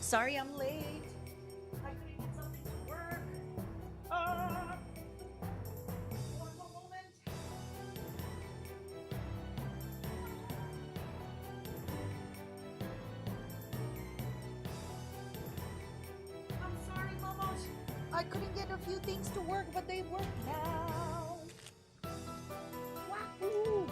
Sorry I'm late. I couldn't get something to work. One more moment. I'm sorry, Momos. I couldn't get a few things to work, but they work now. Wahoo!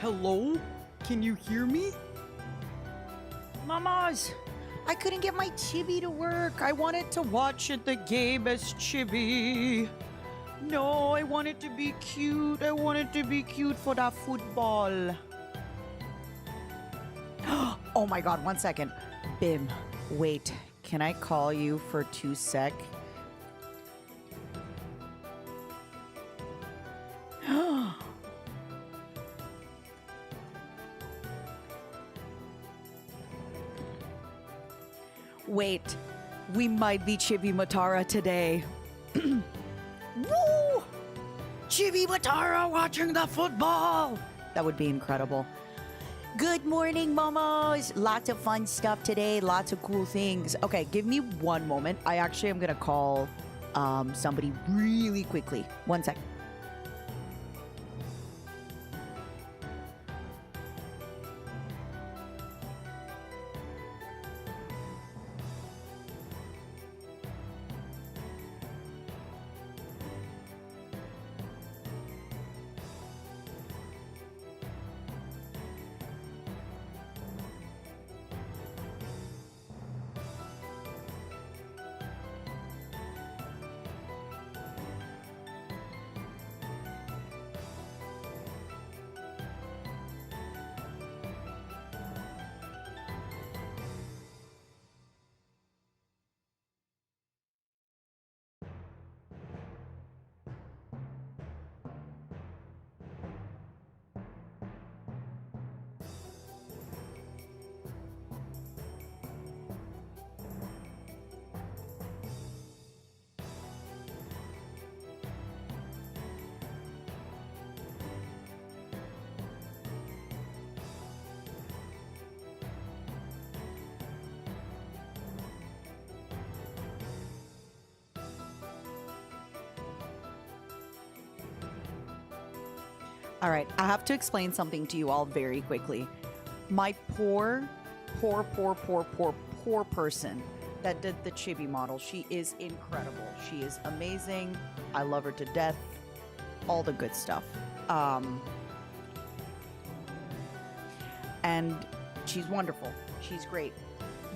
Hello? Can you hear me? Mamas, I couldn't get my chibi to work. I wanted to watch the game as chibi. No, I want it to be cute. I want it to be cute for that football. Oh my god, 1 second. Bim, wait. Can I call you for 2 sec? Wait, we might be Chibi Matara today. Woo! Chibi Matara watching the football! That would be incredible. Good morning, momos! Lots of fun stuff today, lots of cool things. Okay, give me 1 moment. I actually am gonna call somebody really quickly. 1 sec. All right, I have to explain something to you all very quickly. My poor person that did the chibi model, she is incredible. She is amazing. I love her to death. All the good stuff. And she's wonderful. She's great.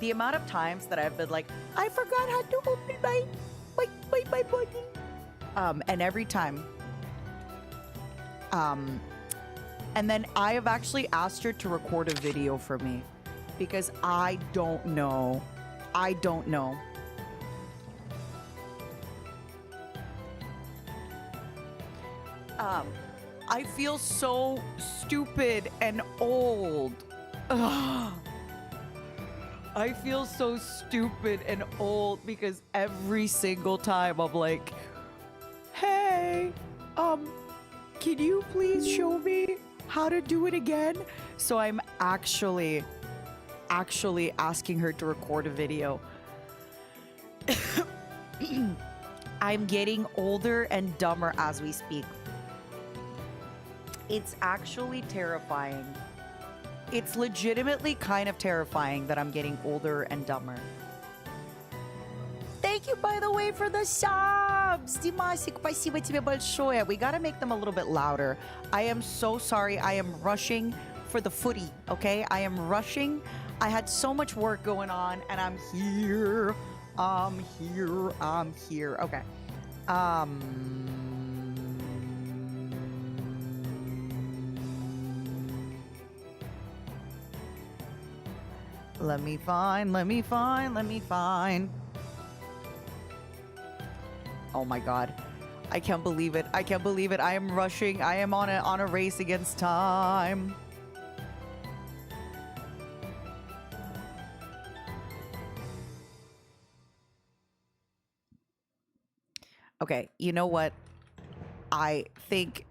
The amount of times that I've been like, I forgot how to open my button. And every time, and then I have actually asked her to record a video for me because I don't know. I don't know. I feel so stupid and old. Ugh. I feel so stupid and old because every single time I'm like, hey, can you please show me how to do it again? So I'm actually asking her to record a video. I'm getting older and dumber as we speak. It's actually terrifying. It's legitimately kind of terrifying that I'm getting older and dumber. Thank you, by the way, for the subs! Dimasik, спасибо тебе большое. We gotta make them a little bit louder. I am so sorry. I am rushing for the footy, okay? I am rushing. I had so much work going on, and I'm here. I'm here. Okay. Let me find. Oh my god. I can't believe it. I am rushing. I am on a race against time. Okay, you know what? I think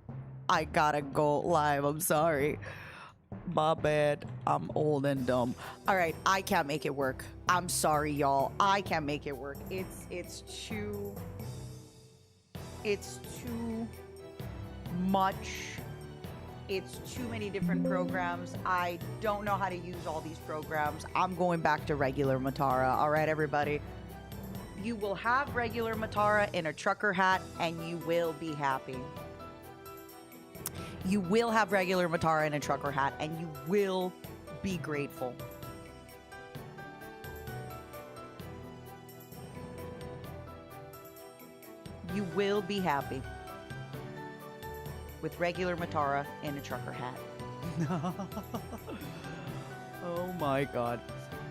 I gotta go live. I'm sorry. My bad. I'm old and dumb. All right, I can't make it work. I'm sorry, y'all. I can't make it work. It's too much. It's too many different programs. I don't know how to use all these programs. I'm going back to regular Matara. All right, everybody. You will have regular Matara in a trucker hat and you will be happy. You will have regular Matara in a trucker hat and you will be grateful. You will be happy with regular Matara in a trucker hat. Oh my god.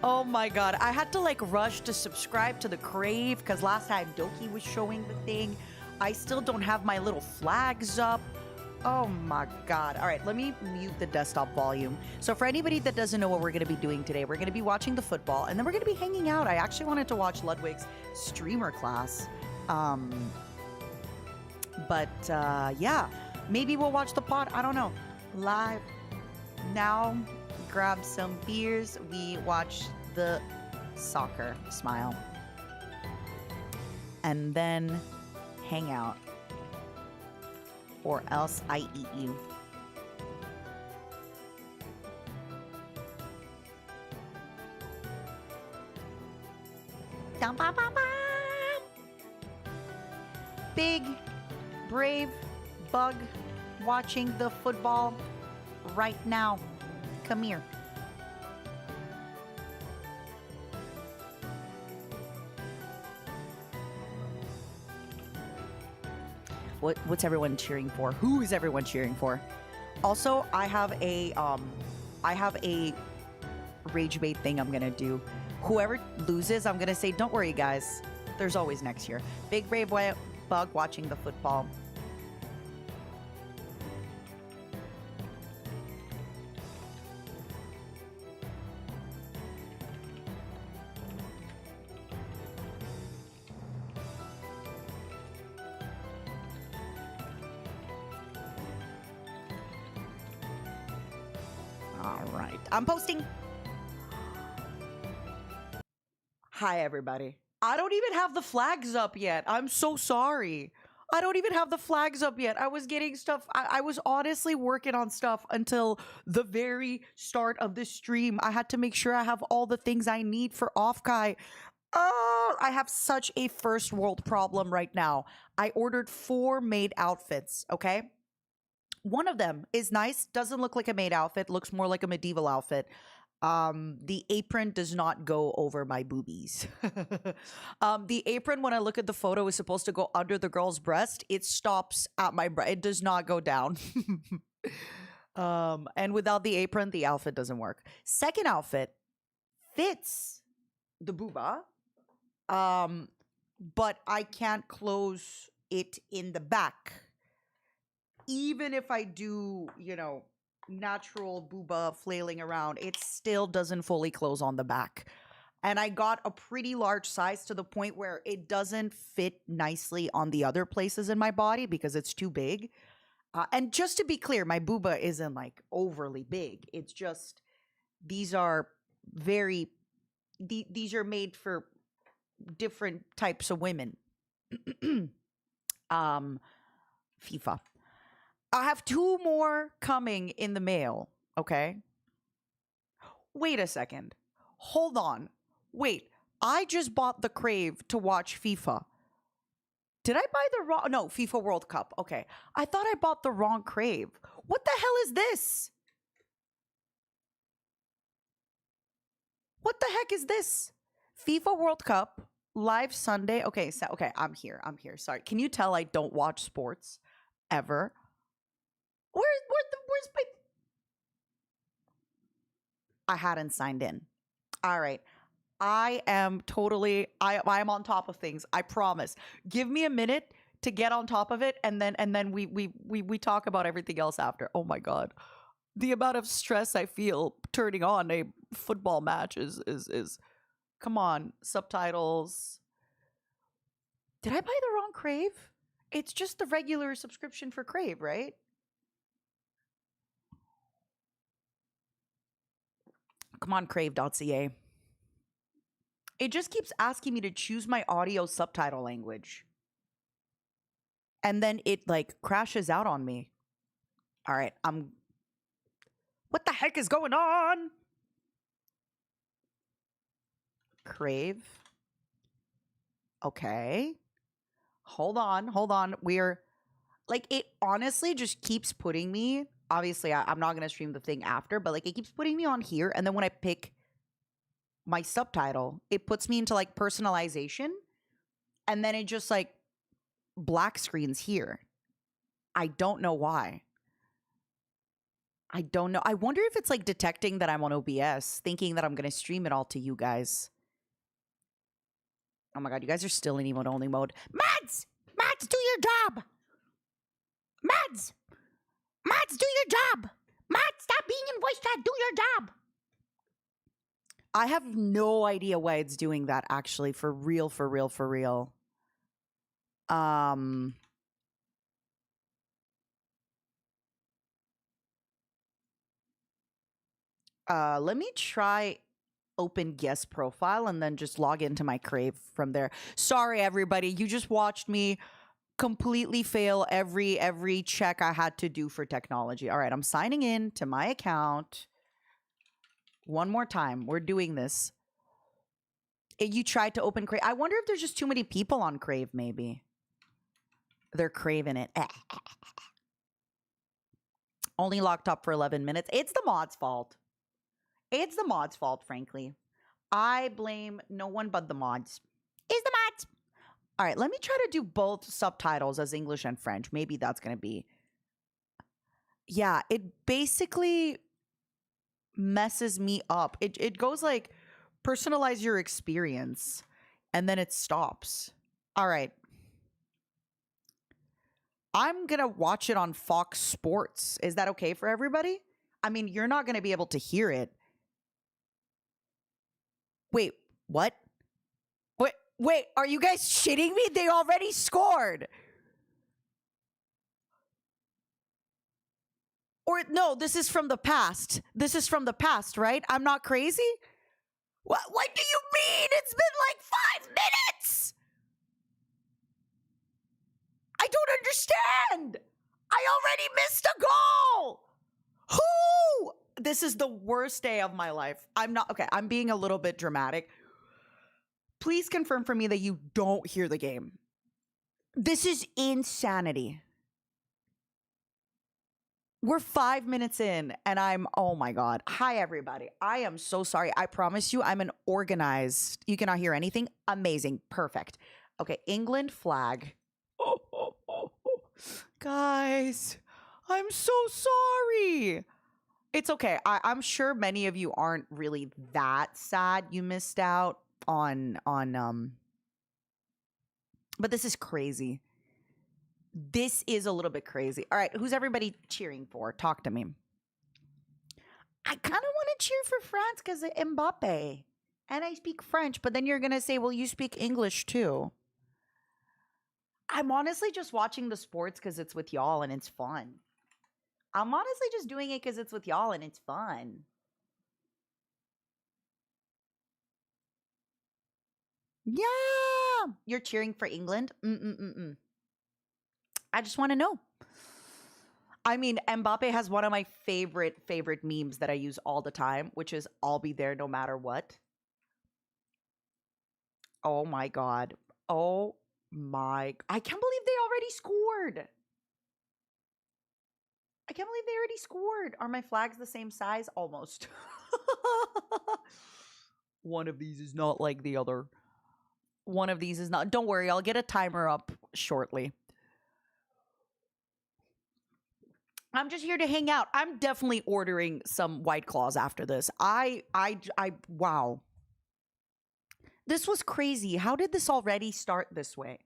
Oh my god. I had to like rush to subscribe to the Crave because last time Doki was showing the thing. I still don't have my little flags up. Oh my god. All right, let me mute the desktop volume. So for anybody that doesn't know what we're going to be doing today, we're going to be watching the football and then we're going to be hanging out. I actually wanted to watch Ludwig's streamer class. Yeah, maybe we'll watch the pod. I don't know. Live. Now, grab some beers. We watch the soccer. Smile. And then hang out. Or else I eat you. Big, brave bug watching the football right now. Come here. What's everyone cheering for? Who is everyone cheering for? Also, I have a rage bait thing I'm gonna do. Whoever loses, I'm gonna say, don't worry guys, there's always next year. Big brave bug watching the football. I'm posting. Hi, everybody. I don't even have the flags up yet. I'm so sorry. I don't even have the flags up yet. I was getting stuff. I was honestly working on stuff until the very start of this stream. I had to make sure I have all the things I need for Offkai. Oh, I have such a first world problem right now. I ordered 4 maid outfits, okay? One of them is nice, doesn't look like a maid outfit, looks more like a medieval outfit. The apron does not go over my boobies. The apron, when I look at the photo, is supposed to go under the girl's breast. It stops at my breast. It does not go down. And without the apron, the outfit doesn't work. Second outfit fits the booba, but I can't close it in the back. Even if I do, natural booba flailing around, it still doesn't fully close on the back. And I got a pretty large size to the point where it doesn't fit nicely on the other places in my body because it's too big. And just to be clear, my booba isn't like overly big. It's just these are these are made for different types of women. FIFA. I have 2 more coming in the mail, okay? Wait a second. Hold on. Wait, I just bought the Crave to watch FIFA. Did I buy the wrong... No, FIFA World Cup. Okay. I thought I bought the wrong Crave. What the hell is this? What the heck is this? FIFA World Cup, live Sunday. Okay, I'm here. Sorry. Can you tell I don't watch sports ever? Where's my... I hadn't signed in. All right. I am on top of things. I promise. Give me a minute to get on top of it, and then we talk about everything else after. Oh my god. The amount of stress I feel turning on a football match is come on, subtitles. Did I buy the wrong Crave? It's just the regular subscription for Crave, right? Come on, crave.ca. It just keeps asking me to choose my audio subtitle language. And then it like crashes out on me. All right, what the heck is going on? Crave. Okay. Hold on. We're like, it honestly just keeps putting me, obviously I'm not going to stream the thing after, but like it keeps putting me on here. And then when I pick my subtitle, it puts me into like personalization. And then it just like black screens here. I don't know why. I don't know. I wonder if it's like detecting that I'm on OBS, thinking that I'm going to stream it all to you guys. Oh my god, you guys are still in emote only mode. Mads! Mads, do your job! Mads! Mads, do your job! Mads, stop being in voice chat, do your job! I have no idea why it's doing that, actually. For real. Let me try open guest profile and then just log into my Crave from there. Sorry, everybody. You just watched me completely fail every check I had to do for technology. All right, I'm signing in to my account. One more time. We're doing this. You tried to open Crave. I wonder if there's just too many people on Crave, maybe. They're craving it. Only locked up for 11 minutes. It's the mod's fault. It's the mod's fault, frankly. I blame no one but the mods. It's the mods. All right, let me try to do both subtitles as English and French. Maybe that's going to be... Yeah, it basically messes me up. It goes like, personalize your experience, and then it stops. All right. I'm going to watch it on Fox Sports. Is that okay for everybody? I mean, you're not going to be able to hear it. Wait, what? Wait, are you guys shitting me? They already scored. Or no, this is from the past. This is from the past, right? I'm not crazy? What do you mean? It's been like 5 minutes. I don't understand. I already missed a goal. Who? This is the worst day of my life. I'm being a little bit dramatic. Please confirm for me that you don't hear the game. This is insanity. We're 5 minutes in and oh my God. Hi, everybody. I am so sorry. I promise you I'm an organized, you cannot hear anything. Amazing. Perfect. Okay. England flag. Guys, I'm so sorry. It's okay. I'm sure many of you aren't really that sad you missed out on but this is crazy. This is a little bit crazy. All right, who's everybody cheering for? Talk to me. I kind of want to cheer for France because of Mbappe. And I speak French, but then you're going to say, well, you speak English too. I'm honestly just watching the sports because it's with y'all and it's fun. I'm honestly just doing it because it's with y'all and it's fun. Yeah. You're cheering for England? I just want to know. I mean, Mbappe has one of my favorite memes that I use all the time, which is I'll be there no matter what. Oh my God. I can't believe they already scored. I can't believe they already scored. Are my flags the same size? Almost. One of these is not like the other. One of these is not. Don't worry, I'll get a timer up shortly. I'm just here to hang out. I'm definitely ordering some White Claws after this. Wow. This was crazy. How did this already start this way?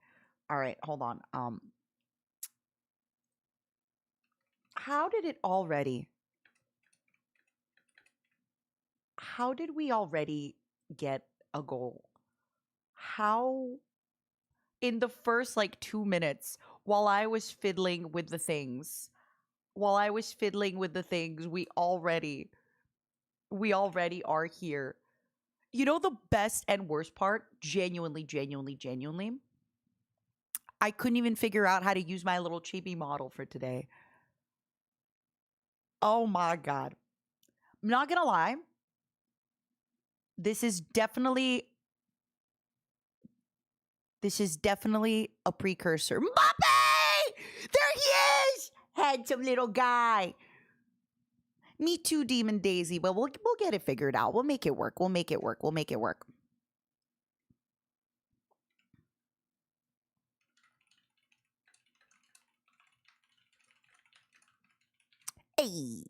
All right, hold on. How did it already? How did we already get a goal? How in the first like 2 minutes while I was fiddling with the things, we already are here. You know the best and worst part? Genuinely. I couldn't even figure out how to use my little chibi model for today. Oh my god. I'm not gonna lie. This is definitely a precursor. Mbappe! There he is! Handsome little guy. Me too, Demon Daisy, but we'll get it figured out. We'll make it work. Hey.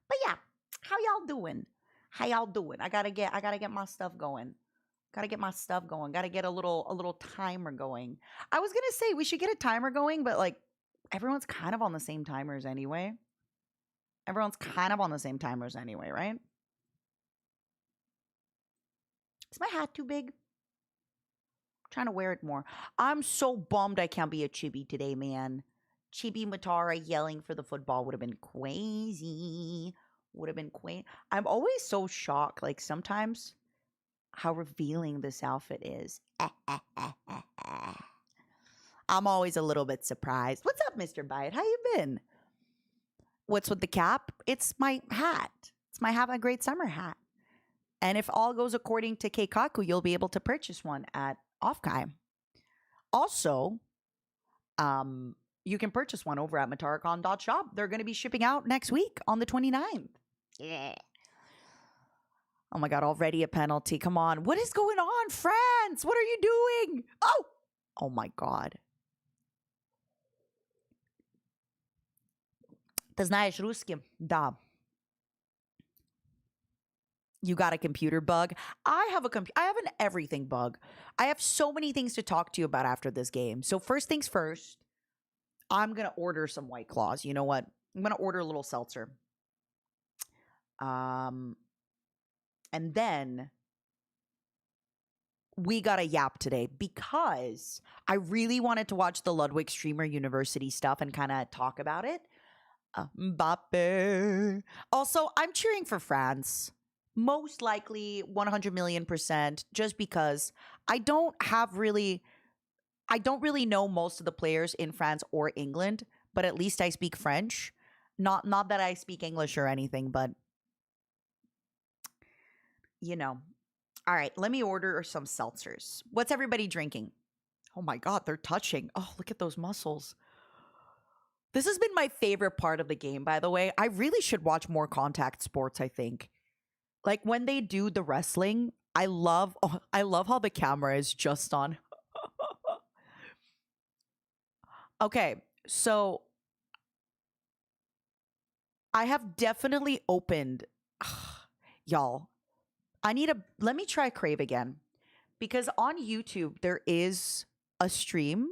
But yeah, how y'all doing? I gotta get my stuff going. Gotta get a little timer going. I was gonna say we should get a timer going, but like everyone's kind of on the same timers anyway. Right? Is my hat too big? Trying to wear it more. I'm so bummed I can't be a chibi today, man. Chibi Matara yelling for the football would have been crazy. I'm always so shocked, like sometimes how revealing this outfit is. I'm always a little bit surprised. What's up, Mr. Bite? How you been? What's with the cap? It's my hat. It's my Have a Great Summer hat. And if all goes according to Keikaku, you'll be able to purchase one at Offkai. Also, you can purchase one over at Mataracon.shop. They're going to be shipping out next week on the 29th. Yeah. Oh my god, already a penalty. Come on. What is going on, France? What are you doing? Oh my god. Ты знаешь русский? Да. You got a computer bug? I have an everything bug. I have so many things to talk to you about after this game. So first things first, I'm going to order some White Claws. You know what? I'm going to order a little seltzer. And then we got a yap today because I really wanted to watch the Ludwig Streamer University stuff and kind of talk about it. Mbappe. Also, I'm cheering for France. Most likely 100 million%, just because I don't really know most of the players in France or England, but at least I speak French. Not that I speak English or anything, but you know. All right, let me order some seltzers. What's everybody drinking? Oh my god, they're touching. Oh, look at those muscles. This has been my favorite part of the game, by the way. I really should watch more contact sports, I think. Like when they do the wrestling, I love how the camera is just on. Okay, so I have definitely opened y'all. Let me try Crave again. Because on YouTube there is a stream,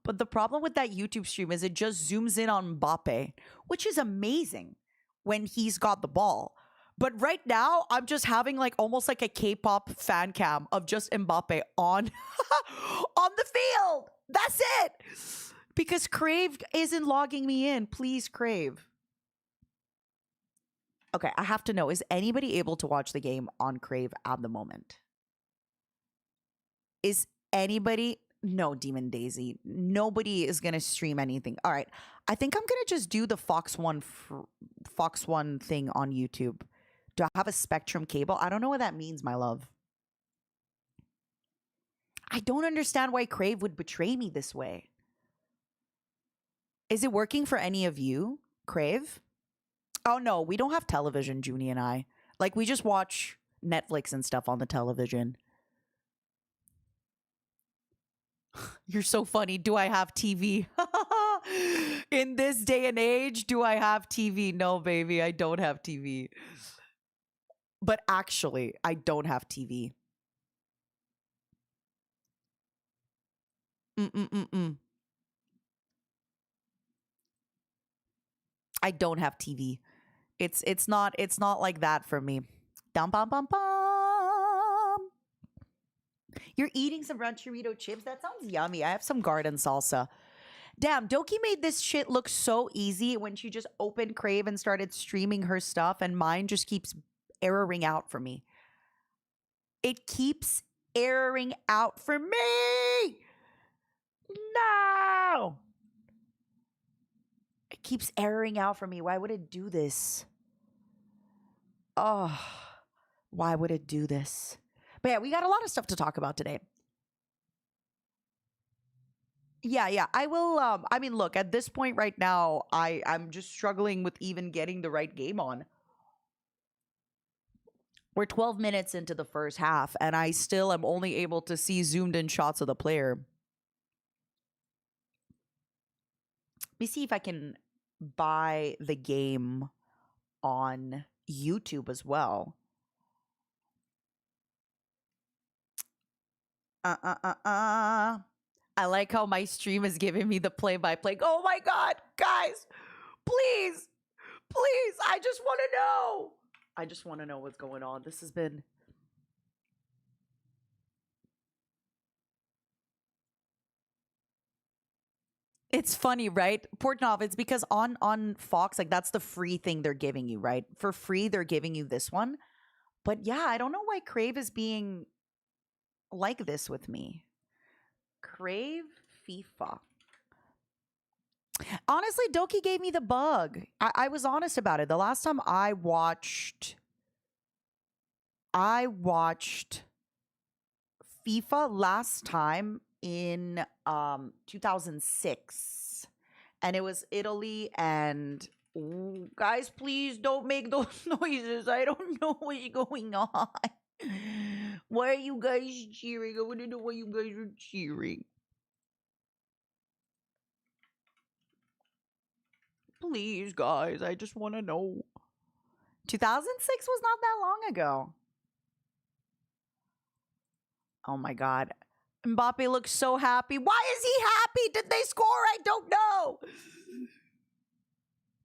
but the problem with that YouTube stream is it just zooms in on Mbappe, which is amazing when he's got the ball. But right now, I'm just having like almost like a K-pop fan cam of just Mbappe on on the field. That's it. Because Crave isn't logging me in. Please, Crave. Okay, I have to know, is anybody able to watch the game on Crave at the moment? Is anybody? No, Demon Daisy. Nobody is going to stream anything. All right. I think I'm going to just do the Fox One thing on YouTube. Do I have a Spectrum cable? I don't know what that means, my love. I don't understand why Crave would betray me this way. Is it working for any of you, Crave? Oh, no, we don't have television, Junie and I. Like, we just watch Netflix and stuff on the television. You're so funny. Do I have TV? In this day and age, do I have TV? No, baby, I don't have TV. But actually, I don't have TV. Mm-mm-mm-mm. I don't have TV. It's not like that for me. Dum bum bum bum. You're eating some rancherito chips? That sounds yummy. I have some garden salsa. Damn, Doki made this shit look so easy when she just opened Crave and started streaming her stuff, and mine just keeps erroring out for me. It keeps erroring out for me. No. It keeps erroring out for me. Why would it do this? Oh, why would it do this? But yeah, we got a lot of stuff to talk about today. Yeah. I will I mean, look, at this point right now, I'm just struggling with even getting the right game on. We're 12 minutes into the first half, and I still am only able to see zoomed in shots of the player. Let me see if I can buy the game on YouTube as well. I like how my stream is giving me the play-by-play. Oh my God, guys, please, please, I just want to know. I just want to know what's going on. This has been... It's funny, right? Portnov, it's because on Fox, like, that's the free thing they're giving you, right? For free, they're giving you this one. But yeah, I don't know why Crave is being like this with me. Crave FIFA. Honestly, Doki gave me the bug. I was honest about it. The last time I watched FIFA last time in 2006, and it was Italy. And ooh, guys, please don't make those noises. I don't know what's going on. Why are you guys cheering? I want to know why you guys are cheering. Please, guys, I just want to know. 2006 was not that long ago. Oh my God. Mbappe looks so happy. Why is he happy? Did they score? I don't know.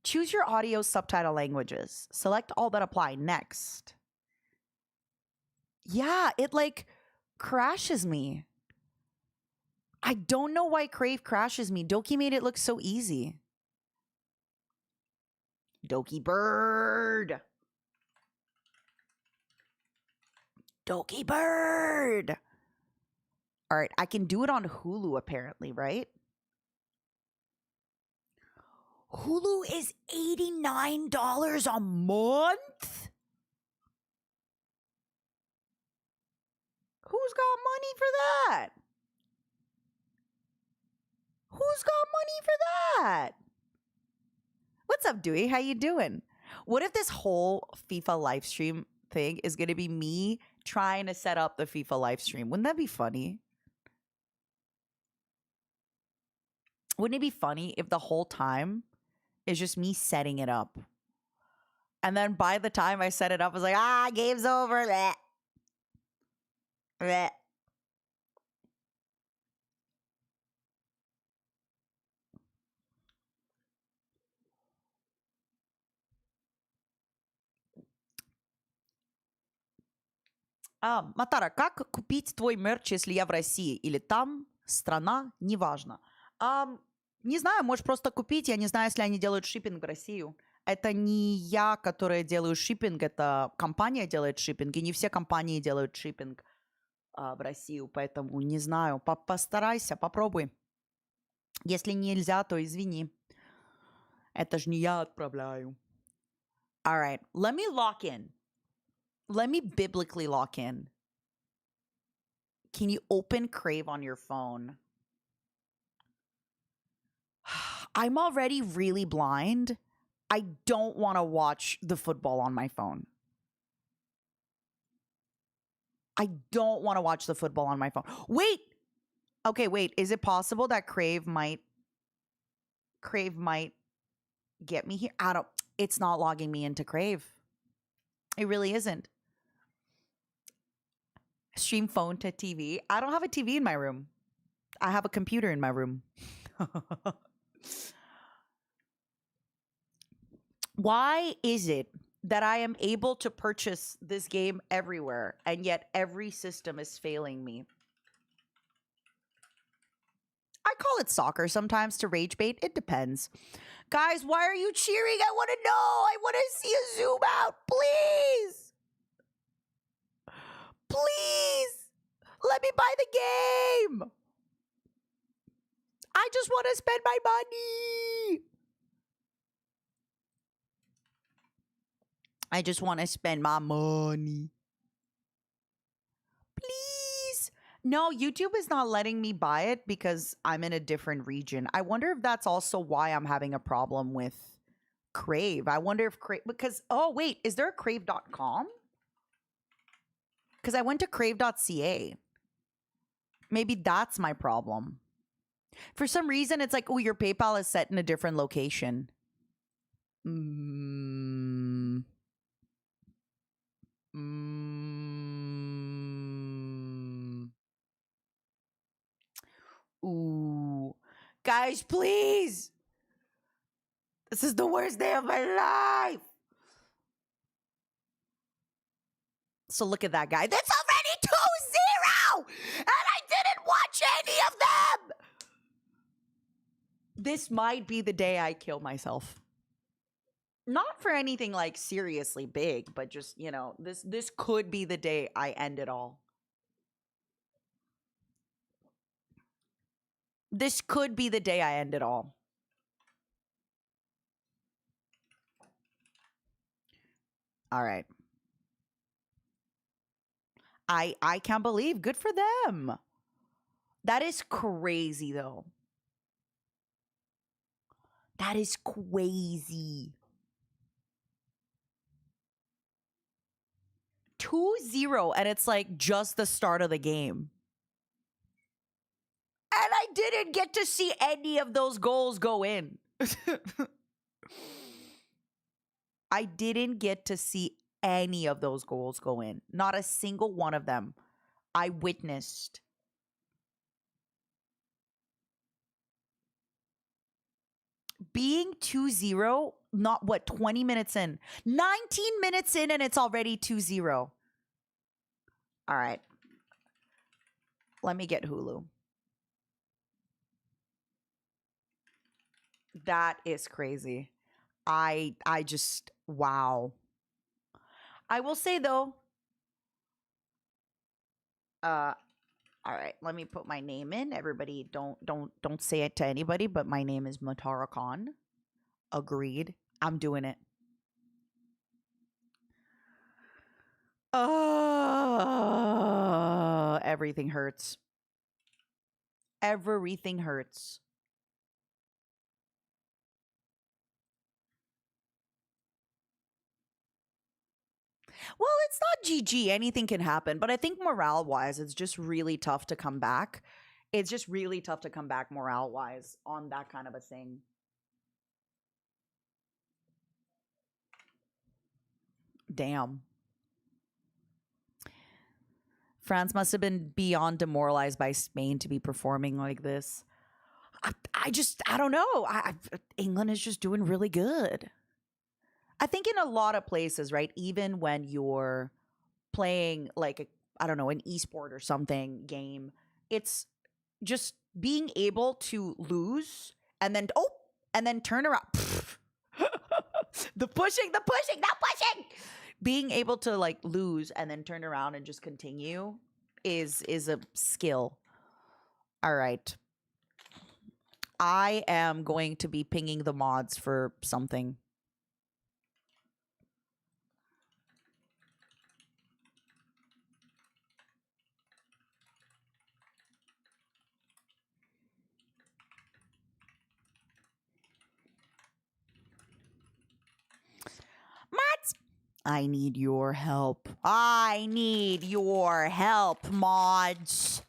Choose your audio subtitle languages. Select all that apply. Next. Yeah, it like crashes me. I don't know why Crave crashes me. Doki made it look so easy. Doki Bird. Doki Bird. All right, I can do it on Hulu apparently, right? Hulu is $89 a month? Who's got money for that? Who's got money for that? What's up, Dewey? How you doing? What if this whole FIFA live stream thing is going to be me trying to set up the FIFA live stream? Wouldn't that be funny? Wouldn't it be funny if the whole time is just me setting it up? And then by the time I set it up, I was like, game's over. Bleh. Bleh. Матара, как купить твой мерч, если я в России? Или там страна, неважно. Не знаю, можешь просто купить. Я не знаю, если они делают шиппинг в Россию. Это не я, которая делаю шиппинг, это компания делает шиппинг, и не все компании делают шиппинг в Россию, поэтому не знаю. Постарайся, попробуй. Если нельзя, то извини. Это ж не я отправляю. All right, let me lock in. Let me biblically lock in. Can you open Crave on your phone? I'm already really blind. I don't want to watch the football on my phone. I don't want to watch the football on my phone. Wait. Okay, wait. Is it possible that Crave might get me here? It's not logging me into Crave. It really isn't. Stream phone to TV. I don't have a TV in my room. I have a computer in my room. Why is it that I am able to purchase this game everywhere and yet every system is failing me? I call it soccer sometimes to rage bait. It depends. Guys, why are you cheering? I want to know. I want to see a zoom out. Please. Please. Let me buy the game. I just want to spend my money. I just want to spend my money. Please. No, YouTube is not letting me buy it because I'm in a different region. I wonder if that's also why I'm having a problem with Crave. I wonder if Crave, because, oh, wait, is there a crave.com? Because I went to crave.ca. Maybe that's my problem. For some reason, it's like, oh, your PayPal is set in a different location. Ooh. Guys, please. This is the worst day of my life. So look at that guy. That's already 2-0! And I didn't watch any of them! This might be the day I kill myself. Not for anything like seriously big, but just, you know, this could be the day I end it all. This could be the day I end it all. All right. I can't believe. Good for them. That is crazy, though. That is crazy. 2-0, and it's like just the start of the game. And I didn't get to see any of those goals go in. I didn't get to see any of those goals go in. Not a single one of them. I witnessed. Being 2-0, not what, 20 minutes in. 19 minutes in and it's already 2-0. All right. Let me get Hulu. That is crazy. I just, wow. I will say though, all right, let me put my name in. Everybody don't say it to anybody, but my name is Matara Khan. Agreed. I'm doing it. Everything hurts. Everything hurts. Well, it's not GG. Anything can happen. But I think morale-wise, it's just really tough to come back. It's just really tough to come back morale-wise on that kind of a thing. Damn. France must have been beyond demoralized by Spain to be performing like this. I don't know. England is just doing really good. I think in a lot of places, right? Even when you're playing like I don't know, an esport or something game, it's just being able to lose and then turn around. the pushing, not pushing. Being able to like lose and then turn around and just continue is a skill. All right. I am going to be pinging the mods for something. Mods! I need your help. I need your help, mods.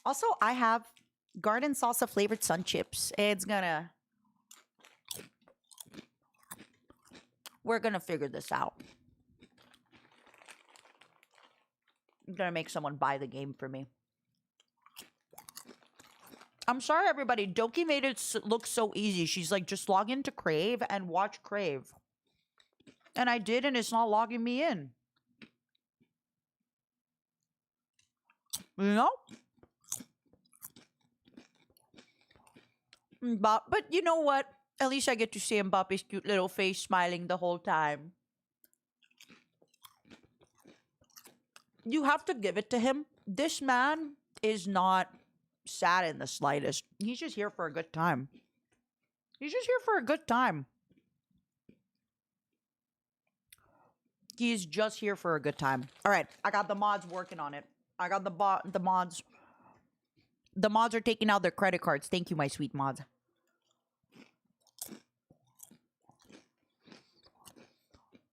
Also, I have garden salsa flavored sun chips. We're gonna figure this out. I'm gonna make someone buy the game for me. I'm sorry, everybody. Doki made it look so easy. She's like, just log into Crave and watch Crave. And I did, and it's not logging me in. You know? But you know what? At least I get to see Mbappe's cute little face smiling the whole time. You have to give it to him. This man is not sad in the slightest. He's just here for a good time. He's just here for a good time. He's just here for a good time. All right, I got the mods working on it. I got the mods. The mods are taking out their credit cards. Thank you, my sweet mods.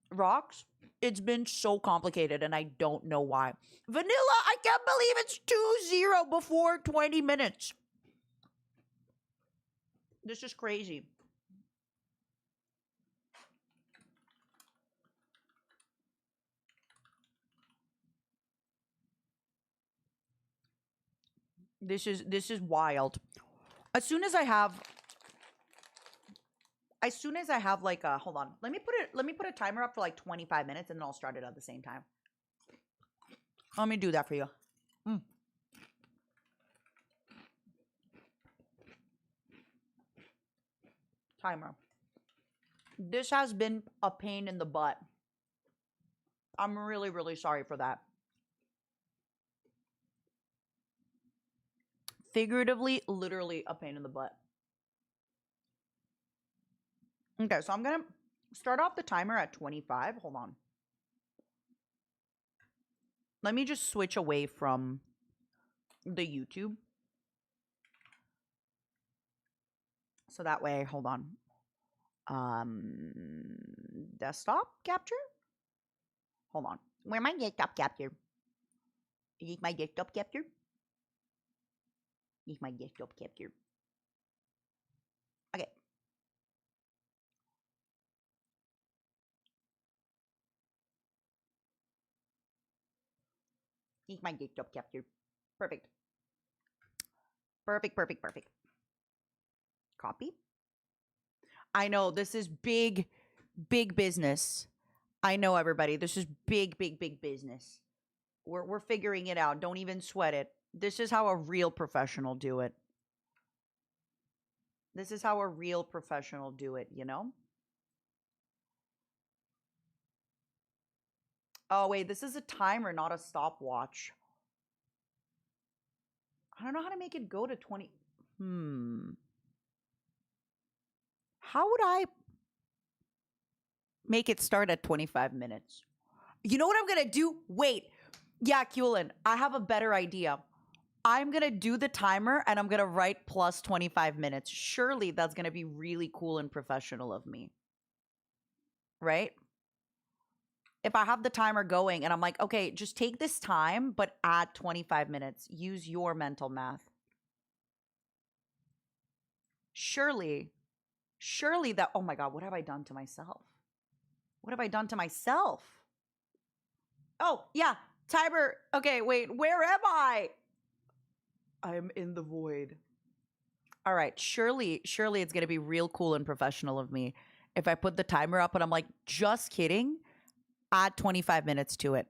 Rocks, it's been so complicated and I don't know why. Vanilla, I can't believe it's 2-0 before 20 minutes. This is crazy. This is wild. As soon as I have like a, hold on. Let me put a timer up for like 25 minutes and then I'll start it at the same time. Let me do that for you. Timer. This has been a pain in the butt. I'm really, really sorry for that. Figuratively, literally a pain in the butt. Okay, so I'm gonna start off the timer at 25. Hold on. Let me just switch away from the YouTube. So that way, hold on. Desktop capture? Hold on. Where my desktop capture? Is my desktop capture? Is my desktop capture? Okay. Is my desktop capture? Perfect. Perfect. Copy. I know this is big business. I know, everybody. This is big business. We're figuring it out. Don't even sweat it. This is how a real professional do it. This is how a real professional do it, you know? Oh, wait. This is a timer, not a stopwatch. I don't know how to make it go to 20. How would I make it start at 25 minutes? You know what I'm going to do? Wait. Yeah, Kulin, I have a better idea. I'm going to do the timer and I'm going to write plus 25 minutes. Surely that's going to be really cool and professional of me. Right? If I have the timer going and I'm like, okay, just take this time, but add 25 minutes. Use your mental math. Surely that, oh my God, what have I done to myself? What have I done to myself? Oh, yeah, timer. Okay, wait, where am I? I'm in the void. All right, surely it's going to be real cool and professional of me if I put the timer up and I'm like, just kidding, add 25 minutes to it.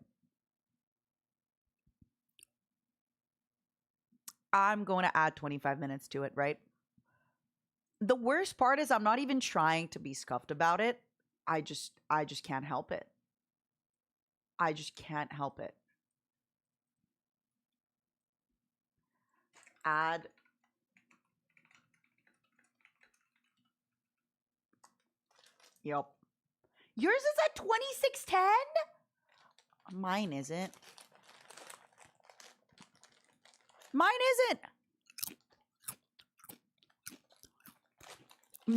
I'm going to add 25 minutes to it, right? The worst part is I'm not even trying to be scuffed about it. I just can't help it. I just can't help it. Add. Yep. Yours is at 2610? Mine isn't. Mine isn't.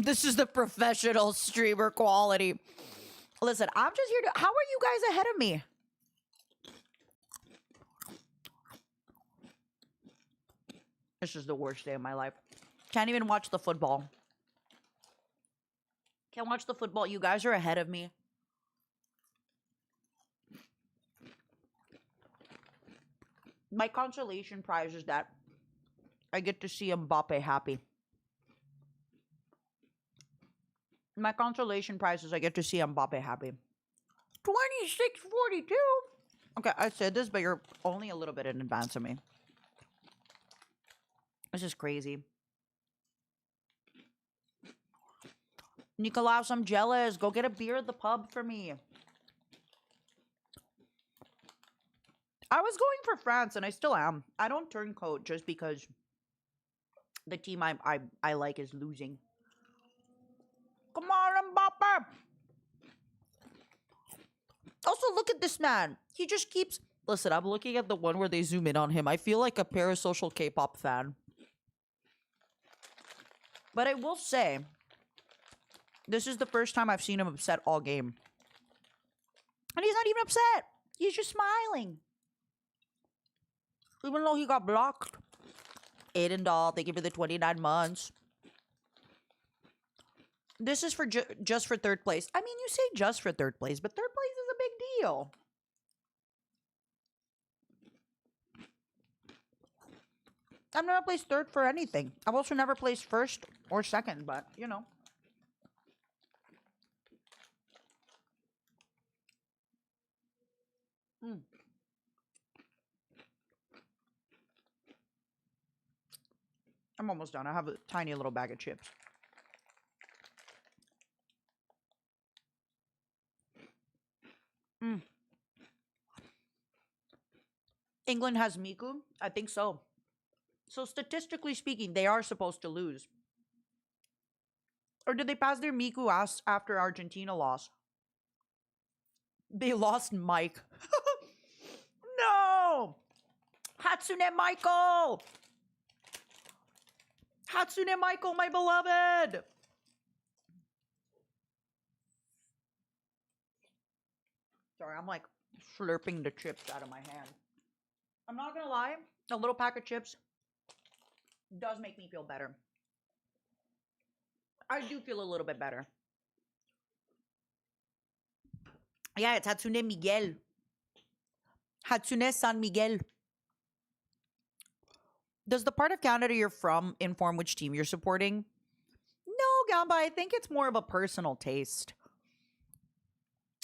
This is the professional streamer quality. Listen, I'm just here to... How are you guys ahead of me? This is the worst day of my life. Can't even watch the football. Can't watch the football. You guys are ahead of me. My consolation prize is that I get to see Mbappe happy. My consolation prize is I get to see Mbappe happy. 26.42. Okay, I said this, but you're only a little bit in advance of me. This is crazy. Nikolaus, I'm jealous. Go get a beer at the pub for me. I was going for France, and I still am. I don't turncoat just because the team I like is losing. Come on, Mbappe! Also, look at this man. He just keeps... Listen, I'm looking at the one where they zoom in on him. I feel like a parasocial K-pop fan. But I will say, this is the first time I've seen him upset all game. And he's not even upset. He's just smiling. Even though he got blocked. Aiden Doll, thank you for the 29 months. This is for just for third place. I mean, you say just for third place, but third place is a big deal. I've never placed third for anything. I've also never placed first or second, but, you know. I'm almost done. I have a tiny little bag of chips. England has Miku? I think so. So statistically speaking, they are supposed to lose. Or did they pass their Miku after Argentina lost? They lost Mike. No! Hatsune Michael! Hatsune Michael, my beloved! Sorry, I'm like slurping the chips out of my hand. I'm not gonna lie, a little pack of chips does make me feel better. I do feel a little bit better. Yeah, it's Hatsune Miguel. Hatsune San Miguel. Does the part of Canada you're from inform which team you're supporting? No, Gamba, I think it's more of a personal taste.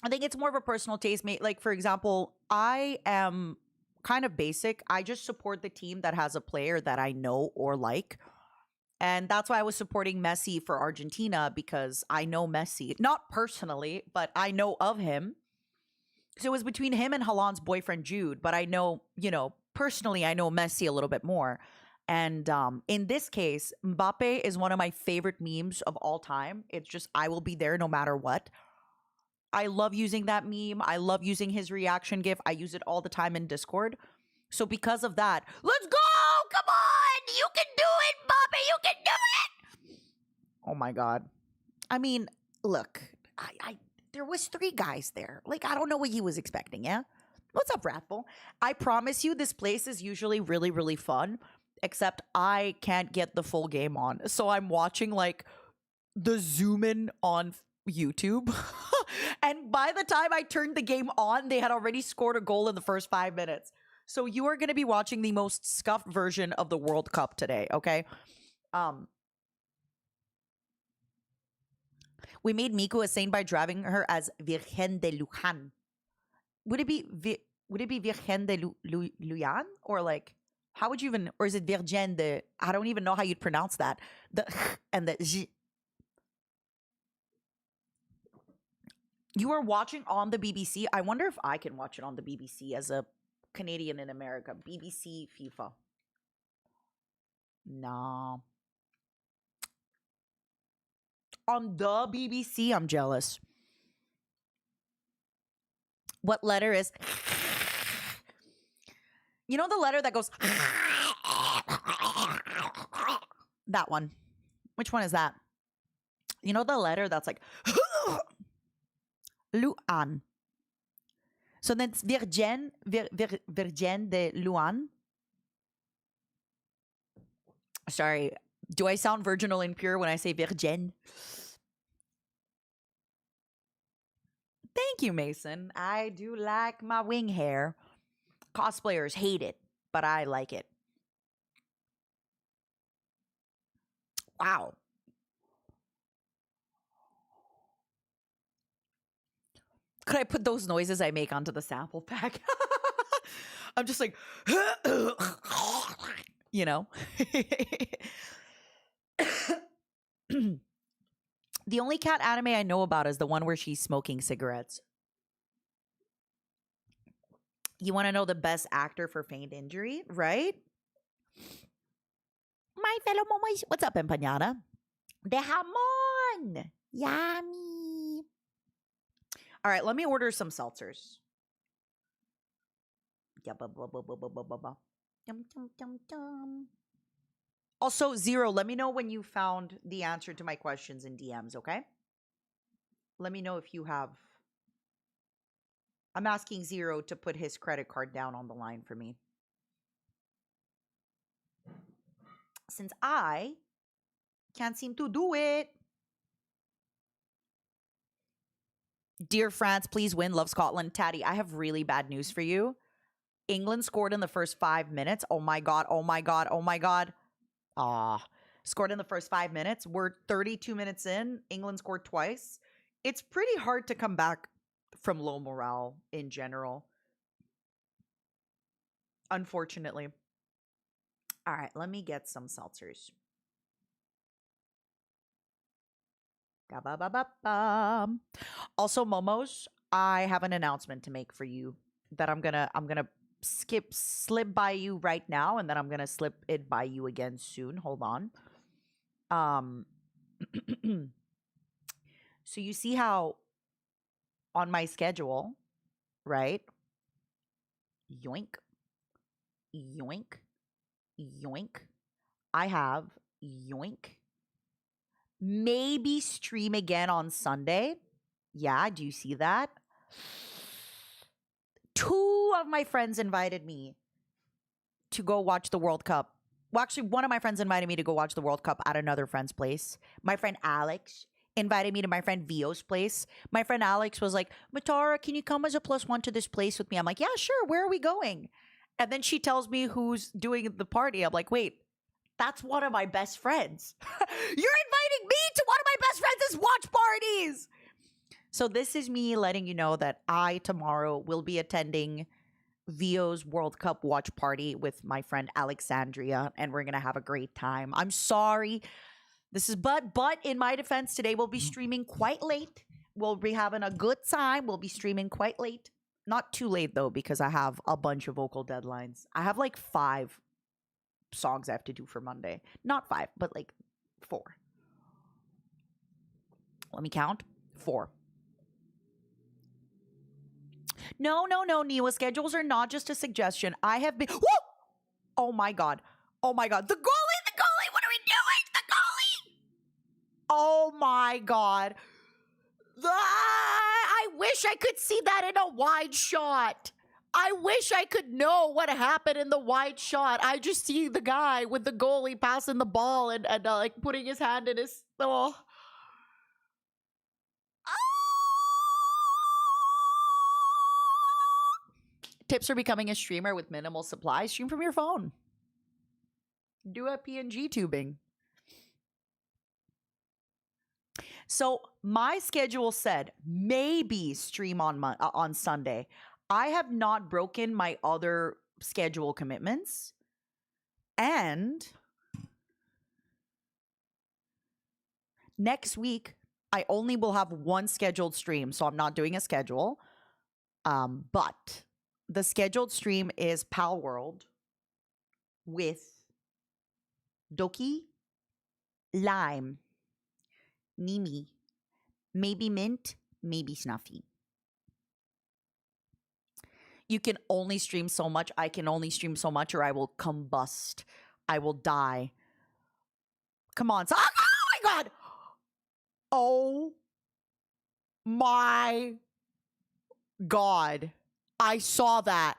I think it's more of a personal taste. Like, for example, I am kind of basic. I just support the team that has a player that I know or like. And that's why I was supporting Messi for Argentina, because I know Messi. Not personally, but I know of him. So it was between him and Halan's boyfriend, Jude. But I know, you know, personally, I know Messi a little bit more. And in this case, Mbappe is one of my favorite memes of all time. It's just, I will be there no matter what. I love using that meme. I love using his reaction gif. I use it all the time in Discord. So because of that, let's go! Come on! You can do it, Mbappe! You can do it! Oh my God. I mean, look, there was 3 guys there. Like, I don't know what he was expecting, yeah? What's up, Rathbull? I promise you, this place is usually really, really fun. Except I can't get the full game on. So I'm watching, like, the zoom in on YouTube. And by the time I turned the game on, they had already scored a goal in the first 5 minutes. So you are going to be watching the most scuffed version of the World Cup today, okay? We made Miku a saint by driving her as Virgen de Luján. Would it be Virgen de Luján? Or like, how would you even, or is it Virgen de, I don't even know how you'd pronounce that. The and the J. You are watching on the BBC. I wonder if I can watch it on the BBC as a Canadian in America. BBC FIFA. No. On the BBC, I'm jealous. What letter is... You know the letter that goes... That one. Which one is that? You know the letter that's like... Luan. So then it's Virgen de Luan. Sorry. Do I sound virginal and pure when I say Virgen? Thank you, Mason. I do like my wing hair. Cosplayers hate it, but I like it. Wow. Could I put those noises I make onto the sample pack? I'm just like, you know? The only cat anime I know about is the one where she's smoking cigarettes. You want to know the best actor for feigned injury, right? My fellow momoys. What's up, empanada? De jamon. Yummy. All right, let me order some seltzers. Yum, yum, yum, yum. Also, Zero, let me know when you found the answer to my questions in DMs, okay? Let me know if you have. I'm asking Zero to put his credit card down on the line for me. Since I can't seem to do it. Dear France, please win. Love Scotland. Taddy, I have really bad news for you. England scored in the first 5 minutes. Oh my God. Oh my God. Oh my God. Scored in the first 5 minutes. We're 32 minutes in. England scored twice. It's pretty hard to come back from low morale in general. Unfortunately. All right, let me get some seltzers. Also, Momos, I have an announcement to make for you that I'm gonna slip by you right now, and then I'm gonna slip it by you again soon. Hold on. So you see how on my schedule, right? Yoink, yoink, yoink. I have yoink. Maybe stream again on Sunday. Yeah, do you see that? 2 of my friends invited me to go watch the World Cup. Well, actually, one of my friends invited me to go watch the World Cup at another friend's place. My friend Alex invited me to my friend Vio's place. My friend Alex was like, Matara, can you come as a +1 to this place with me? I'm like, yeah, sure. Where are we going? And then she tells me who's doing the party. I'm like, wait, that's one of my best friends. You're inviting me to one of my best friends' watch parties. So this is me letting you know that I tomorrow will be attending Vio's World Cup watch party with my friend Alexandria, and we're gonna have a great time. I'm sorry. This is but in my defense, today we'll be streaming quite late. We'll be having a good time. We'll be streaming quite late. Not too late though, because I have a bunch of vocal deadlines. I have like 5 songs I have to do for Monday. Not 5, but like 4. Let me count. 4. No, Niwa. Schedules are not just a suggestion. I have been. Whoa! Oh my God. Oh my God. The goalie. What are we doing? The goalie. Oh my God. I wish I could see that in a wide shot. I wish I could know what happened in the wide shot. I just see the guy with the goalie passing the ball and like putting his hand in his. Oh. Tips for becoming a streamer with minimal supply. Stream from your phone. Do a PNG tubing. So my schedule said maybe stream on Sunday. I have not broken my other schedule commitments. And next week, I only will have 1 scheduled stream. So I'm not doing a schedule. But the scheduled stream is Pal World with Doki, Lime, Nimi, maybe Mint, maybe Snuffy. You can only stream so much. I can only stream so much or I will combust. I will die. Come on. Oh my God. Oh my God. I saw that.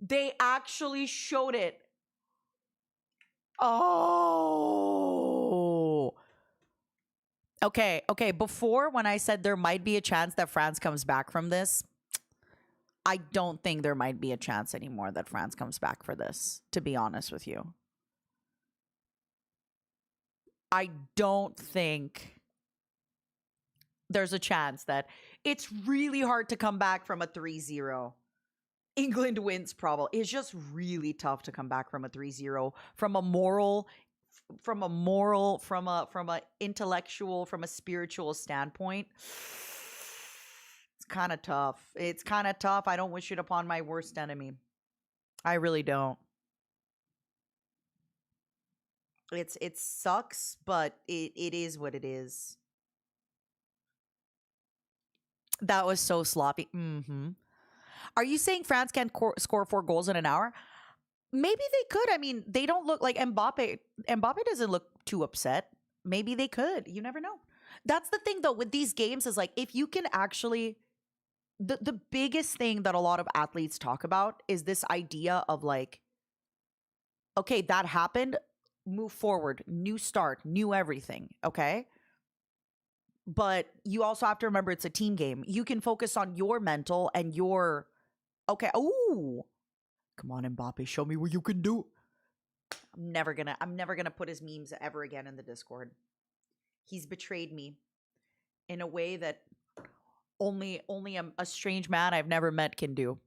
They actually showed it. Oh. Okay. Before, when I said there might be a chance that France comes back from this, I don't think there might be a chance anymore that France comes back for this, to be honest with you. I don't think there's a chance that it's really hard to come back from a 3-0. England wins probably. It's just really tough to come back from a 3-0 from a moral from a intellectual, from a spiritual standpoint. It's kind of tough. It's kind of tough. I don't wish it upon my worst enemy. I really don't. It sucks, but it is what it is. That was so sloppy. Are you saying France can score 4 goals in an hour? Maybe they could. I mean, they don't look like Mbappe. Mbappe doesn't look too upset. Maybe they could. You never know. That's the thing, though, with these games is like, if you can actually, the biggest thing that a lot of athletes talk about is this idea of like, okay, that happened, move forward, new start, new everything, okay? But you also have to remember it's a team game. You can focus on your mental and your, okay, ooh, come on, Mbappe, show me what you can do. I'm never gonna put his memes ever again in the Discord. He's betrayed me in a way that only a strange man I've never met can do.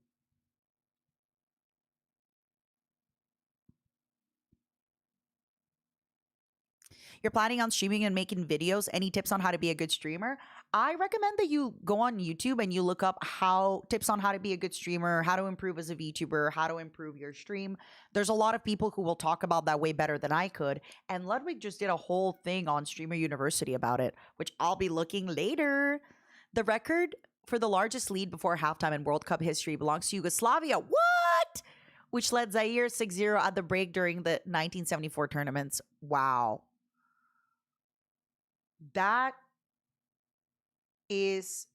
You're planning on streaming and making videos. Any tips on how to be a good streamer? I recommend that you go on YouTube and you look up tips on how to be a good streamer, how to improve as a VTuber, how to improve your stream. There's a lot of people who will talk about that way better than I could. And Ludwig just did a whole thing on Streamer University about it, which I'll be looking later. The record for the largest lead before halftime in World Cup history belongs to Yugoslavia. What? Which led Zaire 6-0 at the break during the 1974 tournaments. Wow. That is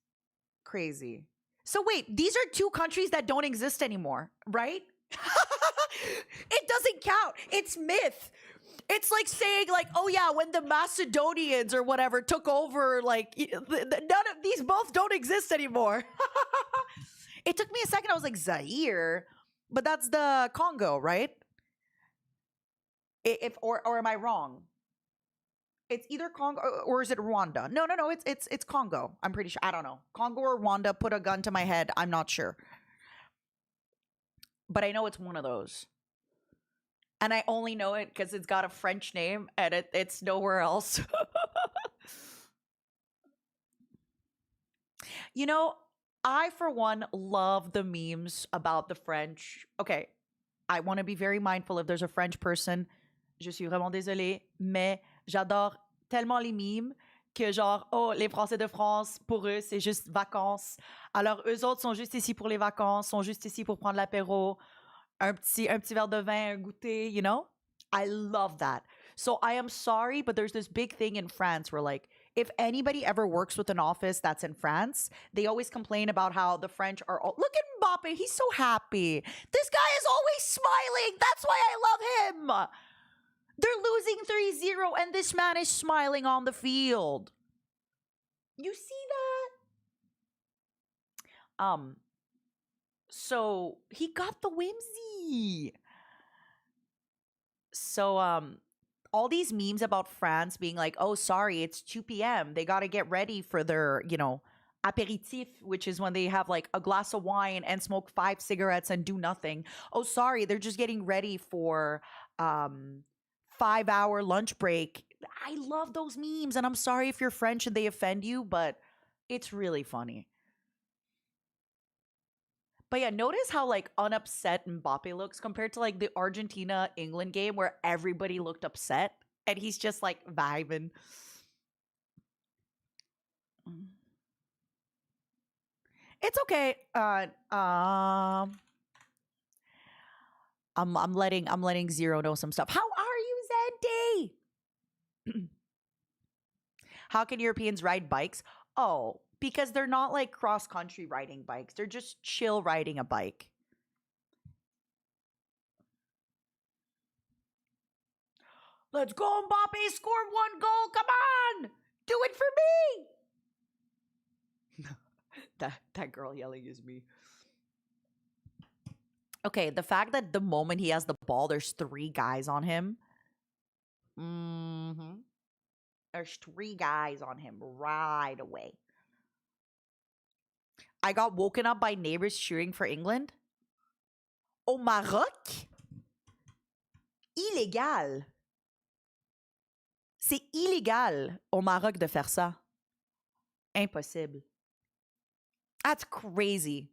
crazy. So wait, these are two countries that don't exist anymore, right? It doesn't count. It's myth. It's like saying like, oh yeah, when the Macedonians or whatever took over, like none of these both don't exist anymore. It took me a second. I was like, Zaire, but that's the Congo, right? If or am I wrong? It's either Congo or is it Rwanda? No. It's Congo. I'm pretty sure. I don't know. Congo or Rwanda. Put a gun to my head. I'm not sure, but I know it's one of those. And I only know it because it's got a French name and it's nowhere else. You know, I for one love the memes about the French. Okay, I want to be very mindful if there's a French person. Je suis vraiment désolée, mais j'adore tellement les mimes que genre, oh, les Français de France, pour eux, c'est juste vacances. Alors, eux autres sont juste ici pour les vacances, sont juste ici pour prendre l'apéro, un petit verre de vin, un goûter, you know? I love that. So I am sorry, but there's this big thing in France where like, if anybody ever works with an office that's in France, they always complain about how the French are all, look at Mbappe, he's so happy. This guy is always smiling. That's why I love him. They're losing 3-0 and this man is smiling on the field. You see that? So he got the whimsy. So all these memes about France being like, oh, sorry, it's 2 p.m. They got to get ready for their, aperitif, which is when they have like a glass of wine and smoke 5 cigarettes and do nothing. Oh, sorry, they're just getting ready for 5-hour lunch break. I love those memes, and I'm sorry if you're French and they offend you, but it's really funny. But yeah, notice how like unupset Mbappe looks compared to like the Argentina England game where everybody looked upset and he's just like vibing. It's okay. I'm letting Zero know some stuff. How are you, Zenti? How can Europeans ride bikes? Oh, because they're not like cross country riding bikes. They're just chill riding a bike. Let's go, Mbappe. Score 1 goal. Come on. Do it for me. that girl yelling is me. Okay, the fact that the moment he has the ball, there's 3 guys on him. Mm-hmm. There's 3 guys on him right away. I got woken up by neighbors cheering for England. Au Maroc? Illégal. C'est illégal au Maroc de faire ça. Impossible. That's crazy.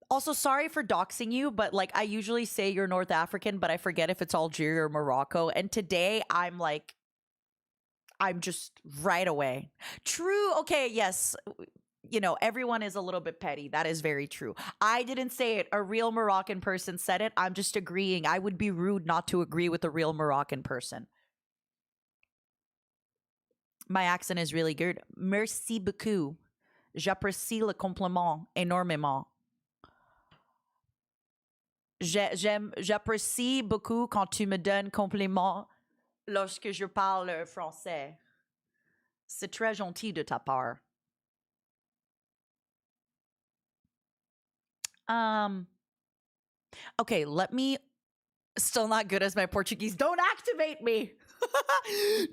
Also, sorry for doxing you, but like I usually say you're North African, but I forget if it's Algeria or Morocco. And today I'm like, I'm just right away. True. Okay. Yes. You know, everyone is a little bit petty. That is very true. I didn't say it. A real Moroccan person said it. I'm just agreeing. I would be rude not to agree with a real Moroccan person. My accent is really good. Merci beaucoup. J'apprécie le compliment énormément. J'apprécie beaucoup quand tu me donnes compliment lorsque je parle français. C'est très gentil de ta part. Okay, let me. Still not good as my Portuguese. Don't activate me.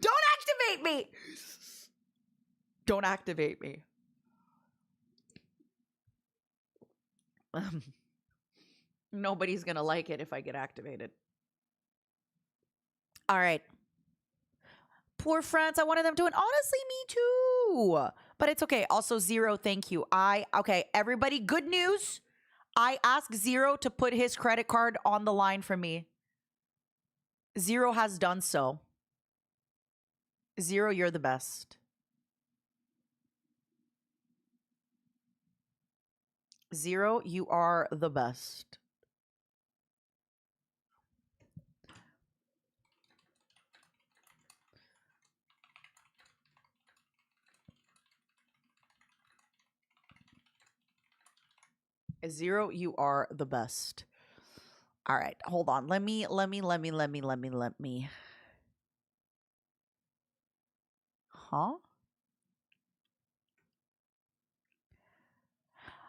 Don't activate me. Don't activate me. Nobody's gonna like it if I get activated. All right. Poor France. I wanted them to win. Honestly, me too. But it's okay. Also, Zero, thank you. Okay, everybody, good news. I asked Zero to put his credit card on the line for me. Zero has done so. Zero, you're the best. Zero, you are the best. Zero, you are the best. All right, hold on. Let me. Huh?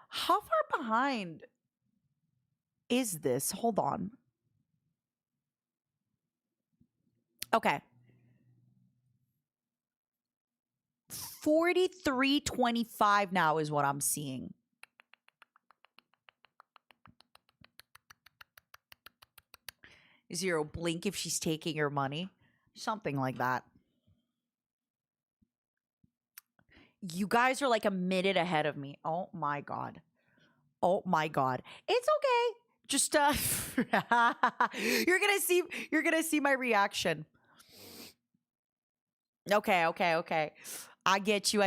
How far behind is this? Hold on. Okay. 43.25 now is what I'm seeing. Zero, blink if she's taking your money. Something like that. You guys are like a minute ahead of me. Oh my God. Oh my God. It's okay. Just you're gonna see my reaction. Okay. I get you.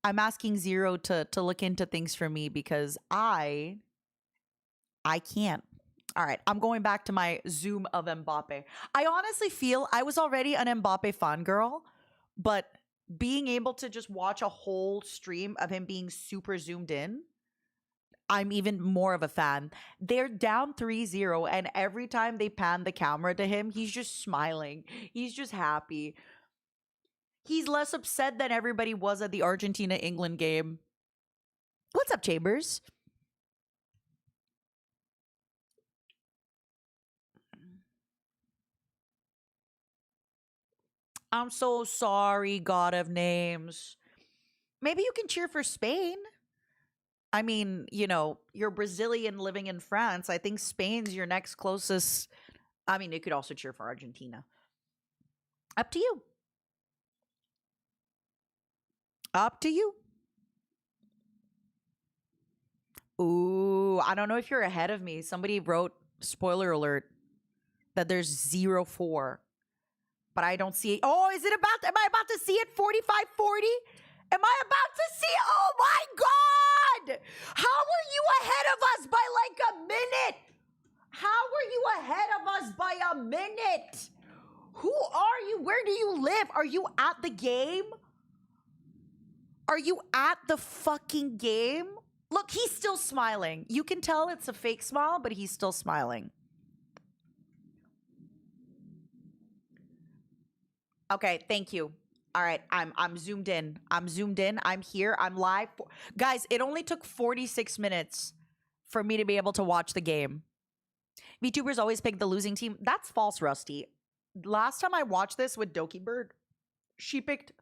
I'm asking Zero to look into things for me because I can't. All right, I'm going back to my Zoom of Mbappe. I honestly feel I was already an Mbappe fangirl, but being able to just watch a whole stream of him being super zoomed in, I'm even more of a fan. They're down 3-0, and every time they pan the camera to him, he's just smiling. He's just happy. He's less upset than everybody was at the Argentina-England game. What's up, Chambers? I'm so sorry, God of Names. Maybe you can cheer for Spain. I mean, you know, you're Brazilian living in France. I think Spain's your next closest. I mean, you could also cheer for Argentina. Up to you. Up to you. Ooh, I don't know if you're ahead of me. Somebody wrote, spoiler alert, that there's 0-4. But I don't see it. Oh, is it about, am I about to see it? 45-40? Am I about to see it? Oh my God! How are you ahead of us by like a minute? How are you ahead of us by a minute? Who are you? Where do you live? Are you at the game? Are you at the fucking game? Look, he's still smiling. You can tell it's a fake smile, but he's still smiling. Okay, thank you. All right, I'm zoomed in. I'm here. I'm live. Guys, it only took 46 minutes for me to be able to watch the game. VTubers always pick the losing team. That's false, Rusty. last time I watched this with Doki Bird, she picked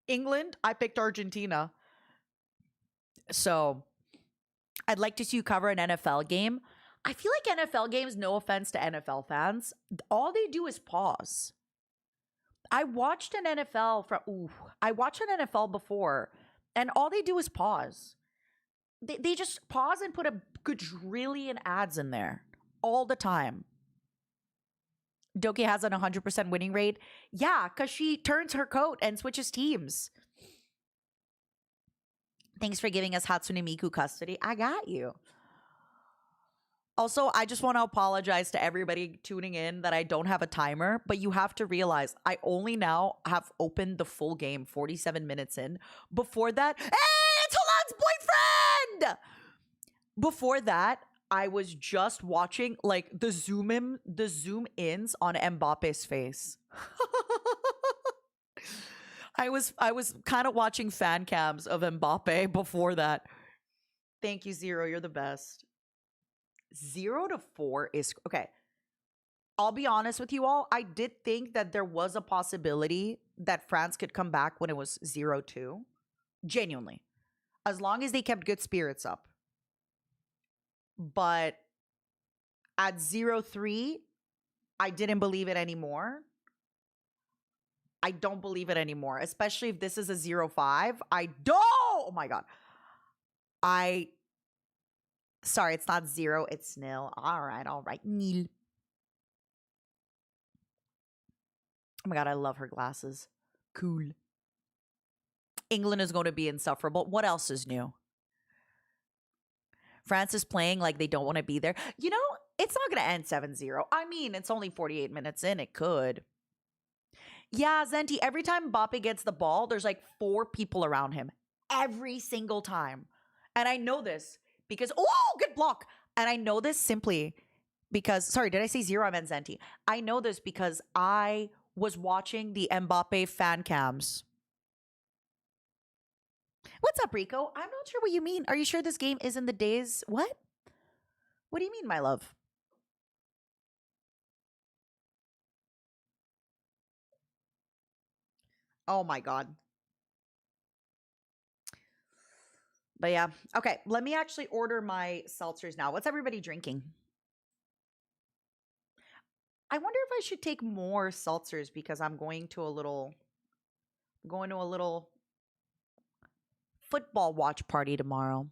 England. I picked Argentina. So I'd like to see you cover an NFL game. I feel like NFL games, no offense to NFL fans, all they do is pause. I watched an NFL before, and all they do is pause. They just pause and put a quadrillion ads in there all the time. Doki has an 100% winning rate. Yeah, because she turns her coat and switches teams. Thanks for giving us Hatsune Miku custody. I got you. Also, I just want to apologize to everybody tuning in that I don't have a timer, but you have to realize I only now have opened the full game 47 minutes in. Before that, hey, it's Holan's boyfriend! Before that, I was just watching like the zoom ins on Mbappe's face. I was kind of watching fan cams of Mbappe before that. Thank you, Zero. You're the best. 0-4 is okay. I'll be honest with you all. I did think that there was a possibility that France could come back when it was 0-2. Genuinely. As long as they kept good spirits up. But at 0-3, I didn't believe it anymore. I don't believe it anymore, especially if this is a 0-5. I don't. Oh my God. Sorry, it's not 0, it's nil. All right. Nil. Oh my God, I love her glasses. Cool. England is going to be insufferable. What else is new? France is playing like they don't want to be there. You know, it's not going to end 7-0. I mean, it's only 48 minutes in. It could. Yeah, Zenti, every time Mbappe gets the ball, there's like 4 people around him. Every single time. And I know this because, oh, good block. And I know this simply because, sorry, did I say 0? I meant Zenti. I know this because I was watching the Mbappe fan cams. What's up, Rico? I'm not sure what you mean. Are you sure this game is in the days? What? What do you mean, my love? Oh my God. But yeah. Okay, let me actually order my seltzers now. What's everybody drinking? I wonder if I should take more seltzers because I'm going to a little football watch party tomorrow.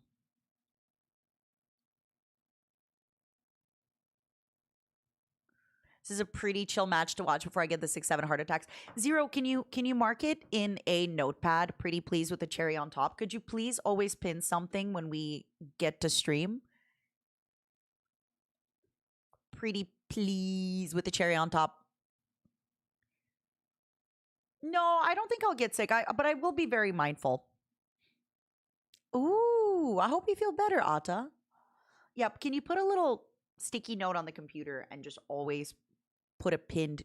This is a pretty chill match to watch before I get the 6-7 heart attacks. Zero, can you mark it in a notepad, pretty please, with a cherry on top? Could you please always pin something when we get to stream? Pretty please, with the cherry on top. No, I don't think I'll get sick, but I will be very mindful. Ooh, I hope you feel better, Ata. Yep, can you put a little sticky note on the computer and just always put a pinned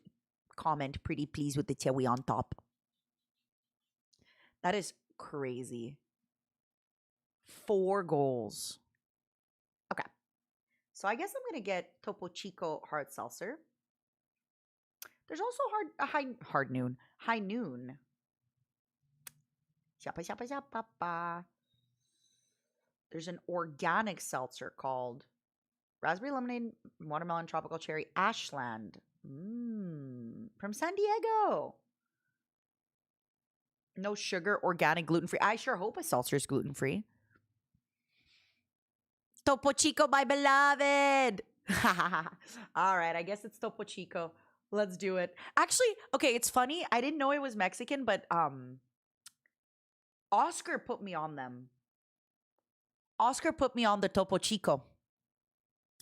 comment, pretty please, with the cherry on top? That is crazy. 4 goals. Okay. So I guess I'm going to get Topo Chico hard seltzer. There's also high noon. Shapa, shapa, shapa, pa. There's an organic seltzer called Raspberry Lemonade, Watermelon, Tropical Cherry, Ashland. From San Diego. No sugar, organic, gluten-free. I sure hope a seltzer is gluten-free. Topo Chico, my beloved. All right, I guess it's Topo Chico. Let's do it. Actually, okay, it's funny. I didn't know it was Mexican, but Oscar put me on them. Oscar put me on the Topo Chico.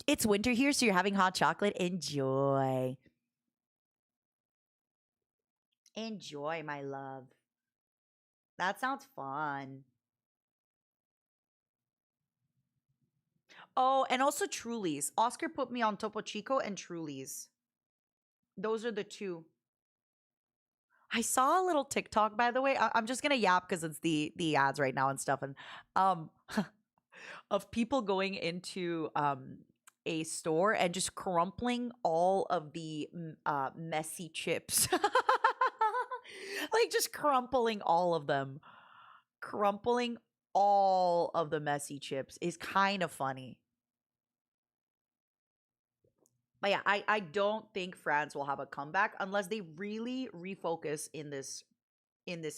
It's winter here, so you're having hot chocolate. Enjoy. Enjoy, my love. That sounds fun. Oh, and also Trulies. Oscar put me on Topo Chico and Trulies. Those are the 2. I saw a little TikTok, by the way. I'm just gonna yap because it's the ads right now and stuff, and of people going into a store and just crumpling all of the messy chips. Like just crumpling all of them. Crumpling all of the messy chips is kind of funny. But yeah, I don't think France will have a comeback unless they really refocus in this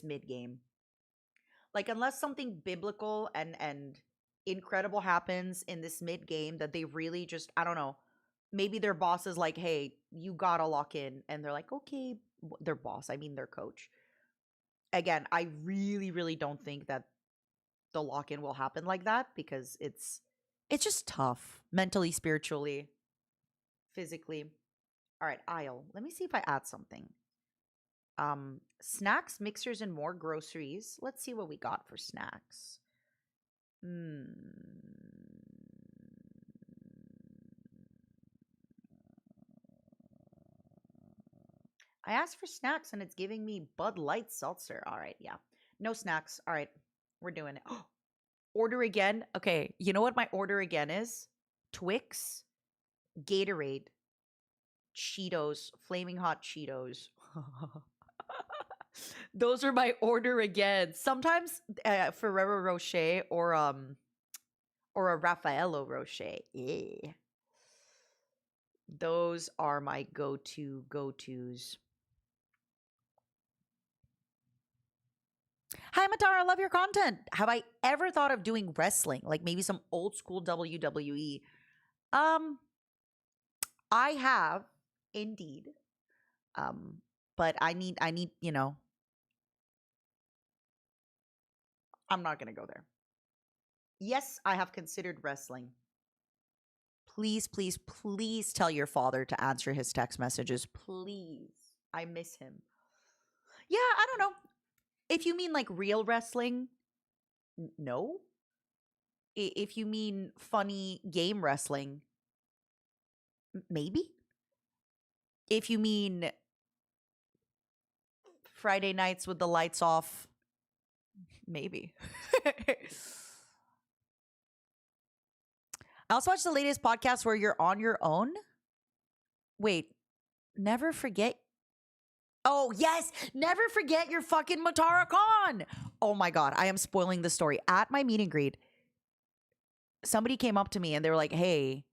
mid game. Like unless something biblical and incredible happens in this mid game that they really just, I don't know, maybe their boss is like, "Hey, you got to lock in." And they're like, "Okay, their boss, I mean their coach." Again, I really don't think that the lock in will happen like that because it's just tough mentally, spiritually, physically. All right, aisle. Let me see if I add something. Snacks, mixers, and more groceries. Let's see what we got for snacks. Hmm. I asked for snacks and it's giving me Bud Light seltzer. All right, yeah. No snacks. All right, we're doing it. Order again. Okay, you know what my order again is? Twix, Gatorade, Cheetos, Flaming Hot Cheetos. Those are my order again. Sometimes Ferrero Rocher or a Raffaello Rocher. Yeah. Those are my go-tos. Hi Matara, I love your content. Have I ever thought of doing wrestling? Like maybe some old school WWE? Um, I have indeed. But I need, I'm not gonna go there. Yes, I have considered wrestling. Please tell your father to answer his text messages. Please. I miss him. Yeah, I don't know. If you mean like real wrestling, no. If you mean funny game wrestling, maybe. If you mean Friday nights with the lights off, maybe. I also watched the latest podcast where you're on your own. Wait, never forget. Oh, yes. Never forget your fucking Matara Khan. Oh my God. I am spoiling the story. At my meet and greet, somebody came up to me and they were like, "Hey,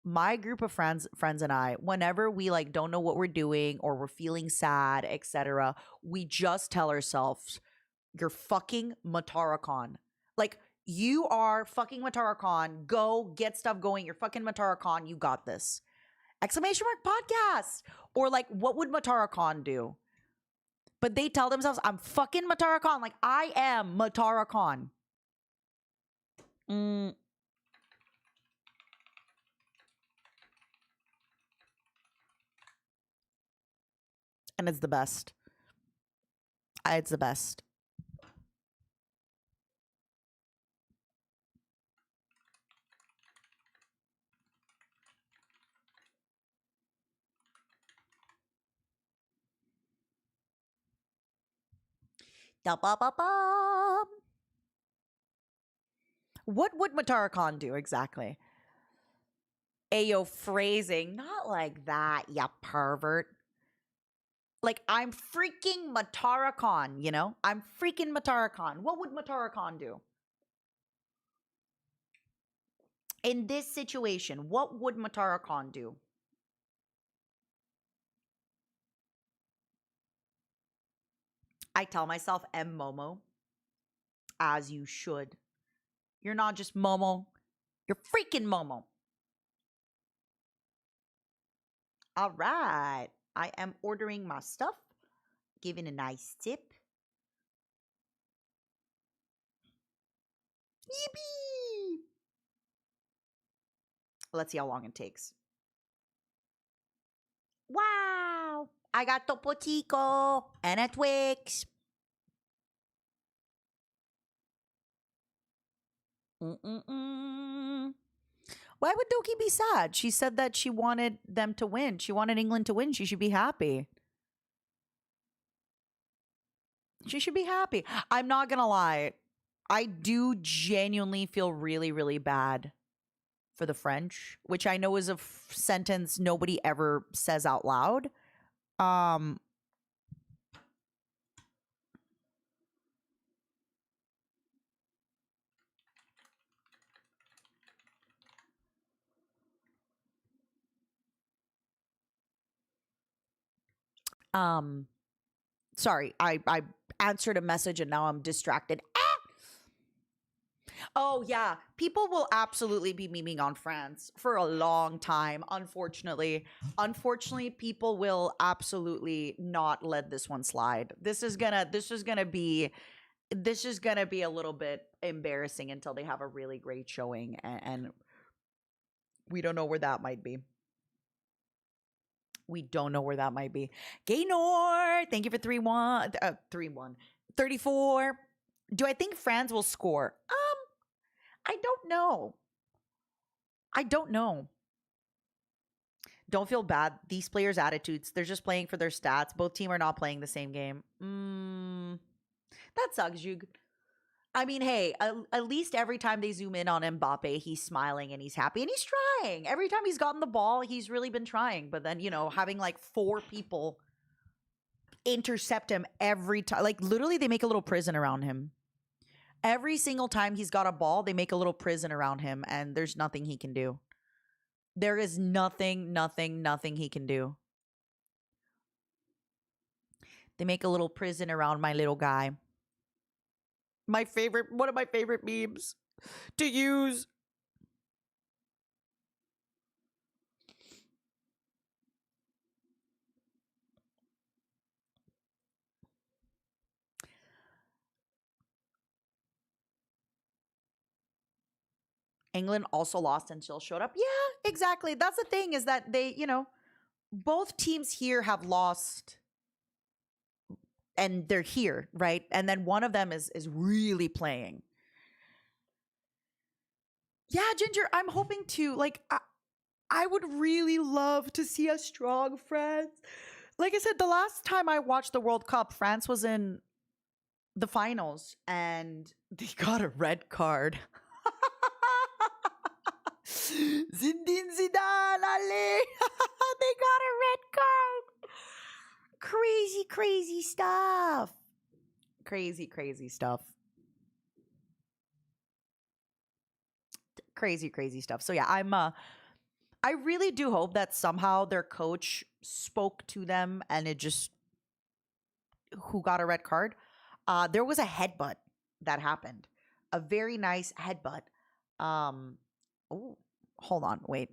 my group of friends and I, whenever we like don't know what we're doing or we're feeling sad, etc., we just tell ourselves, you're fucking Matara Khan. Like, you are fucking Matara Khan. Go get stuff going. You're fucking Matara Khan. You got this." Exclamation mark podcast. Or like, what would Matara Khan do? But they tell themselves, I'm fucking Matara Khan. Like, I am Matara Khan. And it's the best. It's the best. Da-ba-ba-ba. What would Matara Khan do exactly? Ayo, phrasing. Not like that, ya pervert. Like, I'm freaking Matara Khan, you know? I'm freaking Matara Khan. What would Matara Khan do? In this situation, what would Matara Khan do? I tell myself, M Momo, as you should. You're not just Momo, you're freaking Momo. All right. I am ordering my stuff, giving a nice tip. Yippee! Let's see how long it takes. Wow! I got Topo Chico and a Twix. Mm-mm-mm. Why would Doki be sad? She said that she wanted them to win. She wanted England to win. She should be happy. She should be happy. I'm not going to lie. I do genuinely feel really, really bad for the French, which I know is a sentence nobody ever says out loud. Um, um, sorry, I answered a message and now I'm distracted. Oh yeah, people will absolutely be memeing on France for a long time. Unfortunately, people will absolutely not let this one slide. This is gonna be a little bit embarrassing until they have a really great showing, and we don't know where that might be. We don't know where that might be. Gaynor, thank you for 3-1. 3-1. 34. Do I think France will score? I don't know. I don't know. Don't feel bad. These players' attitudes, they're just playing for their stats. Both team are not playing the same game. That sucks, Jug. I mean, hey, at least every time they zoom in on Mbappe, he's smiling and he's happy and he's trying. Every time he's gotten the ball, he's really been trying. But then, having like 4 people intercept him every time, like literally they make a little prison around him. Every single time he's got a ball, they make a little prison around him and there's nothing he can do. There is nothing he can do. They make a little prison around my little guy. One of my favorite memes to use. England also lost and still showed up. Yeah, exactly. That's the thing, is that they, both teams here have lost and they're here, right? And then one of them is really playing. Yeah, Ginger, I'm hoping to, like, I would really love to see a strong France. Like I said, the last time I watched the World Cup, France was in the finals and they got a red card. Zinedine Zidane, allez! They got a red card. Crazy stuff. Crazy stuff. Crazy stuff. So yeah, I really do hope that somehow their coach spoke to them and it just, who got a red card? There was a headbutt that happened. A very nice headbutt. Oh, hold on, wait.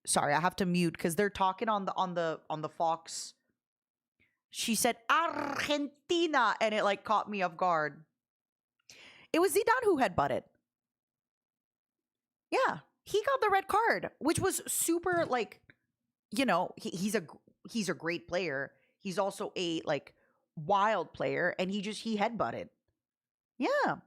Sorry, I have to mute because they're talking on the Fox. She said Argentina, and it like caught me off guard. It was Zidane who headbutted. Yeah, he got the red card, which was super, like, he's a great player. He's also a like wild player, and he headbutted. Yeah.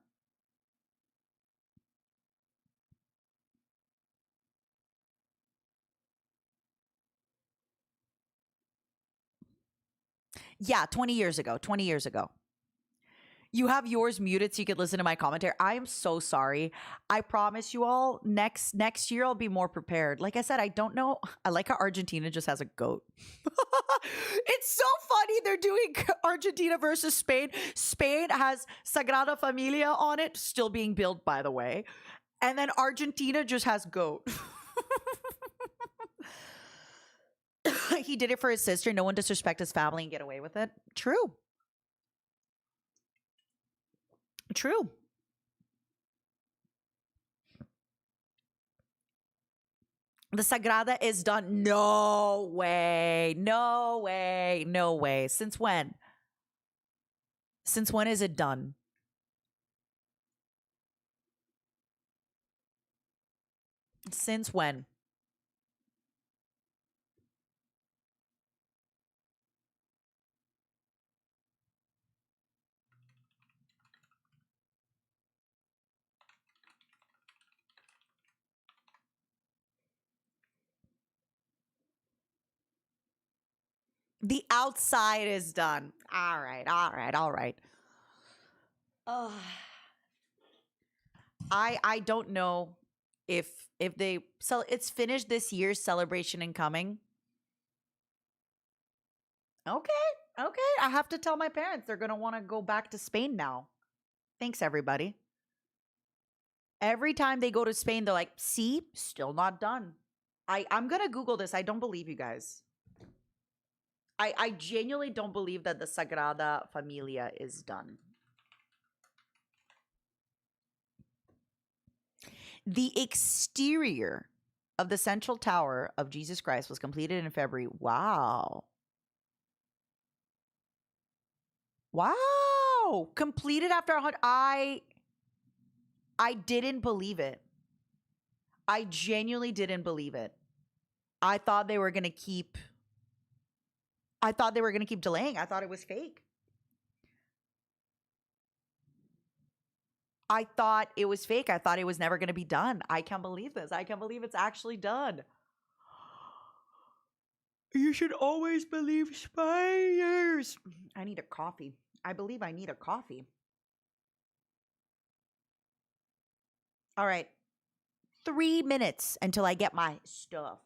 Yeah, 20 years ago. 20 years ago. You have yours muted so you could listen to my commentary. I am so sorry. I promise you all, next year I'll be more prepared. Like I said, I don't know. I like how Argentina just has a goat. It's so funny they're doing Argentina versus Spain. Spain has Sagrada Familia on it, still being built, by the way. And then Argentina just has goat. He did it for his sister. No one disrespect his family and get away with it. True. True. The Sagrada is done. No way. No way. No way. Since when? Since when is it done? Since when? The outside is done. All right. I don't know. if they sell, it's finished this year's celebration and coming. Okay, okay. I have to tell my parents they're gonna want to go back to Spain now. Thanks, everybody. Every time they go to Spain, they're like, "See, still not done." I'm gonna Google this. I don't believe you guys. I genuinely don't believe that the Sagrada Familia is done. The exterior of the central tower of Jesus Christ was completed in February. Wow. Wow. Completed after 100. I didn't believe it. I genuinely didn't believe it. I thought they were going to keep delaying. I thought it was fake. I thought it was fake. I thought it was never going to be done. I can't believe this. I can't believe it's actually done. You should always believe spiders. I need a coffee. I believe I need a coffee. All right. 3 minutes until I get my stuff.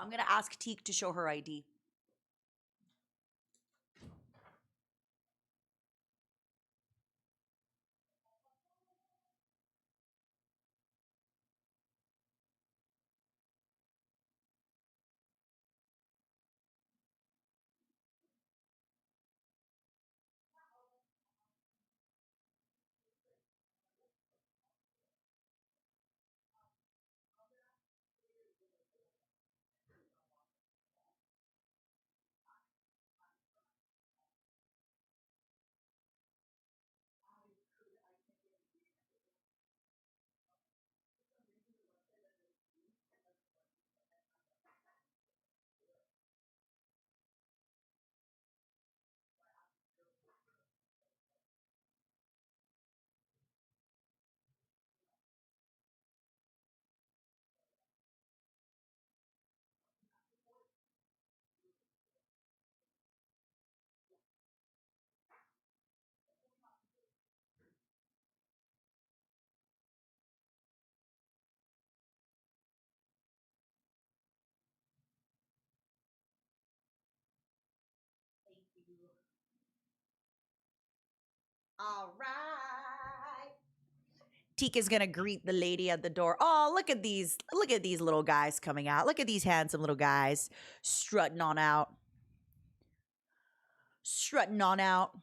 I'm going to ask Teak to show her ID. All right. Teak is gonna greet the lady at the door. Oh, look at these little guys coming out. Look at these handsome little guys strutting on out. Strutting on out.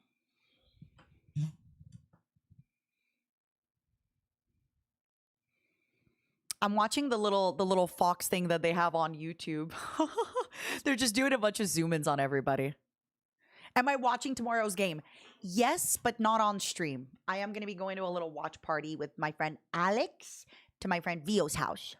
I'm watching the little fox thing that they have on YouTube. They're just doing a bunch of zoom ins on everybody. Am I watching tomorrow's game? Yes, but not on stream. I am going to be going to a little watch party with my friend Alex to my friend Vio's house.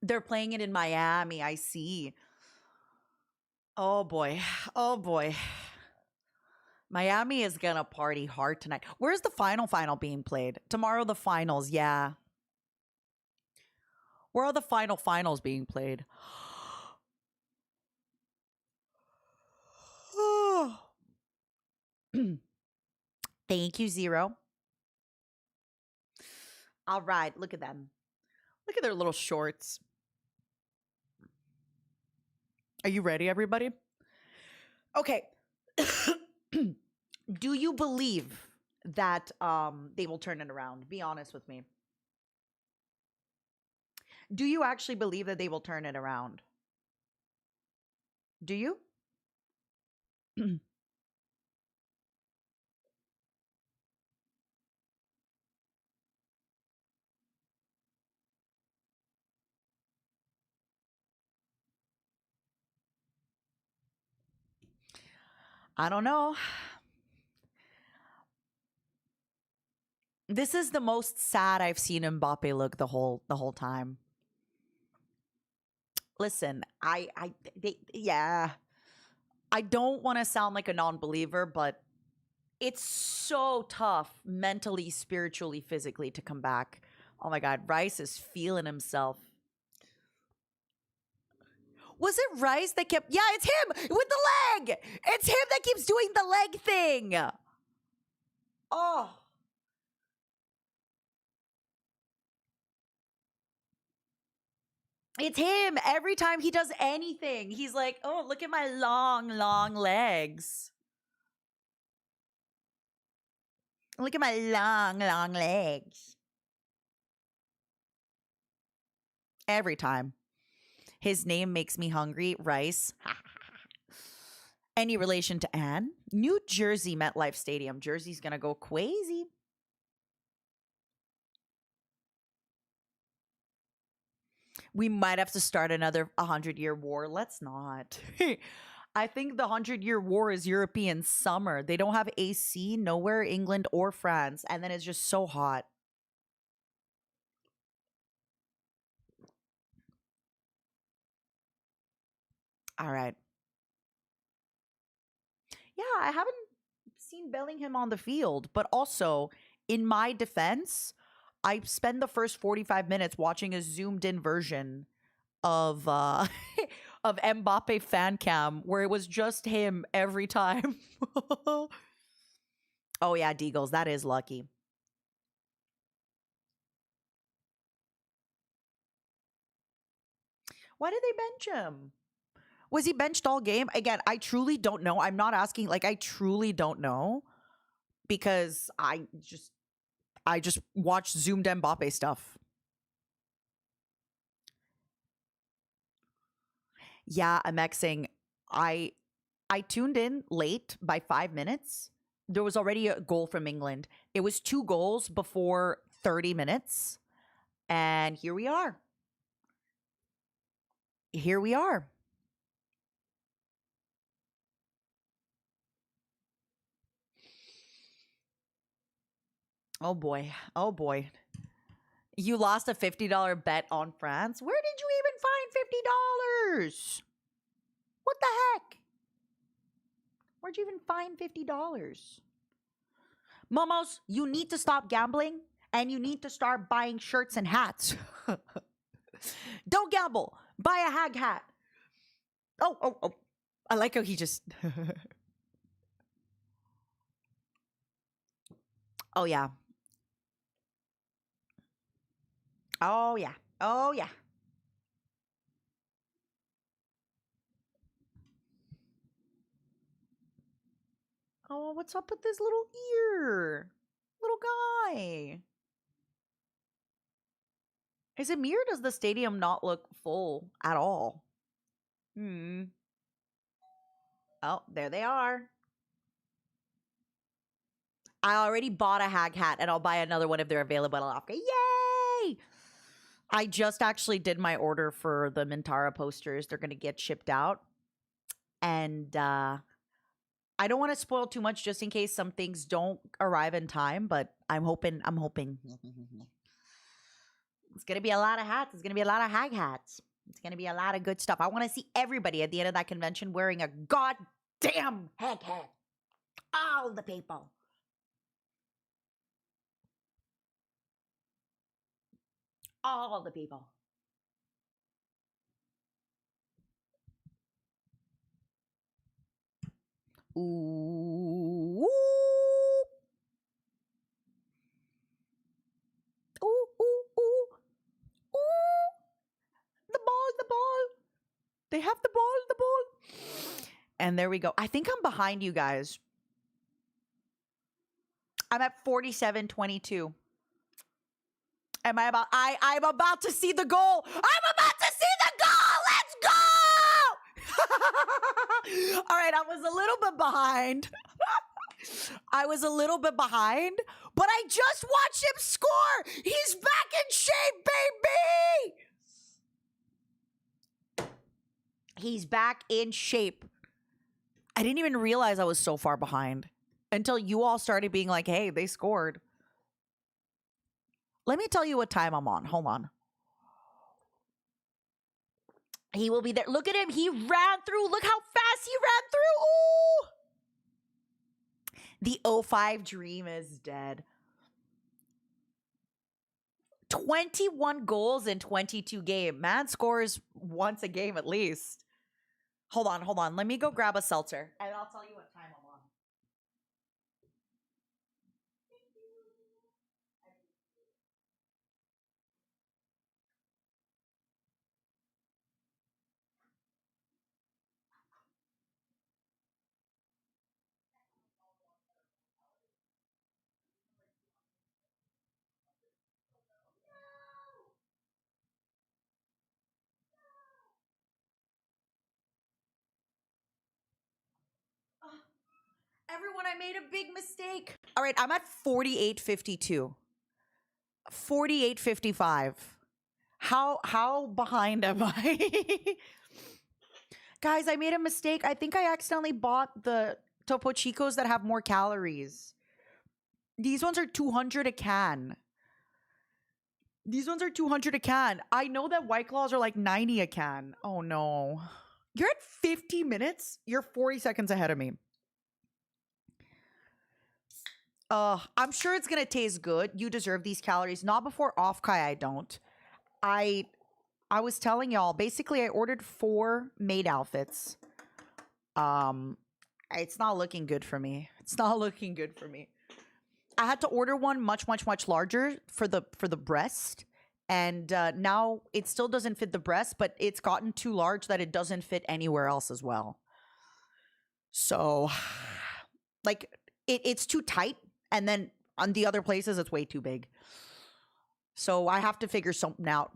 They're playing it in Miami. I see. Oh boy. Oh boy. Miami is going to party hard tonight. Where's the final being played? Tomorrow, the finals. Yeah. Where are the finals being played? Thank you, Zero. All right. Look at them. Look at their little shorts. Are you ready, everybody? Okay. Do you believe that they will turn it around? Be honest with me. Do you actually believe that they will turn it around? Do you? I don't know. This is the most sad I've seen Mbappe look the whole time. Listen, yeah. I don't want to sound like a non-believer, but it's so tough mentally, spiritually, physically to come back. Oh my God, Rice is feeling himself. Was it Rice that kept... Yeah, it's him with the leg. It's him that keeps doing the leg thing. Oh. It's him. Every time he does anything, he's like, oh, look at my long, long legs. Look at my long, long legs. Every time. His name makes me hungry. Rice. Any relation to Anne? New Jersey MetLife Stadium. Jersey's gonna go crazy. We might have to start another 100-year war. Let's not. I think the 100-year war is European summer. They don't have AC nowhere, England or France. And then it's just so hot. All right. Yeah, I haven't seen Bellingham on the field. But also, in my defense, I spend the first 45 minutes watching a zoomed-in version of of Mbappe fan cam where it was just him every time. Oh yeah, Deagles, that is lucky. Why did they bench him? Was he benched all game? Again, I truly don't know. I'm not asking, like, I truly don't know because I just watched zoomed Mbappe stuff. Yeah, I'm Xing. I tuned in late by 5 minutes. There was already a goal from England. It was 2 goals before 30 minutes. And here we are. Here we are. Oh boy. Oh boy. You lost a $50 bet on France? Where did you even find $50? What the heck? Where'd you even find $50? Momos, you need to stop gambling and you need to start buying shirts and hats. Don't gamble. Buy a hag hat. Oh. I like how he just... Oh, yeah. Oh, yeah. Oh, yeah. Oh, what's up with this little ear? Little guy. Is it me or does the stadium not look full at all? Oh, there they are. I already bought a hag hat and I'll buy another one if they're available at Alafka. Yay! I just actually did my order for the Mintara posters. They're going to get shipped out. And I don't want to spoil too much just in case some things don't arrive in time, but I'm hoping. It's going to be a lot of hats. It's going to be a lot of hag hats. It's going to be a lot of good stuff. I want to see everybody at the end of that convention wearing a goddamn hag hat. All the people. All the people. Ooh. Ooh, ooh, ooh. Ooh. The ball. They have the ball. And there we go. I think I'm behind you guys. I'm at 47-22. I'm about to see the goal. I'm about to see the goal. Let's go. All right, I was a little bit behind. But I just watched him score. He's back in shape, baby. He's back in shape. I didn't even realize I was so far behind until you all started being like, hey, they scored. Let me tell you what time I'm on. Hold on. He will be there. Look at him. He ran through. Look how fast he ran through. Ooh. The 05 dream is dead. 21 goals in 22 games. Man scores once a game at least. Hold on. Let me go grab a seltzer. And I'll tell you what time I'm on. Everyone, I made a big mistake. All right, I'm at 48.52. 48.55. How behind am I? Guys, I made a mistake. I think I accidentally bought the Topo Chicos that have more calories. These ones are 200 a can. These ones are 200 a can. I know that White Claws are like 90 a can. Oh no. You're at 50 minutes? You're 40 seconds ahead of me. I'm sure it's gonna taste good. You deserve these calories. Not before off Kai, I don't. I was telling y'all, basically I ordered 4 maid outfits. It's not looking good for me. It's not looking good for me. I had to order one much larger for the breast. And now it still doesn't fit the breast, but it's gotten too large that it doesn't fit anywhere else as well. So like it's too tight. And then on the other places, it's way too big. So I have to figure something out.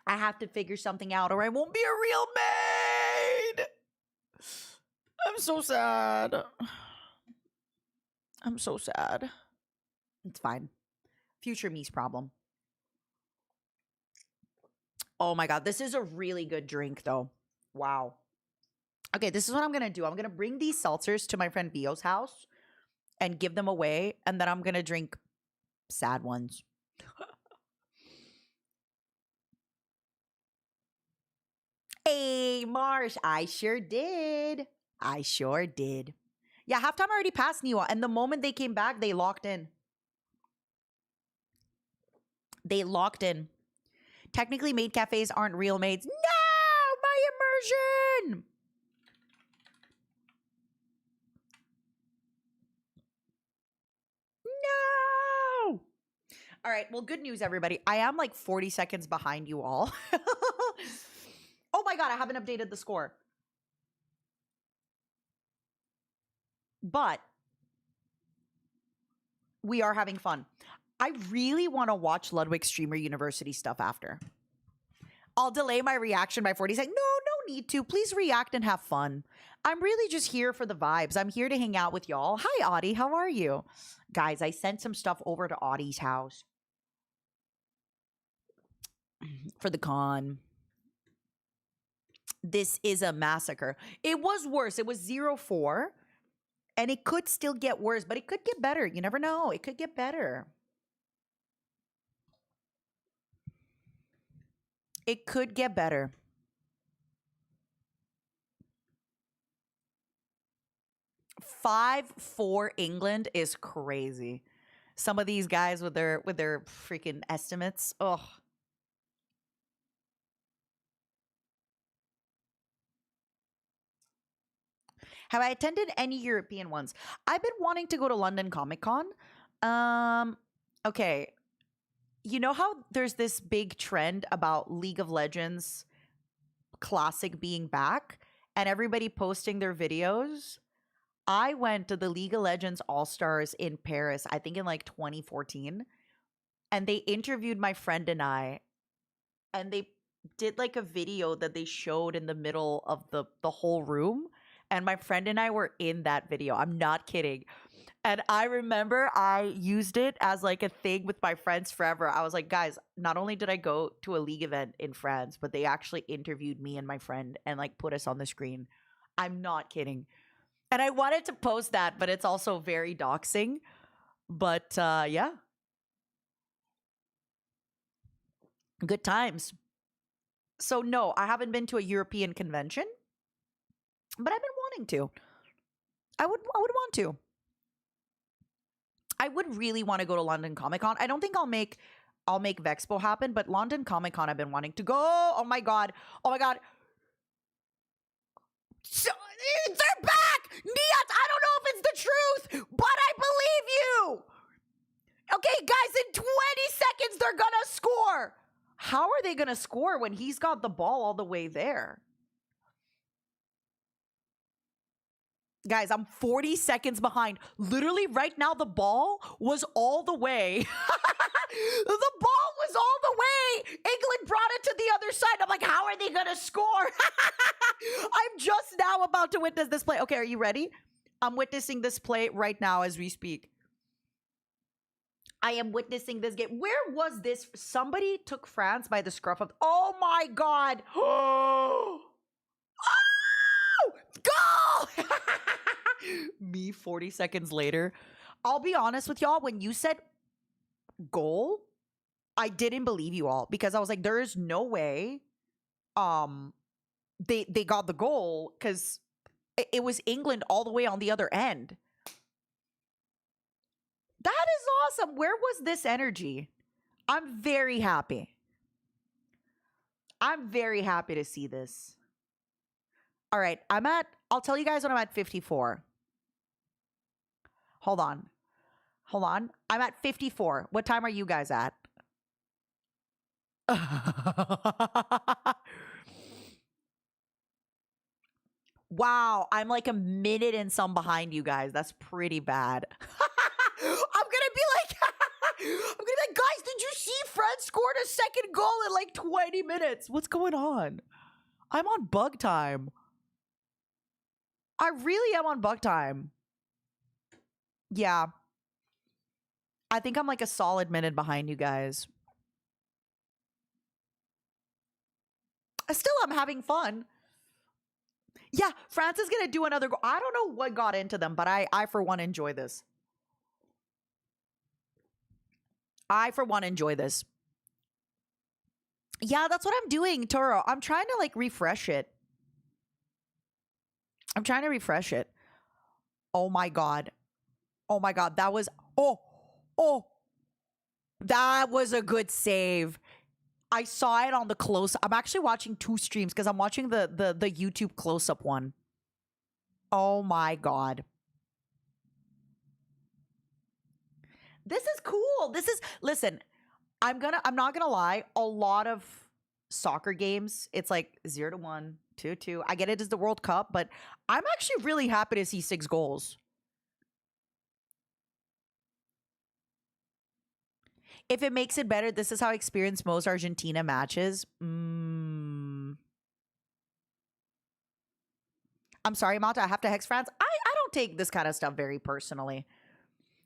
I have to figure something out or I won't be a real maid. I'm so sad. I'm so sad. It's fine. Future me's problem. Oh my God. This is a really good drink though. Wow. Okay, this is what I'm going to do. I'm going to bring these seltzers to my friend Vio's house and give them away. And then I'm going to drink sad ones. Hey, Marsh, I sure did. I sure did. Yeah, halftime already passed Niwa. And the moment they came back, they locked in. They locked in. Technically, maid cafes aren't real maids. No! My immersion! No! All right, well, good news, everybody. I am like 40 seconds behind you all. Oh my God, I haven't updated the score. But we are having fun. I really want to watch Ludwig Streamer University stuff after. I'll delay my reaction by 40 seconds. No need to. Please react and have fun. I'm really just here for the vibes. I'm here to hang out with y'all. Hi, Audie. How are you? Guys, I sent some stuff over to Audie's house for the con. This is a massacre. It was worse. It was 0-4. And it could still get worse, but it could get better. You never know. It could get better. It could get better. $5-4 England is crazy. Some of these guys with their freaking estimates. Ugh. Have I attended any European ones? I've been wanting to go to London Comic Con. Okay. You know how there's this big trend about League of Legends Classic being back and everybody posting their videos? I went to the League of Legends All-Stars in Paris, I think in like 2014. And they interviewed my friend and I. And they did like a video that they showed in the middle of the whole room. And my friend and I were in that video. I'm not kidding. And I remember I used it as like a thing with my friends forever. I was like, guys, not only did I go to a League event in France, but they actually interviewed me and my friend and like put us on the screen. I'm not kidding. And I wanted to post that, but it's also very doxing. But yeah. Good times. So no, I haven't been to a European convention. But I've been wanting to. I would want to. I would really want to go to London Comic Con. I don't think I'll make Vexpo happen, but London Comic Con I've been wanting to go. Oh my god. Oh my god. So, they're back! Niat, I don't know if it's the truth, but I believe you! Okay, guys, in 20 seconds, they're gonna score! How are they gonna score when he's got the ball all the way there? Guys, I'm 40 seconds behind. Literally, right now, the ball was all the way. The ball was all the way. England brought it to the other side. I'm like, how are they going to score? I'm just now about to witness this play. Okay, are you ready? I'm witnessing this play right now as we speak. I am witnessing this game. Where was this? Somebody took France by the scruff of... Oh, my God. Oh! Goal! Me 40 seconds later. I'll be honest with y'all. When you said goal, I didn't believe you all because I was like, there is no way they got the goal because it was England all the way on the other end. That is awesome. Where was this energy? I'm very happy. I'm very happy to see this. All right, I'll tell you guys when I'm at 54. Hold on. I'm at 54. What time are you guys at? Wow, I'm like a minute and some behind you guys. That's pretty bad. I'm gonna be like, guys, did you see Fred scored a second goal in like 20 minutes? What's going on? I'm on bug time. I really am on bug time. Yeah. I think I'm like a solid minute behind you guys. Still, I'm having fun. Yeah, France is going to do another goal. I don't know what got into them, but I for one, enjoy this. Yeah, that's what I'm doing, Toro. I'm trying to like refresh it. Oh my God. That was, that was a good save. I saw it on the close. I'm actually watching two streams because I'm watching the YouTube close-up one. Oh my God. This is cool. Listen, I'm not gonna lie, a lot of soccer games, it's like 0-1, 2-2. I get it as the World Cup, but I'm actually really happy to see 6 goals. If it makes it better, this is how I experienced most Argentina matches. I'm sorry, Malta, I have to hex France. I don't take this kind of stuff very personally.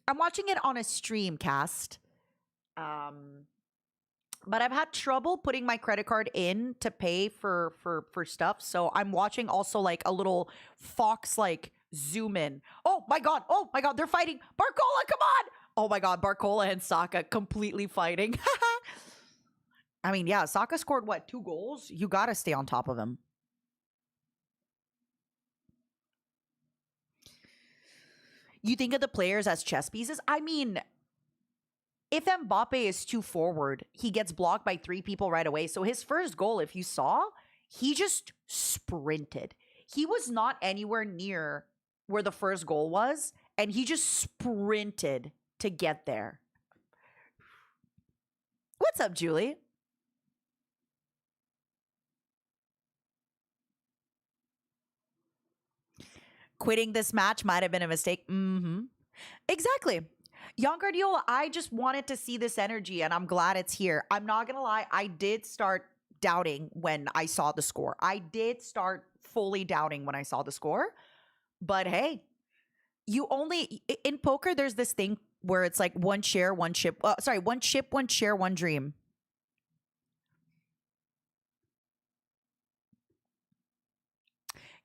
I'm watching it on a stream cast. But I've had trouble putting my credit card in to pay for stuff. So I'm watching also like a little Fox like zoom in. Oh my God, they're fighting. Barcola, come on. Oh my God, Barcola and Saka completely fighting. I mean, yeah, Saka scored what, 2 goals? You got to stay on top of him. You think of the players as chess pieces? I mean, if Mbappe is too forward, he gets blocked by 3 people right away. So his first goal, if you saw, he just sprinted. He was not anywhere near where the first goal was, and he just sprinted to get there. What's up, Julie? Quitting this match might have been a mistake. Exactly. Young Guardiola, I just wanted to see this energy, and I'm glad it's here. I'm not going to lie. I did start doubting when I saw the score. I did start fully doubting when I saw the score. But hey, in poker, there's this thing where it's like one share, one chip. One chip, one share, one dream.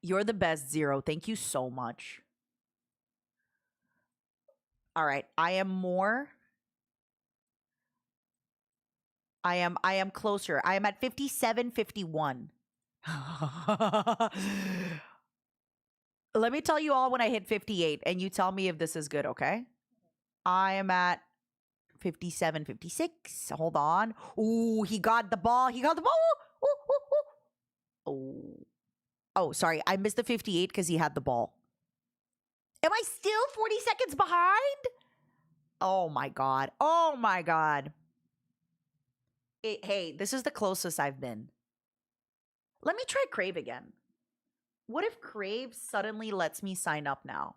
You're the best, Zero. Thank you so much. All right. I am closer. I am at 57-51. Let me tell you all when I hit 58, and you tell me if this is good, okay? I am at 57, 56. Hold on. Ooh, he got the ball. Ooh. Oh. Oh, sorry. I missed the 58 because he had the ball. Am I still 40 seconds behind? Oh my God. Oh my God. Hey, this is the closest I've been. Let me try Crave again. What if Crave suddenly lets me sign up now?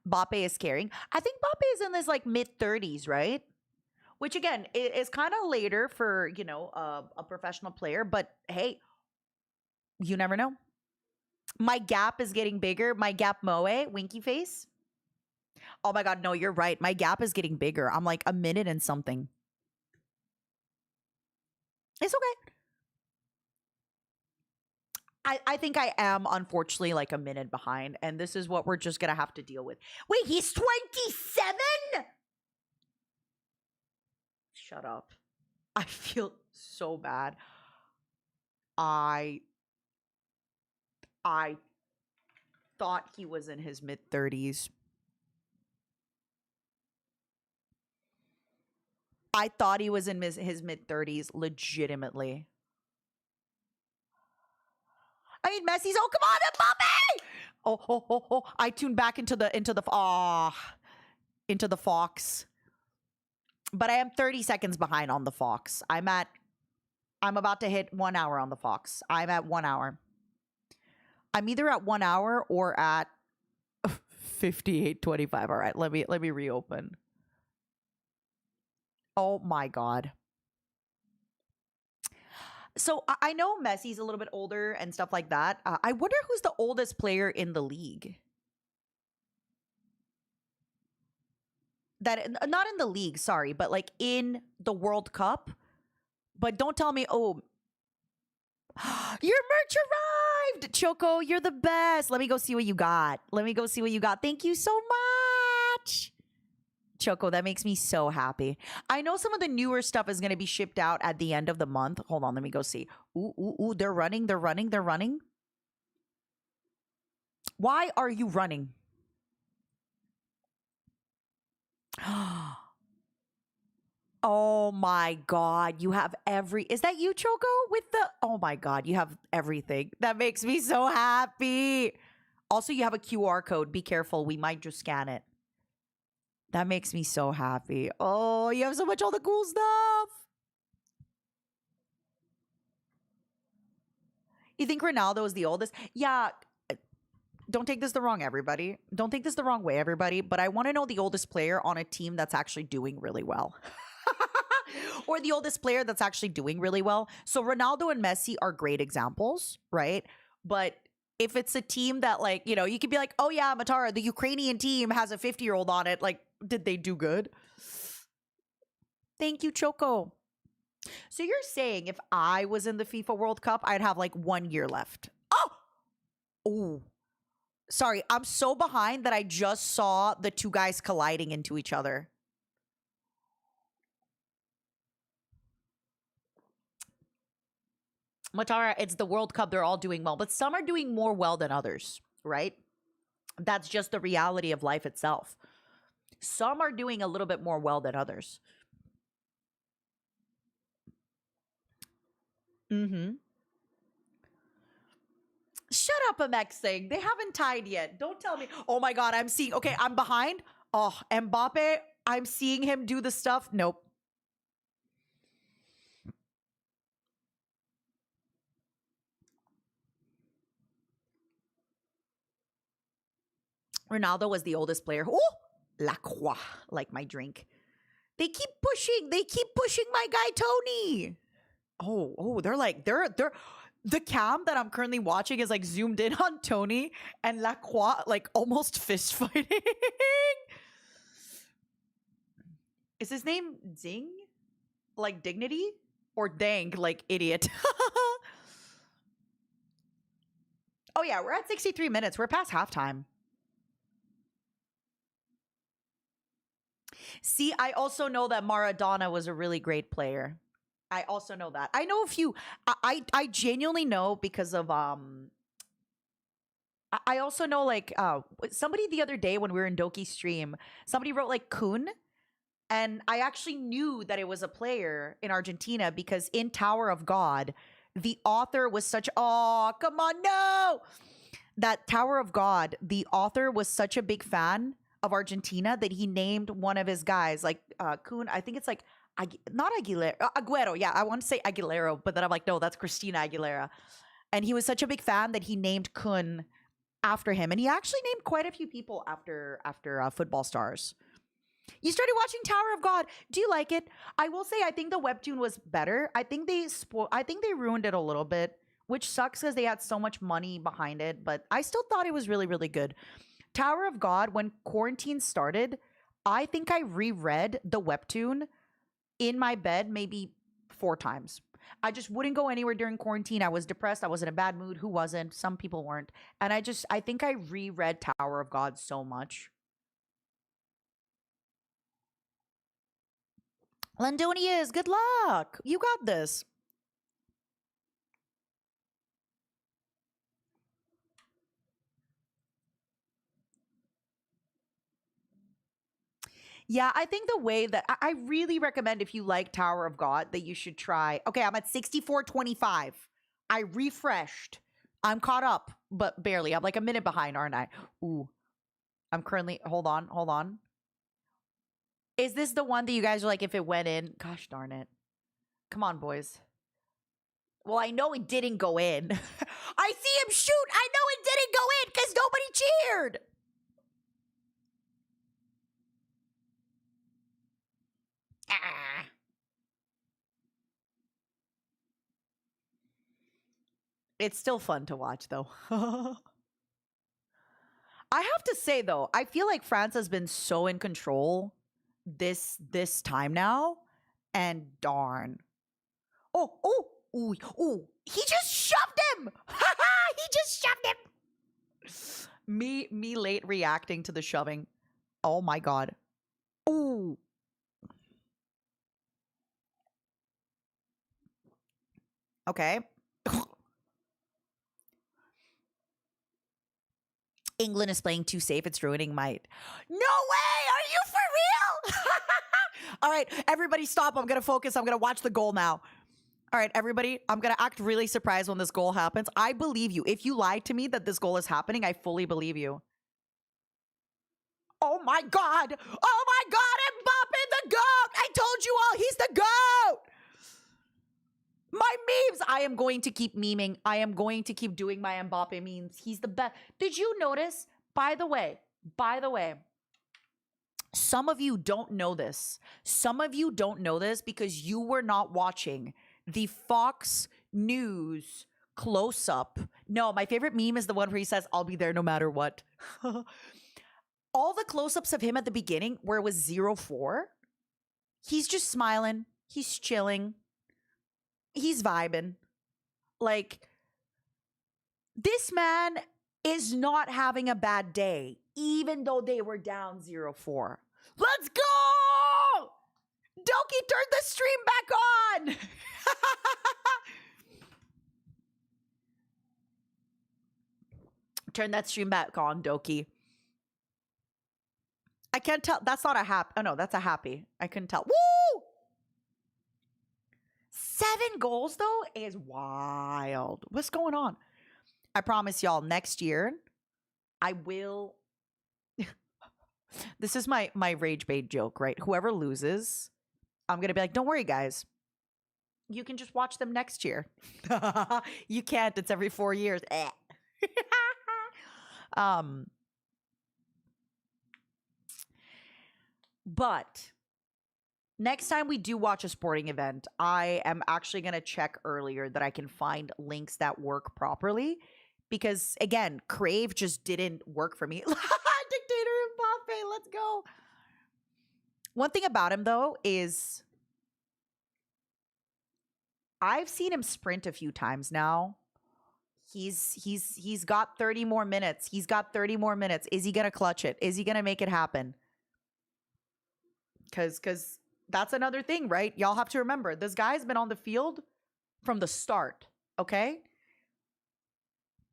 Bape is carrying. I think Bape is in his like mid 30s, right? Which again is kind of later for, you know, a professional player. But hey, you never know. My gap is getting bigger. My gap Moe, winky face. Oh my God, no, you're right. My gap is getting bigger. I'm like a minute and something. It's okay. I think I am unfortunately like a minute behind, and this is what we're just gonna have to deal with. Wait, he's 27? Shut up. I feel so bad. I thought he was in his mid 30s. I thought he was in his mid 30s, legitimately. I mean, Messi's. Oh, come on, Mbappe! Oh! I tuned back into the Fox. But I am 30 seconds behind on the Fox. I'm about to hit 1 hour on the Fox. I'm at 1 hour. I'm either at 1 hour or at 58:25. All right, let me reopen. Oh my God. So I know Messi's a little bit older and stuff like that. I wonder who's the oldest player in the league. That not in the league, sorry, but like in the World Cup. But don't tell me, oh, your merch arrived, Choco. You're the best. Let me go see what you got. Thank you so much, Choco. That makes me so happy. I know some of the newer stuff is going to be shipped out at the end of the month. Hold on, let me go see. Ooh, they're running. Why are you running? Oh my God, you have is that you, Choco? Oh my God, you have everything. That makes me so happy. Also, you have a QR code. Be careful. We might just scan it. That makes me so happy. Oh, you have so much all the cool stuff. You think Ronaldo is the oldest? Yeah. Don't take this the wrong, everybody. Don't take this the wrong way, everybody. But I want to know the oldest player on a team that's actually doing really well. Or the oldest player that's actually doing really well. So Ronaldo and Messi are great examples, right? But if it's a team that, like, you know, you could be like, oh yeah, Matara, the Ukrainian team has a 50-year-old on it. Like, did they do good? Thank you, Choco. So you're saying if I was in the FIFA World Cup, I'd have like 1 year left. Oh, sorry. I'm so behind that I just saw the two guys colliding into each other. Matara, it's the World Cup. They're all doing well, but some are doing more well than others, right? That's just the reality of life itself. Some are doing a little bit more well than others. Shut up, Amexing. They haven't tied yet. Don't tell me. Oh my God, I'm seeing. Okay, I'm behind. Oh, Mbappe, I'm seeing him do the stuff. Nope. Ronaldo was the oldest player. Oh, La Croix, like my drink. They keep pushing. My guy Tony. Oh, they're the cam that I'm currently watching is like zoomed in on Tony and La Croix like almost fist fighting. Is his name Zing? Like dignity? Or Dang, like idiot? Oh yeah, we're at 63 minutes. We're past halftime. See, I also know that Maradona was a really great player. I also know that. I know a few. I genuinely know because of I also know like somebody the other day when we were in Doki's stream, somebody wrote like Kun, and I actually knew that it was a player in Argentina because in Tower of God, The author was such, oh, come on, no. That Tower of God, the author was such a big fan of Argentina that he named one of his guys, like Kun, I think it's like, not Aguilera, Aguero. Yeah, I want to say Aguilera, but then I'm like, no, that's Christina Aguilera. And he was such a big fan that he named Kun after him. And he actually named quite a few people after football stars. You started watching Tower of God. Do you like it? I will say I think the webtoon was better. I think they ruined it a little bit, which sucks because they had so much money behind it, but I still thought it was really, really good. Tower of God, when quarantine started, I think I reread the webtoon in my bed maybe 4 times. I just wouldn't go anywhere during quarantine. I was depressed. I was in a bad mood. Who wasn't? Some people weren't. And I think I reread Tower of God so much. Landonias, good luck. You got this. Yeah, I think the way that I really recommend if you like Tower of God that you should try. Okay, I'm at 64.25. I refreshed. I'm caught up, but barely. I'm like a minute behind, aren't I? Ooh. I'm currently, hold on. Is this the one that you guys are like, if it went in? Gosh darn it. Come on, boys. Well, I know it didn't go in. I see him shoot. I know it didn't go in because nobody cheered. Ah. It's still fun to watch, though. I have to say, though, I feel like France has been so in control this time now, and darn. Oh, he just shoved him. He just shoved him. Me late reacting to the shoving. Oh my god. Ooh. Okay. England is playing too safe. It's ruining my... No way! Are you for real? All right, everybody stop. I'm going to focus. I'm going to watch the goal now. All right, everybody, I'm going to act really surprised when this goal happens. I believe you. If you lied to me that this goal is happening, I fully believe you. Oh my God. Oh my God, Mbappe the GOAT. I told you all, he's the GOAT. My memes. I am going to keep memeing. I am going to keep doing my Mbappe memes. He's the best. Did you notice, by the way, some of you don't know this. Some of you don't know this because you were not watching the Fox News close-up. No, my favorite meme is the one where he says, I'll be there no matter what. All the close-ups of him at the beginning where it was 0-4, he's just smiling. He's chilling. He's vibing. Like, this man is not having a bad day, even though they were down 0-4. Let's go! Doki, turn the stream back on! Turn that stream back on, Doki. I can't tell. That's not a happy. Oh, no, that's a happy. I couldn't tell. Woo! 7 goals, though, is wild. What's going on? I promise y'all, next year, I will... This is my rage bait joke, right? Whoever loses, I'm going to be like, don't worry, guys. You can just watch them next year. You can't. It's every 4 years. But next time we do watch a sporting event, I am actually going to check earlier that I can find links that work properly. Because, again, Crave just didn't work for me. Dictator Mbappe, let's go. One thing about him, though, is I've seen him sprint a few times now. He's got 30 more minutes. He's got 30 more minutes. Is he going to clutch it? Is he going to make it happen? Because that's another thing, right? Y'all have to remember, this guy's been on the field from the start, okay?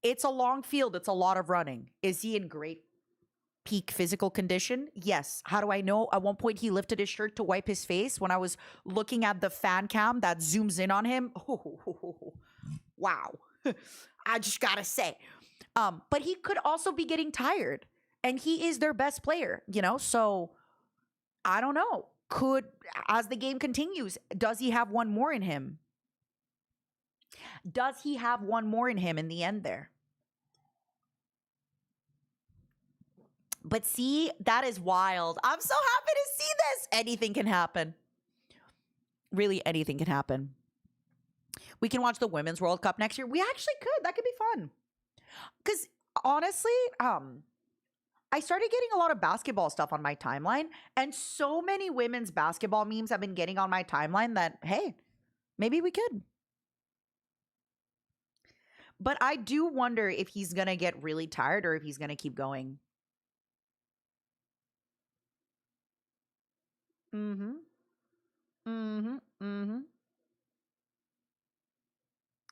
It's a long field. It's a lot of running. Is he in great peak physical condition? Yes. How do I know? At one point, he lifted his shirt to wipe his face when I was looking at the fan cam that zooms in on him. Wow. I just gotta say. But he could also be getting tired. And he is their best player, you know? So I don't know. As the game continues, does he have one more in him? Does he have one more in him in the end there? But see, that is wild. I'm so happy to see this. Anything can happen. Really, anything can happen. We can watch the Women's World Cup next year. We actually could. That could be fun. Because honestly, I started getting a lot of basketball stuff on my timeline, and so many women's basketball memes have been getting on my timeline that, hey, maybe we could. But I do wonder if he's going to get really tired or if he's going to keep going. Mm-hmm. Mm-hmm. Mm-hmm.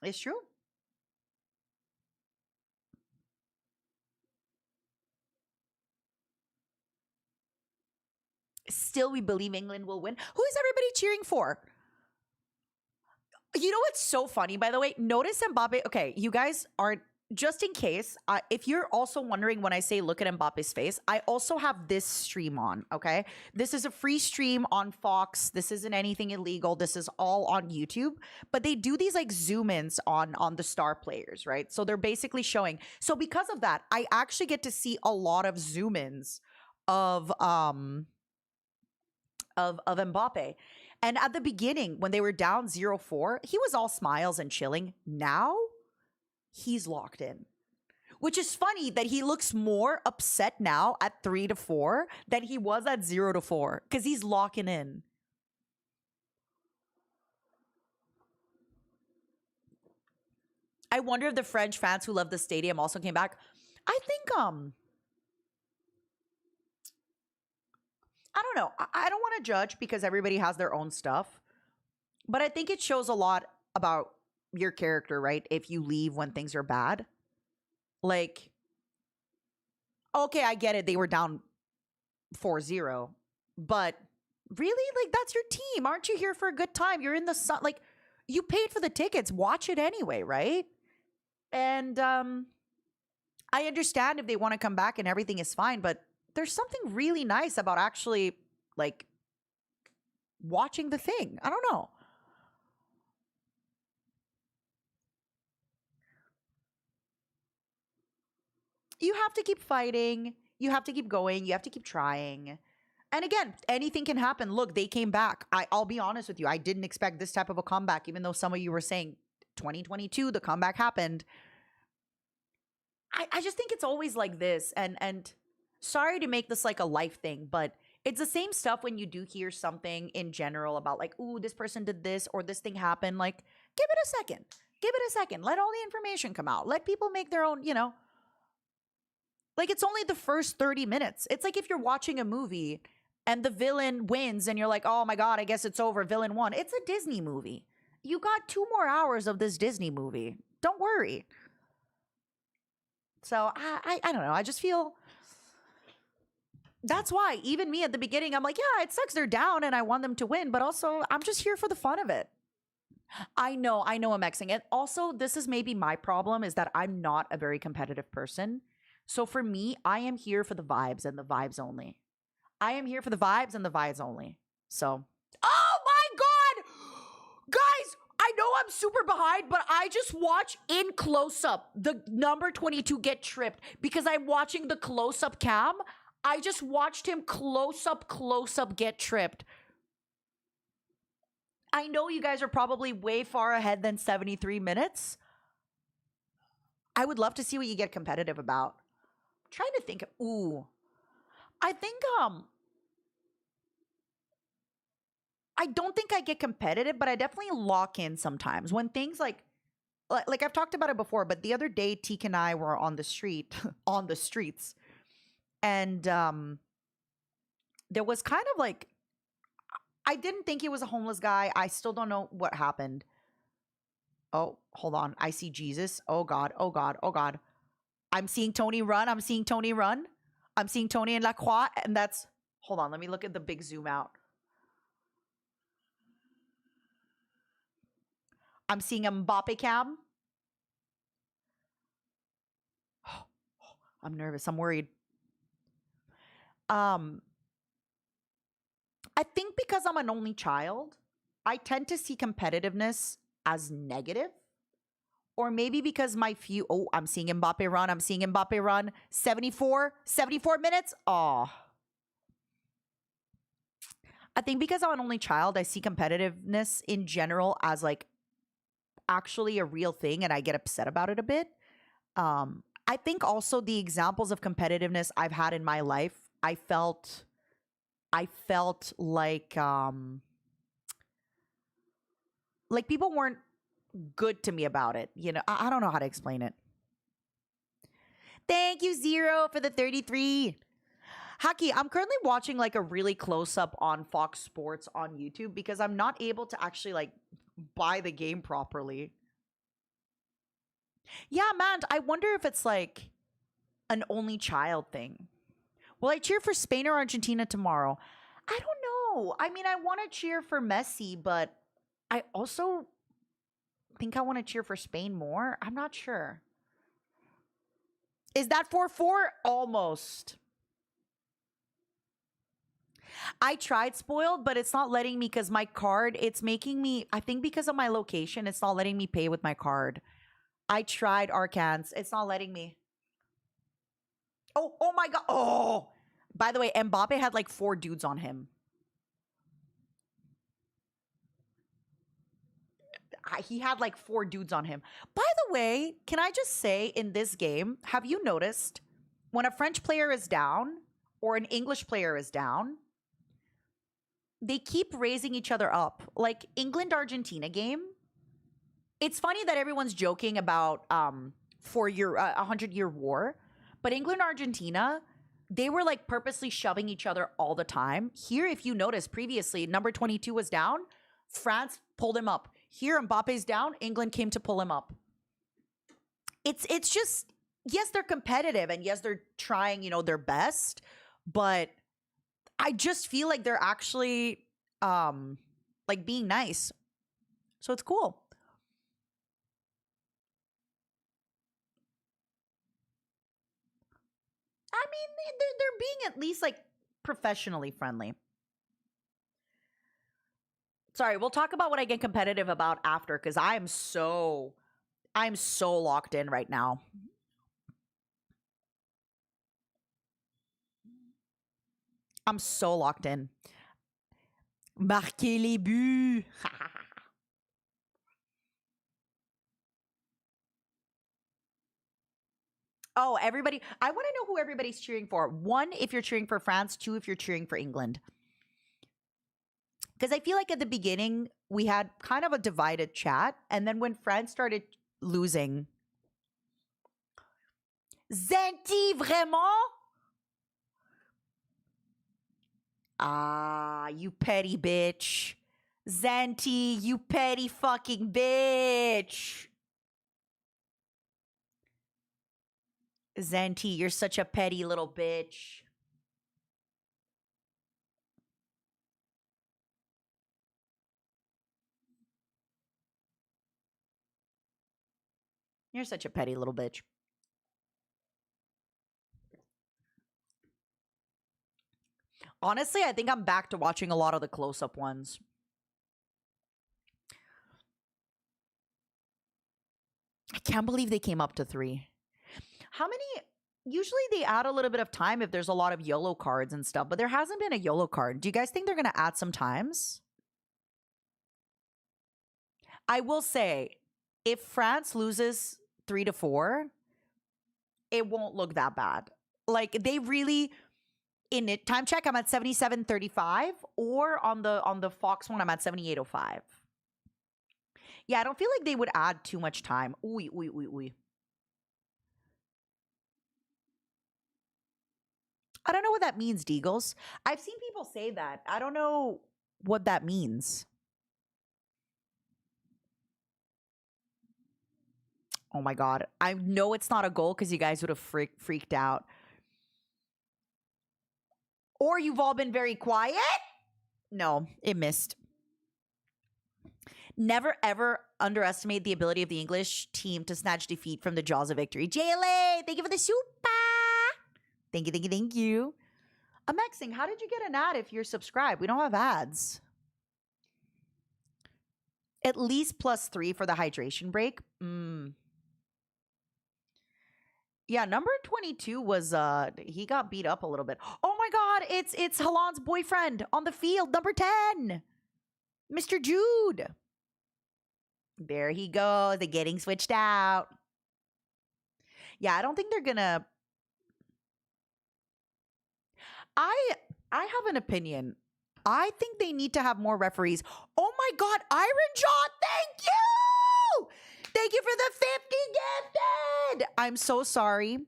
It's true. Still, we believe England will win. Who is everybody cheering for? You know what's so funny, by the way? Notice Mbappe. Okay, you guys are, just in case, if you're also wondering when I say look at Mbappe's face, I also have this stream on, okay? This is a free stream on Fox. This isn't anything illegal. This is all on YouTube. But they do these like zoom ins on the star players, right? So they're basically showing. So because of that, I actually get to see a lot of zoom ins of Mbappe. And at the beginning, when they were down 0-4, he was all smiles and chilling. Now, he's locked in. Which is funny that he looks more upset now at 3-4 than he was at 0-4. Because he's locking in. I wonder if the French fans who love the stadium also came back. I think, I don't know. I don't want to judge because everybody has their own stuff. But I think it shows a lot about your character, right? If you leave when things are bad. Like, okay, I get it. They were down 4-0. But really? Like, that's your team. Aren't you here for a good time? You're in the sun. Like, you paid for the tickets. Watch it anyway, right? And I understand if they want to come back and everything is fine, but there's something really nice about actually, like, watching the thing. I don't know. You have to keep fighting. You have to keep going. You have to keep trying. And again, anything can happen. Look, they came back. I'll be honest with you. I didn't expect this type of a comeback, even though some of you were saying 2022, the comeback happened. I just think it's always like this. And sorry to make this like a life thing, but it's the same stuff when you do hear something in general about like, ooh, this person did this or this thing happened. Like, give it a second. Give it a second. Let all the information come out. Let people make their own, you know. Like, it's only the first 30 minutes. It's like if you're watching a movie and the villain wins and you're like, oh my God, I guess it's over. Villain won. It's a Disney movie. You got 2 more hours of this Disney movie. Don't worry. So I don't know. I just feel that's why even me at the beginning, I'm like, yeah, it sucks they're down and I want them to win, but also I'm just here for the fun of it. I know I'm Xing. And also, this is maybe my problem is that I'm not a very competitive person. So for me, I am here for the vibes and the vibes only. I am here for the vibes and the vibes only. So, oh my God! Guys, I know I'm super behind, but I just watch in close up the number 22 get tripped because I'm watching the close up cam. I just watched him close up get tripped. I know you guys are probably way far ahead than 73 minutes. I would love to see what you get competitive about. I'm trying to think. Ooh. I think I don't think I get competitive, but I definitely lock in sometimes when things like I've talked about it before, but the other day Teek and I were on the street on the streets, and there was kind of like I didn't think he was a homeless guy. I still don't know what happened. Oh, hold on. I see Jesus. Oh God. Oh God. Oh God. I'm seeing Tony run. I'm seeing Tony run. I'm seeing Tony and Lacroix, and that's hold on. Let me look at the big zoom out. I'm seeing a Mbappe cam. I'm nervous. I'm worried. Um, I think because I'm an only child, I tend to see competitiveness as negative. Or maybe because I'm seeing Mbappe run. I'm seeing Mbappe run. 74 minutes. Oh. I think because I'm an only child, I see competitiveness in general as like actually a real thing and I get upset about it a bit. I think also the examples of competitiveness I've had in my life, I felt like people weren't good to me about it. You know, I don't know how to explain it. Thank you, Zero, for the 33. Haki, I'm currently watching like a really close up on Fox Sports on YouTube because I'm not able to actually like buy the game properly. Yeah, man, I wonder if it's like an only child thing. Will I cheer for Spain or Argentina tomorrow? I don't know. I mean, I want to cheer for Messi, but I also think I want to cheer for Spain more. I'm not sure. Is that 4-4? Almost. I tried spoiled, but it's not letting me because my card, it's making me, I think because of my location, it's not letting me pay with my card. I tried Arcans. It's not letting me. Oh my God. Oh, by the way, Mbappe had like 4 dudes on him. He had like 4 dudes on him. By the way, can I just say in this game, have you noticed when a French player is down or an English player is down, they keep raising each other up. Like England-Argentina game, it's funny that everyone's joking about 100-year war, but England-Argentina, they were like purposely shoving each other all the time. Here, if you notice previously, number 22 was down, France pulled him up. Here, Mbappe's down, England came to pull him up. It's just, yes, they're competitive and yes, they're trying, their best, but I just feel like they're actually like being nice. So it's cool. I mean, they're being at least like professionally friendly. Sorry, we'll talk about what I get competitive about after because I'm so locked in right now. I'm so locked in. Marquez les buts. Oh, everybody. I want to know who everybody's cheering for. 1, if you're cheering for France. 2, if you're cheering for England. Because I feel like at the beginning, we had kind of a divided chat. And then when France started losing. Zenti, vraiment? Ah, you petty bitch. Zenti, you petty fucking bitch. Zenti, you're such a petty little bitch. You're such a petty little bitch. Honestly, I think I'm back to watching a lot of the close-up ones. I can't believe they came up to 3. How many? Usually they add a little bit of time if there's a lot of YOLO cards and stuff, but there hasn't been a YOLO card. Do you guys think they're going to add some times? I will say, if France loses 3-4, it won't look that bad. Like they really, in it, time check, I'm at 77.35, or on the Fox one, I'm at 78.05. Yeah, I don't feel like they would add too much time. Ooh. I don't know what that means, Deagles. I've seen people say that. I don't know what that means. Oh my God. I know it's not a goal because you guys would have freaked out. Or you've all been very quiet? No, it missed. Never ever underestimate the ability of the English team to snatch defeat from the jaws of victory. JLA, thank you for the super Thank you, thank you, thank you. Amexing, how did you get an ad if you're subscribed? We don't have ads. At least +3 for the hydration break. Yeah, number 22 was he got beat up a little bit. Oh my god, it's Halan's boyfriend on the field, number 10. Mr. Jude. There he goes. They're getting switched out. Yeah, I don't think they're gonna. I have an opinion. I think they need to have more referees. Oh my god, Iron Jaw, thank you! Thank you for the 50 gifted! I'm so sorry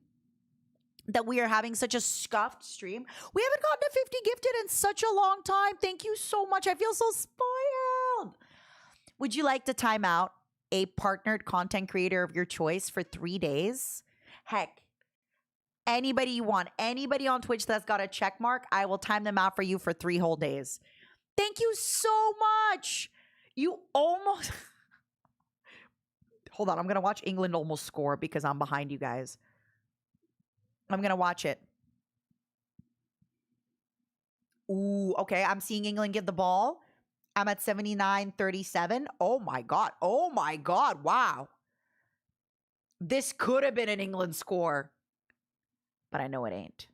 that we are having such a scuffed stream. We haven't gotten a 50 gifted in such a long time. Thank you so much. I feel so spoiled. Would you like to time out a partnered content creator of your choice for 3 days? Heck, anybody you want, anybody on Twitch that's got a check mark, I will time them out for you for 3 whole days. Thank you so much. You almost... Hold on, I'm going to watch England almost score because I'm behind you guys. I'm going to watch it. Ooh, okay. I'm seeing England get the ball. I'm at 79-37. Oh my God. Oh my God. Wow. This could have been an England score, but I know it ain't.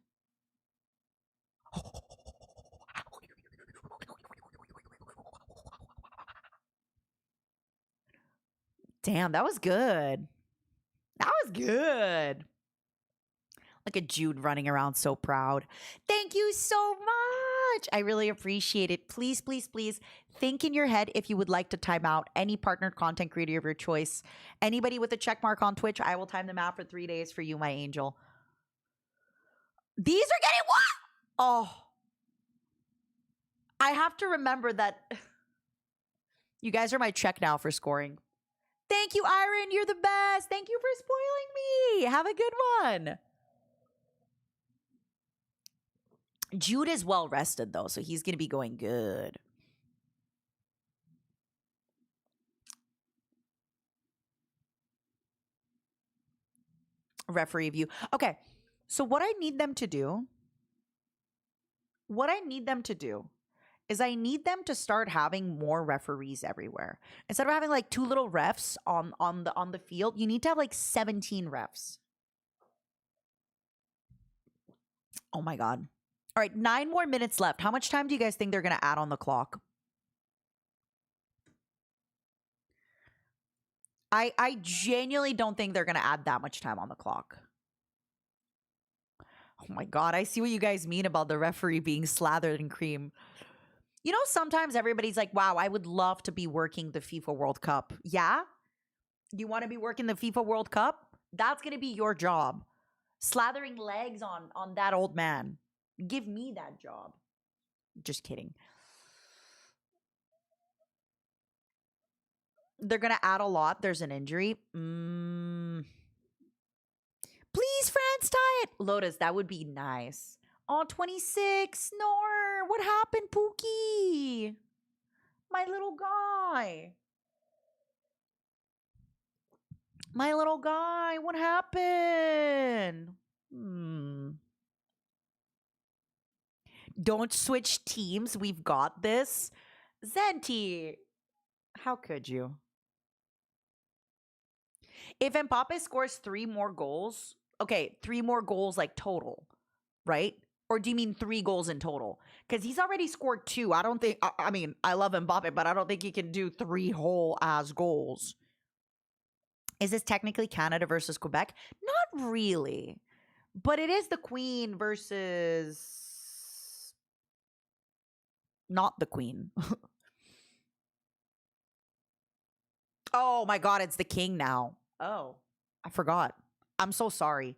Damn, that was good. That was good. Look at Jude running around so proud. Thank you so much. I really appreciate it. Please, please, please think in your head if you would like to time out any partnered content creator of your choice. Anybody with a check mark on Twitch, I will time them out for 3 days for you, my angel. These are getting what? Oh. I have to remember that you guys are my check now for scoring. Thank you, Iron. You're the best. Thank you for spoiling me. Have a good one. Jude is well rested, though, so he's going to be going good. Referee view. Okay, so what I need them to do, is I need them to start having more referees everywhere. Instead of having like 2 little refs on the field, you need to have like 17 refs. Oh my God. All right, 9 more minutes left. How much time do you guys think they're going to add on the clock? I genuinely don't think they're going to add that much time on the clock. Oh my God, I see what you guys mean about the referee being slathered in cream. You know, sometimes everybody's like, wow, I would love to be working the FIFA World Cup. Yeah? You want to be working the FIFA World Cup? That's going to be your job. Slathering legs on that old man. Give me that job. Just kidding. They're going to add a lot. There's an injury. Please, France, tie it. Lotus, that would be nice. Oh, 26. Nor. What happened, Pookie? My little guy. My little guy. What happened? Don't switch teams. We've got this. Zenti. How could you? If Mbappe scores 3 more goals, okay, 3 more goals like total, right? Or do you mean 3 goals in total? Because he's already scored 2. I don't think, I mean, I love Mbappe, but I don't think he can do 3 whole ass goals. Is this technically Canada versus Quebec? Not really. But it is the Queen versus not the Queen. Oh my God, it's the King now. Oh, I forgot. I'm so sorry.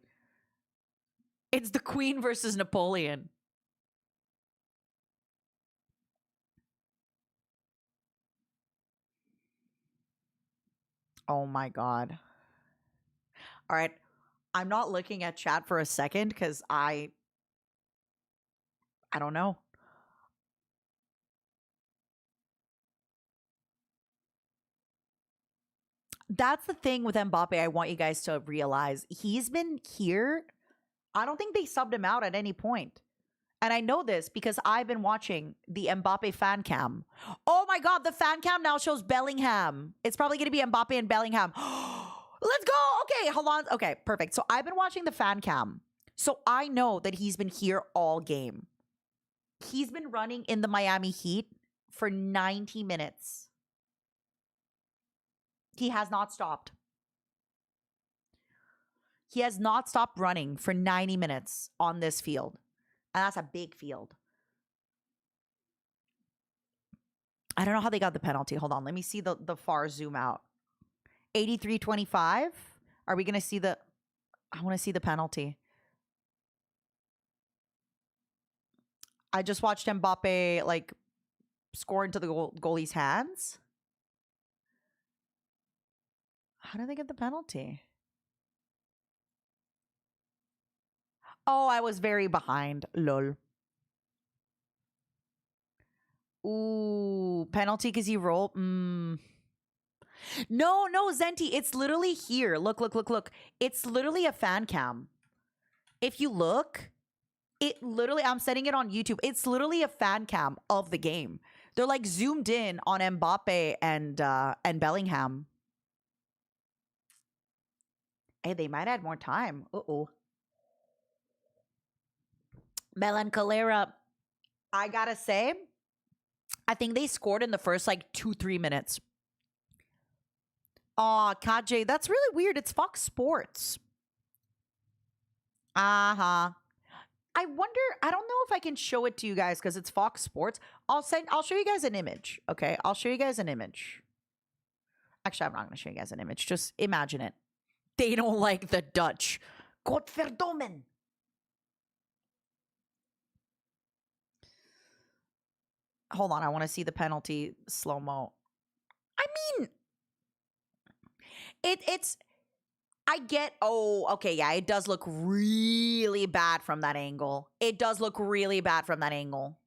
It's the Queen versus Napoleon. Oh my God. All right. I'm not looking at chat for a second because I don't know. That's the thing with Mbappe I want you guys to realize. He's been here I don't think they subbed him out at any point. And I know this because I've been watching the Mbappe fan cam. Oh my God, the fan cam now shows Bellingham. It's probably going to be Mbappe and Bellingham. Let's go. Okay, hold on. Okay, perfect. So I've been watching the fan cam. So I know that he's been here all game. He's been running in the Miami Heat for 90 minutes. He has not stopped. He has not stopped running for 90 minutes on this field. And that's a big field. I don't know how they got the penalty. Hold on. Let me see the far zoom out. 83-25. Are we going to see the... I want to see the penalty. I just watched Mbappe, like, score into the goalie's hands. How did they get the penalty? Oh, I was very behind. Lol. Ooh, penalty because he rolled. No, Zenti. It's literally here. Look. It's literally a fan cam. If you look, it literally, I'm setting it on YouTube. It's literally a fan cam of the game. They're like zoomed in on Mbappe and Bellingham. Hey, they might add more time. Uh-oh. Melancholera, I gotta say, I think they scored in the first like 2-3 minutes. Aw, Kajay, that's really weird. It's Fox Sports. Uh-huh. I wonder, I don't know if I can show it to you guys because it's Fox Sports. I'll show you guys an image. Okay, I'll show you guys an image. Actually, I'm not gonna show you guys an image. Just imagine it. They don't like the Dutch. Godverdomme. Hold on, I want to see the penalty slow-mo. I mean, it's... I get... Oh, okay, yeah, it does look really bad from that angle. It does look really bad from that angle.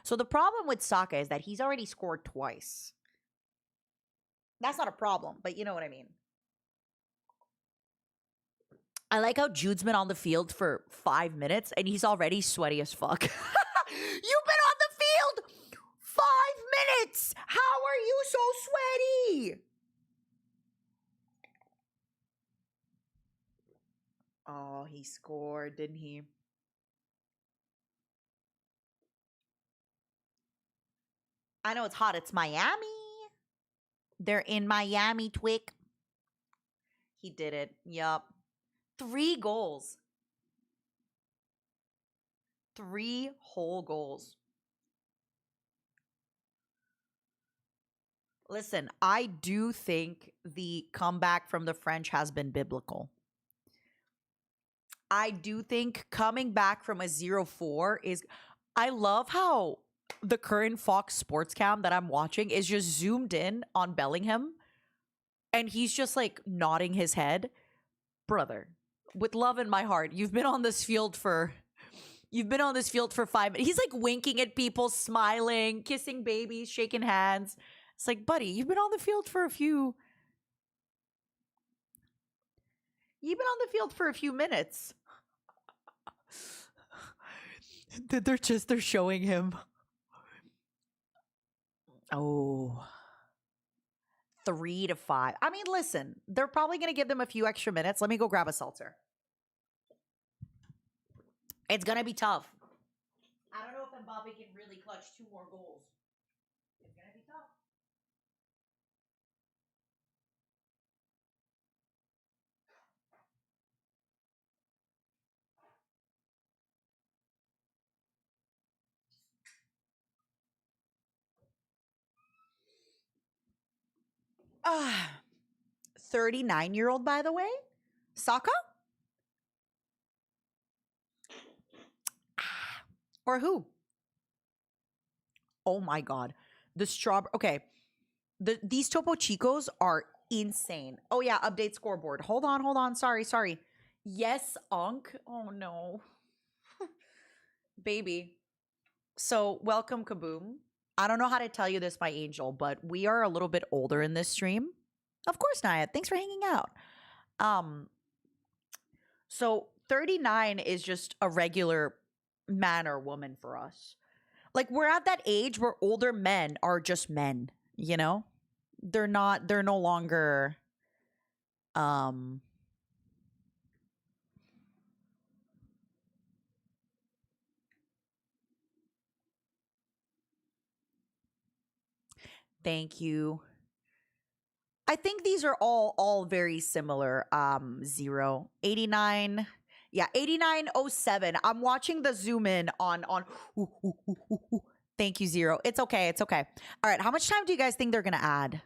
So the problem with Saka is that he's already scored twice. That's not a problem, but you know what I mean. I like how Jude's been on the field for 5 minutes and he's already sweaty as fuck. You've been on the field 5 minutes. How are you so sweaty? Oh, he scored, didn't he? I know it's hot. It's Miami. They're in Miami, Twick. He did it. Yup. 3 goals. 3 whole goals. Listen, I do think the comeback from the French has been biblical. I do think coming back from a 0-4 is... I love how the current Fox Sports cam that I'm watching is just zoomed in on Bellingham. And he's just like nodding his head. Brother, with love in my heart, you've been on this field for 5 minutes. He's like winking at people, smiling, kissing babies, shaking hands. It's like, buddy, you've been on the field for a few minutes. They're showing him. Oh. 3-5. I mean, listen, they're probably going to give them a few extra minutes. Let me go grab a seltzer. It's going to be tough. I don't know if Mbappe can really clutch 2 more goals. It's going to be tough. Ah. 39-year-old, by the way? Saka? Or who? Oh my God. The strawberry. Okay. These Topo Chicos are insane. Oh yeah, update scoreboard. Hold on. Sorry. Yes, Unk. Oh no. Baby. So, welcome, Kaboom. I don't know how to tell you this, my angel, but we are a little bit older in this stream. Of course, Naya. Thanks for hanging out. Um, so 39 is just a regular man or woman for us. Like we're at that age where older men are just men, you know? They're no longer um thank you. I think these are all very similar. 089. Yeah, 8907. I'm watching the zoom in on ooh, ooh, ooh, ooh, ooh. Thank you, Zero. It's okay. It's okay. All right. How much time do you guys think they're gonna add?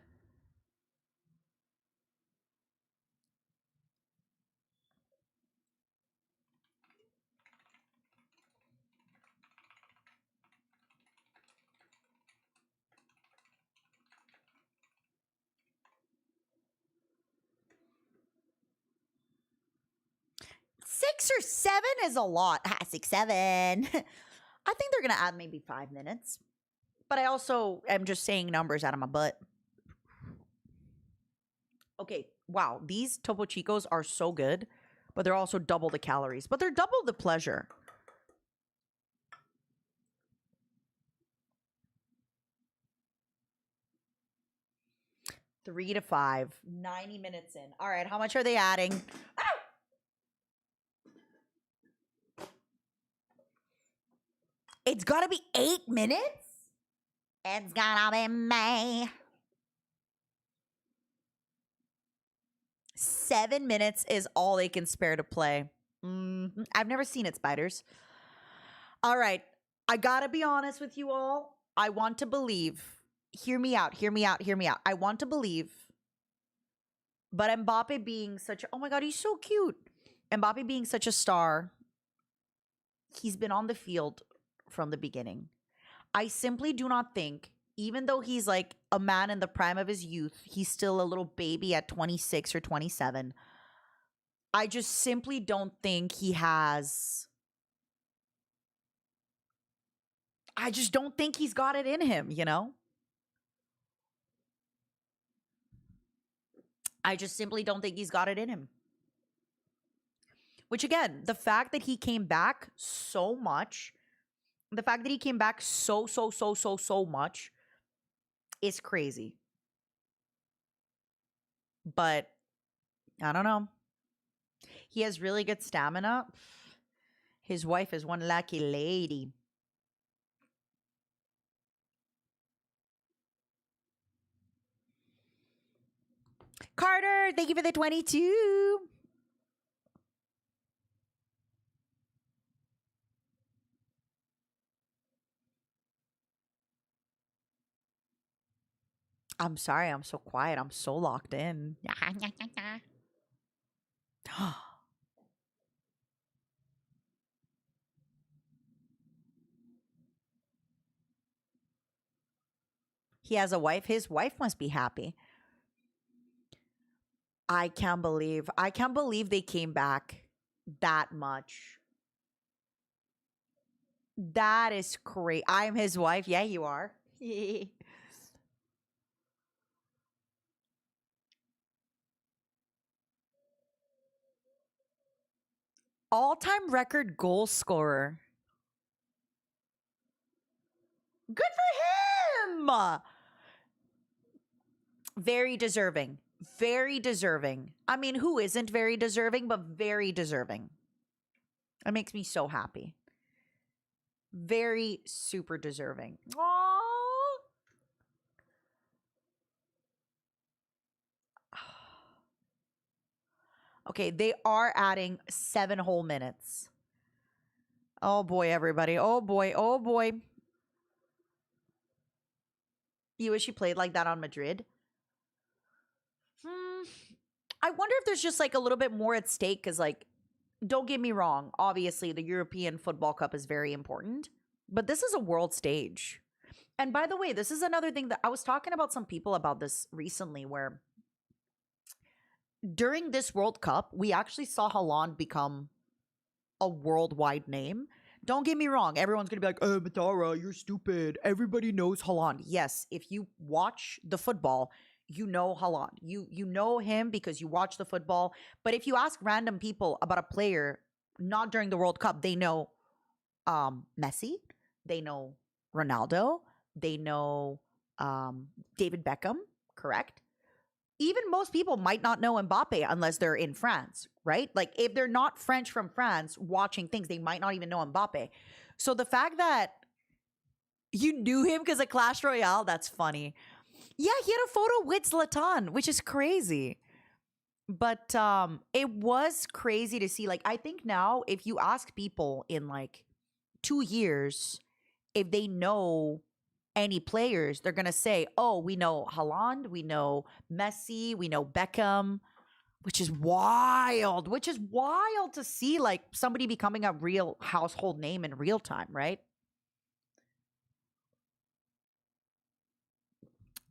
Six or seven is a lot. 6, 7. I think they're gonna add maybe 5 minutes. But I also am just saying numbers out of my butt. Okay, wow, these Topo Chicos are so good, but they're also double the calories, but they're double the pleasure. Three to five, 90 minutes in. All right, how much are they adding? It's gotta be 8 minutes? It's gonna be May. 7 minutes is all they can spare to play. I've never seen it, Spiders. All right. I gotta be honest with you all. I want to believe. Hear me out. Hear me out. Hear me out. I want to believe. But Mbappe being such oh my god, he's so cute. Mbappe being such a star. He's been on the field from the beginning. I simply do not think, even though he's like a man in the prime of his youth, he's still a little baby at 26 or 27. I just simply don't think he has. I just don't think he's got it in him, you know? I just simply don't think he's got it in him. Which again, the fact that he came back so much, the fact that he came back so much is crazy. But I don't know. He has really good stamina. His wife is one lucky lady. Carter, thank you for the 22. I'm sorry, I'm so quiet. I'm so locked in. He has a wife. His wife must be happy. I can't believe they came back that much. That is great. I'm his wife. Yeah, you are. All-time record goal scorer. Good for him. Very deserving. Very deserving. I mean, who isn't very deserving, but very deserving. It makes me so happy. Very super deserving. Aww. Okay, they are adding 7 whole minutes. Oh boy, everybody. Oh boy. Oh boy. You wish you played like that on Madrid? I wonder if there's just like a little bit more at stake because, like, don't get me wrong. Obviously, the European Football Cup is very important, but this is a world stage. And by the way, this is another thing that I was talking about some people about this recently where during this World Cup, we actually saw Haaland become a worldwide name. Don't get me wrong. Everyone's going to be like, oh, Matara, you're stupid. Everybody knows Haaland. Yes, if you watch the football, you know Haaland. You know him because you watch the football. But if you ask random people about a player, not during the World Cup, they know Messi, they know Ronaldo, they know David Beckham, correct? Even most people might not know Mbappe unless they're in France, right? Like if they're not French from France watching things, they might not even know Mbappe. So the fact that you knew him because of Clash Royale, that's funny. Yeah, he had a photo with Zlatan, which is crazy. But it was crazy to see. Like, I think now if you ask people in like 2 years if they know any players, they're gonna say, "Oh, we know Haaland, we know Messi, we know Beckham," which is wild. Which is wild to see, like somebody becoming a real household name in real time, right?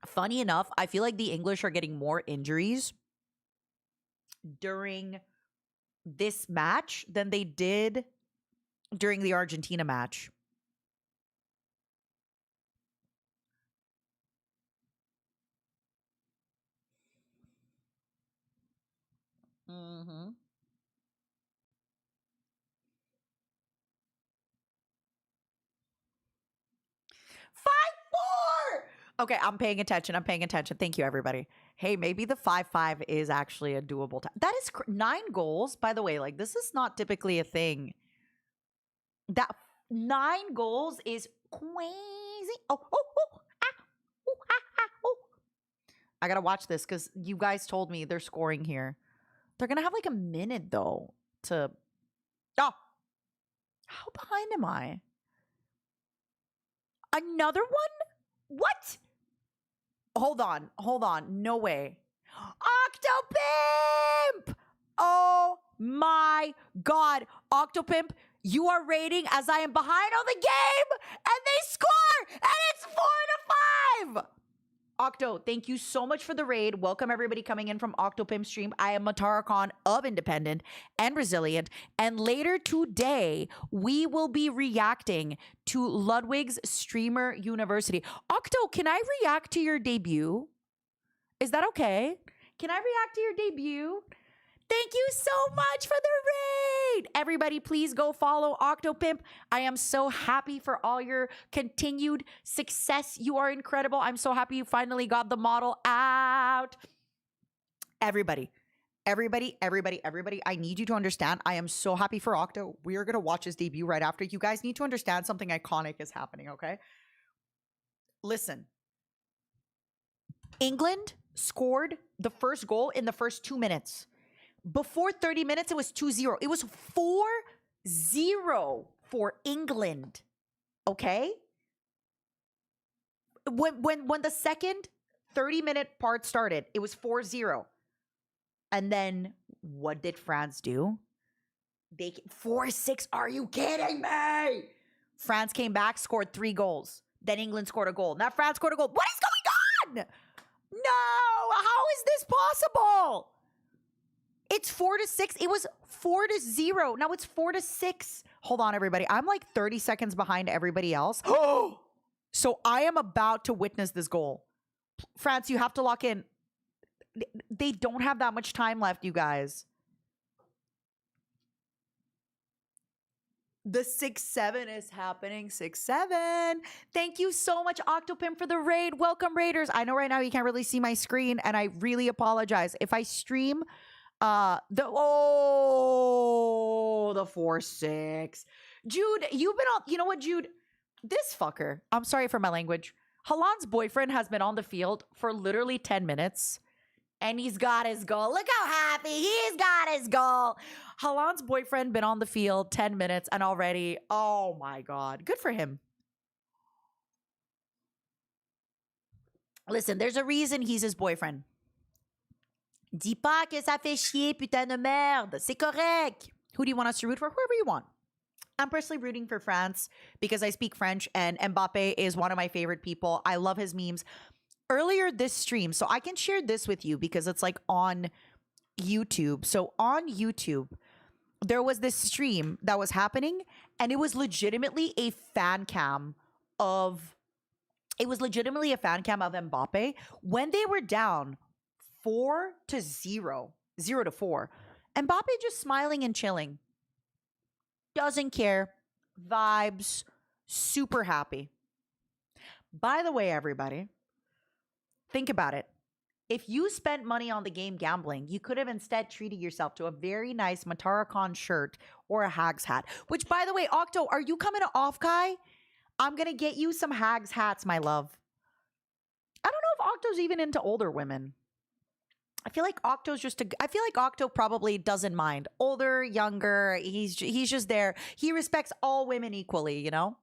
Funny enough, I feel like the English are getting more injuries during this match than they did during the Argentina match. Mm-hmm. 5-4. Okay, I'm paying attention. I'm paying attention. Thank you, everybody. Hey, maybe the 5-5 is actually a doable time. That is 9 goals, by the way. Like, this is not typically a thing. That 9 goals is crazy. Oh. I gotta watch this because you guys told me they're scoring here. They're gonna have like a minute though to. Oh, how behind am I? Another one? What? Hold on. No way. Octopimp! Oh my God. Octopimp, you are rating as I am behind on the game, and they score, and it's 4-5. Octo, thank you so much for the raid. Welcome everybody coming in from Octopimp stream. I am Matara Khan of Independent and Resilient. And later today, we will be reacting to Ludwig's Streamer University. Octo, can I react to your debut? Is that okay? Can I react to your debut? Thank you so much for the raid. Everybody, please go follow Octopimp. I am so happy for all your continued success. You are incredible. I'm so happy you finally got the model out. Everybody, I need you to understand. I am so happy for Octo. We are going to watch his debut right after. You guys need to understand something iconic is happening, okay? Listen. England scored the first goal in the first 2 minutes. Before 30 minutes, it was 2-0. It was 4-0 for England. Okay? When the second 30-minute part started, it was 4-0. And then what did France do? They 4-6. Are you kidding me? France came back, scored 3 goals. Then England scored a goal. Now France scored a goal. What is going on? No! How is this possible? It's 4-6. It was 4-0. Now it's 4-6. Hold on, everybody. I'm like 30 seconds behind everybody else. So I am about to witness this goal. France, you have to lock in. They don't have that much time left, you guys. The 6-7 is happening. 6-7. Thank you so much, Octopimp, for the raid. Welcome, Raiders. I know right now you can't really see my screen, and I really apologize. If I stream the 4-6. Jude, you've been on. You know what, Jude? This fucker. I'm sorry for my language. Haaland's boyfriend has been on the field for literally 10 minutes. And he's got his goal. Look how happy he's got his goal. Haaland's boyfriend been on the field 10 minutes and already, oh my God. Good for him. Listen, there's a reason he's his boyfriend. Dis pas que ça fait chier, putain de merde. C'est correct. Who do you want us to root for? Whoever you want. I'm personally rooting for France because I speak French and Mbappe is one of my favorite people. I love his memes. Earlier this stream, so I can share this with you because it's like on YouTube. So on YouTube, there was this stream that was happening and it was legitimately a fan cam of It was legitimately a fan cam of Mbappe when they were down 4-0, 0-4. Mbappe just smiling and chilling. Doesn't care. Vibes. Super happy. By the way, everybody, think about it. If you spent money on the game gambling, you could have instead treated yourself to a very nice Matara-Khan shirt or a Hags hat. Which, by the way, Octo, are you coming to Off Kai? I'm going to get you some Hags hats, my love. I don't know if Octo's even into older women. I feel like Octo's I feel like Octo probably doesn't mind. Older, younger, he's just there. He respects all women equally, you know?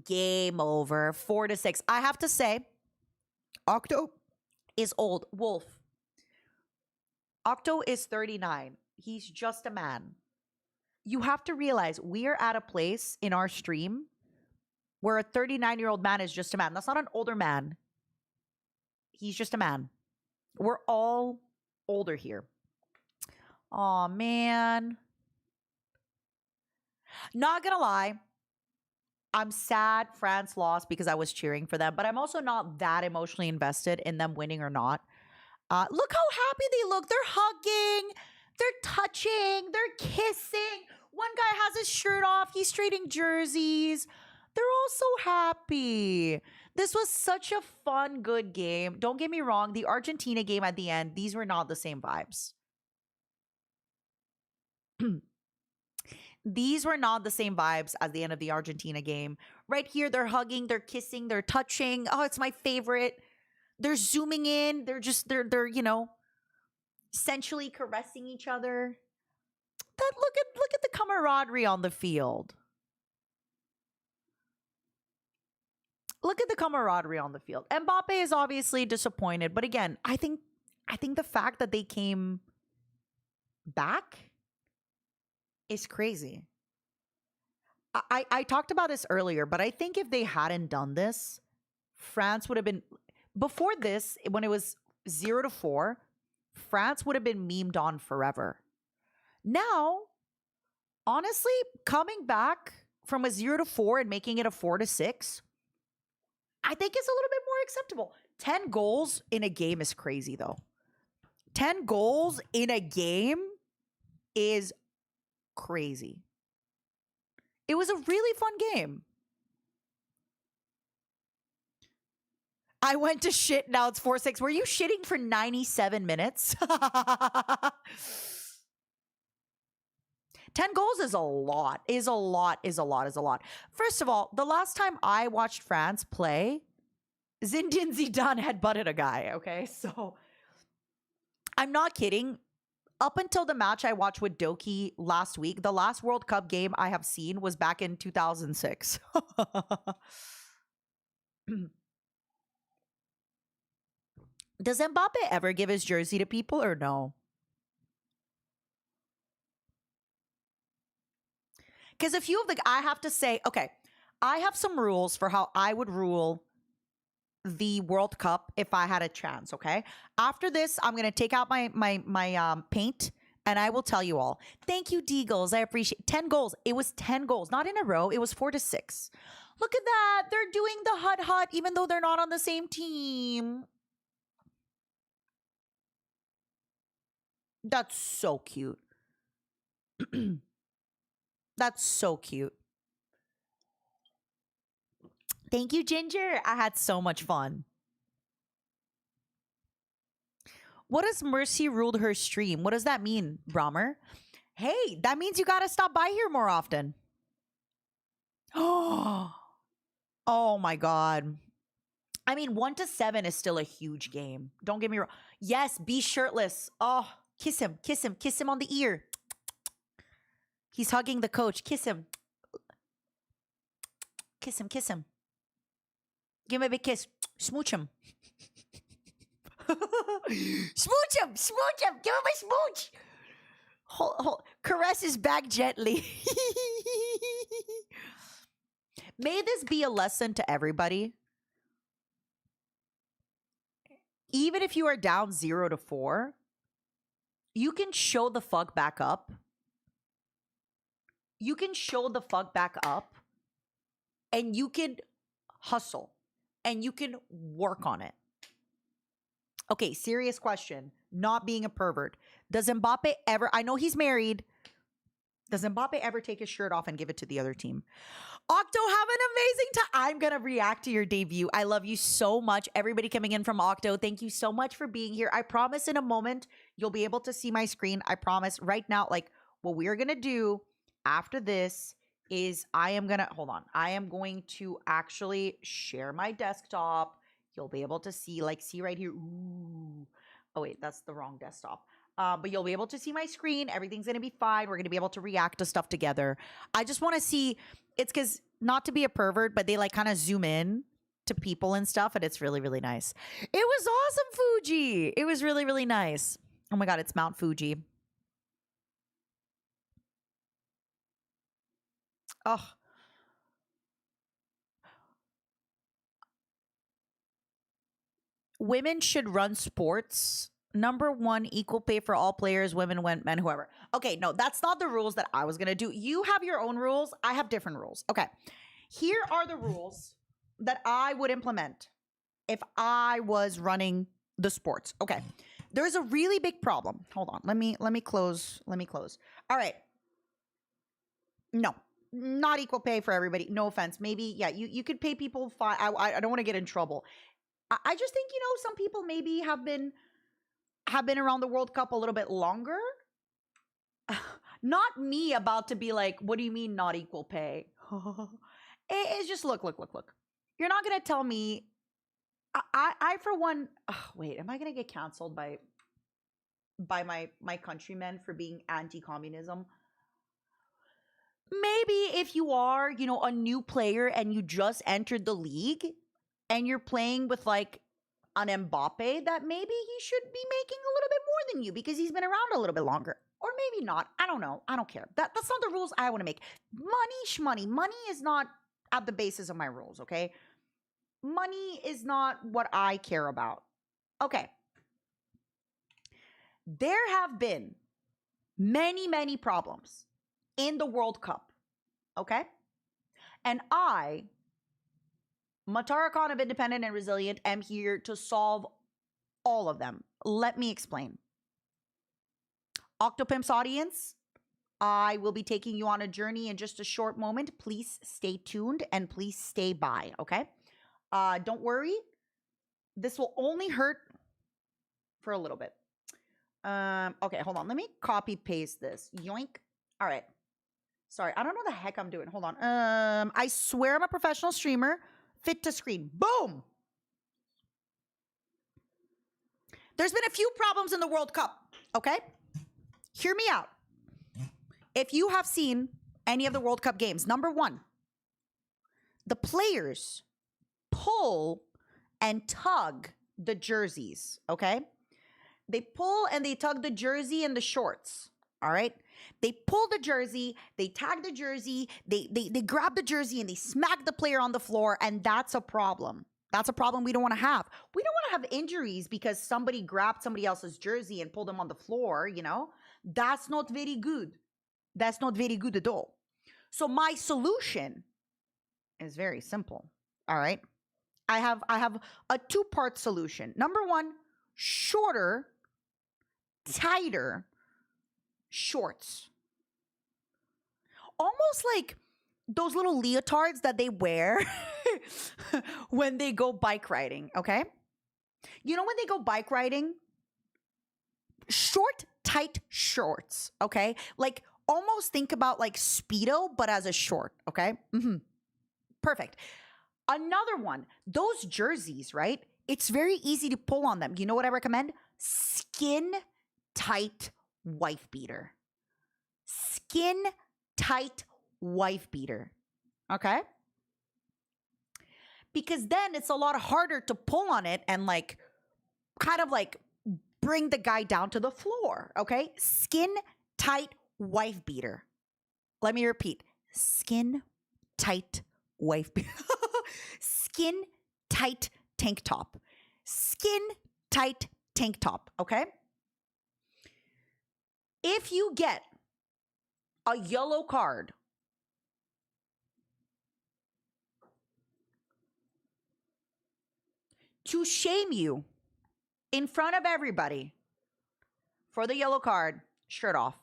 Game over. 4-6. I have to say, Octo is old. Wolf. Octo is 39. He's just a man. You have to realize we are at a place in our stream where a 39-year-old man is just a man. That's not an older man. He's just a man. We're all older here. Aw, man. Not gonna lie. I'm sad France lost because I was cheering for them, but I'm also not that emotionally invested in them winning or not. Look how happy they look. They're hugging. They're touching. They're kissing. One guy has his shirt off. He's trading jerseys. They're all so happy. This was such a fun, good game. Don't get me wrong. The Argentina game at the end, these were not the same vibes. These were not the same vibes as the end of the Argentina game. Right here, they're hugging, they're kissing, they're touching. Oh, it's my favorite. They're zooming in. They're you know, sensually caressing each other. Look at the camaraderie on the field. Look at the camaraderie on the field. Mbappe is obviously disappointed, but again, I think the fact that they came back is crazy. I talked about this earlier, but I think if they hadn't done this, France would have been, before this, when it was 0-4, France would have been memed on forever. Now, honestly, coming back from a 0-4 and making it a 4-6, I think it's a little bit more acceptable. 10 goals in a game is crazy, though. 10 goals in a game is crazy. It was a really fun game. I went to shit, now it's 4-6. Were you shitting for 97 minutes? 10 goals is a lot. Is a lot. First of all, the last time I watched France play, Zinedine Zidane had butted a guy, okay? So, I'm not kidding. Up until the match I watched with Doki last week, the last World Cup game I have seen was back in 2006. Does Mbappe ever give his jersey to people or no? Because a few of I have to say, okay, I have some rules for how I would rule the World Cup if I had a chance, okay? After this, I'm going to take out my paint and I will tell you all. Thank you, Deagles. I appreciate 10 goals. It was 10 goals, not in a row. It was 4-6. Look at that. They're doing the hut even though they're not on the same team. That's so cute. That's so cute. Thank you, Ginger. I had so much fun. What does Mercy ruled her stream? What does that mean, Brahmer? Hey, that means you gotta stop by here more often. Oh my God. I mean, 1-7 is still a huge game. Don't get me wrong. Yes, be shirtless. Oh, kiss him on the ear. He's hugging the coach. Kiss him. Kiss him. Give him a big kiss. Smooch him. Smooch him. Give him a smooch. Hold. Caress his back gently. May this be a lesson to everybody. Even if you are down 0-4, you can show the fuck back up you can show the fuck back up and you can hustle and you can work on it. Okay, serious question. Not being a pervert. Does Mbappe ever, I know he's married, does Mbappe ever take his shirt off and give it to the other team? Octo, have an amazing time. I'm going to react to your debut. I love you so much. Everybody coming in from Octo, thank you so much for being here. I promise in a moment, you'll be able to see my screen. I promise right now, like what we are going to do after this is I am going to actually share my desktop. You'll be able to see, like, see right here. Ooh. Oh, wait, that's the wrong desktop. But you'll be able to see my screen. Everything's going to be fine. We're going to be able to react to stuff together. I just want to see, it's because, not to be a pervert, but they like kind of zoom in to people and stuff. And it's really, really nice. It was awesome, Fuji. It was really, really nice. Oh my God, it's Mount Fuji. Oh. Women should run sports. Number one, equal pay for all players, women, men, whoever. Okay, no, that's not the rules that I was going to do. You have your own rules. I have different rules. Okay, here are the rules that I would implement if I was running the sports. Okay, there's a really big problem. Hold on. Let me close. Let me close. All right. No, not equal pay for everybody. No offense. Maybe, yeah, you could pay people fine. I don't want to get in trouble. I just think, you know, some people maybe have been around the World Cup a little bit longer. Not me about to be like, what do you mean not equal pay? It's just look. You're not gonna tell me. I for one. Oh, wait, am I gonna get canceled by my countrymen for being anti-communism? Maybe if you are, you know, a new player and you just entered the league and you're playing with like an Mbappe, that maybe he should be making a little bit more than you because he's been around a little bit longer. Or maybe not. I don't know. I don't care. That's not the rules I want to make. Money is not at the basis of my rules, okay? Money is not what I care about. Okay. There have been many problems in the World Cup, okay? And I, Matara Khan of Independent and Resilient, am here to solve all of them. Let me explain. Octopimp's audience, I will be taking you on a journey in just a short moment. Please stay tuned and please stay by, okay? Don't worry. This will only hurt for a little bit. Okay, hold on. Let me copy paste this. Yoink. All right. Sorry, I don't know the heck I'm doing. Hold on. I swear I'm a professional streamer. Fit to screen. Boom. There's been a few problems in the World Cup, okay? Hear me out. If you have seen any of the World Cup games, number one, the players pull and tug the jerseys, okay? They pull and they tug the jersey and the shorts, all right? They pull the jersey, they tag the jersey, they grab the jersey and they smack the player on the floor, and that's a problem. That's a problem we don't want to have. We don't want to have injuries because somebody grabbed somebody else's jersey and pulled them on the floor, you know? That's not very good. That's not very good at all. So my solution is very simple, all right? I have a two-part solution. Number one, shorter, tighter shorts. Almost like those little leotards that they wear when they go bike riding, okay? You know when they go bike riding? Short, tight shorts, okay? Like almost think about like Speedo, but as a short, okay? Perfect. Another one, those jerseys, right? It's very easy to pull on them. You know what I recommend? Skin tight wife beater. Skin tight wife beater. Okay? Because then it's a lot harder to pull on it and like kind of like bring the guy down to the floor. Okay? Skin tight wife beater. Let me repeat. Skin tight wife beater. Skin tight tank top. Skin tight tank top. Okay? If you get a yellow card to shame you in front of everybody for the yellow card, shirt off.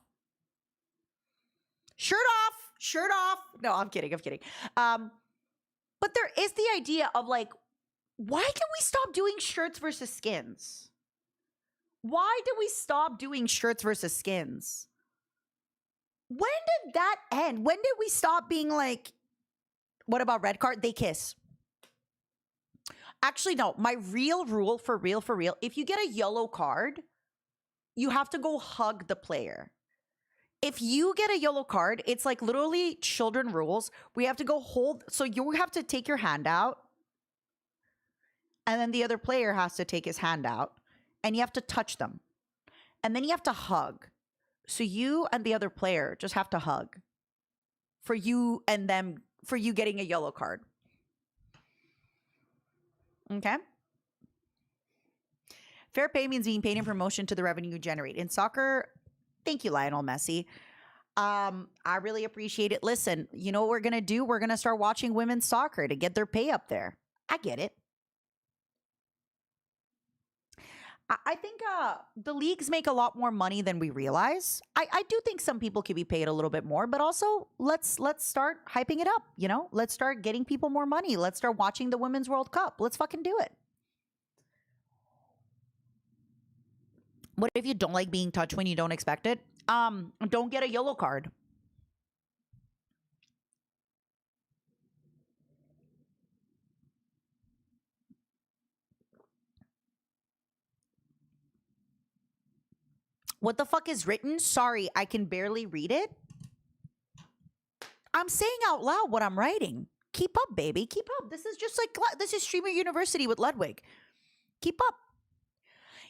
Shirt off, shirt off. No, I'm kidding. But there is the idea of like, why can we stop doing shirts versus skins? Why did we stop doing shirts versus skins? When did that end? When did we stop being like, what about red card? They kiss. Actually, no. My real rule, for real, if you get a yellow card, you have to go hug the player. If you get a yellow card, it's like literally children rules. We have to go hold. So you have to take your hand out. And then the other player has to take his hand out. And you have to touch them. And then you have to hug. So you and the other player just have to hug. For you and them, for you getting a yellow card. Okay? Fair pay means being paid in promotion to the revenue you generate. In soccer, thank you, Lionel Messi. I really appreciate it. Listen, you know what we're going to do? We're going to start watching women's soccer to get their pay up there. I get it. I think the leagues make a lot more money than we realize. I do think some people could be paid a little bit more, but also let's start hyping it up, you know? Let's start getting people more money. Let's start watching the Women's World Cup. Let's fucking do it. What if you don't like being touched when you don't expect it? Don't get a yellow card. What the fuck is written? Sorry, I can barely read it. I'm saying out loud what I'm writing. Keep up, baby. Keep up. This is just like, this is Streamer University with Ludwig. Keep up.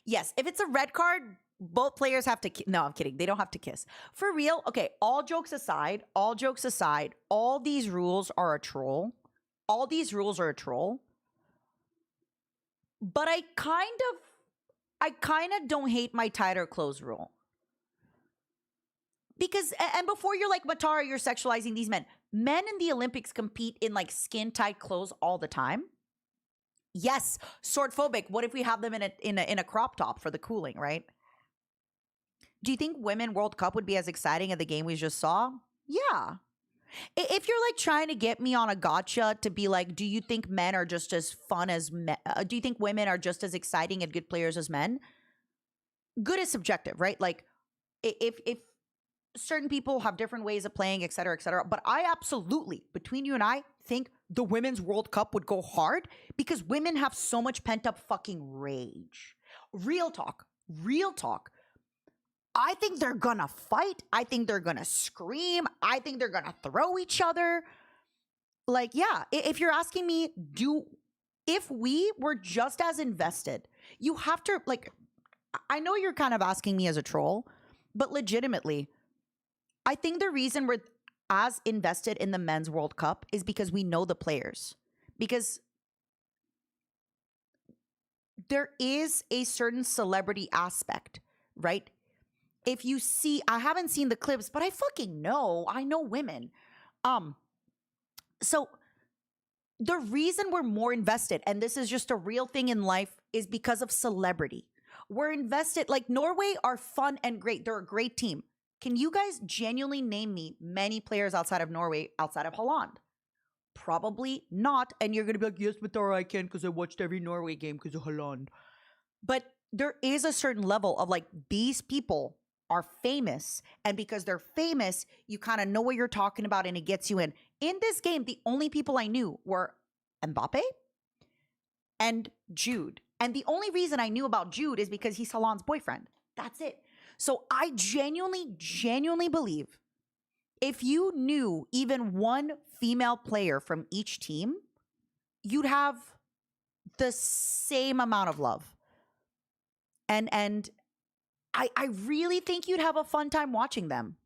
Yes, if it's a red card, both players have to no, I'm kidding. They don't have to kiss. For real, okay, all jokes aside, all these rules are a troll. All these rules are a troll. But I kind of don't hate my tight or close rule. Because, and before you're like, Matara, you're sexualizing these men. Men in the Olympics compete in like skin tight clothes all the time. Yes, sword phobic. What if we have them in a crop top for the cooling, right? Do you think Women World Cup would be as exciting as the game we just saw? Yeah. If you're like trying to get me on a gotcha to be like, do you think men are just as fun as men? Do you think women are just as exciting and good players as men? Good is subjective, right? Like if certain people have different ways of playing, et cetera, et cetera. But I absolutely, between you and I, think the Women's World Cup would go hard because women have so much pent up fucking rage. Real talk. I think they're gonna fight. I think they're gonna scream. I think they're gonna throw each other. Like, yeah, if you're asking me, if we were just as invested, you have to, like, I know you're kind of asking me as a troll, but legitimately, I think the reason we're as invested in the Men's World Cup is because we know the players. Because there is a certain celebrity aspect, right? If you see, I haven't seen the clips, but I fucking know. I know women. So the reason we're more invested, and this is just a real thing in life, is because of celebrity. We're invested, like Norway are fun and great. They're a great team. Can you guys genuinely name me many players outside of Norway, outside of Holland? Probably not. And you're going to be like, yes, Matara, I can because I watched every Norway game because of Holland. But there is a certain level of like, these people are famous. And because they're famous, you kind of know what you're talking about and it gets you in. In this game, the only people I knew were Mbappe and Jude. And the only reason I knew about Jude is because he's Holland's boyfriend. That's it. So I genuinely believe if you knew even one female player from each team, you'd have the same amount of love. And I really think you'd have a fun time watching them.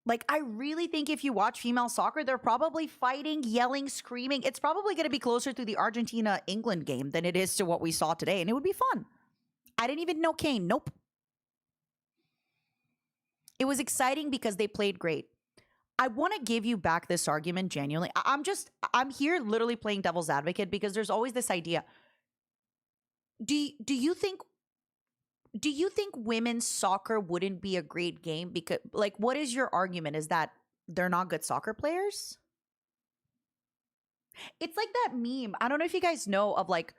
Like, I really think if you watch female soccer, they're probably fighting, yelling, screaming. It's probably going to be closer to the Argentina-England game than it is to what we saw today. And it would be fun. I didn't even know Kane. Nope. It was exciting because they played great. I want to give you back this argument genuinely. I'm here literally playing devil's advocate because there's always this idea. Do you think women's soccer wouldn't be a great game because, like, what is your argument? Is that they're not good soccer players? It's like that meme. I don't know if you guys know of, like,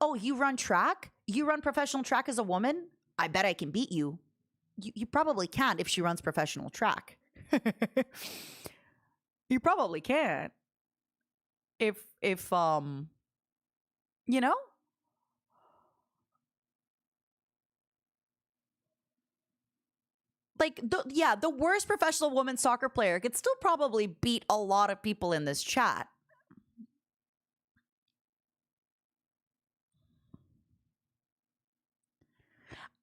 oh, you run track? You run professional track as a woman? I bet I can beat you. You probably can't if she runs professional track. You probably can't. If you know? Like, the worst professional women's soccer player could still probably beat a lot of people in this chat.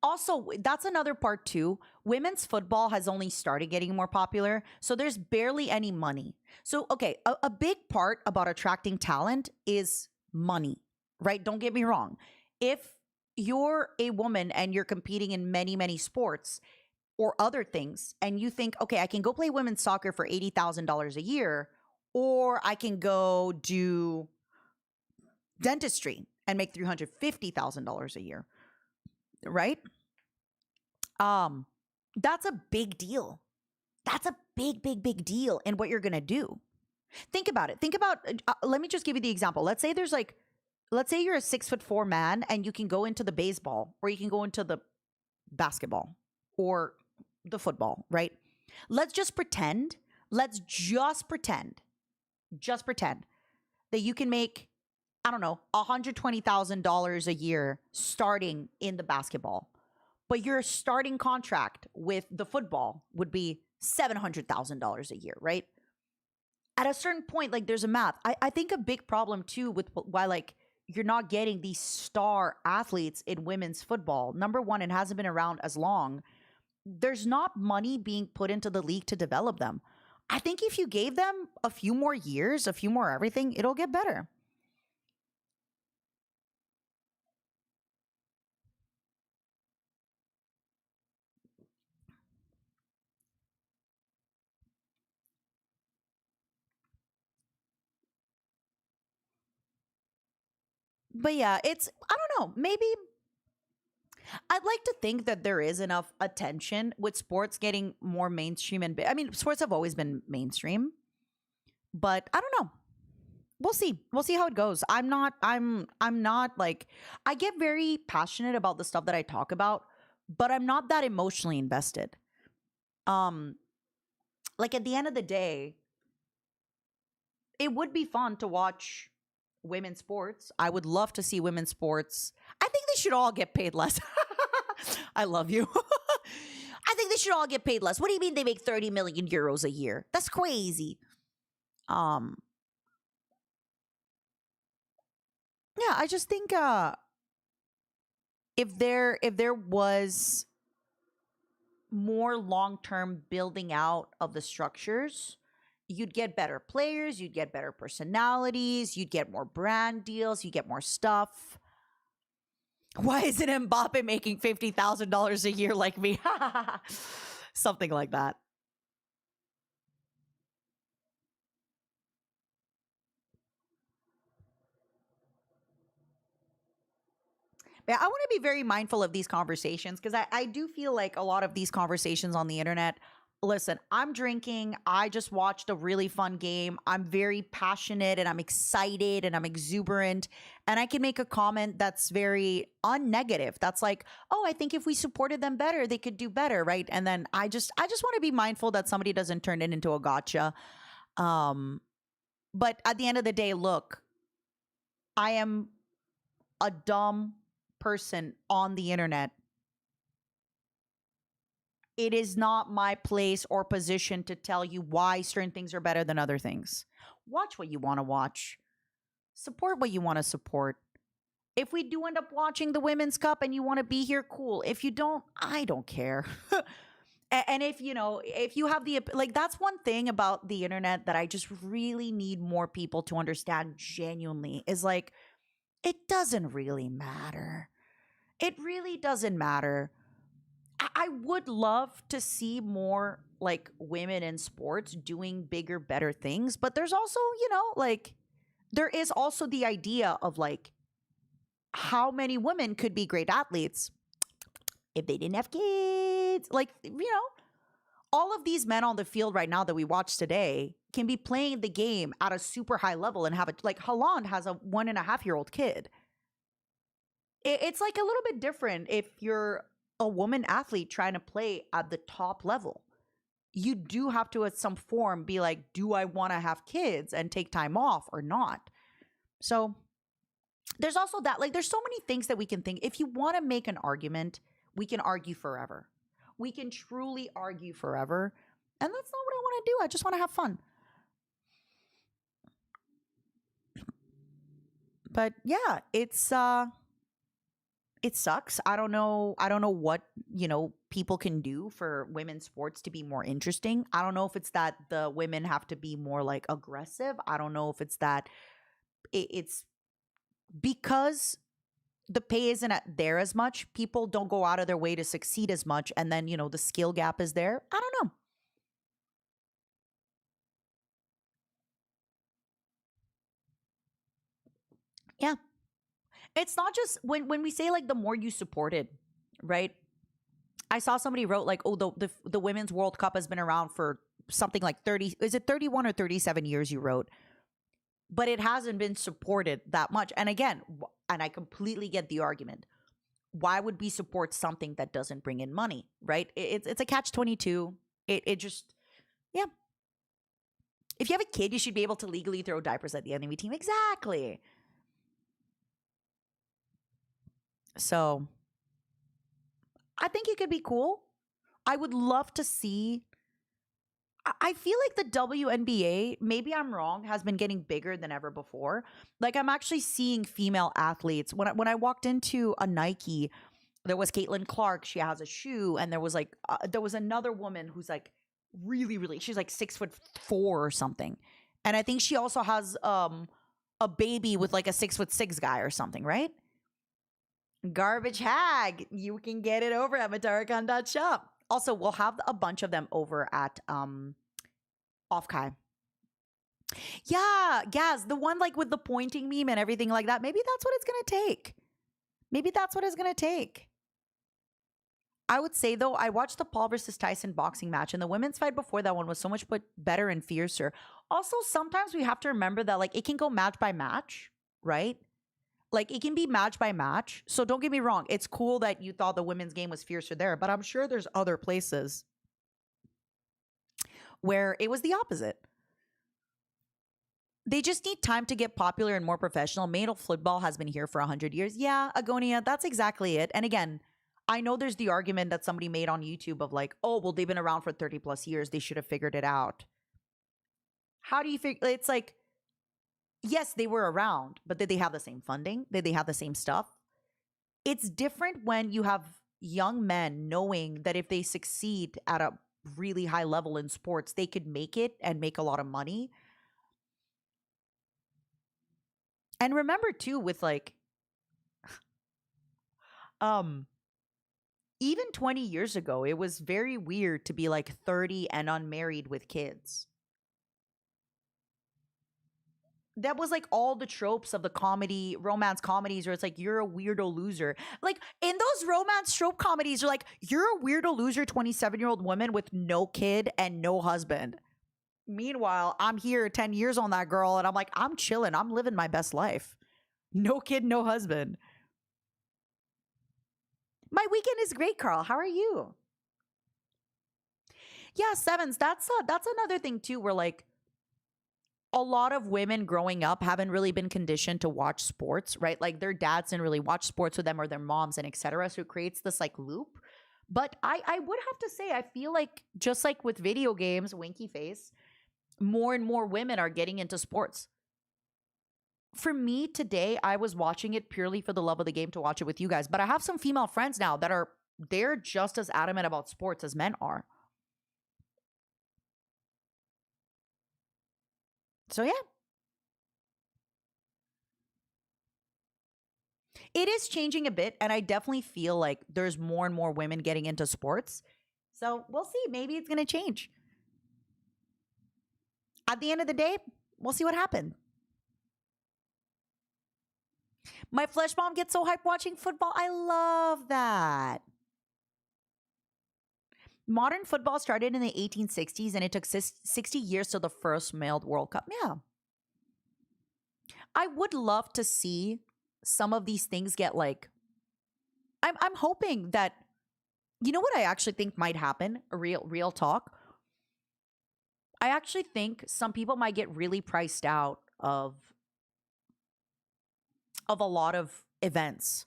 Also, that's another part too. Women's football has only started getting more popular, so there's barely any money. So, okay, a big part about attracting talent is money, right? Don't get me wrong. If you're a woman and you're competing in many, many sports or other things, and you think, okay, I can go play women's soccer for $80,000 a year, or I can go do dentistry and make $350,000 a year, right? That's a big deal. That's a big, big, big deal in what you're gonna do. Think about it. Think about. Let me just give you the example. Let's say you're a 6'4" man and you can go into the baseball, or you can go into the basketball or the football, right? Let's just pretend. Just pretend that you can make, I don't know, $120,000 a year starting in the basketball. But your starting contract with the football would be $700,000 a year, right? At a certain point, like, there's a math. I think a big problem too with why, like, you're not getting these star athletes in women's football. Number one, it hasn't been around as long. There's not money being put into the league to develop them. I think if you gave them a few more years, a few more everything, it'll get better. But yeah, I don't know, maybe I'd like to think that there is enough attention with sports getting more mainstream and I mean, sports have always been mainstream, but I don't know. We'll see. We'll see how it goes. I'm not like, I get very passionate about the stuff that I talk about, but I'm not that emotionally invested. Um like, at the end of the day, it would be fun to watch women's sports. I would love to see women's sports. I think they should all get paid less. I love you. I think they should all get paid less. What do you mean they make 30 million euros a year? That's crazy. Um yeah, I just think if there was more long-term building out of the structures, you'd get better players, you'd get better personalities, you'd get more brand deals, you get more stuff. Why isn't Mbappe making $50,000 a year like me? Something like that. Yeah, I want to be very mindful of these conversations because I do feel like a lot of these conversations on the internet. Listen, I'm drinking. I just watched a really fun game. I'm very passionate and I'm excited and I'm exuberant. And I can make a comment that's very unnegative. That's like, oh, I think if we supported them better, they could do better, right? And then I just want to be mindful that somebody doesn't turn it into a gotcha. But at the end of the day, look, I am a dumb person on the internet. It is not my place or position to tell you why certain things are better than other things. Watch what you want to watch. Support what you want to support. If we do end up watching the Women's Cup and you want to be here, cool. If you don't, I don't care. And if if you have like, that's one thing about the internet that I just really need more people to understand genuinely is, like, it doesn't really matter. It really doesn't matter. I would love to see more like women in sports doing bigger, better things. But there's also, like there is also the idea of like how many women could be great athletes if they didn't have kids. Like, all of these men on the field right now that we watched today can be playing the game at a super high level and have it. Like Haaland has a 1.5-year-old kid. It's like a little bit different if you're a woman athlete trying to play at the top level. You do have to, at some form, be like, do I want to have kids and take time off or not? So there's also that. Like, there's so many things that we can think. If you want to make an argument, we can argue forever. We can truly argue forever. And that's not what I want to do. I just want to have fun. But yeah, it sucks. I don't know what, people can do for women's sports to be more interesting. I don't know if it's that the women have to be more like aggressive. I don't know if it's that it's because the pay isn't there as much. People don't go out of their way to succeed as much. And then, the skill gap is there. I don't know. Yeah. It's not just when we say like the more you support it, right? I saw somebody wrote like, oh, the Women's World Cup has been around for something like 30, is it 31 or 37 years you wrote? But it hasn't been supported that much. And again, and I completely get the argument. Why would we support something that doesn't bring in money, right? It's a catch-22. It just, yeah. If you have a kid, you should be able to legally throw diapers at the enemy team. Exactly. So I think it could be cool. I would love to see. I feel like the WNBA, maybe I'm wrong, has been getting bigger than ever before. Like I'm actually seeing female athletes. When I walked into a Nike, there was Caitlin Clark. She has a shoe, and there was like there was another woman who's like really, really. She's like 6'4" or something, and I think she also has a baby with like a 6'6" guy or something, right? Garbage hag. You can get it over at matarakan.shop. Also, we'll have a bunch of them over at Offkai. Yeah, Gaz, the one like with the pointing meme and everything like that. Maybe that's what it's gonna take. Maybe that's what it's gonna take. I would say though, I watched the Paul versus Tyson boxing match, and the women's fight before that one was so much better and fiercer. Also, sometimes we have to remember that like it can go match by match, right? Like it can be match by match. So don't get me wrong. It's cool that you thought the women's game was fiercer there, but I'm sure there's other places where it was the opposite. They just need time to get popular and more professional. Male football has been here for 100 years. Yeah, Agonia, that's exactly it. And again, I know there's the argument that somebody made on YouTube of like, oh, well, they've been around for 30 plus years. They should have figured it out. How do you figure? It's like, yes, they were around, but did they have the same funding? Did they have the same stuff? It's different when you have young men knowing that if they succeed at a really high level in sports, they could make it and make a lot of money. And remember too, with like, even 20 years ago, it was very weird to be like 30 and unmarried with kids. That was like all the tropes of the romance comedies where it's like, you're a weirdo loser. Like in those romance trope comedies, you're like, you're a weirdo loser, 27-year-old woman with no kid and no husband. Meanwhile, I'm here 10 years on that girl and I'm like, I'm chilling. I'm living my best life. No kid, no husband. My weekend is great, Carl. How are you? Yeah, sevens. That's another thing too, where like a lot of women growing up haven't really been conditioned to watch sports, right? Like their dads didn't really watch sports with them or their moms and etc. So it creates this like loop. But I would have to say, I feel like just like with video games, winky face, more and more women are getting into sports. For me today, I was watching it purely for the love of the game to watch it with you guys. But I have some female friends now that they're just as adamant about sports as men are. So yeah. it is changing a bit, and I definitely feel like there's more and more women getting into sports. So we'll see. Maybe it's going to change. At the end of the day, we'll see what happens. My flesh mom gets so hyped watching football. I love that. Modern football started in the 1860s and it took 60 years till the first male World Cup. Yeah. I would love to see some of these things get like, I'm hoping that, you know what I actually think might happen? A real talk. I actually think some people might get really priced out of a lot of events.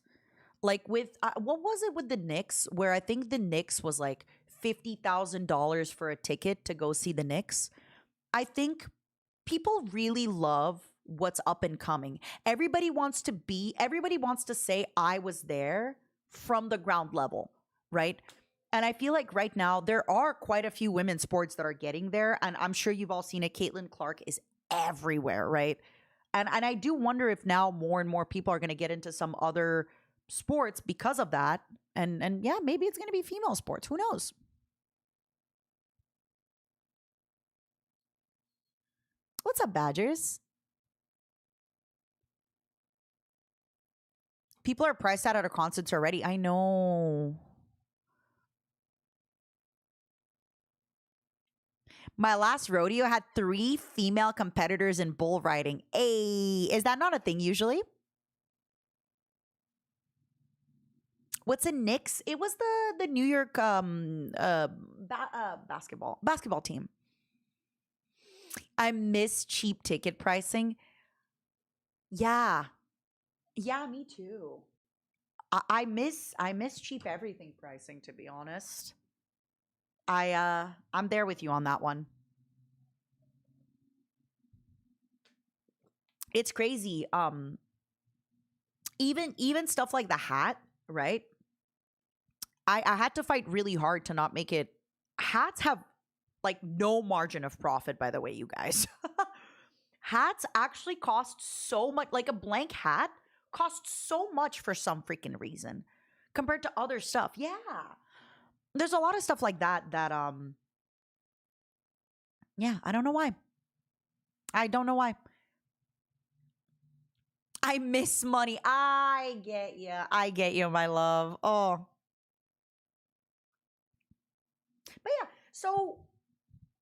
Like with, what was it with the Knicks? Where I think the Knicks was like $50,000 for a ticket to go see the Knicks. I think people really love what's up and coming. Everybody wants to say, I was there from the ground level, right? And I feel like right now there are quite a few women's sports that are getting there. And I'm sure you've all seen it. Caitlin Clark is everywhere, right? And I do wonder if now more and more people are going to get into some other sports because of that. And yeah, maybe it's going to be female sports. Who knows? What's up, Badgers? People are priced out of concerts already. I know. My last rodeo had 3 female competitors in bull riding. Hey, is that not a thing usually? What's a Knicks? It was the New York basketball team. I miss cheap ticket pricing. Yeah. Yeah, me too. I miss cheap everything pricing, to be honest. I'm there with you on that one. It's crazy. Even stuff like the hat, right? I had to fight really hard to not make it. Hats have like no margin of profit, by the way, you guys. Hats actually cost so much. Like a blank hat costs so much for some freaking reason compared to other stuff. Yeah. There's a lot of stuff like that yeah, I don't know why. I don't know why. I miss money. I get you. I get you, my love. Oh. But yeah, so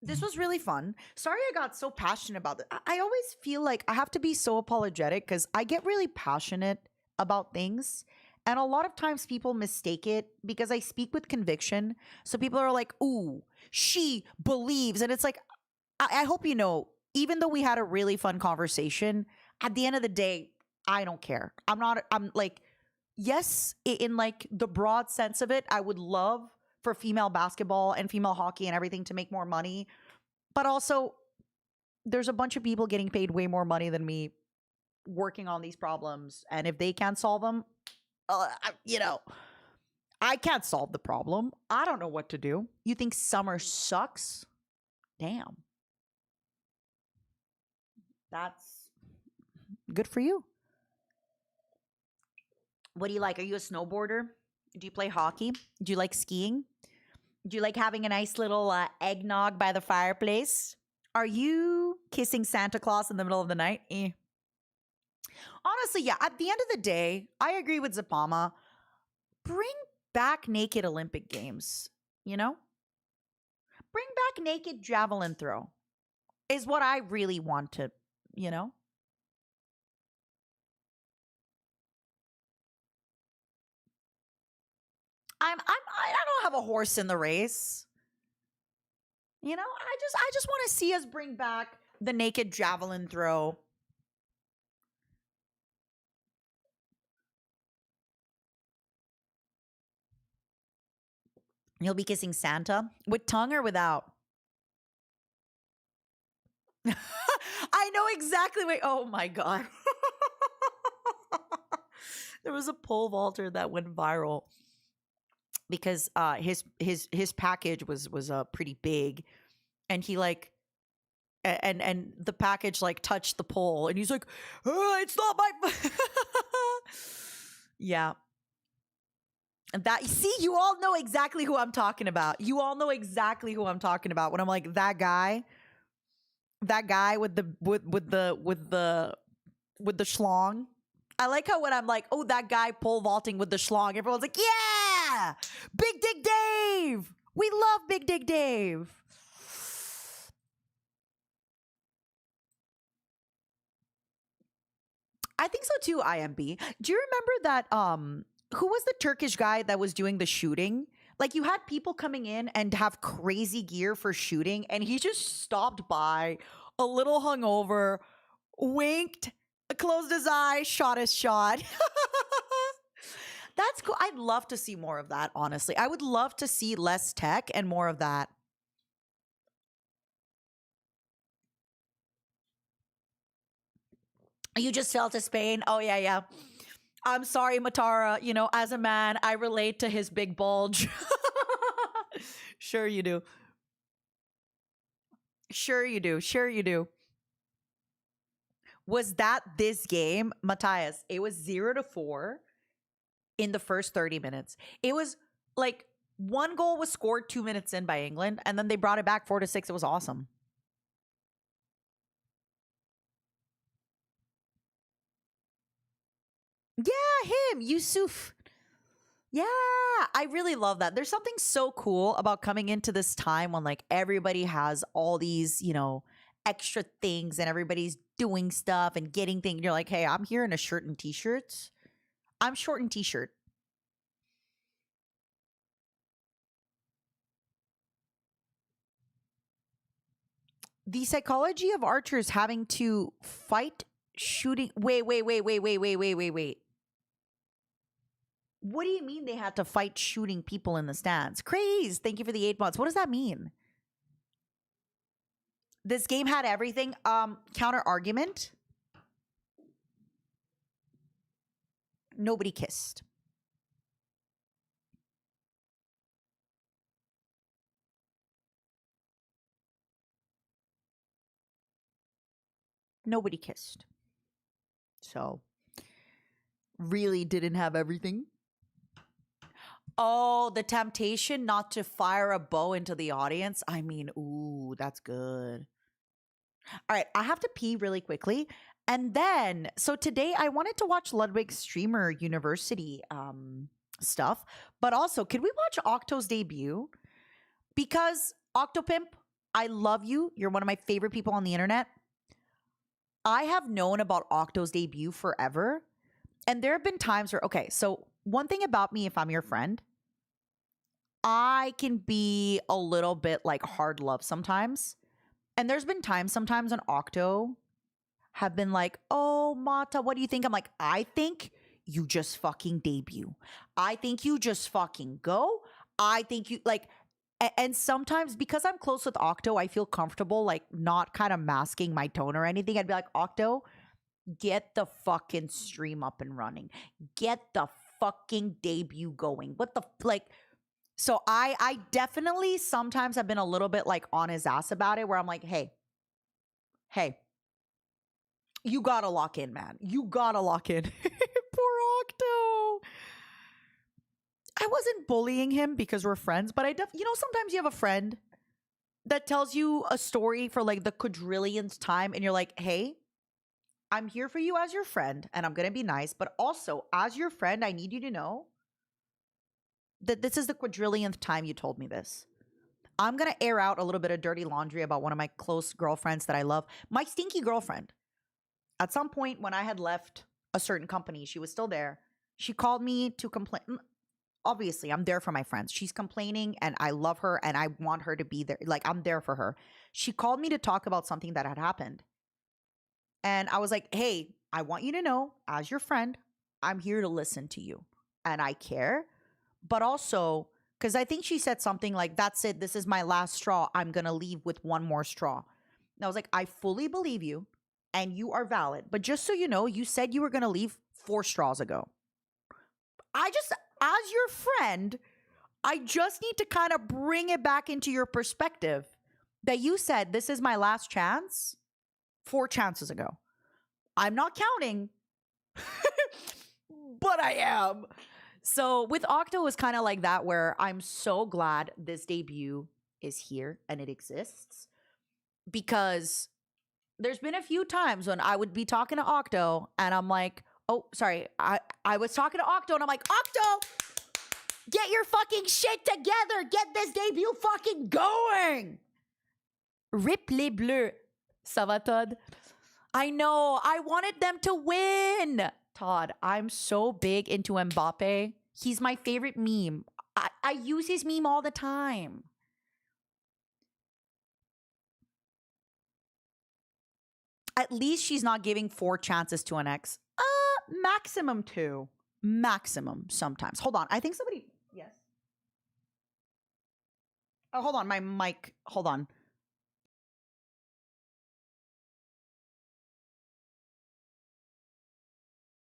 this was really fun. Sorry I got so passionate about it. I always feel like I have to be so apologetic because I get really passionate about things. And a lot of times people mistake it because I speak with conviction. So people are like, ooh, she believes. And it's like, I hope you know, even though we had a really fun conversation, at the end of the day, I don't care. I'm like, yes, in like the broad sense of it, I would love for female basketball and female hockey and everything to make more money. But also, there's a bunch of people getting paid way more money than me working on these problems. And if they can't solve them, I can't solve the problem. I don't know what to do. You think summer sucks? Damn. That's good for you. What do you like? Are you a snowboarder? Do you play hockey? Do you like skiing? Do you like having a nice little eggnog by the fireplace? Are you kissing Santa Claus in the middle of the night? Honestly, yeah. At the end of the day, I agree with Zapama. Bring back naked Olympic Games, you know? Bring back naked javelin throw is what I really want to, you know? I don't have a horse in the race. You know, I just want to see us bring back the naked javelin throw. You'll be kissing Santa with tongue or without? I know exactly what. Oh my god. There was a pole vaulter that went viral because his package was pretty big, and he like and the package like touched the pole, and he's like, oh, it's not my Yeah. And that, see, you all know exactly who I'm talking about. You all know exactly who I'm talking about when I'm like that guy with the schlong. I like how when I'm like, oh, that guy pole vaulting with the schlong, everyone's like, yeah, Big Dick Dave. We love Big Dick Dave. I think so too, IMB. Do you remember that who was the Turkish guy that was doing the shooting? Like you had people coming in and have crazy gear for shooting, and he just stopped by a little hungover, winked, closed his eye, shot his shot. That's cool. I'd love to see more of that, honestly. I would love to see less tech and more of that. You just fell to Spain. Oh, yeah, yeah. I'm sorry, Matara. You know, as a man, I relate to his big bulge. Sure you do. Sure you do. Sure you do. Was that this game, Matthias? It was 0-4 in the first 30 minutes. It was like one goal was scored 2 minutes in by England, and then they brought it back 4-6. It was awesome. Yeah, him, Yusuf. Yeah, I really love that. There's something so cool about coming into this time when like everybody has all these, you know, extra things and everybody's doing stuff and getting things. You're like, hey, I'm here in a shirt and t-shirts. I'm short and t-shirt. The psychology of archers having to fight shooting. Wait. What do you mean they had to fight shooting people in the stands? Craze. Thank you for the 8 months. What does that mean? This game had everything. Counter argument. Nobody kissed. Nobody kissed. So, really didn't have everything. Oh, the temptation not to fire a bow into the audience. I mean, ooh, that's good. All right, I have to pee really quickly. And then, so today I wanted to watch Ludwig's Streamer University stuff, but also, could we watch Octo's debut? Because Octopimp, I love you. You're one of my favorite people on the internet. I have known about Octo's debut forever. And there have been times where, okay, so one thing about me, if I'm your friend, I can be a little bit like hard love sometimes. And there's been times sometimes on Octo have been like, oh, Mata, what do you think? I'm like, I think you just fucking debut. I think you just fucking go. I think you like, and sometimes because I'm close with Octo, I feel comfortable like not kind of masking my tone or anything. I'd be like, Octo, get the fucking stream up and running. Get the fucking debut going. What the like? So I definitely sometimes have been a little bit like on his ass about it, where I'm like, hey, you gotta lock in, man. You gotta lock in. Poor Octo. I wasn't bullying him because we're friends, but you know, sometimes you have a friend that tells you a story for like the quadrillionth time, and you're like, hey, I'm here for you as your friend, and I'm gonna be nice, but also as your friend, I need you to know that this is the quadrillionth time you told me this. I'm gonna air out a little bit of dirty laundry about one of my close girlfriends that I love, my stinky girlfriend. At some point when I had left a certain company, she was still there. She called me to complain. Obviously, I'm there for my friends. She's complaining and I love her and I want her to be there. Like, I'm there for her. She called me to talk about something that had happened. And I was like, hey, I want you to know, as your friend, I'm here to listen to you. And I care. But also, because I think she said something like, that's it. This is my last straw. I'm going to leave with one more straw. And I was like, I fully believe you. And you are valid. But just so you know, you said you were going to leave 4 straws ago. As your friend, I just need to kind of bring it back into your perspective that you said, this is my last chance 4 chances ago. I'm not counting, but I am. So with Octo, it's kind of like that, where I'm so glad this debut is here and it exists, because there's been a few times when I would be talking to Octo and I'm like, oh, sorry, I was talking to Octo and I'm like, Octo, get your fucking shit together. Get this debut fucking going. Rip les bleus. Ça va, Todd? I know. I wanted them to win. Todd, I'm so big into Mbappe. He's my favorite meme. I use his meme all the time. At least she's not giving 4 chances to an ex. Maximum 2. Maximum sometimes. Hold on. I think somebody. Yes. Oh, hold on. My mic. Hold on.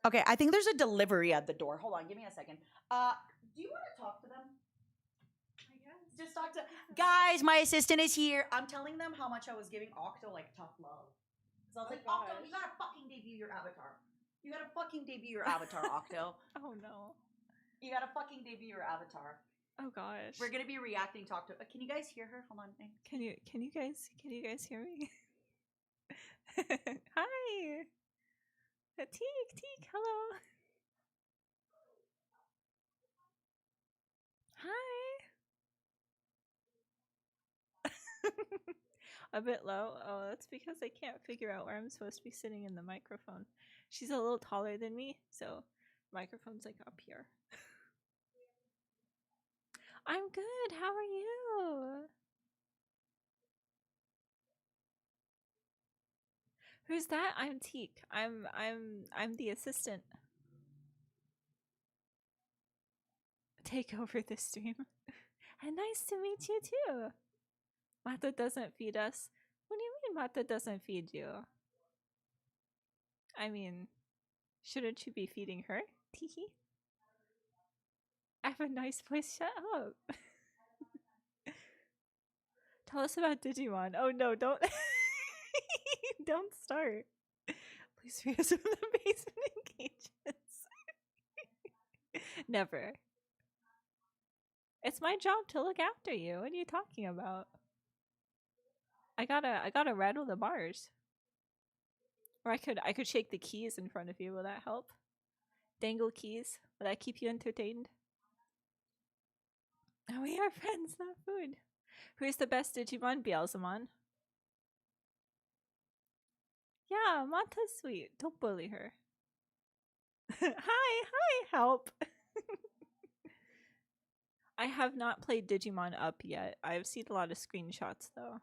Okay, I think there's a delivery at the door. Hold on, give me a second. Do you want to talk to them? I guess. Just talk to guys. My assistant is here. I'm telling them how much I was giving Octo like tough love. So I was like, Octo, you gotta fucking debut your avatar. You gotta fucking debut your avatar, Octo. Oh no. You gotta fucking debut your avatar. Oh gosh. We're gonna be reacting to Octo. Can you guys hear her? Hold on. Can you guys hear me? Hi. Teek, hello. Hi. A bit low. Oh, that's because I can't figure out where I'm supposed to be sitting in the microphone. She's a little taller than me, so microphone's like up here. I'm good. How are you? Who's that? I'm Teek. I'm the assistant. Take over the stream. And nice to meet you too. Mata doesn't feed us. What do you mean Mata doesn't feed you? I mean, shouldn't you be feeding her? Teehee. I have a nice voice. Shut up. Tell us about Digimon. Oh no, don't don't start. Please read us from the basement engagements. Never. It's my job to look after you. What are you talking about? I gotta rattle the bars. Or I could shake the keys in front of you. Will that help? Dangle keys. Will that keep you entertained? Oh, we are friends, not food. Who's the best Digimon? Beelzemon. Yeah, Manta's sweet. Don't bully her. Hi, help. I have not played Digimon Up yet. I've seen a lot of screenshots though.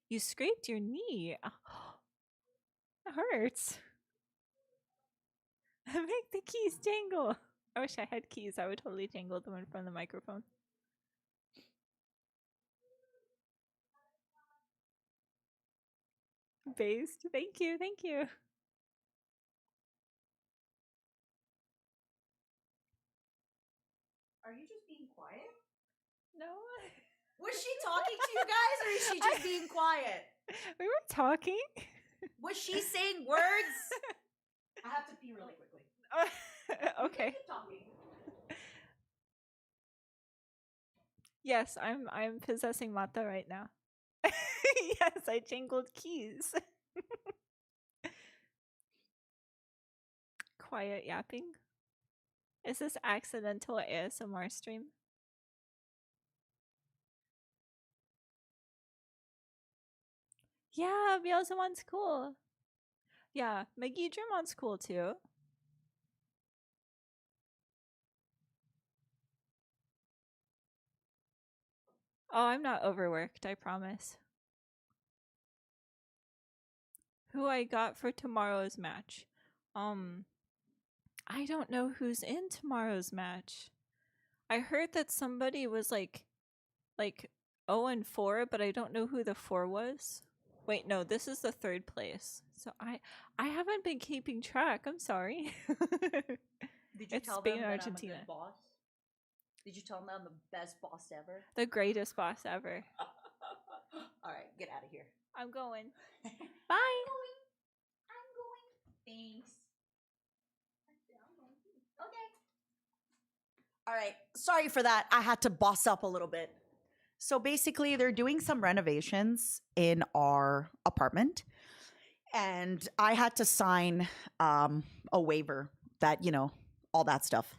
You scraped your knee. It hurts. Make the keys jangle. I wish I had keys. I would totally jangle them in front of the microphone. Based. Thank you. Thank you. Are you just being quiet? No. Was she talking to you guys, or is she just being quiet? We were talking. Was she saying words? I have to pee really quickly. Okay. Keep talking. Yes, I'm possessing Mata right now. Yes, I jangled keys. Quiet yapping. Is this accidental ASMR stream? Yeah, Beelzemon's cool. Yeah, Megidremon's cool too. Oh, I'm not overworked, I promise. Who I got for tomorrow's match? I don't know who's in tomorrow's match. I heard that somebody was like 0-4, but I don't know who the 4 was. Wait, no, this is the 3rd place. So I haven't been keeping track. I'm sorry. Did you It's tell Spain them and that Argentina. I'm a good boss? Did you tell them I'm the best boss ever? The greatest boss ever. All right, get out of here. I'm going. Bye. I'm going. Thanks. All right. Sorry for that. I had to boss up a little bit. So basically, they're doing some renovations in our apartment. And I had to sign a waiver that, all that stuff.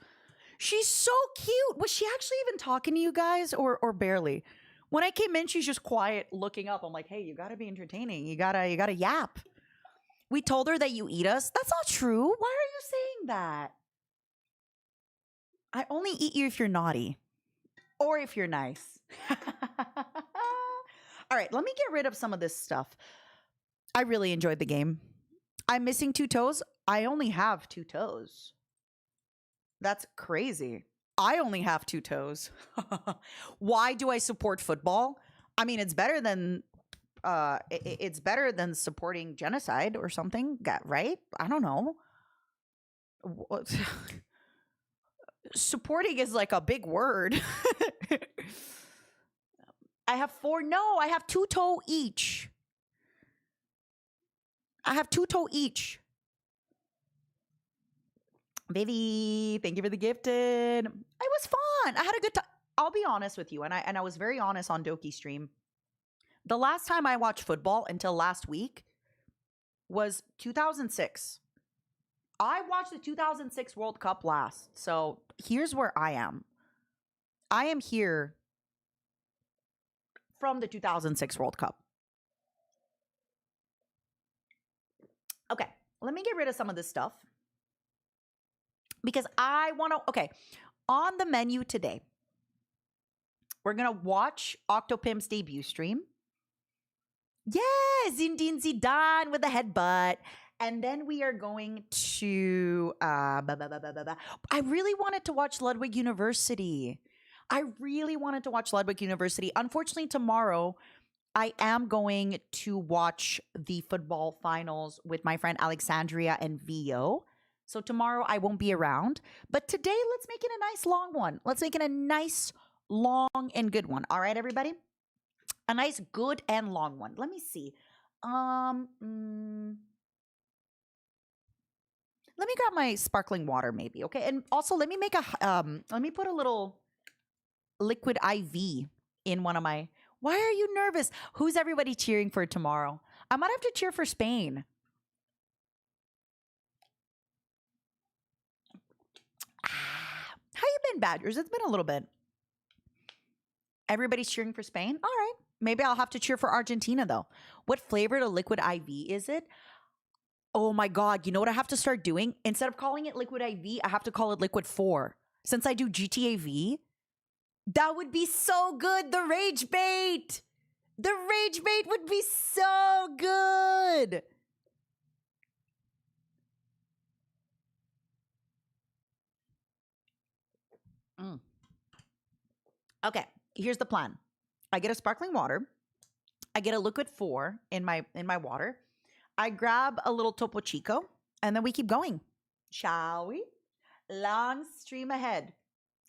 She's so cute. Was she actually even talking to you guys or barely? When I came in, she's just quiet looking up. I'm like, hey, you gotta be entertaining. You gotta yap. We told her that you eat us. That's not true. Why are you saying that? I only eat you if you're naughty or if you're nice. All right, let me get rid of some of this stuff. I really enjoyed the game. I'm missing 2 toes. I only have 2 toes. That's crazy. I only have 2 toes. Why do I support football? I mean, it's better than it's better than supporting genocide or something, right? I don't know. Supporting is like a big word. I have 4. No, I have 2 toe each. I have 2 toe each. Baby, thank you for the gifted. It was fun. I had a good time. I'll be honest with you, and I was very honest on Doki stream. The last time I watched football until last week was 2006. I watched the 2006 World Cup last. So here's where I am. I am here from the 2006 World Cup. Okay, let me get rid of some of this stuff. Because I want to, okay, on the menu today, we're going to watch Octopimp's debut stream. Yeah, Zinedine Zidane with the headbutt. And then we are going to, I really wanted to watch Ludwig University. Unfortunately, tomorrow, I am going to watch the football finals with my friend Alexandria and Vio. So tomorrow I won't be around. But today, let's make it a nice long one. Let's make it a nice, long, and good one. All right, everybody? A nice, good, and long one. Let me see. Let me grab my sparkling water, maybe. Okay, and also let me make let me put a little liquid IV in one of my. Why are you nervous? Who's everybody cheering for tomorrow? I might have to cheer for Spain. How you been, Badgers? It's been a little bit. Everybody's cheering for Spain? All right. Maybe I'll have to cheer for Argentina, though. What flavor to liquid IV is it? Oh, my God. You know what I have to start doing? Instead of calling it liquid IV, I have to call it liquid 4. Since I do GTA V, that would be so good. The rage bait. The rage bait would be so good. Okay, here's the plan. I get a sparkling water. I get a liquid 4 in my water. I grab a little Topo Chico, and then we keep going. Shall we? Long stream ahead.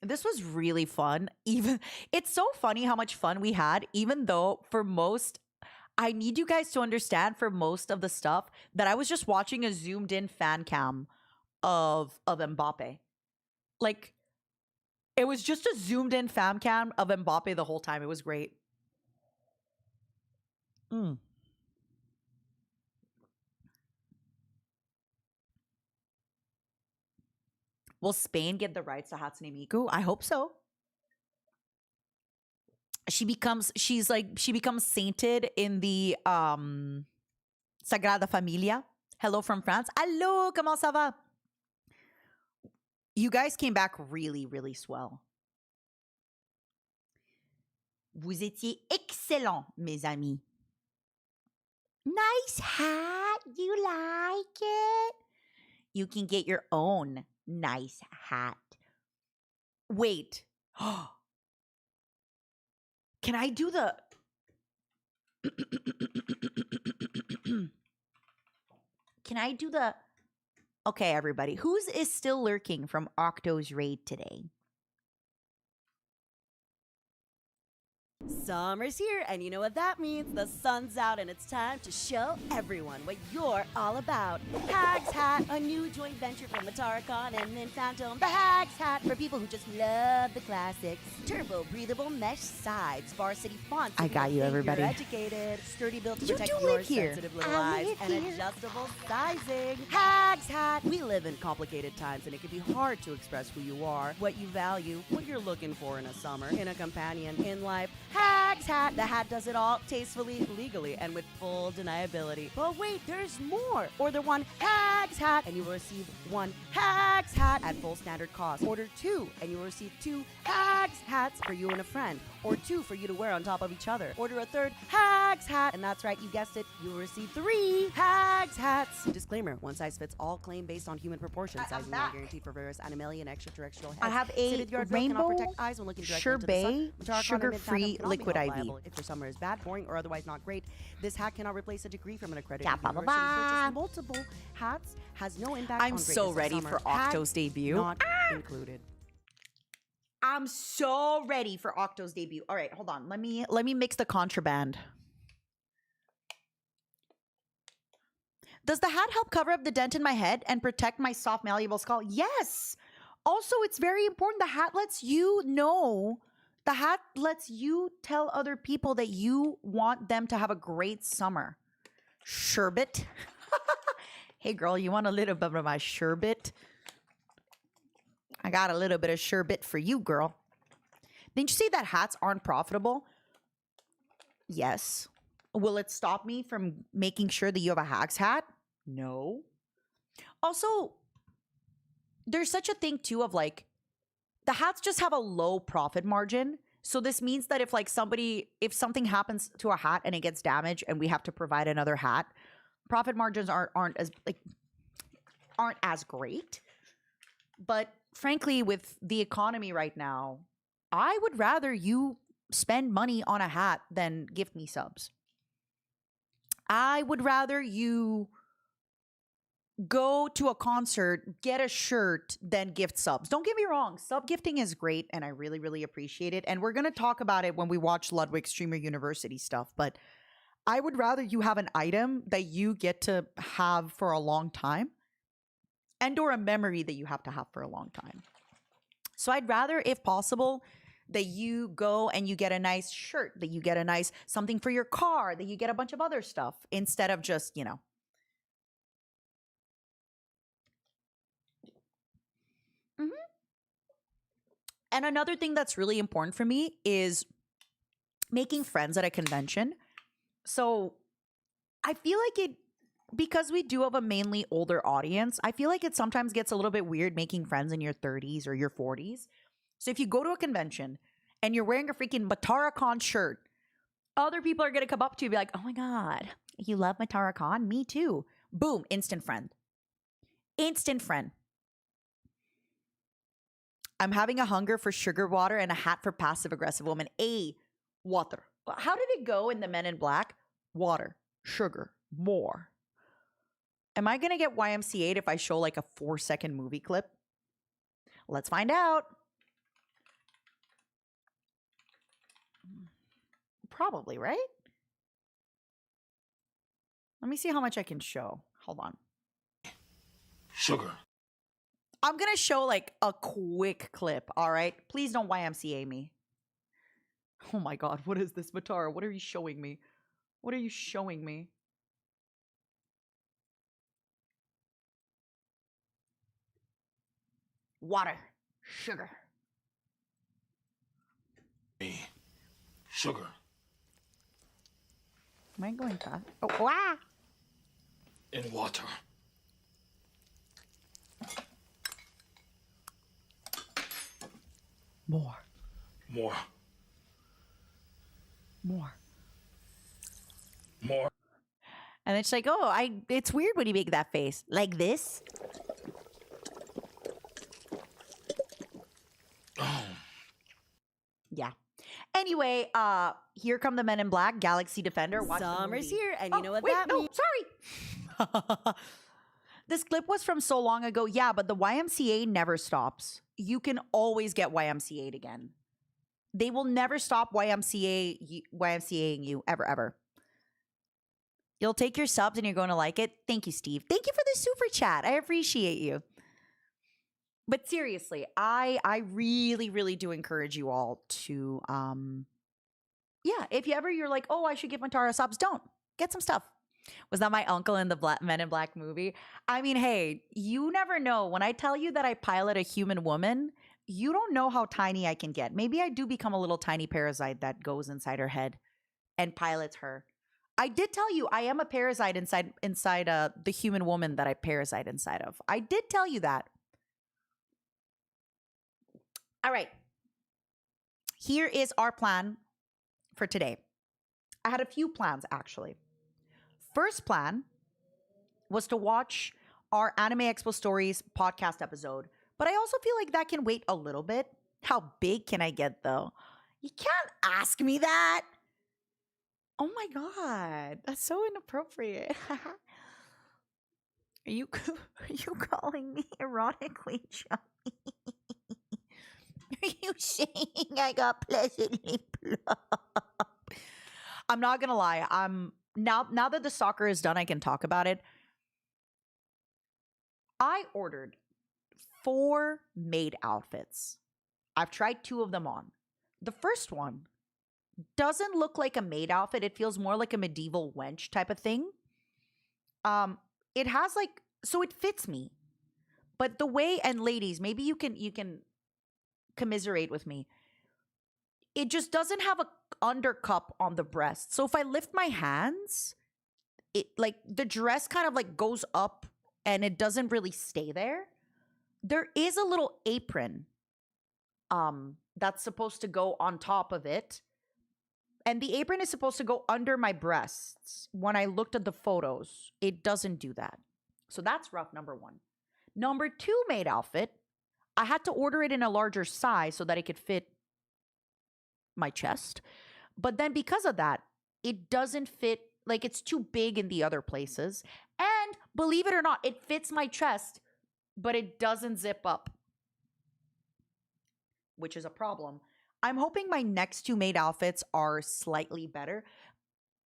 This was really fun. It's so funny how much fun we had, even though for most, I need you guys to understand for most of the stuff that I was just watching a zoomed in fan cam of Mbappe. Like, it was just a zoomed in fan cam of Mbappe the whole time. It was great. Will Spain get the rights to Hatsune Miku? I hope so. She becomes sainted in the Sagrada Familia. Hello from France. Allô, comment ça va? You guys came back really, really swell. Vous étiez excellents, mes amis. Nice hat. You like it? You can get your own nice hat. Wait. Can I do the... Can I do the... Okay, everybody. Who's is still lurking from Octo's raid today? Summer's here, and you know what that means. The sun's out, and it's time to show everyone what you're all about. Hags Hat, a new joint venture from Mataracon and then Phantom. The Hags Hat for people who just love the classics. Turbo breathable mesh sides, varsity fonts. I got you, everybody. You're educated, sturdy built to You protect do your live here. sensitive little I eyes, live and here. adjustable sizing. Hags Hat. We live in complicated times, and it can be hard to express who you are, what you value, what you're looking for in a summer, in a companion, in life. Hags Hat. The hat does it all tastefully, legally, and with full deniability. But wait, there's more. Order one Hags Hat, and you will receive one Hags Hat at full standard cost. Order two, and you will receive two Hags Hats for you and a friend, or two for you to wear on top of each other. Order a third Hags Hat, and that's right, you guessed it, you will receive three Hags Hats. Disclaimer: one size fits all. Claim based on human proportion. Sizing not guaranteed for various animalia and extraterrestrial heads. I have a State-of-the-art build rainbow cannot protect eyes when looking directly into the sun. sherbet Mataracon and sugar-free Midtown cannot be liquid held IV. liable if your summer is bad, boring, or otherwise not great. This hat cannot replace a degree from an accredited Yeah, blah, blah, university. blah. Purchase multiple hats has no impact I'm on so greatness of ready summer. for Hat Octo's debut. Not included. I'm so ready for Octo's debut. All right, hold on. Let me mix the contraband. Does the hat help cover up the dent in my head and protect my soft, malleable skull? Yes. Also, it's very important. The hat lets you know. The hat lets you tell other people that you want them to have a great summer. Sherbet. Hey, girl, you want a little bit of my sherbet? I got a little bit of sherbet for you, girl. Didn't you say that hats aren't profitable? Yes. Will it stop me from making sure that you have a Hags hat? No. Also, there's such a thing too of like, the hats just have a low profit margin. So this means that if something happens to a hat and it gets damaged and we have to provide another hat, profit margins aren't as great. But frankly, with the economy right now, I would rather you spend money on a hat than gift me subs. I would rather you go to a concert, get a shirt, than gift subs. Don't get me wrong, sub gifting is great and I really, really appreciate it. And we're going to talk about it when we watch Ludwig Streamer University stuff. But I would rather you have an item that you get to have for a long time and or a memory that you have to have for a long time. So I'd rather, if possible, that you go and you get a nice shirt, that you get a nice something for your car, that you get a bunch of other stuff instead of just, And another thing that's really important for me is making friends at a convention. So I feel like because we do have a mainly older audience, I feel like it sometimes gets a little bit weird making friends in your 30s or your 40s. So if you go to a convention and you're wearing a freaking Mataracon shirt, other people are going to come up to you and be like, oh my God, you love Mataracon? Me too. Boom, instant friend. Instant friend. I'm having a hunger for sugar water and a hat for passive aggressive woman. Water. How did it go in the Men in Black? Water, sugar, more. Am I going to get YMCA'd if I show like a 4-second movie clip? Let's find out. Probably, right? Let me see how much I can show. Hold on. Sugar. I'm going to show like a quick clip, all right? Please don't YMCA me. Oh my God, what is this, Matara? What are you showing me? What are you showing me? Water. Sugar. Me. Sugar. Am I going fast? Oh, wow. In water. More. More. More. More. And it's like, it's weird when you make that face. Like this. Oh. Yeah. Anyway, here come the Men in Black, Galaxy Defender. Watch the Summer's movie. here, and you know what wait, that no, means. sorry. This clip was from so long ago. Yeah, but the YMCA never stops. You can always get YMCA'd again. They will never stop YMCAing you ever, ever. You'll take your subs and you're going to like it. Thank you, Steve. Thank you for the super chat. I appreciate you. But seriously, I really, really do encourage you all to, yeah, if you're like, oh, I should give Montara subs, don't. Get some stuff. Was that my uncle in the Men in Black movie? I mean, hey, you never know. When I tell you that I pilot a human woman, you don't know how tiny I can get. Maybe I do become a little tiny parasite that goes inside her head and pilots her. I did tell you I am a parasite inside the human woman that I parasite inside of. I did tell you that. All right. Here is our plan for today. I had a few plans, actually. First plan was to watch our Anime Expo Stories podcast episode, but I also feel like that can wait a little bit. How big can I get, though? You can't ask me that. Oh my God, that's so inappropriate. Are you calling me erotically chummy? Are you saying I got pleasantly plump? I'm not gonna lie. Now that the soccer is done, I can talk about it. I ordered 4 maid outfits. I've tried 2 of them on. The first one doesn't look like a maid outfit. It feels more like a medieval wench type of thing. It has so it fits me. But the way, and ladies, maybe you can commiserate with me. It just doesn't have a undercup on the breast. So if I lift my hands, it the dress kind of goes up and it doesn't really stay there. There is a little apron that's supposed to go on top of it. And the apron is supposed to go under my breasts. When I looked at the photos, it doesn't do that. So that's rough, number 1. Number 2 maid outfit, I had to order it in a larger size so that it could fit my chest. But then because of that, it doesn't fit, it's too big in the other places. And believe it or not, it fits my chest, but it doesn't zip up, which is a problem. I'm hoping my next 2 maid outfits are slightly better.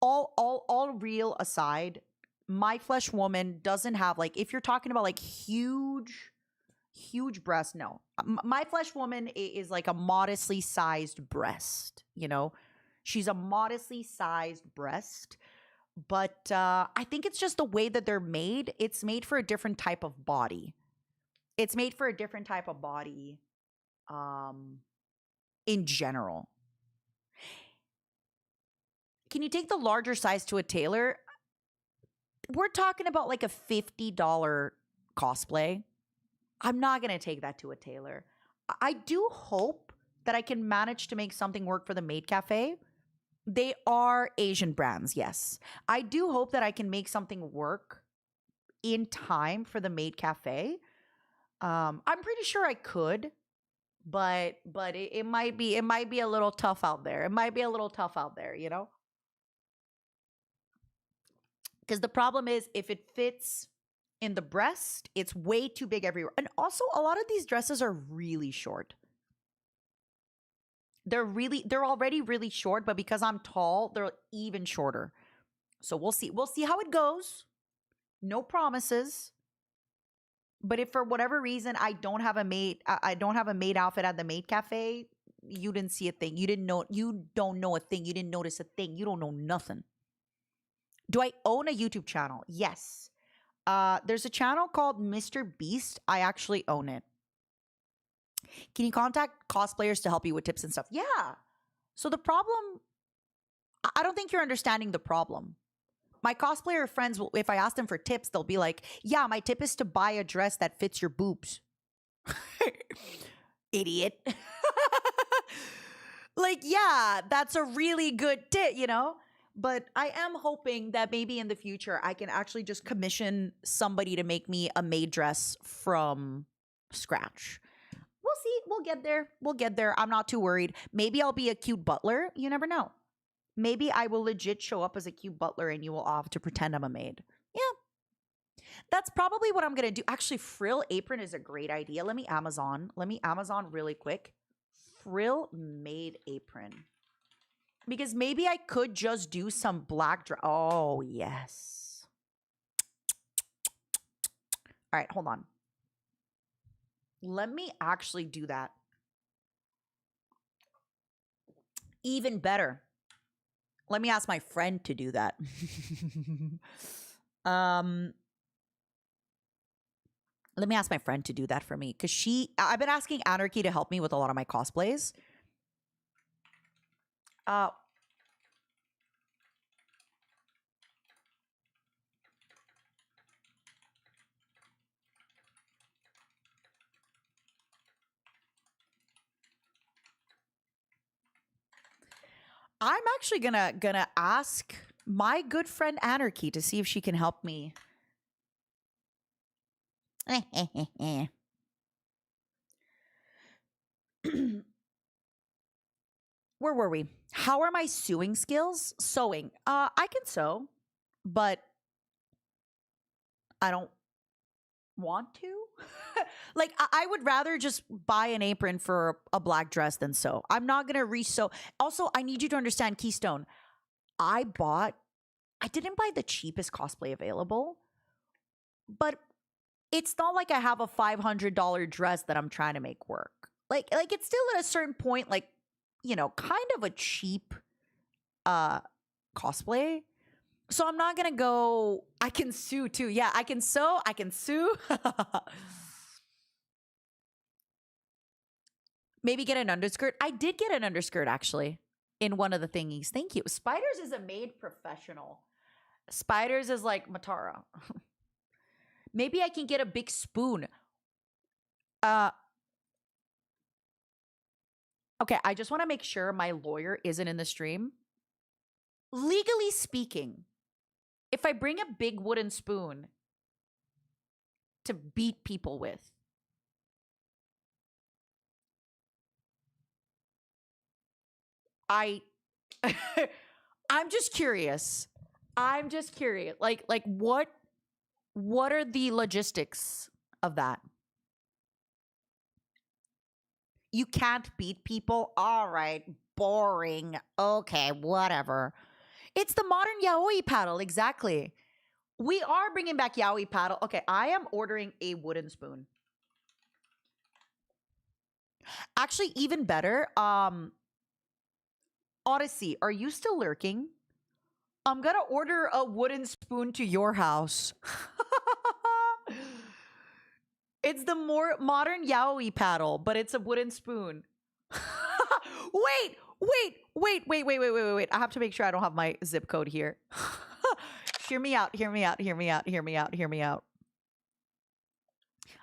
All real aside, my flesh woman doesn't have if you're talking about huge breast, no. My flesh woman is a modestly sized breast, She's a modestly sized breast, but I think it's just the way that they're made. It's made for a different type of body. In general. Can you take the larger size to a tailor? We're talking about a $50 cosplay. I'm not going to take that to a tailor. I do hope that I can manage to make something work for the Maid Cafe. They are Asian brands, yes. I do hope that I can make something work in time for the Maid Cafe. I'm pretty sure I could. But it might be a little tough out there. Because the problem is if it fits in the breast, it's way too big everywhere. And also a lot of these dresses are really short. They're already really short, but because I'm tall, they're even shorter. So we'll see. We'll see how it goes. No promises. But if for whatever reason I don't have a maid outfit at the Maid Cafe, you didn't see a thing. You don't know a thing. You didn't notice a thing. You don't know nothing. Do I own a YouTube channel? Yes. There's a channel called Mr. Beast. I actually own it. Can you contact cosplayers to help you with tips and stuff? Yeah. So the problem, I don't think you're understanding the problem. My cosplayer friends, if I ask them for tips, they'll be like, yeah, my tip is to buy a dress that fits your boobs. Idiot. Yeah, that's a really good tip, But I am hoping that maybe in the future I can actually just commission somebody to make me a maid dress from scratch. We'll see. We'll get there. I'm not too worried. Maybe I'll be a cute butler. You never know. Maybe I will legit show up as a cute butler and you will all have to pretend I'm a maid. Yeah. That's probably what I'm going to do. Actually, frill apron is a great idea. Let me Amazon really quick. Krill maid apron. Because maybe I could just do some black oh, yes. All right, hold on. Let me actually do that. Even better. Let me ask my friend to do that. Let me ask my friend to do that for me. Because I've been asking Anarchy to help me with a lot of my cosplays. I'm actually gonna ask my good friend Anarchy to see if she can help me. Where were we? How are my sewing skills? Sewing. I can sew, but I don't want to. Like, I would rather just buy an apron for a black dress than sew. I'm not gonna re-sew. Also, I need you to understand, Keystone. I didn't buy the cheapest cosplay available, but it's not like I have a $500 dress that I'm trying to make work. Like it's still at a certain point, like, you know, kind of a cheap cosplay. So I'm not gonna go, I can sew too. Yeah, I can sew, I can sew. Maybe get an underskirt. I did get an underskirt actually in one of the thingies. Thank you. Spiders is a maid professional. Spiders is like Matara. Maybe I can get a big spoon. Okay, I just want to make sure my lawyer isn't in the stream. Legally speaking, if I bring a big wooden spoon to beat people with, I'm just curious. I'm just curious. Like what are the logistics of that? You can't beat people? All right, boring. Okay, whatever. It's the modern yaoi paddle, exactly. We are bringing back yaoi paddle. Okay, I am ordering a wooden spoon. Actually, even better, Odyssey, are you still lurking? I'm gonna order a wooden spoon to your house. It's the more modern yaoi paddle, but it's a wooden spoon. Wait. I have to make sure I don't have my zip code here. Hear me out.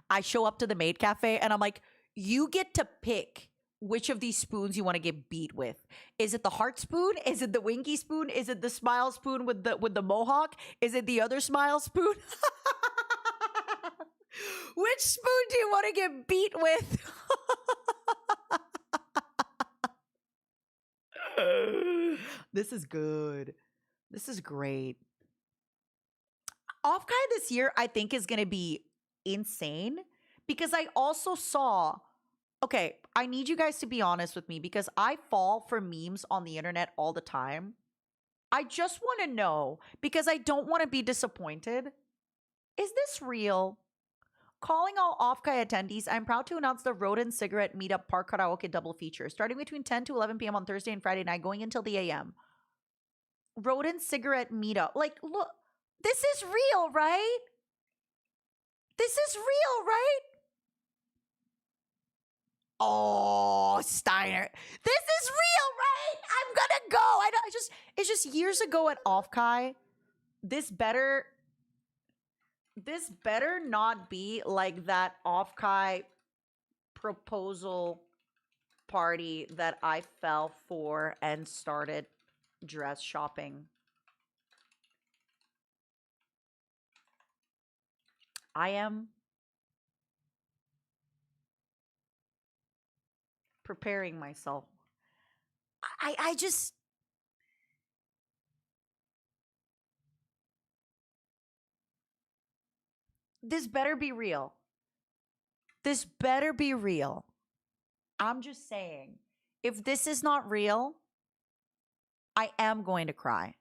I show up to the maid cafe and I'm like, you get to pick which of these spoons you want to get beat with. Is it the heart spoon? Is it the winky spoon? Is it the smile spoon with the mohawk? Is it the other smile spoon? Which spoon do you want to get beat with? This is good. This is great. Offkai this year, I think, is going to be insane because I also saw. Okay, I need you guys to be honest with me because I fall for memes on the internet all the time. I just want to know because I don't want to be disappointed. Is this real? Calling all Offkai attendees, I'm proud to announce the Road and Cigarette Meetup Park Karaoke double feature, starting between 10 to 11 p.m. on Thursday and Friday night, going until the a.m. Road and Cigarette Meetup. Like, look, this is real, right? This is real, right? Oh, Steiner. This is real, right? I'm gonna go. It's just years ago at Offkai. This better not be like that Offkai proposal party that I fell for and started dress shopping. I am preparing myself. I just this better be real. This better be real. I'm just saying. If this is not real, I am going to cry.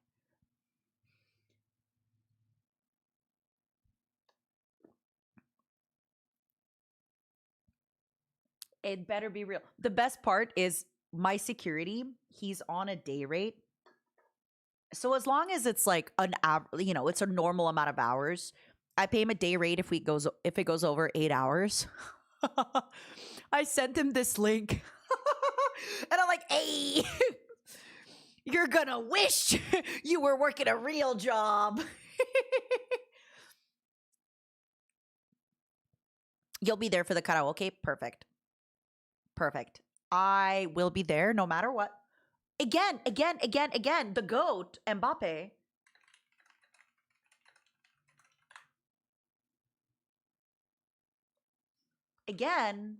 It better be real. The best part is my security, he's on a day rate. So as long as it's like it's a normal amount of hours, I pay him a day rate if it goes over 8 hours. I sent him this link. And I'm like, "Hey, you're gonna wish you were working a real job." You'll be there for the karaoke? Perfect. Perfect. I will be there no matter what. Again. The GOAT, Mbappe. Again,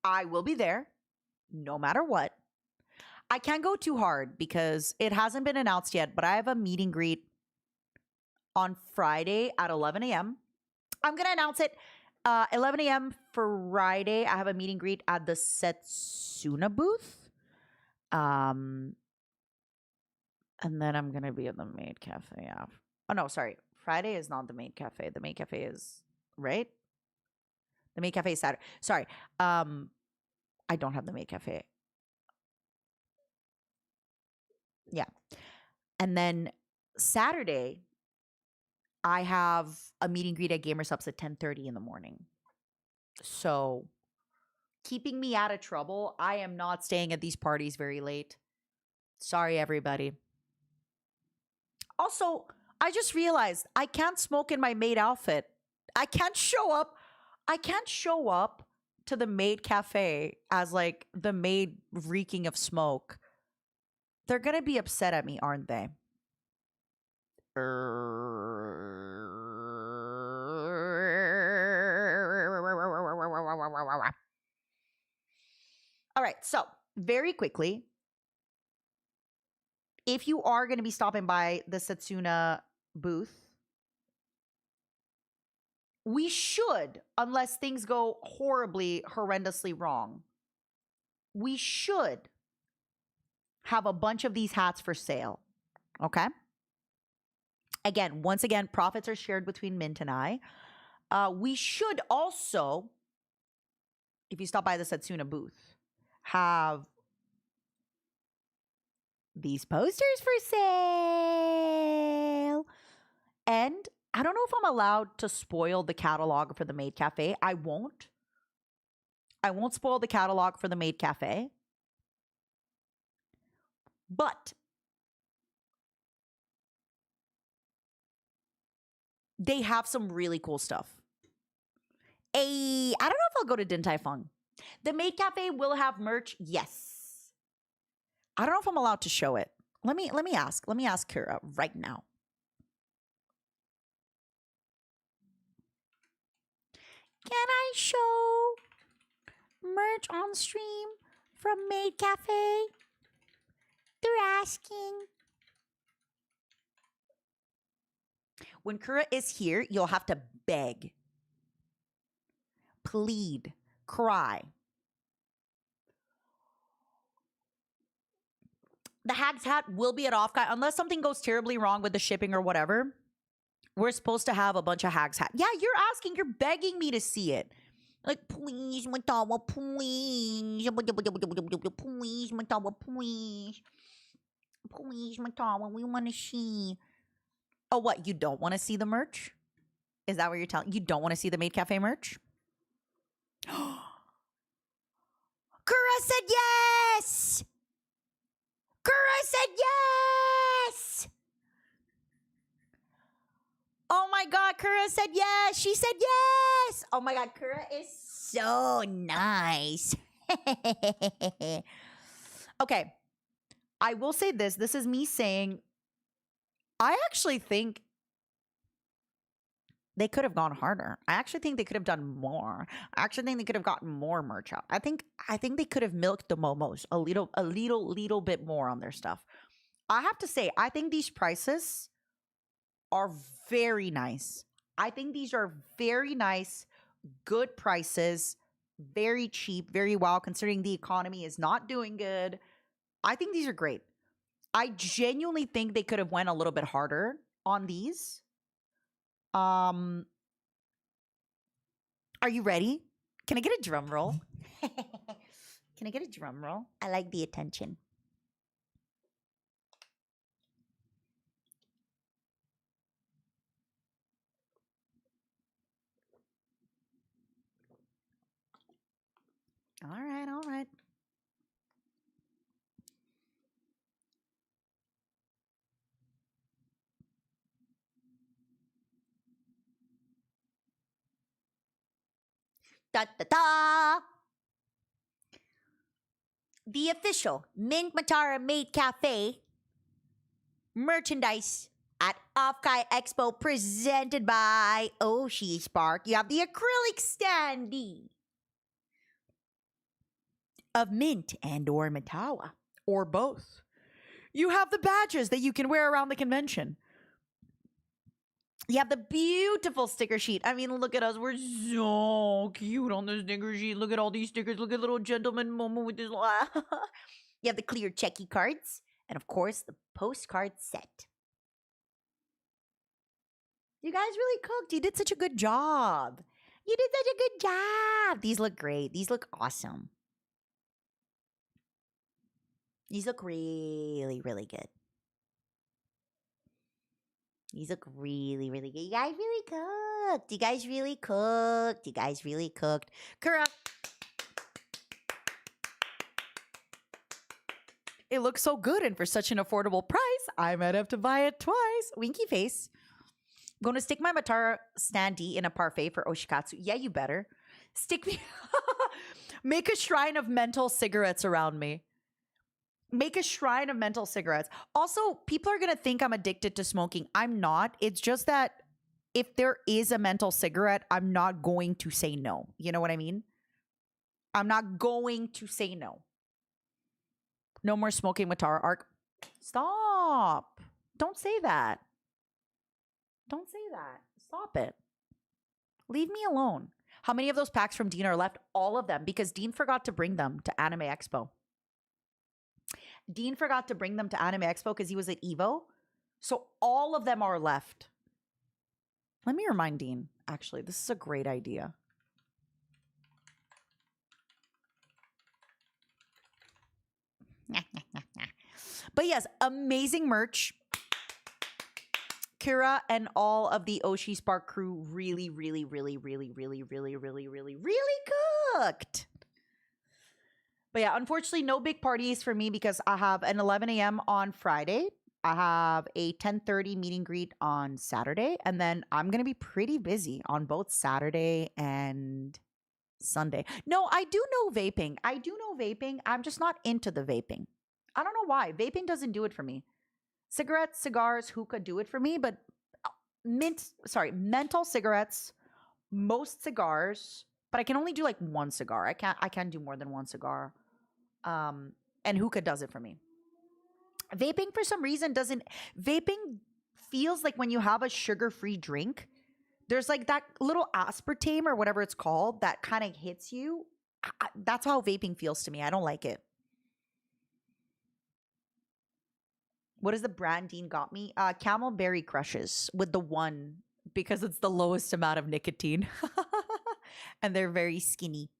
I will be there no matter what. I can't go too hard because it hasn't been announced yet, but I have a meet and greet on Friday at 11 a.m. I'm going to announce it 11 a.m. Friday. I have a meet and greet at the Setsuna booth. And then I'm going to be at the Maid Cafe. Oh, no, sorry. Friday is not the Maid Cafe. The Maid Cafe is, right? The Maid Cafe is Saturday. Sorry. I don't have the Maid Cafe. Yeah. And then Saturday, I have a meet and greet at GamerSups at 10:30 in the morning. So keeping me out of trouble, I am not staying at these parties very late. Sorry, everybody. Also, I just realized I can't smoke in my maid outfit. I can't show up to the maid cafe as like the maid reeking of smoke. They're going to be upset at me, aren't they? All right, so very quickly, if you are going to be stopping by the Setsuna booth, we should, unless things go horrendously wrong, we should have a bunch of these hats for sale. Okay? Once again, profits are shared between Mint and I. We should also, if you stop by the Setsuna booth, have these posters for sale. And I don't know if I'm allowed to spoil the catalog for the Maid Cafe. I won't spoil the catalog for the Maid Cafe. But they have some really cool stuff. I don't know if I'll go to Din Tai Fung. The Maid Cafe will have merch. Yes. I don't know if I'm allowed to show it. Let me ask Kira right now. Can I show merch on stream from Maid Cafe? They're asking. When Kira is here, you'll have to beg, plead, cry. The Hag's hat will be at Offguy unless something goes terribly wrong with the shipping or whatever. We're supposed to have a bunch of Hag's hat. Yeah, you're asking, you're begging me to see it. Like, please, Matawa, please. Please, Matawa, please. Please, Matawa, we want to see. Oh, what? You don't want to see the merch? Is that what you're telling? You don't want to see the Maid Cafe merch? Kura said yes! Kura said yes! Oh my God, Kura said yes! She said yes! Oh my God, Kura is so nice. Okay, I will say this. This is me saying, I actually think they could have gone harder. I actually think they could have done more. I actually think they could have gotten more merch out. I think they could have milked the momos a little bit more on their stuff. I have to say, I think these prices are very nice. I think these are very nice, good prices Very cheap, very well, considering the economy is not doing good. I think these are great. I genuinely think they could have went a little bit harder on these. Are you ready? Can I get a drum roll? Can I get a drum roll? I like the attention. All right, all right. Da da da! The official Mint Matara Maid Cafe merchandise at Offkai Expo presented by Oshi Spark. You have the acrylic standee of Mint and or Matawa, or both. You have the badges that you can wear around the convention. You have the beautiful sticker sheet. I mean, look at us. We're so cute on the sticker sheet. Look at all these stickers. Look at little gentleman Momo with his... You have the clear checky cards. And of course, the postcard set. You guys really cooked. You did such a good job. You did such a good job. These look great. These look awesome. These look really, really good. These look really, really good. You guys really cooked. You guys really cooked. You guys really cooked. Kura. It looks so good, and for such an affordable price, I might have to buy it twice. Winky face. I'm going to stick my Matara standee in a parfait for Oshikatsu. Yeah, you better. Stick me. Make a shrine of mental cigarettes around me. Make a shrine of mental cigarettes. Also, people are going to think I'm addicted to smoking. I'm not. It's just that if there is a mental cigarette, I'm not going to say no. You know what I mean? I'm not going to say no. No more smoking Matara Arc. Stop. Don't say that. Don't say that. Stop it. Leave me alone. How many of those packs from Dean are left? All of them, because Dean forgot to bring them to Anime Expo. Dean forgot to bring them to Anime Expo because he was at Evo. So all of them are left. Let me remind Dean, actually, this is a great idea. But yes, amazing merch. Kira and all of the Oshi Spark crew really, really, really, really, really, really, really, really, really cooked. But yeah, unfortunately, no big parties for me because I have an 11 a.m. on Friday. I have a 10:30 meet and greet on Saturday. And then I'm going to be pretty busy on both Saturday and Sunday. No, I do know vaping. I do know vaping. I'm just not into the vaping. I don't know why. Vaping doesn't do it for me. Cigarettes, cigars, hookah do it for me, but menthol cigarettes, most cigars, but I can only do like one cigar. I can't do more than one cigar. And hookah does it for me. Vaping for some reason doesn't. Vaping feels like when you have a sugar-free drink, there's like that little aspartame or whatever it's called that kind of hits you. That's how vaping feels to me. I don't like it. What is the brand Dean got me? Camel Berry Crushes with the one because it's the lowest amount of nicotine. And they're very skinny.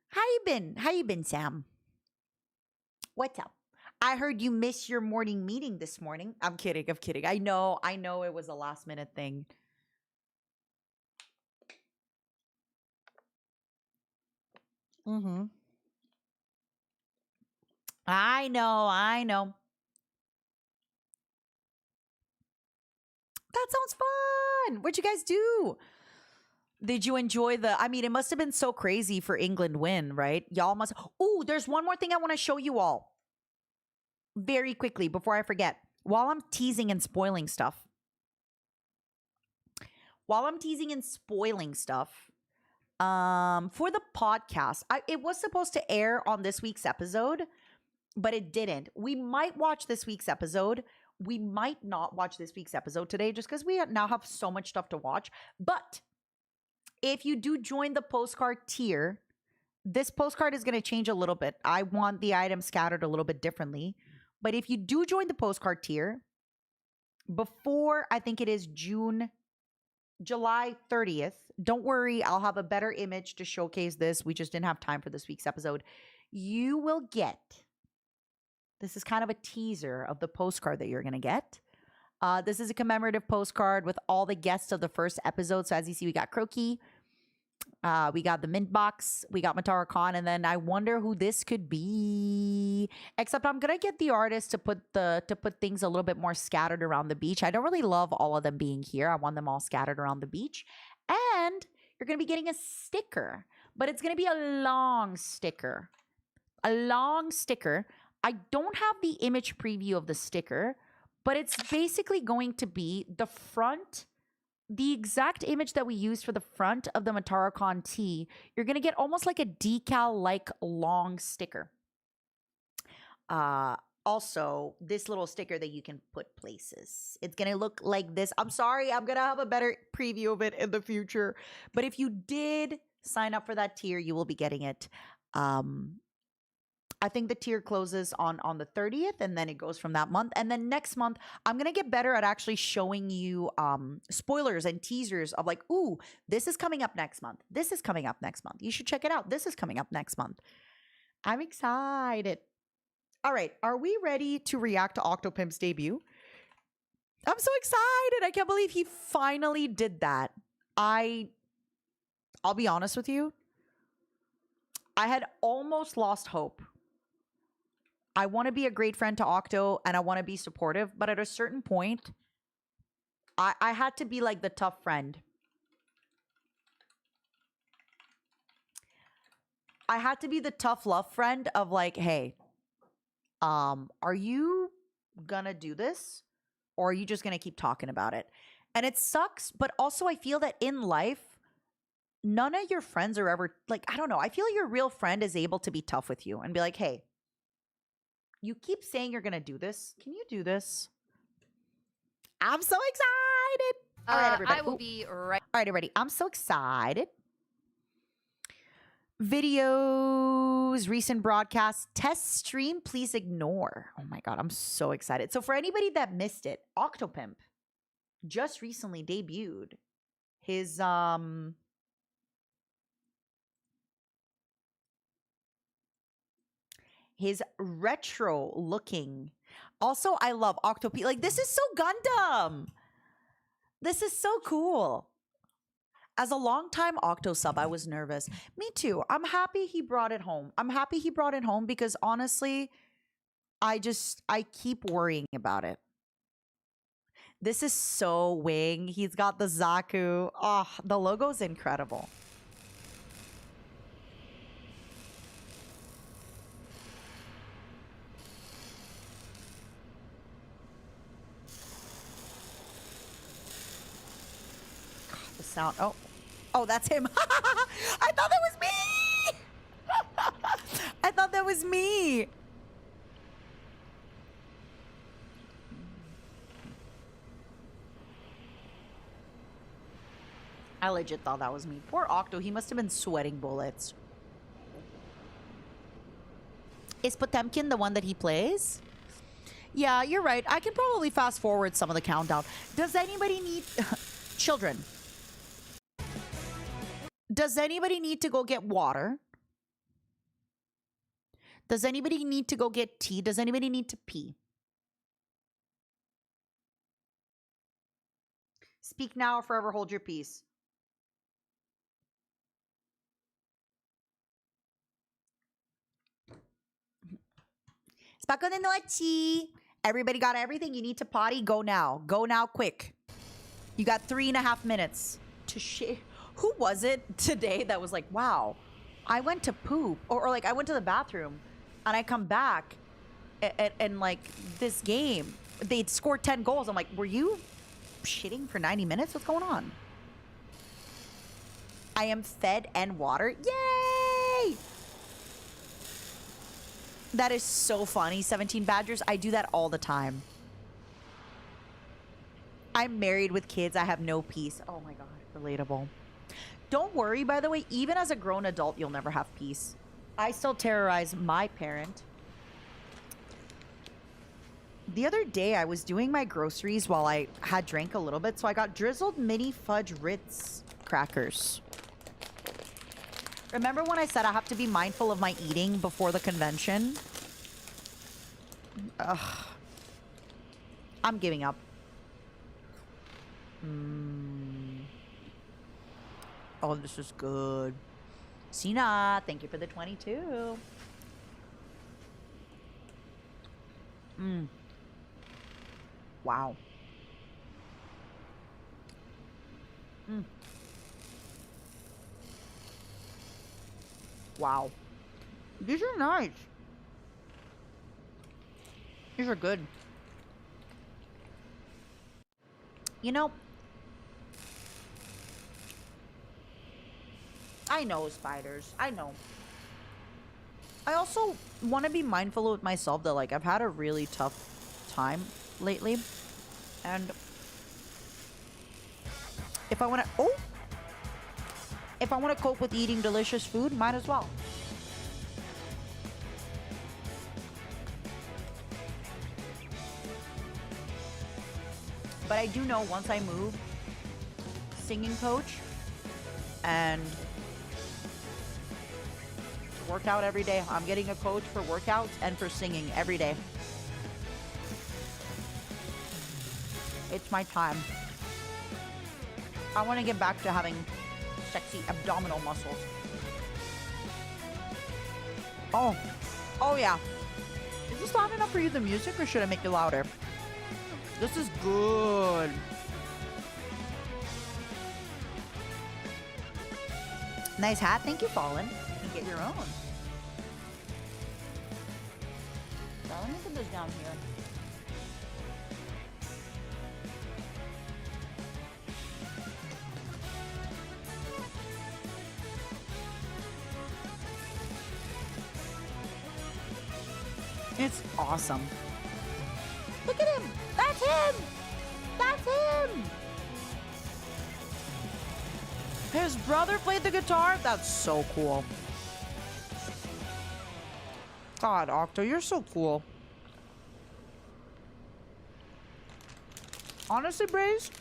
How you been? How you been, Sam? What's up? I heard you missed your morning meeting this morning. I'm kidding. I'm kidding. I know it was a last minute thing. Mm-hmm. I know. That sounds fun. What'd you guys do? Did you enjoy I mean, it must have been so crazy for England win, right? Y'all must. Oh, there's one more thing I want to show you all very quickly before I forget. While I'm teasing and spoiling stuff. For the podcast, it was supposed to air on this week's episode, but it didn't. We might watch this week's episode. We might not watch this week's episode today just because we now have so much stuff to watch. But If you do join the postcard tier, this postcard is going to change a little bit. I want the items scattered a little bit differently. But if you do join the postcard tier, before I think it is July 30th, don't worry, I'll have a better image to showcase this. We just didn't have time for this week's episode. You will get, this is kind of a teaser of the postcard that you're going to get. This is a commemorative postcard with all the guests of the first episode. So as you see, we got Croaky, we got the Mint Box, we got Matara Khan, and then I wonder who this could be. Except I'm gonna get the artist to put things a little bit more scattered around the beach. I don't really love all of them being here. I want them all scattered around the beach. And you're gonna be getting a sticker, but it's gonna be a long sticker. A long sticker. I don't have the image preview of the sticker, but it's basically going to be the front, the exact image that we used for the front of the Matara-Con tee. You're going to get almost like a decal-like long sticker. Also, this little sticker that you can put places. It's going to look like this. I'm sorry, I'm going to have a better preview of it in the future. But if you did sign up for that tier, you will be getting it. I think the tier closes on the 30th, and then it goes from that month. And then next month, I'm going to get better at actually showing you spoilers and teasers of like, ooh, this is coming up next month. This is coming up next month. You should check it out. This is coming up next month. I'm excited. All right. Are we ready to react to Octopimp's debut? I'm so excited. I can't believe he finally did that. I'll be honest with you. I had almost lost hope. I want to be a great friend to Octo and I want to be supportive, but at a certain point, I had to be like the tough friend. I had to be the tough love friend of like, hey, are you gonna do this? Or are you just gonna keep talking about it? And it sucks, but also I feel that in life, none of your friends are ever like, I don't know. I feel your real friend is able to be tough with you and be like, hey, you keep saying you're going to do this. Can you do this? I'm so excited. All right, everybody. I will be right. All right, everybody. I'm so excited. Videos, recent broadcasts, test stream, please ignore. Oh my God, I'm so excited. So for anybody that missed it, Octopimp just recently debuted his retro looking. Also, I love Octopi. Like, this is so Gundam. This is so cool. As a longtime Octo sub, I was nervous. Me too. I'm happy he brought it home. I'm happy he brought it home because honestly, I keep worrying about it. This is so Wing. He's got the Zaku. Oh, the logo's incredible. Sound. Oh, that's him. I thought that was me. I thought that was me. I legit thought that was me. Poor Octo. He must have been sweating bullets. Is Potemkin the one that he plays? Yeah, you're right. I can probably fast forward some of the countdown. Does anybody need children? Does anybody need to go get water? Does anybody need to go get tea? Does anybody need to pee? Speak now or forever hold your peace. Spacco de noche. Everybody got everything? You need to potty? Go now. Go now quick. You got 3.5 minutes to share. Who was it today that was like, wow, I went to poop or like I went to the bathroom and I come back and like this game, they'd scored 10 goals. I'm like, were you shitting for 90 minutes? What's going on? I am fed and water. Yay! That is so funny. 17 Badgers. I do that all the time. I'm married with kids. I have no peace. Oh my God. Relatable. Don't worry, by the way, even as a grown adult, you'll never have peace. I still terrorize my parent. The other day, I was doing my groceries while I had drank a little bit, so I got drizzled mini fudge Ritz crackers. Remember when I said I have to be mindful of my eating before the convention? Ugh. I'm giving up. Oh, this is good. Sina, thank you for the 22. Wow. Wow. These are nice. These are good. You know, I know, spiders. I know. I also want to be mindful with myself that, like, I've had a really tough time lately. And if I want to... Oh! If I want to cope with eating delicious food, might as well. But I do know once I move, singing coach and work out every day. I'm getting a coach for workouts and for singing every day. It's my time. I want to get back to having sexy abdominal muscles. Oh yeah. Is this loud enough for you, the music, or should I make it louder? This is good. Nice hat. Thank you, Fallen. You can get your own. So let me put this down here. It's awesome. Look at him. That's him. That's him. His brother played the guitar? That's so cool. God, Octo, you're so cool. Honestly, Braze,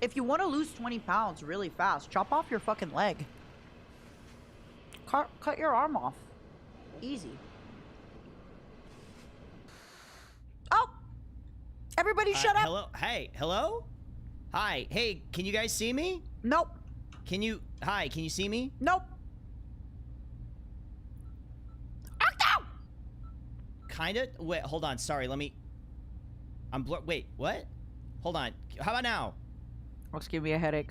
if you want to lose 20 pounds really fast, chop off your fucking leg. Cut your arm off. Easy. Oh! Everybody shut up! Hello? Hey, hello? Hi. Hey, can you guys see me? Nope. Hi, can you see me? Nope. Octo! Kinda? Wait, hold on. Sorry, let me... Wait, what? Hold on. How about now? Looks give me a headache.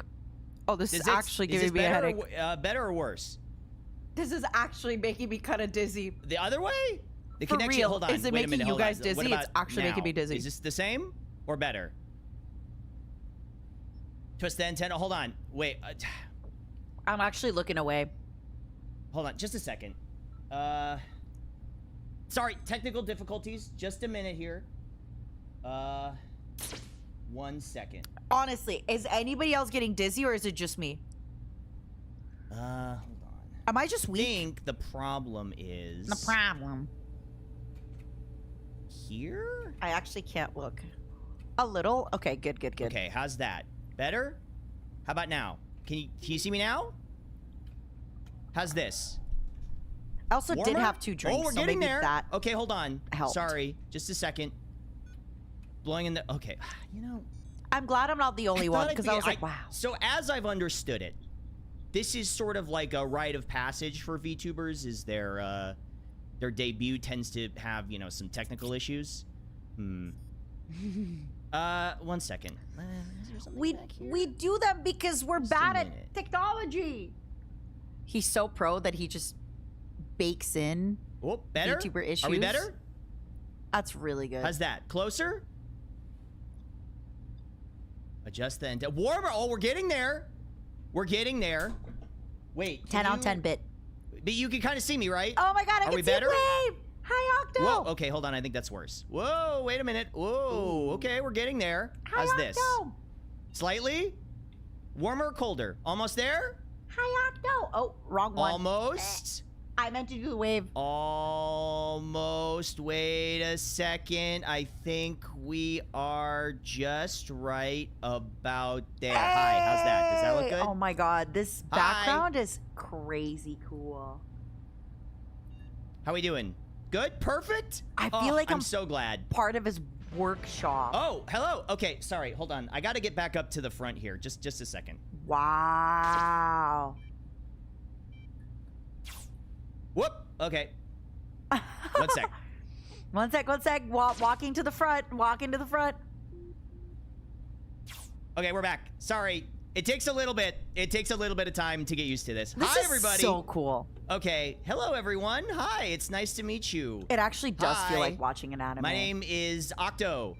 Oh, this is Is actually giving me a headache. Better or worse? This is actually making me kind of dizzy. The other way? The For connection. real, Hold on. is it wait a making minute, you hold on. guys dizzy? What It's about actually making now? me dizzy. Is this the same or better? Twist the antenna. Hold on. Wait. I'm actually looking away. Hold on. Just a second. Sorry. Technical difficulties. Just a minute here. 1 second. Honestly, is anybody else getting dizzy or is it just me? Hold on. Am I just I weak? think the problem is... The problem. Here? I actually can't look. A little? Okay, good. Okay, how's that? Better? How about now? Can you see me now? How's this? I also did Warmer? have 2 drinks, Oh, we're so getting maybe there. that Okay, hold on. helped. Sorry, just a second. Blowing in the... Okay, you know... I'm glad I'm not the only one, because I was like, wow. So as I've understood it, this is sort of like a rite of passage for VTubers, is their debut tends to have, you know, some technical issues. 1 second. Is there something back here? We do them because we're Just a bad minute. at technology. He's so pro that he just bakes in Oh, better? VTuber issues. Are we better? That's really good. How's that? Closer? Adjust the antenna. Warmer! Oh, we're getting there. We're getting there. Wait. 10 out of 10 bit. But you can kind of see me, right? Oh my god, I Are can we see better? Wave! Hi, Octo! Whoa, okay, hold on. I think that's worse. Whoa, wait a minute. Whoa, okay, we're getting there. Hi, How's this? Octo! Slightly? Warmer or colder? Almost there? Hi, Octo. Oh, wrong one. Almost. I meant to do the wave. Almost. Wait a second. I think we are just right about there. Hi, how's that? Does that look good? Oh my god, this Hi. background is crazy cool. How we doing? Good? Perfect? I feel like I'm I'm so glad. part of his workshop. Oh, hello. Okay, sorry. Hold on. I got to get back up to the front here. Just a second. Wow. Whoop. Okay. One sec. One sec. Walking to the front. Walking to the front. Okay, we're back. Sorry. It takes a little bit. It takes a little bit of time to get used to this. This Hi, is everybody. so cool. Okay. Hello, everyone. Hi. It's nice to meet you. It actually does feel Hi. like watching an anime. My name is Octo.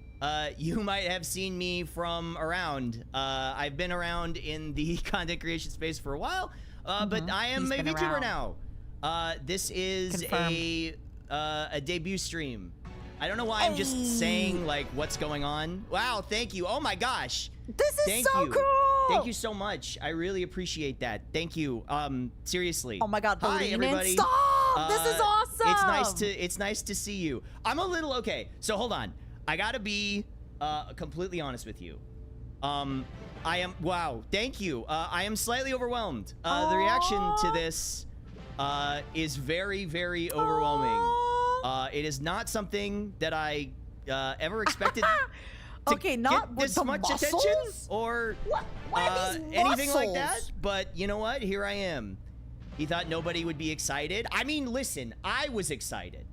You might have seen me from around. I've been around in the content creation space for a while, but I am He's a been VTuber around. now. This is a debut stream. I don't know why I'm just saying like what's going on. Wow, thank you. Oh my gosh. This is Thank so you. cool. Thank you so much. I really appreciate that. Thank you. Seriously. Oh my god, the Hi, lean in. everybody. Stop! This is awesome. It's nice to see you. I'm a little okay. So hold on. I gotta be completely honest with you. I am thank you. I am slightly overwhelmed. The reaction to this is very, very overwhelming. It is not something that I ever expected. Okay, not get with this the much muscles? attention or What are these anything like that. muscles? But you know what? Here I am. He thought nobody would be excited. I mean, listen, I was excited.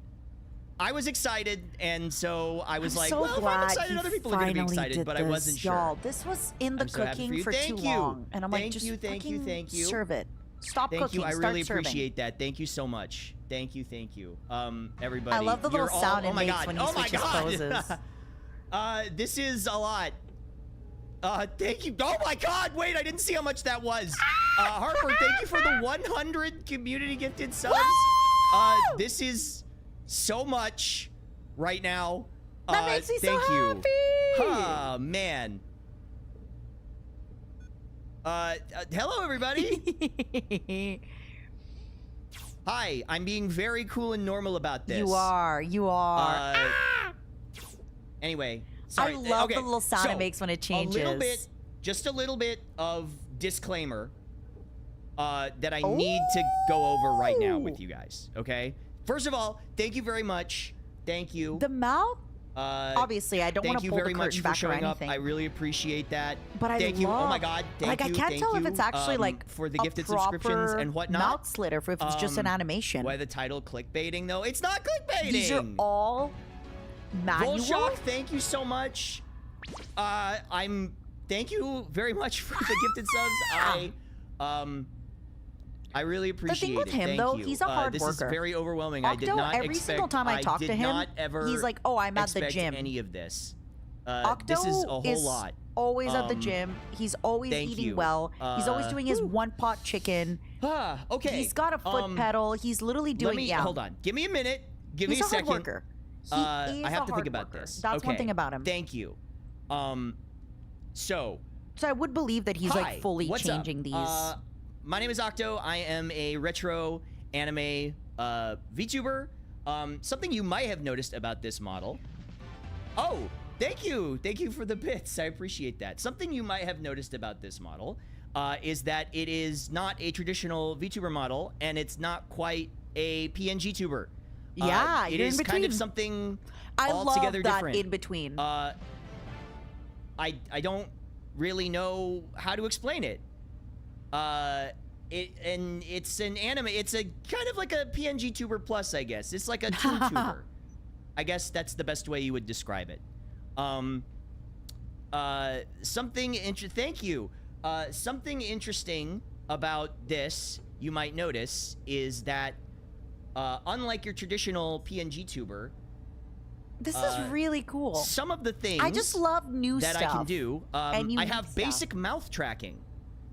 And so I was I'm like, so well, if I'm glad excited, he other people are going to be finally excited, did but I wasn't this, sure. Y'all, this was in the I'm so happy cooking for you. for Thank too you. long, and I'm like, Thank just you, thank you, fucking thank you. serve it. Stop Thank cooking. you. I Start really serving. appreciate that. Thank you so much. Thank you. Everybody. I love the little You're all, sound oh it my makes God. when he oh my switches God. poses. This is a lot. Thank you. Oh my God. Wait, I didn't see how much that was. Harper, thank you for the 100 community gifted subs. This is so much right now. That makes me so thank you. happy. Oh, man. Hello, everybody. Hi, I'm being very cool and normal about this. You are. Anyway, sorry. I love okay, the little sound so, it makes when it changes. Just a little bit of disclaimer that I need to go over right now with you guys, okay? First of all, thank you very much. Thank you. The mouth? Obviously, I don't want Thank to you pull very the much curtain for back or showing up. anything. I really appreciate that. But I thank you. Oh my love- God. Thank like, you. I can't thank tell if you, it's actually like for the a gifted subscriptions proper and whatnot. mouth slit, or if it's just an animation. Why the title clickbaiting though? It's not clickbaiting. These are all manual. Volshock, thank you so much. Thank you very much for the gifted subs. I really appreciate thing with it. him, Thank though, you. he's a hard This is worker. very overwhelming. I did Octo, not every expect. single time I talk to did him, not ever he's like, "Oh, I'm at the expect gym." Any of this? Octo this is a whole is lot. always at the Um, gym. He's always thank eating you. well. He's always doing his one pot chicken. Okay. He's got a foot pedal. He's literally doing. Let me hold on. Give me a minute. Give He's me a a hard second. worker. He is I have a to hard think about worker. this. That's one Okay. thing about him. Thank you. So I would believe that he's hi, like fully what's changing up? these. My name is Octo. I am a retro anime VTuber. Something you might have noticed about this model. Oh, thank you. Thank you for the bits. I appreciate that. Something you might have noticed about this model is that it is not a traditional VTuber model, and it's not quite a PNG tuber. Yeah, it you're is in kind of between. something I altogether love that different. in between. I don't really know how to explain it. It's an anime. It's a kind of like a PNG tuber plus, I guess. It's like a toon tuber. I guess that's the best way you would describe it. Thank you. Something interesting about this you might notice is that unlike your traditional PNG tuber, this is really cool. some of the things I just love new that stuff. I can do. and I unique have stuff. basic mouth tracking.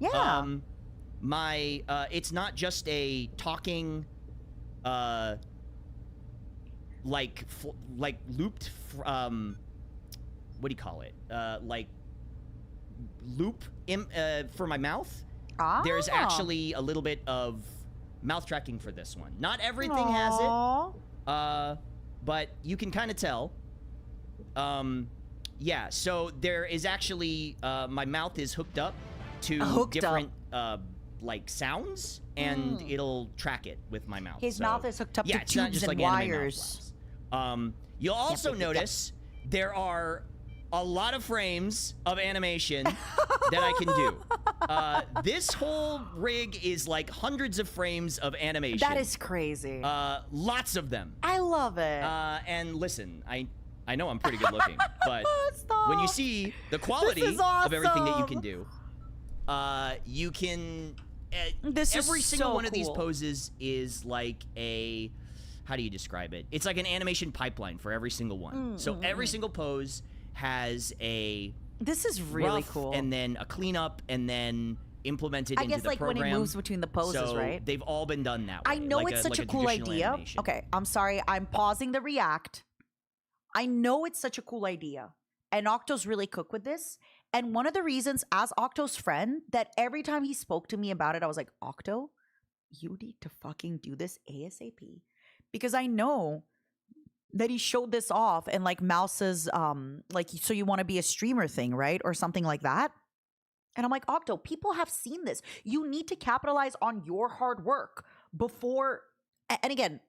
Yeah. It's not just a talking, like looped, what do you call it? Like loop for my mouth, Ah. there's actually a little bit of mouth tracking for this one. Not everything has it, but you can kind of tell. Yeah, so there is actually my mouth is hooked up to different like sounds, and it'll track it with my mouth. His So, mouth is hooked up yeah, to it's not tubes just and like anime mouth wires. flaps. You'll also notice there are a lot of frames of animation that I can do. This whole rig is like hundreds of frames of animation. That is crazy. Lots of them. I love it. And listen, I know I'm pretty good looking, but Stop. when you see the quality is of everything that you awesome. can do, you can. This is every single so one of these cool. poses is like a. How do you describe it? It's like an animation pipeline for every single one. So every single pose has a This is really rough, cool. and then a cleanup, and then implemented I into guess the like program. when he moves between the poses, so right? they've all been done that way. I know like it's such like a cool traditional idea. animation. Okay, I'm sorry. I'm pausing the react. I know it's such a cool idea. And Octo's really cooked with this. And one of the reasons, as Octo's friend, that every time he spoke to me about it, I was like, Octo, you need to fucking do this ASAP. Because I know that he showed this off and like Mouse's like, so you want to be a streamer thing, right? Or something like that. And I'm like, Octo, people have seen this. You need to capitalize on your hard work before. And again,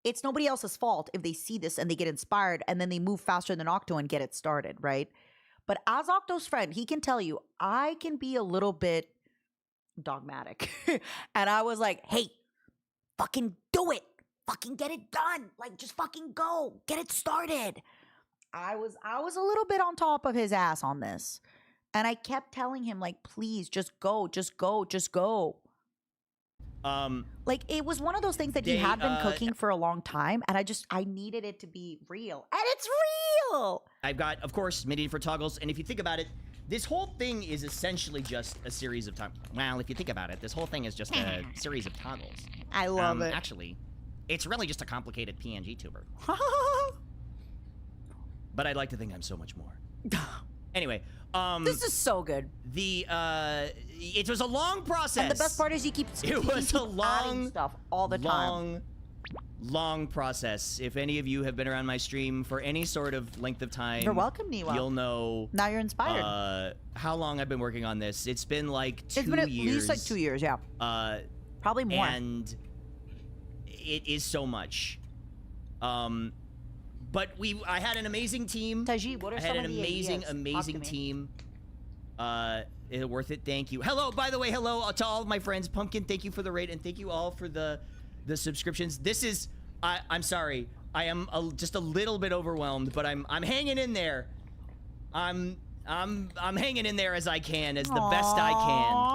it's nobody else's fault if they see this and they get inspired and then they move faster than Octo and get it started, right? But as Octo's friend, he can tell you, I can be a little bit dogmatic. And I was like, hey, fucking do it. Fucking get it done. Like, just fucking go. Get it started. I was a little bit on top of his ass on this. And I kept telling him, like, please, just go, just go, just go. Like, it was one of those things that he They, had been cooking for a long time, and I needed it to be real. And it's real! I've got, of course, MIDI for toggles, and if you think about it, this whole thing is essentially just a series of toggles. Well, if you think about it, this whole thing is just a series of toggles. I love it. Actually, it's really just a complicated PNG tuber. But I'd like to think I'm so much more. Anyway, This is so good. it was a long process. And the best part is he keeps It was a adding long stuff all the time. long process. If any of you have been around my stream for any sort of length of time, You're welcome, Niwa. you'll know Now you're inspired. how long I've been working on this. It's been like 2 It's been at years. least like 2 years, yeah. Probably more. And it is so much. But I had an amazing team. Taji, what are I some had an of the amazing, ideas? Talk to amazing me. team. Is it worth it? Thank you. Hello, by the way, hello to all of my friends. Pumpkin, thank you for the raid, and thank you all for the subscriptions. This is, I'm sorry, I am just a little bit overwhelmed, but I'm hanging in there. I'm hanging in there as I can, as the best I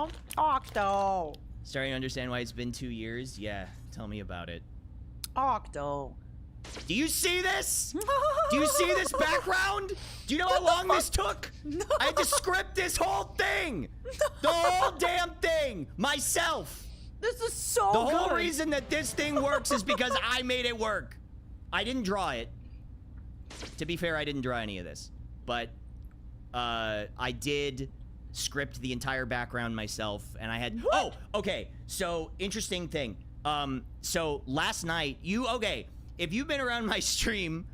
can. Octo. Starting to understand why it's been 2 years. Yeah, tell me about it. Octo. Do you see this? Do you see this background? Do you know how long this took? No. I had to script this whole thing. The whole damn thing. Myself. This is so The good. whole reason that this thing works is because I made it work. I didn't draw it. To be fair, I didn't draw any of this. But I did script the entire background myself, and I had... Oh, okay. So, interesting thing. So, last night, if you've been around my stream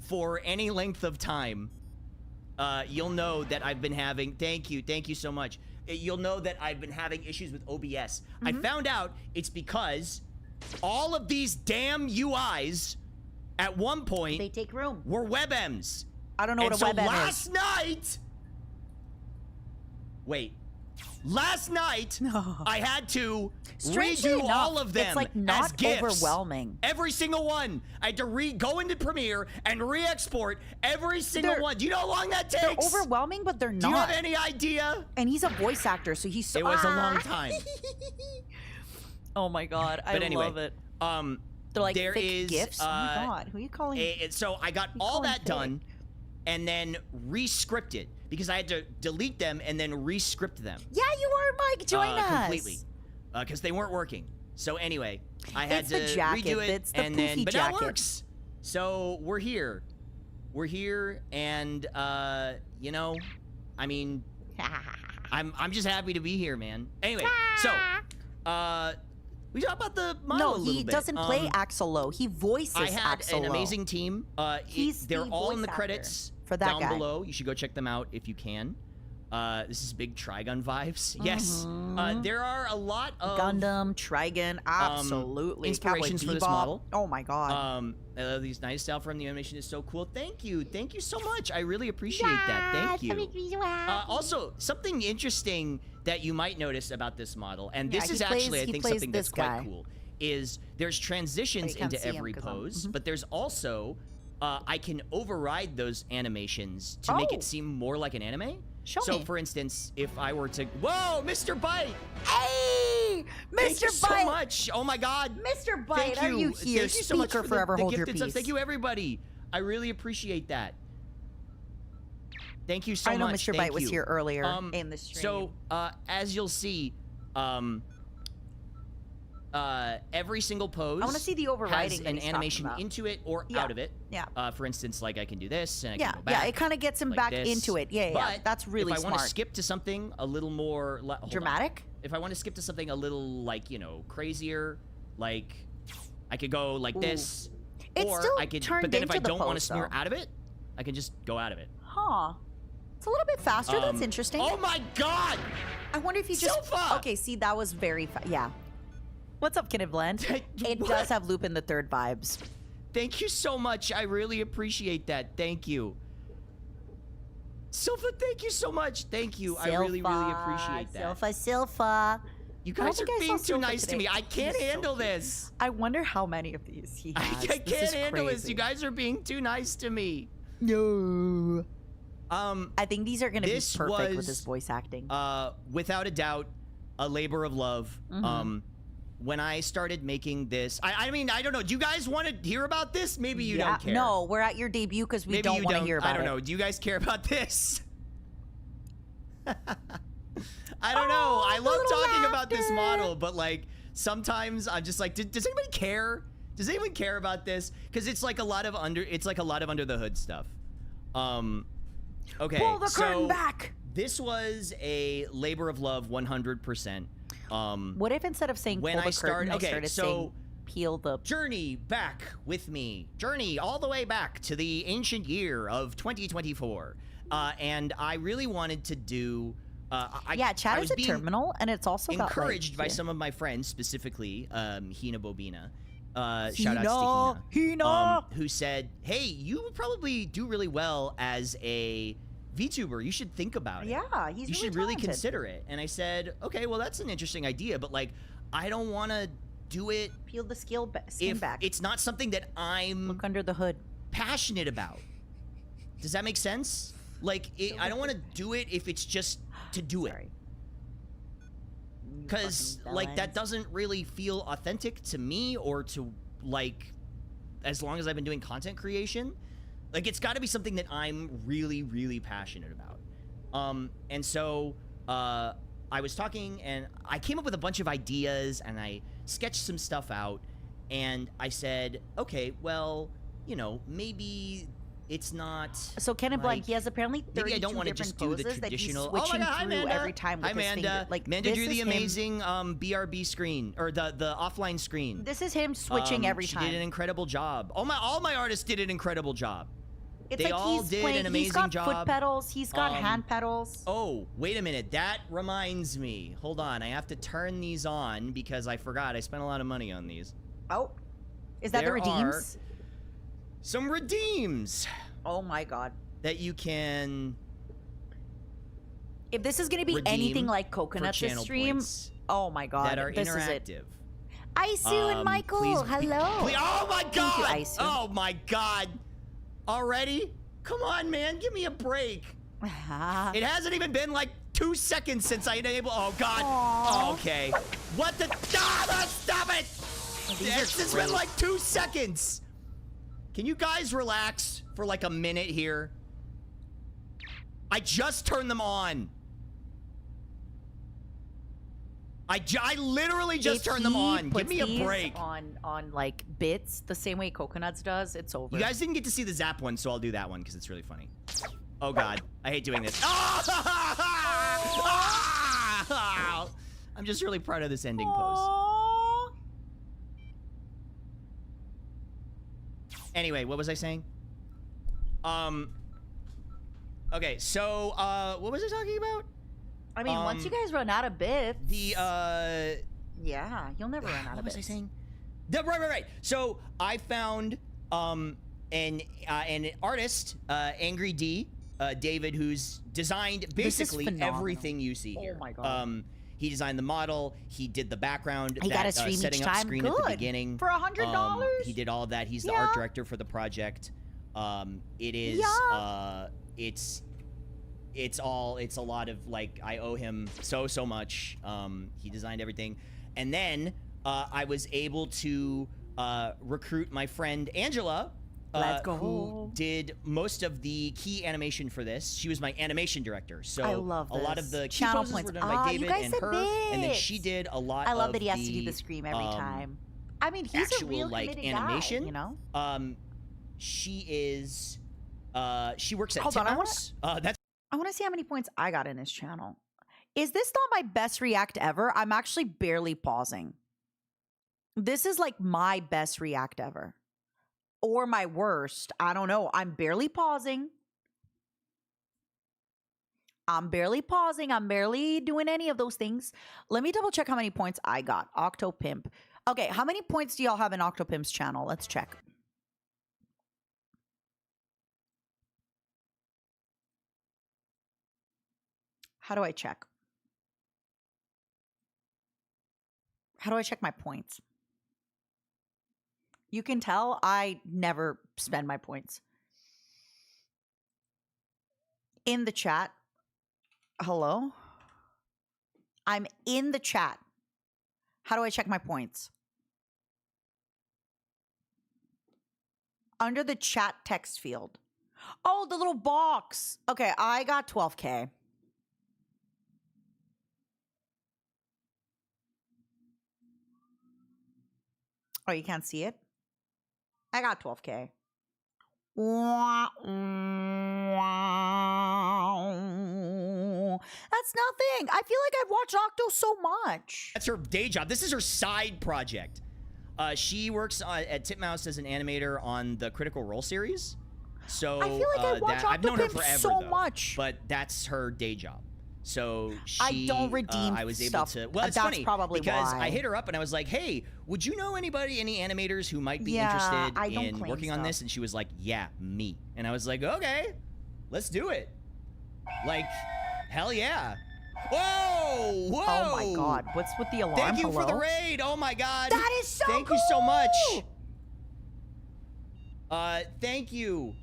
for any length of time, you'll know that I've been having... Thank you so much. You'll know that I've been having issues with OBS. I found out it's because all of these damn UIs at one point They take room. were WebMs. I don't know And what a so WebM last is. night... Wait. Last night, I had to Strangely redo enough, all of them it's like as not GIFs. overwhelming. Every single one. I had to go into Premiere and re-export every single They're- one. Do you know how long that They're takes? overwhelming, but they're not. Do you have any idea? And he's a voice actor, so he's so... It was a long time. Oh my god, I But anyway, love it. Um, They're like there thick is, gifts. Oh my god, who are you calling? so I got You all call him that thick. done, and then re-scripted because I had to delete them and then re-script them. Yeah, you are, Mike. Join us. Completely, because they weren't working. So anyway, I had It's to the jacket. redo it, It's the and then poofy but now it jacket. works. So we're here, and you know, I mean, I'm just happy to be here, man. Anyway, so we talk about the model No, a little he bit. doesn't play Axelo. He voices I had Axelo. an amazing team. They're the all in voice the actor credits for that down guy. below. You should go check them out if you can. This is big Trigun vibes. Yes. There are a lot of Gundam, Trigun, absolutely. inspirations Cowboy for this Bebop. model. Oh my god. I love these nice style from the animation is so cool. Thank you so much. I really appreciate that. Thank you. Also, something interesting that you might notice about this model, and Yeah, this he is actually plays- I he think plays something that's this quite guy. cool, is there's transitions can't into see him every 'cause I'm- pose, but there's also I can override those animations to make Oh. it seem more like an anime. Show so me. for instance, if I were to whoa, Mr. Bite! Hey, Thank you Mr. so Bite. much. Oh my god. Mr. Bite, Thank are you here? Thank you so much Speaker for forever, the hold your gifted subs. peace. Thank you, everybody. I really appreciate that. Thank you so I know much. Mr. Thank Bite was you. here earlier in the stream. So, as you'll see, every single pose I wanna see the overriding has that an he's talking animation about. into it or Yeah. out of it. Yeah. For instance, like I can do this and I Yeah, can go back. yeah, it kind of gets him like back this. into it. Yeah, yeah, But that's really if I want to smart. skip to something a little more hold on. Dramatic? If I want to skip to something a little like, you know, crazier, like I could go like this. It's or still I could turned but then if I into the don't want to pose, smear though. out of it, I can just go out of it. Huh. It's a little bit faster. That's interesting. Oh my god! I wonder if you just... Silpha! Okay, see, that was very... Yeah. What's up, Kenneth Blend? It does have Lupin the Third vibes. Thank you so much. I really appreciate that. Thank you. Silpha, thank you so much. Thank you. I really appreciate that. Silpha. You I don't guys are think I being saw too Silpha nice to today. me. I can't He's so handle cute. this. I wonder how many of these he I has. can't This is handle this. crazy. You guys are being too nice to me. No. I think these are going to be this perfect with was, his voice acting. Without a doubt, a labor of love. When I started making this, I mean, I don't know. Do you guys want to hear about this? Maybe you don't care. No, we're at your debut because we Maybe don't you want to hear about it. I don't know. Do you guys care about this? I don't know. I love talking about this model, but like sometimes I'm just like, does anybody care? Does anyone care about this? Because it's like a lot of under the hood stuff. Okay. Pull the curtain back. This was a labor of love, 100%. What if instead of saying when pull the I started, curtain, I okay, started so saying peel the... journey back with me. Journey all the way back to the ancient year of 2024. And I really wanted to do... chat I is was a being terminal, and it's also encouraged got, like, by some of my friends, specifically Hina Bobina. Shout out to Hina! who said, hey, you would probably do really well as a VTuber. You should think about it. Yeah, he's You really should really talented. consider it. And I said, okay, well, that's an interesting idea, but like, I don't want to do it Peel the skin if back. it's not something that I'm Look under the hood. passionate about. Does that make sense? Like, I don't want to do it if it's just to do it. Sorry. Because, like, that doesn't really feel authentic to me or to, like, as long as I've been doing content creation. Like, it's got to be something that I'm really, really passionate about. And so, I was talking, and I came up with a bunch of ideas, and I sketched some stuff out, and I said, okay, well, you know, maybe it's not... So Ken Blank, he has apparently 32 maybe I don't want to different just do the poses that he's traditional... switching hi, through Amanda. every time with Hi, his Amanda. finger. Like, Amanda this drew the is him- amazing BRB screen, or the offline screen. This is him switching every time. She did an incredible job. All my artists did an incredible job. It's they like all he's did playing, an amazing he's got job. foot pedals, he's got hand pedals. Oh, wait a minute. That reminds me. Hold on. I have to turn these on because I forgot. I spent a lot of money on these. Oh. Is that the There redeems? are some redeems Oh my god. that you can If this is going to be redeem anything like for Coconut this channel stream, points oh my god. that are this is it. interactive. Isu and Michael, please- hello. Please, oh my god! Thank you, Isu. Oh my god! Already? Come on, man, give me a break. It hasn't even been like 2 seconds since I enabled. Oh god. Aw. Okay. What the? Ah, stop it! It's been like 2 seconds. Can you guys relax for like a minute here? I just turned them on. I literally just turned them on. Give me a break. On like bits, the same way Coconuts does, it's over. You guys didn't get to see the Zap one, so I'll do that one because it's really funny. Oh god, I hate doing this. Oh! Ah! I'm just really proud of this ending pose. Aw. Anyway, what was I saying? Okay, so what was I talking about? I mean, once you guys run out of bits, The yeah, you'll never run out what of was bits. I saying? Right. So I found an artist, Angry D, David, who's designed basically phenomenal. everything you see here. Oh my God. He designed the model. He did the background. He got a stream setting each up time. screen at Good. the beginning For $100? He did all of that. He's the Yeah. art director for the project. It is. Yeah. It's a lot of like I owe him so much. He designed everything, and then I was able to recruit my friend Angela. Let's go. Who did most of the key animation for this. She was my animation director. So I love a lot of this. the key Channel poses points. were done by Ah, you David guys and said her, and then she bits. did a lot I love of that he has to do the scream every time. I mean, he's a actual real like committed animation. guy, you know? She is she works at Hold on, I Titmouse. That's I want to see how many points I got in his channel. Is this not my best react ever? I'm actually barely pausing. This is like my best react ever. Or my worst. I don't know. I'm barely pausing. I'm barely doing any of those things. Let me double check how many points I got. Octopimp. Okay, how many points do y'all have in Octopimp's channel? Let's check. How do I check? How do I check my points? You can tell I never spend my points. In the chat. Hello? I'm in the chat. How do I check my points? Under the chat text field. Oh, the little box. Okay, I got 12K. Oh, you can't see it? I got 12K. That's nothing. I feel like I've watched Octo so much. That's her day job. This is her side project. She works at Titmouse as an animator on the Critical Role series. So I feel like I watch I've known her Octopimp forever, so though, much. but that's her day job. So she, I don't redeem I was able stuff. to. Well, it's That's funny probably because why. I hit her up and I was like, "Hey, would you know any animators who might be Yeah, interested I don't in claim working on stuff. this?" And she was like, "Yeah, me." And I was like, "Okay, let's do it." Like, hell yeah! Whoa! Whoa! Oh my god, what's with the alarm? Thank you for the Hello? raid. Oh my god. That is so Thank cool! you so much. Thank you.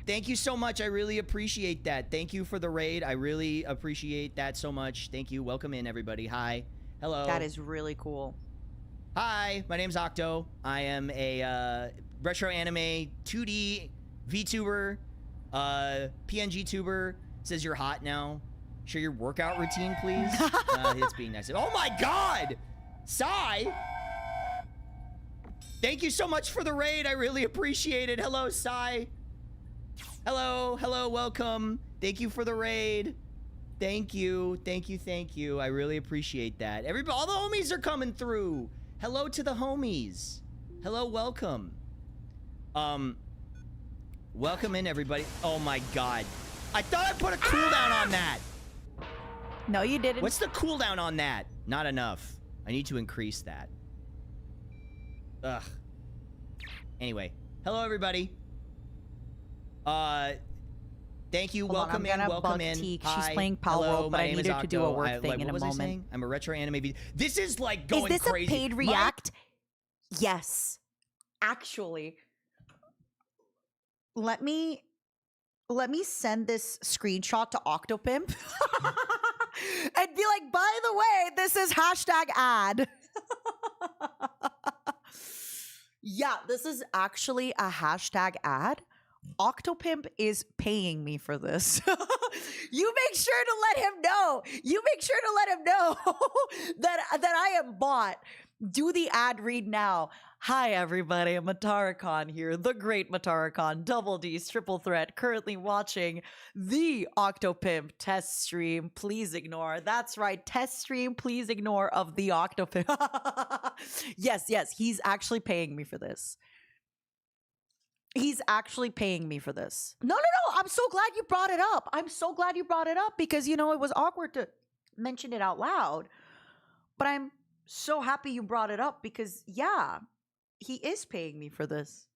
Thank you so much. I really appreciate that. Thank you for the raid. I really appreciate that so much. Thank you. Welcome in, everybody. Hi. Hello. That is really cool. Hi. My name's Octo. I am a retro anime 2D VTuber, PNG tuber. Says you're hot now. Share your workout routine, please. It's being nice. Oh my god! Sai! Thank you so much for the raid. I really appreciate it. Hello, Sai. Hello, welcome. Thank you for the raid. Thank you. I really appreciate that. Everybody, all the homies are coming through. Hello to the homies. Hello, welcome. Welcome in, everybody. Oh my god. I thought I put a cooldown on that. No, you didn't. What's the cooldown on that? Not enough. I need to increase that. Ugh. Anyway. Hello, everybody. Thank you. Hold on, Welcome I'm in. gonna Welcome bug in. Teak. Hi. She's playing Pal Hello, World, but my I name need is her to do a Octo. work thing like, in a what was I moment. saying? I'm a retro anime. This is like Is going this crazy. a paid react? Yes. Actually. Let me send this screenshot to Octopimp and be like, by the way, this is #ad. Yeah, this is actually a #ad. Octopimp is paying me for this. You make sure to let him know. that I am bought. Do the ad read now. Hi, everybody. Matara here, the great Matara Double D's Triple Threat, currently watching the Octopimp test stream. Please ignore. That's right, test stream. Please ignore of the Octopimp. Yes, he's actually paying me for this. He's actually paying me for this. No. I'm so glad you brought it up. I'm so glad you brought it up because, it was awkward to mention it out loud. But I'm so happy you brought it up because, yeah, he is paying me for this.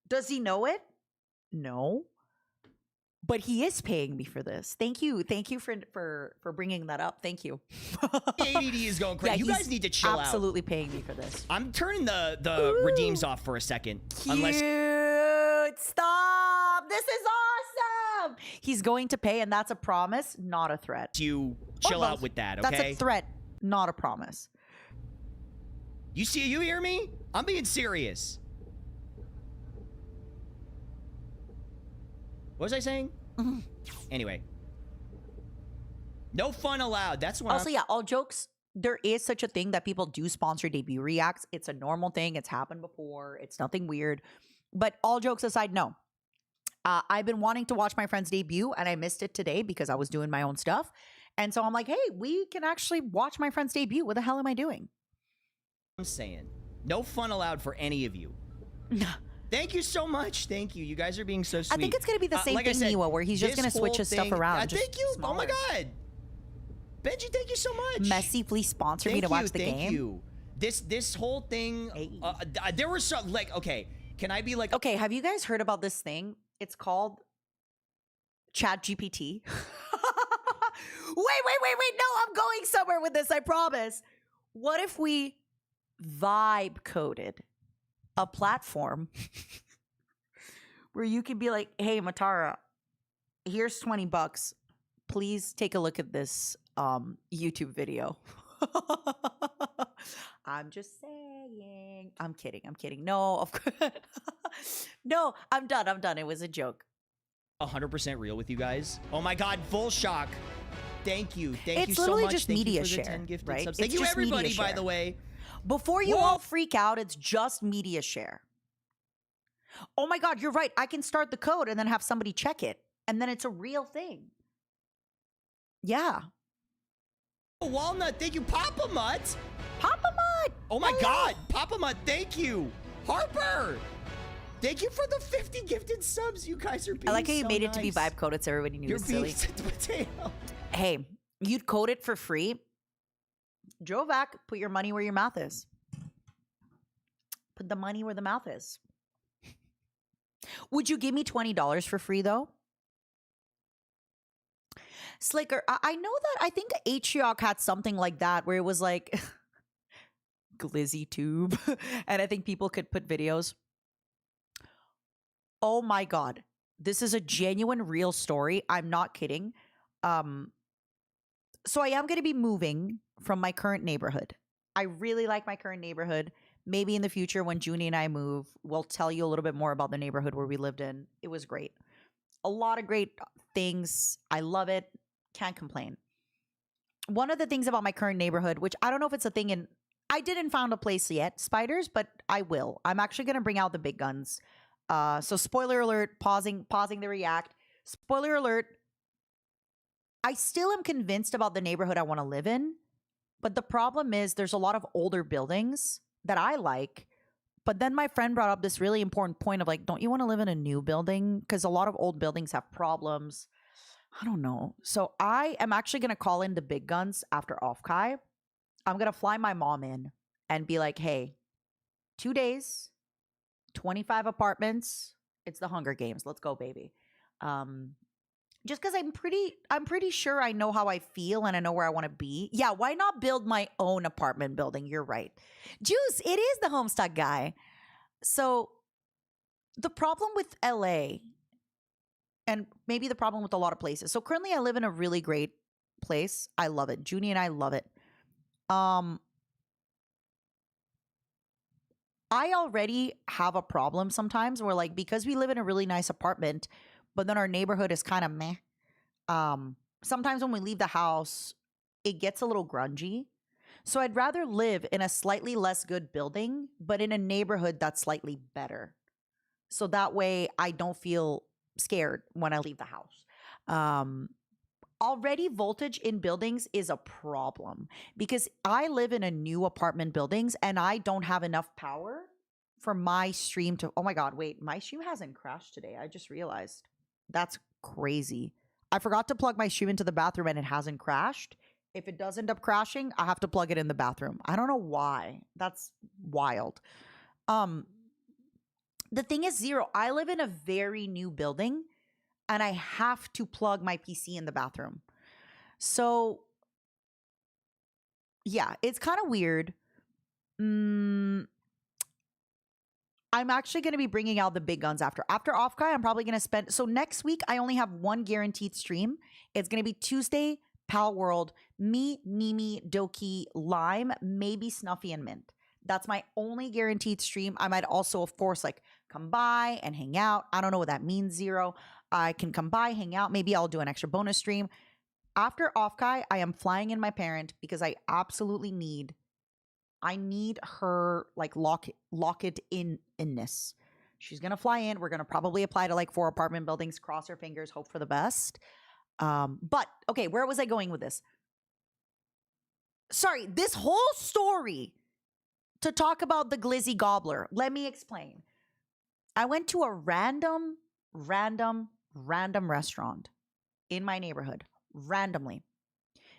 Does he know it? No. But he is paying me for this. Thank you for bringing that up. Thank you. ADD is going crazy. You guys need to chill out. Absolutely paying me for this. I'm turning the redeems off for a second. Cute. Stop. This is awesome. He's going to pay, and that's a promise, not a threat. You chill out with that, okay? That's a threat, not a promise. You hear me? I'm being serious. What was I saying? Anyway. No fun allowed. That's what Also, yeah, all jokes, there is such a thing that people do sponsor debut reacts. It's a normal thing. It's happened before. It's nothing weird. But all jokes aside, no. I've been wanting to watch my friend's debut, and I missed it today because I was doing my own stuff. And so I'm like, hey, we can actually watch my friend's debut. What the hell am I doing? I'm saying. No fun allowed for any of you. Thank you so much. Thank you. You guys are being so sweet. I think it's going to be the same like thing, Niwa, where he's just going to switch his stuff around. Thank you. Smaller. Oh my God. Benji, thank you so much. Messi, please sponsor me to watch the game. Thank you. This whole thing, there was some, okay, can I be like... Okay, have you guys heard about this thing? It's called ChatGPT. Wait. No, I'm going somewhere with this, I promise. What if we vibe coded a platform where you can be like, hey, Matara, here's $20. Please take a look at this YouTube video. I'm just saying. I'm kidding. No, of course. No, I'm done. It was a joke. 100% real with you guys. Oh my God, full shock. Thank you. Thank you so much. It's literally just Thank media you for the share, 10 gifted right? subs. It's Thank you just everybody, media by share. the way. Before you all freak out, it's just media share. Oh my God, you're right. I can start the code and then have somebody check it. And then it's a real thing. Yeah. Walnut, thank you. Papa Mutt. Papa Mutt. Oh my God. Papa Mutt, thank you. Harper. Thank you for the 50 gifted subs. You guys are being I like how you so made nice. it to be vibe coded so everybody knew You're it was being silly. potato. Hey, you'd code it for free. Jovac, put your money where your mouth is. Put the money where the mouth is. Would you give me $20 for free, though? Slicker, I know that I think Atriarch had something like that where it was like Glizzy Tube. And I think people could put videos. Oh my God. This is a genuine, real story. I'm not kidding. So I am going to be moving from my current neighborhood. I really like my current neighborhood. Maybe in the future when Junie and I move, we'll tell you a little bit more about the neighborhood where we lived in. It was great. A lot of great things. I love it. Can't complain. One of the things about my current neighborhood, which I don't know if it's a thing in, I didn't found a place yet, spiders, but I will. I'm actually going to bring out the big guns. So spoiler alert, pausing the react. Spoiler alert. I still am convinced about the neighborhood I want to live in. But the problem is there's a lot of older buildings that I like. But then my friend brought up this really important point of like, don't you want to live in a new building? Because a lot of old buildings have problems. I don't know. So I am actually going to call in the big guns after Offkai. I'm going to fly my mom in and be like, hey, 2 days, 25 apartments. It's the Hunger Games. Let's go, baby. Just because I'm pretty sure I know how I feel and I know where I want to be. Yeah, why not build my own apartment building? You're right. Juice, it is the Homestuck guy. So the problem with LA, and maybe the problem with a lot of places. So currently I live in a really great place. I love it. Junie and I love it. I already have a problem sometimes where like, because we live in a really nice apartment, but then our neighborhood is kind of meh. Sometimes when we leave the house, it gets a little grungy. So I'd rather live in a slightly less good building, but in a neighborhood that's slightly better. So that way I don't feel scared when I leave the house. Already voltage in buildings is a problem because I live in a new apartment buildings and I don't have enough power for my stream to, oh my God, wait, my stream hasn't crashed today. I just realized. That's crazy. I forgot to plug my stream into the bathroom and it hasn't crashed. If it does end up crashing, I have to plug it in the bathroom. I don't know why. That's wild. The thing is, Zero, I live in a very new building and I have to plug my PC in the bathroom. So, yeah, it's kind of weird. I'm actually going to be bringing out the big guns after. After Offkai, I'm probably going to spend... So next week, I only have one guaranteed stream. It's going to be Tuesday, Pal World, me, Mimi, Doki, Lime, maybe Snuffy and Mint. That's my only guaranteed stream. I might also, of course, like come by and hang out. I don't know what that means, Zero. I can come by, hang out. Maybe I'll do an extra bonus stream. After Offkai, I am flying in my parent because I absolutely need... I need her like lock it in this. She's gonna fly in. We're gonna probably apply to like 4 apartment buildings, cross her fingers, hope for the best. But okay, where was I going with this? Sorry, this whole story to talk about the Glizzy Gobbler. Let me explain. I went to a random restaurant in my neighborhood. Randomly.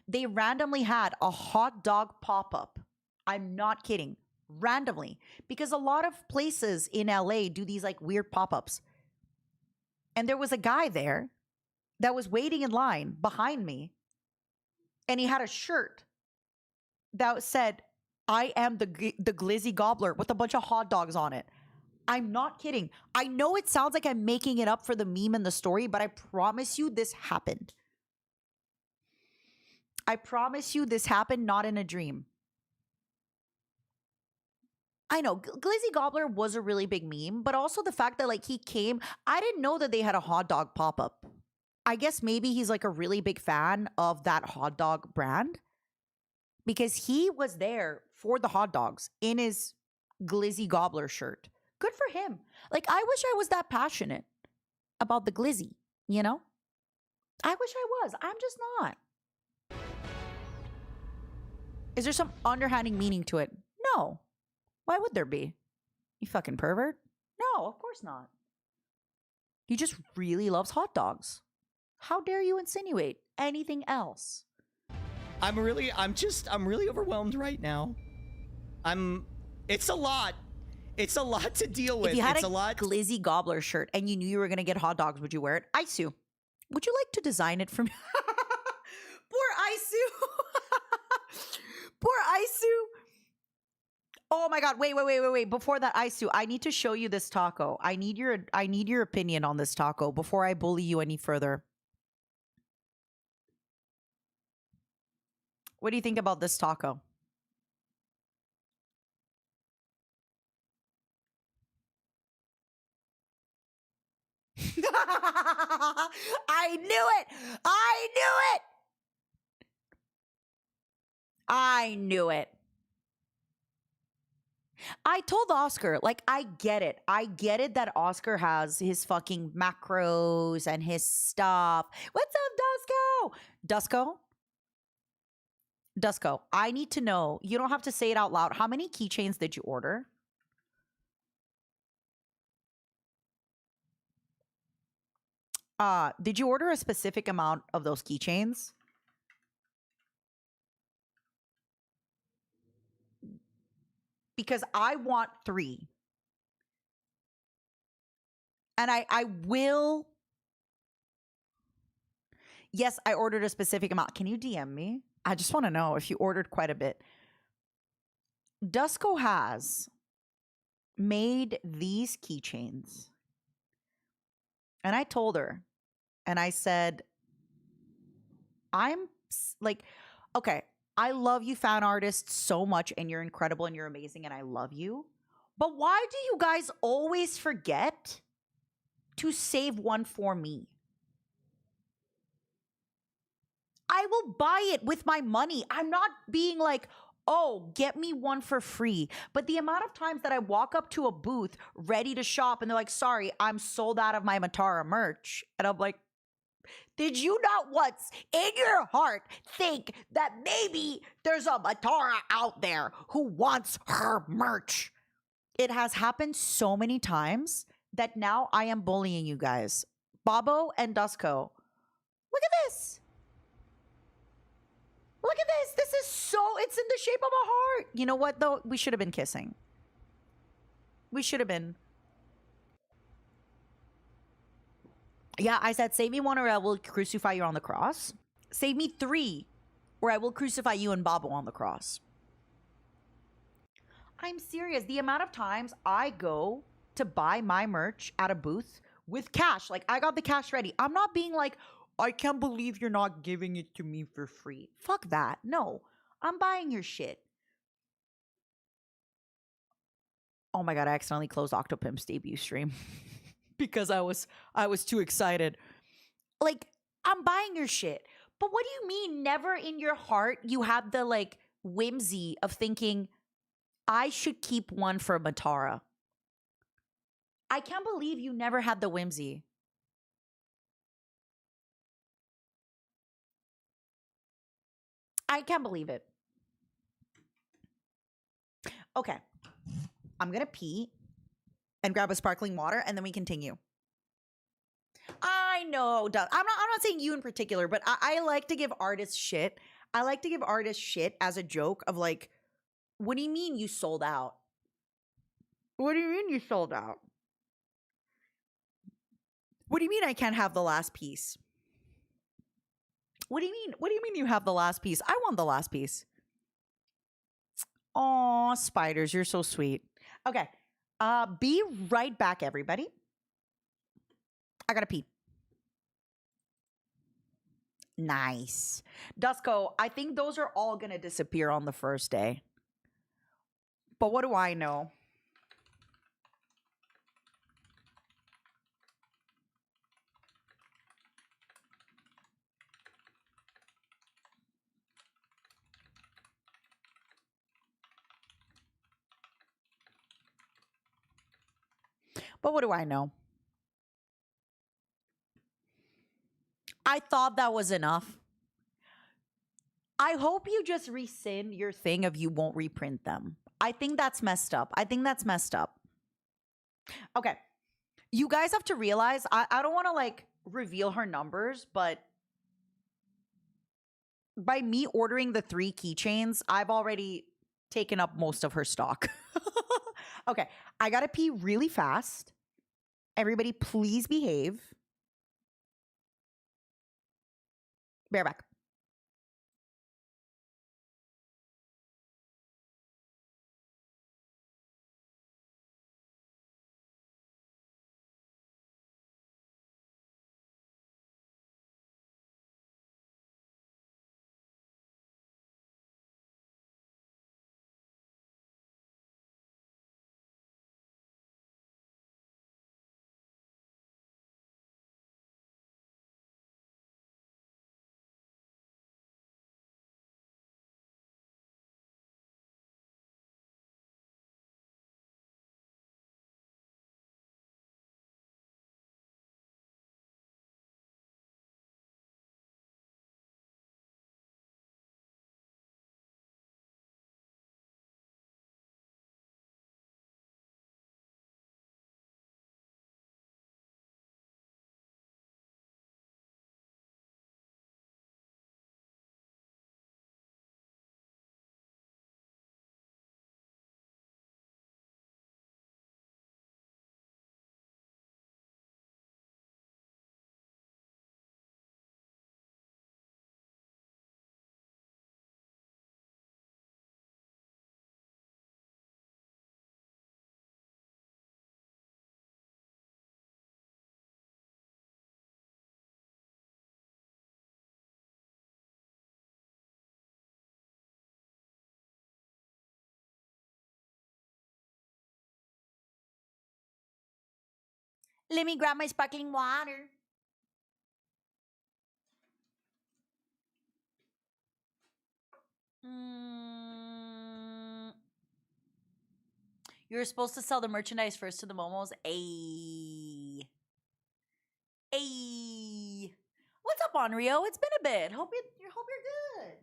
They randomly had a hot dog pop-up. I'm not kidding. Randomly. Because a lot of places in LA do these like weird pop-ups. And there was a guy there that was waiting in line behind me. And he had a shirt that said, I am the Glizzy Gobbler with a bunch of hot dogs on it. I'm not kidding. I know it sounds like I'm making it up for the meme and the story, but I promise you this happened. I promise you this happened not in a dream. I know, Glizzy Gobbler was a really big meme, but also the fact that like he came, I didn't know that they had a hot dog pop-up. I guess maybe he's like a really big fan of that hot dog brand because he was there for the hot dogs in his Glizzy Gobbler shirt. Good for him. Like, I wish I was that passionate about the Glizzy, you know? I wish I was. I'm just not. Is there some underhanding meaning to it? No. Why would there be? You fucking pervert? No, of course not. He just really loves hot dogs. How dare you insinuate anything else? I'm really overwhelmed right now. It's a lot. It's a lot to deal with. If you had it's a a lot. Glizzy Gobbler shirt and you knew you were going to get hot dogs, would you wear it? Aisu, would you like to design it for me? Poor Aisu. Poor Aisu. Oh my God. Wait. Before that, Aisu, I need to show you this taco. I need your opinion on this taco before I bully you any further. What do you think about this taco? I knew it. I told Oscar, like, I get it. I get it that Oscar has his fucking macros and his stuff. What's up, Dusko? Dusko, I need to know. You don't have to say it out loud. How many keychains did you order? Did you order a specific amount of those keychains? Because I want 3. And I will. Yes, I ordered a specific amount. Can you DM me? I just want to know if you ordered quite a bit. Dusko has made these keychains. And I told her, and I said, I'm like, okay, I love you fan artists so much and you're incredible and you're amazing and I love you. But why do you guys always forget to save one for me? I will buy it with my money. I'm not being like, oh, get me one for free. But the amount of times that I walk up to a booth ready to shop and they're like, sorry, I'm sold out of my Matara merch. And I'm like, did you not once in your heart think that maybe there's a Matara out there who wants her merch? It has happened so many times that now I am bullying you guys. Bobo and Dusko, look at this. Look at this. This is so, it's in the shape of a heart. You know what, though? We should have been kissing. We should have been. Yeah, I said, save me one or I will crucify you on the cross. Save me 3 or I will crucify you and Bobo on the cross. I'm serious. The amount of times I go to buy my merch at a booth with cash, like I got the cash ready. I'm not being like, I can't believe you're not giving it to me for free. Fuck that. No, I'm buying your shit. Oh my God, I accidentally closed Octopimp's debut stream because I was too excited. Like, I'm buying your shit. But what do you mean never in your heart you have the like whimsy of thinking I should keep one for Matara? I can't believe you never had the whimsy. I can't believe it. Okay. I'm going to pee and grab a sparkling water and then we continue. I know. I'm not saying you in particular, but I like to give artists shit. I like to give artists shit as a joke of like, what do you mean you sold out? What do you mean you sold out? What do you mean I can't have the last piece? What do you mean? What do you mean you have the last piece? I want the last piece. Aw, spiders, you're so sweet. Okay. Be right back, everybody. I gotta pee. Nice. Dusko, I think those are all gonna disappear on the first day. But what do I know? But what do I know? I thought that was enough. I hope you just rescind your thing of you won't reprint them. I think that's messed up. I think that's messed up. Okay. You guys have to realize, I don't want to like reveal her numbers, but by me ordering the 3 keychains, I've already taken up most of her stock. Okay. I got to pee really fast. Everybody, please behave. Bear back. Let me grab my sparkling water. You're supposed to sell the merchandise first to the momos. Ayy. Ayy. What's up, Onryo? It's been a bit. Hope you're good.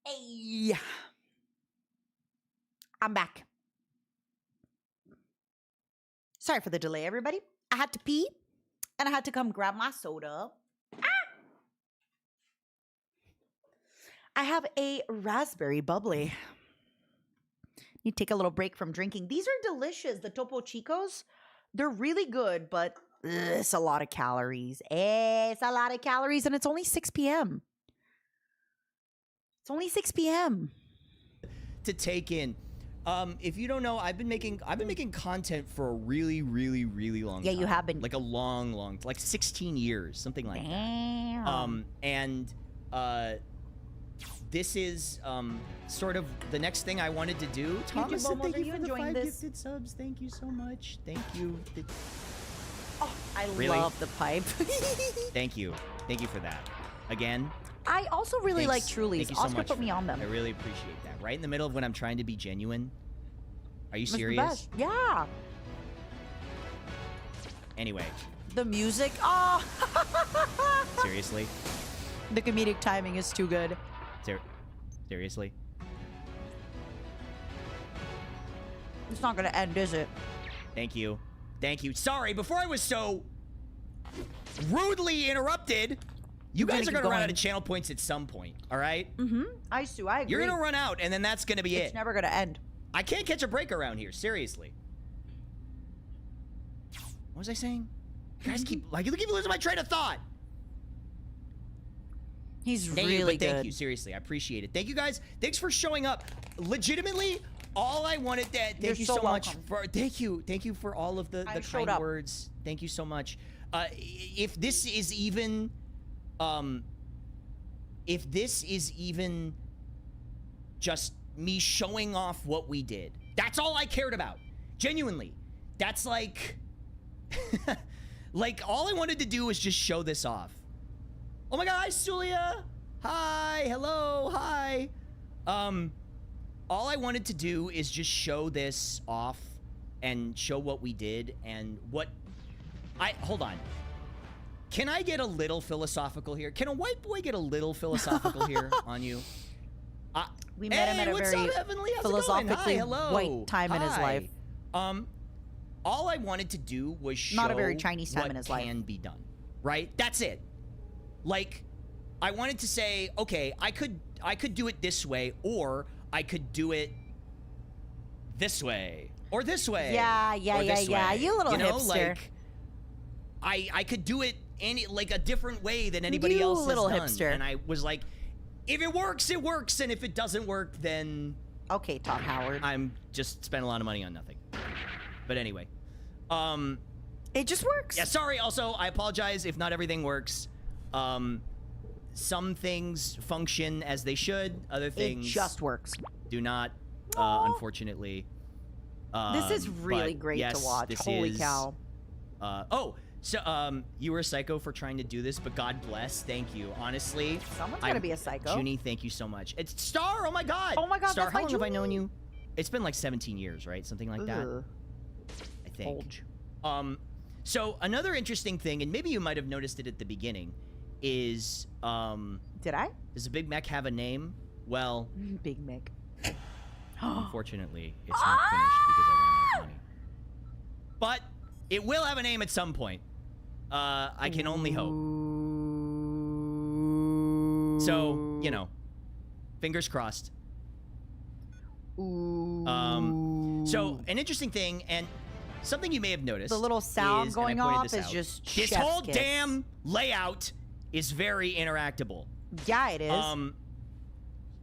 Hey, I'm back. Sorry for the delay, everybody. I had to pee, and I had to come grab my soda. I have a raspberry bubbly. You take a little break from drinking. These are delicious. The Topo Chicos, they're really good, but it's a lot of calories. It's a lot of calories, and it's only 6 p.m. It's only 6 p.m. To take in. If you don't know, I've been making content for a really, really, really long time. Yeah, you have been. Like a long, like 16 years, something like Damn. that. This is sort of the next thing I wanted to do. Thomas, Momos, thank are you you for the enjoying 5 this? gifted subs. Thank you so much. Thank you. Oh, I Really? love the pipe. Thank you. Thank you for that. Again. I also really like Thanks. Trulies. Thank you so Oscar much put for me on that. them. I really appreciate that. Right in the middle of when I'm trying to be genuine. Are you It's the serious? best. Yeah. Anyway, The music. Oh. seriously? The comedic timing is too good. Seriously? It's not gonna end, is it? Thank you. Thank you. Sorry, before I was so rudely interrupted, you We're guys are gonna going to keep run out going. of channel points at some point, all right? Mm-hmm. I agree. You're going to run out, and then that's going to be It's it. never gonna end. I can't catch a break around here, seriously. What was I saying? You guys keep losing my train of thought. He's Thank really you, but good. thank you, seriously. I appreciate it. Thank you, guys. Thanks for showing up. Legitimately, all I wanted to You're thank you so so much welcome. for thank you for all of the I kind showed up. words. Thank you so much. If this is even just me showing off what we did, that's all I cared about. Genuinely. That's like like all I wanted to do was just show this off. Oh my god, hi Sulia. Hi, hello, hi. All I wanted to do is just show this off and show what we did and what hold on. Can I get a little philosophical here? Can a white boy get a little philosophical here on you? We met him at a what's very up, Heavenly? How's it going? philosophically Hi, hello. white time in his Hi. life. All I wanted to do was show Not a very Chinese time what in his life. can be done. Right? That's it. Like, I wanted to say, okay, I could do it this way, or I could do it this way, or this way. Yeah. or this way. You little know, hipster. Like, I could do it like a different way than anybody You else little has done. hipster. And I was like, if it works, it works, and if it doesn't work, then Okay, Todd Howard. I'm just spent a lot of money on nothing. But anyway, It just works. yeah. Sorry. Also, I apologize if not everything works. Some things function as they should. Other It things just works. do not. Unfortunately. This is really but great yes, to watch. this Holy is- cow. So you were a psycho for trying to do this, but God bless. Thank you. Honestly, Someone's gotta be a psycho. Junie, thank you so much. It's Star. Oh my God. Oh my God, Star. that's How my long have I known Junie. you? It's been like 17 years, right? Something like that. Ugh. I think. Bulge. So another interesting thing, and maybe you might have noticed it at the beginning, is Did I? does a Big Mac have a name? Well, Big Mick. unfortunately, it's not finished because I ran out of money. But it will have a name at some point. I can only hope. So, you know, fingers crossed. So an interesting thing, and something you may have noticed, The little sound is, and I going pointed off this is out, just this chef's whole kiss. damn layout is very interactable. Yeah, it is.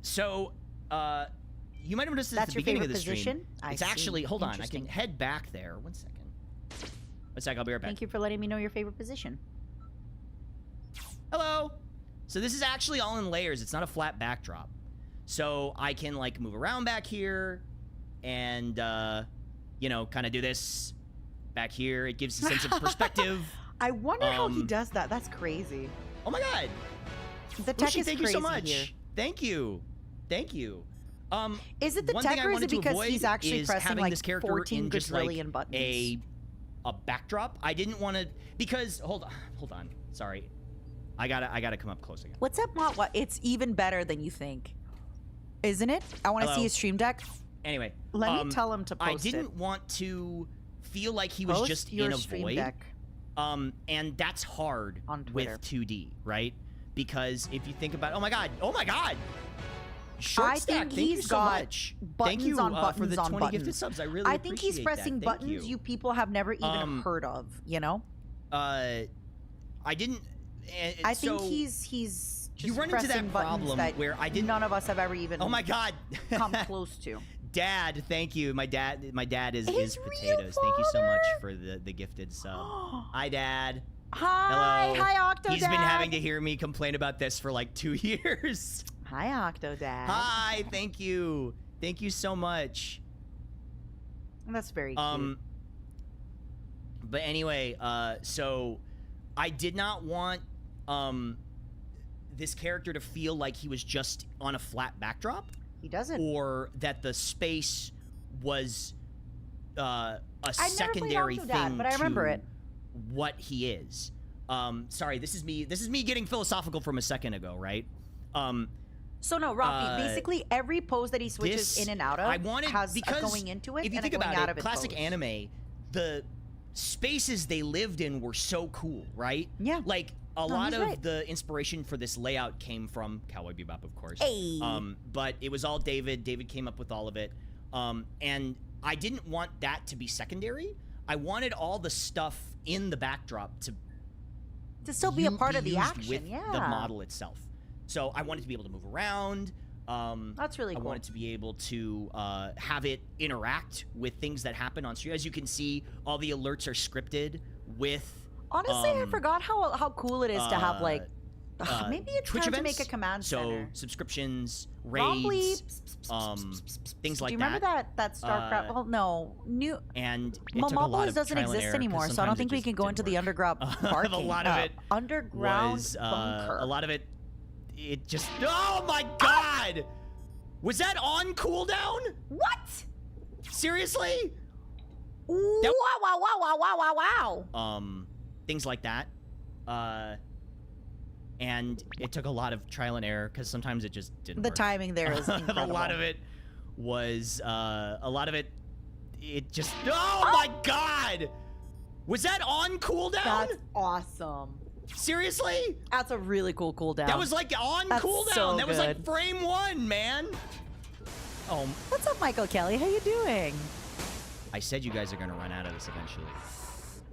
So, you might have noticed at That's the your beginning of favorite the stream. position? I It's see. actually, hold on, I Interesting. can head back there. One second. I'll be right back. Thank you for letting me know your favorite position. Hello. So this is actually all in layers. It's not a flat backdrop. So I can like move around back here and, you know, kind of do this back here. It gives a sense of perspective. I wonder how he does that. That's crazy. Oh my God. The tech Lucy, is thank crazy you so much. here. Thank you. Thank you. Is it the one tech thing I or is wanted it to because avoid he's actually is pressing having like this character 14 in just like quadrillion buttons? a backdrop. I didn't want to, because hold on. Sorry. I gotta come up close again. What's up, Mott? What? It's even better than you think, isn't it? I want to Hello. see his stream deck. Anyway, Let me tell him to post I didn't it. want to feel like he was Post just your in a stream void. deck. And that's hard On with Twitter. 2D, right? Because if you think about, oh my god, short I stack, think thank you he's so got much. buttons Thank you on for the buttons on 20 gifted buttons. subs. I really I think he's appreciate pressing that. Thank buttons you. you people have never even heard of. You know. I didn't. I think so he's just you run into pressing that buttons problem that where I didn't. none of us have ever even Oh my god. come close to. Dad, thank you. My dad is His real potatoes. Thank you so much father. for the gifted sub. Hi, Dad. Hi, Hello. hi, Octo He's Dad. been having to hear me complain about this for like 2 years. Hi, Octo Dad. Hi, thank you. Thank you so much. That's very cute. But anyway, so I did not want this character to feel like he was just on a flat backdrop, He doesn't. or that the space was a never played secondary Octo Dad, thing but I remember to it. what he is. Sorry, this is me getting philosophical from a second ago, right? So no, Rocky. Basically, every pose that he switches This- in and out of I wanted, has because a going into it if you and think a going about out it, of it. classic pose. anime, the spaces they lived in were so cool, right? Yeah. Like a lot he's of right. the inspiration for this layout came from Cowboy Bebop, of course. Hey. But it was all David. David came up with all of it. And I didn't want that to be secondary. I wanted all the stuff in the backdrop to to still be a part of the used action. with Yeah. the model itself. So I wanted to be able to move around. That's really I cool. wanted to be able to have it interact with things that happen on stream. As you can see, all the alerts are scripted with. Honestly, I forgot how cool it is to have like maybe it's Twitch time to events. make a command So center. subscriptions, Probably, raids, things like Do you remember that StarCraft? Well, no, new. And it took a lot Momopolis of doesn't trial and exist error, 'cause anymore, so I sometimes don't it think we just can go into didn't the work. underground parking. A lot of it underground was bunker. a lot of it. It just. Oh my god! Was that on cooldown? What? Seriously? Wow! Wow! Wow! Wow! Wow! Wow! Wow! Things like that. And it took a lot of trial and error because sometimes it just didn't The work. timing there is incredible. A lot of it was it just. Oh my god! Was that on cooldown? That's awesome. Seriously? That's a really cool cooldown. That was like on That's cooldown. so That was like good. frame 1, man. Oh, What's up, Michael Kelly? How you doing? I said you guys are gonna run out of this eventually.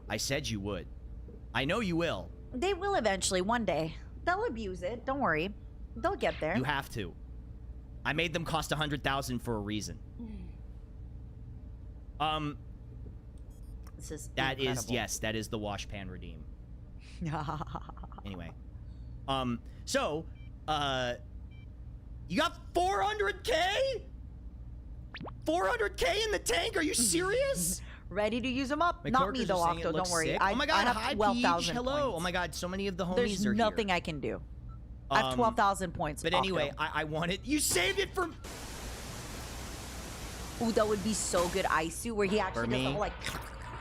I said you would. I know you will. They will eventually, one day. They'll abuse it. Don't worry. They'll get there. You have to. I made them cost 100,000 for a reason. This is That is incredible. yes, that is the wash pan redeem. Anyway, so, you got 400K? 400K in the tank? Are you serious? Ready to use them up? My Not me coworkers though, are saying it Octo. Don't looks worry. sick. I, oh my god, I have hi 12,000 Peach. Hello. points. Oh my god, so many of the homies There's are nothing here. I can do. I have 12,000 points. But Octo. anyway, I wanted. You saved it for. Ooh, that would be so good. Isu, where he actually For does the me? whole like.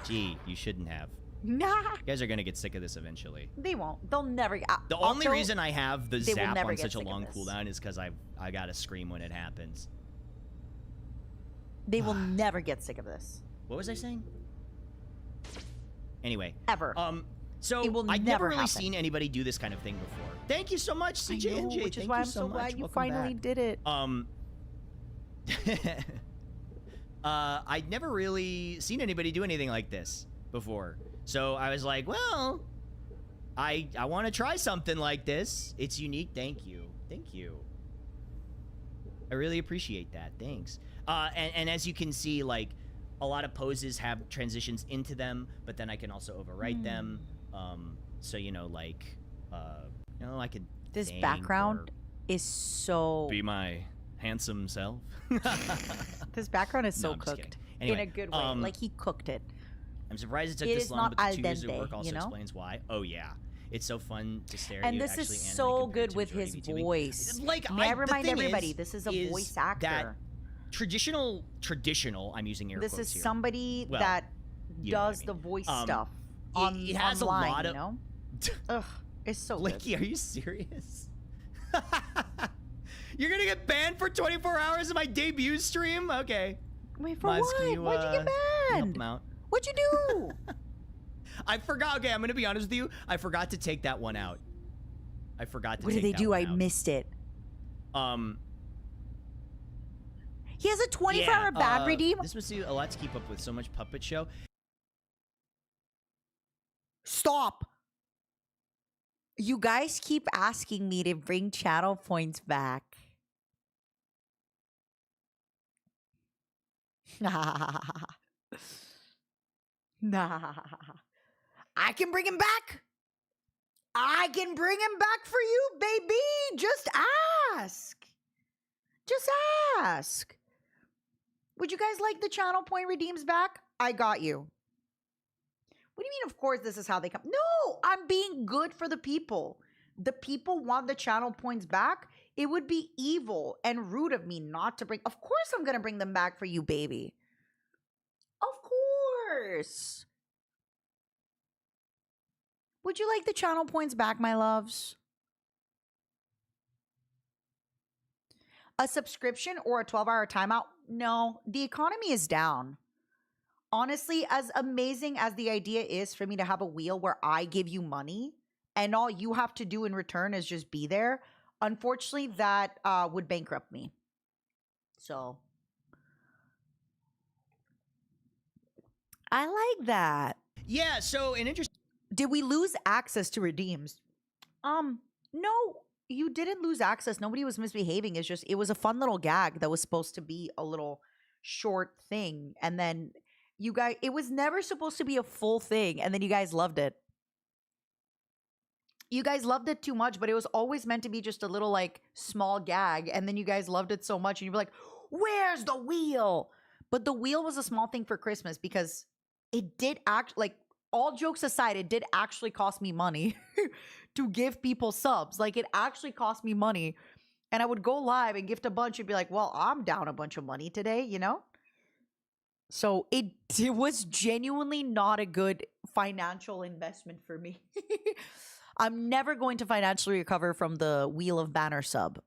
Gee, you shouldn't have. Nah, You guys are gonna get sick of this eventually. they won't. They'll never. The only Octo, reason I have the they will zap never on get such a sick of long this. cooldown is because I gotta scream when it happens. they will never get sick of this. What was I saying? Anyway. Ever. So It will I'd never never really happen. seen anybody do this kind of thing before. Thank you so much, I CJ know, NJ. which is Thank why you I'm so much. glad you Welcome finally back. did it. I'd never really seen anybody do anything like this before. So I was like, well, I want to try something like this. It's unique. Thank you. Thank you. I really appreciate that. Thanks. And as you can see, like, a lot of poses have transitions into them, but then I can also overwrite them. So, you know, like, I could This thank background or is so. be my handsome self. This background is No, so I'm just cooked kidding. in Anyway, a good way. Like he cooked it. I'm surprised it took It this is long, not but al the 2 years of dente, work also you know? explains why. Oh yeah, it's so fun to stare at And you. this is actually anime so compared good to with majority his VTubing. voice. Like, May I the remind thing everybody, this is a voice actor. That traditional. I'm using air This quotes is here. somebody Well, that you know what I does mean. the voice Um, stuff it has online, a lot of. you know? Ugh, it's so good. Blakey, are you serious? You're gonna get banned for 24 hours of my debut stream? Okay. Wait, for Maz, what? can you, Why'd you get can you help banned? him out? What'd you do? I forgot. Okay, I'm gonna be honest with you. I forgot to take that one out. I forgot to What take did they that do? one I out. missed it. Um, He has a 24-hour bad redeem. This must be a lot to keep up with. So much puppet show. Stop. You guys keep asking me to bring channel points back. Nah. I can bring him back. I can bring him back for you, baby. Just ask. Just ask. Would you guys like the channel point redeems back? I got you. What do you mean, of course, this is how they come? No, I'm being good for the people. The people want the channel points back. It would be evil and rude of me not to bring. Of course, I'm going to bring them back for you, baby. Of course. Would you like the channel points back, my loves? A subscription or a 12-hour timeout? No, the economy is down. Honestly, as amazing as the idea is for me to have a wheel where I give you money and all you have to do in return is just be there, unfortunately, that would bankrupt me. So, I like that. Yeah. So an interesting. Did we lose access to redeems? No, you didn't lose access. Nobody was misbehaving. It's just, it was a fun little gag that was supposed to be a little short thing. And then you guys, it was never supposed to be a full thing. And then you guys loved it. You guys loved it too much, but it was always meant to be just a little like small gag. And then you guys loved it so much and you'd be like, where's the wheel? But the wheel was a small thing for Christmas because it did act like, all jokes aside, it did actually cost me money to give people subs. Like, it actually cost me money. And I would go live and gift a bunch and be like, well, I'm down a bunch of money today, you know? So it was genuinely not a good financial investment for me. I'm never going to financially recover from the Wheel of Banner sub.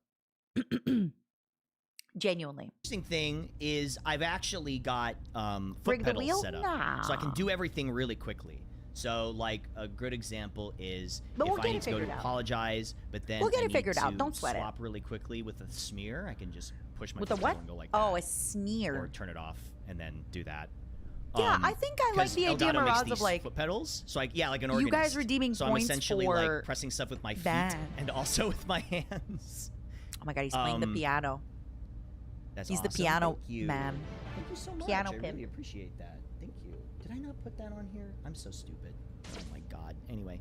Genuinely. Interesting thing is I've actually got foot Rig the pedals wheel? set up, Nah. so I can do everything really quickly. So like a good example is But if we'll I get need it to go to figured out. apologize, but then We'll get I it need figured out. to Don't sweat it. swap really quickly with a smear. I can just push my With a foot what? pedal and go like that, Oh, a sneer. or turn it off and then do that. Yeah, I think I like 'cause the idea, Elgato makes Mirage, of these like, foot pedals. So like like an you organist. guys redeeming so I'm points essentially for like pressing stuff with my feet band. and also with my hands. oh my God, he's playing the piano. That's He's the awesome. piano Thank you. man. Thank you so much. Piano I pimp. really appreciate that. Thank you. Did I not put that on here? I'm so stupid. Oh my god. Anyway,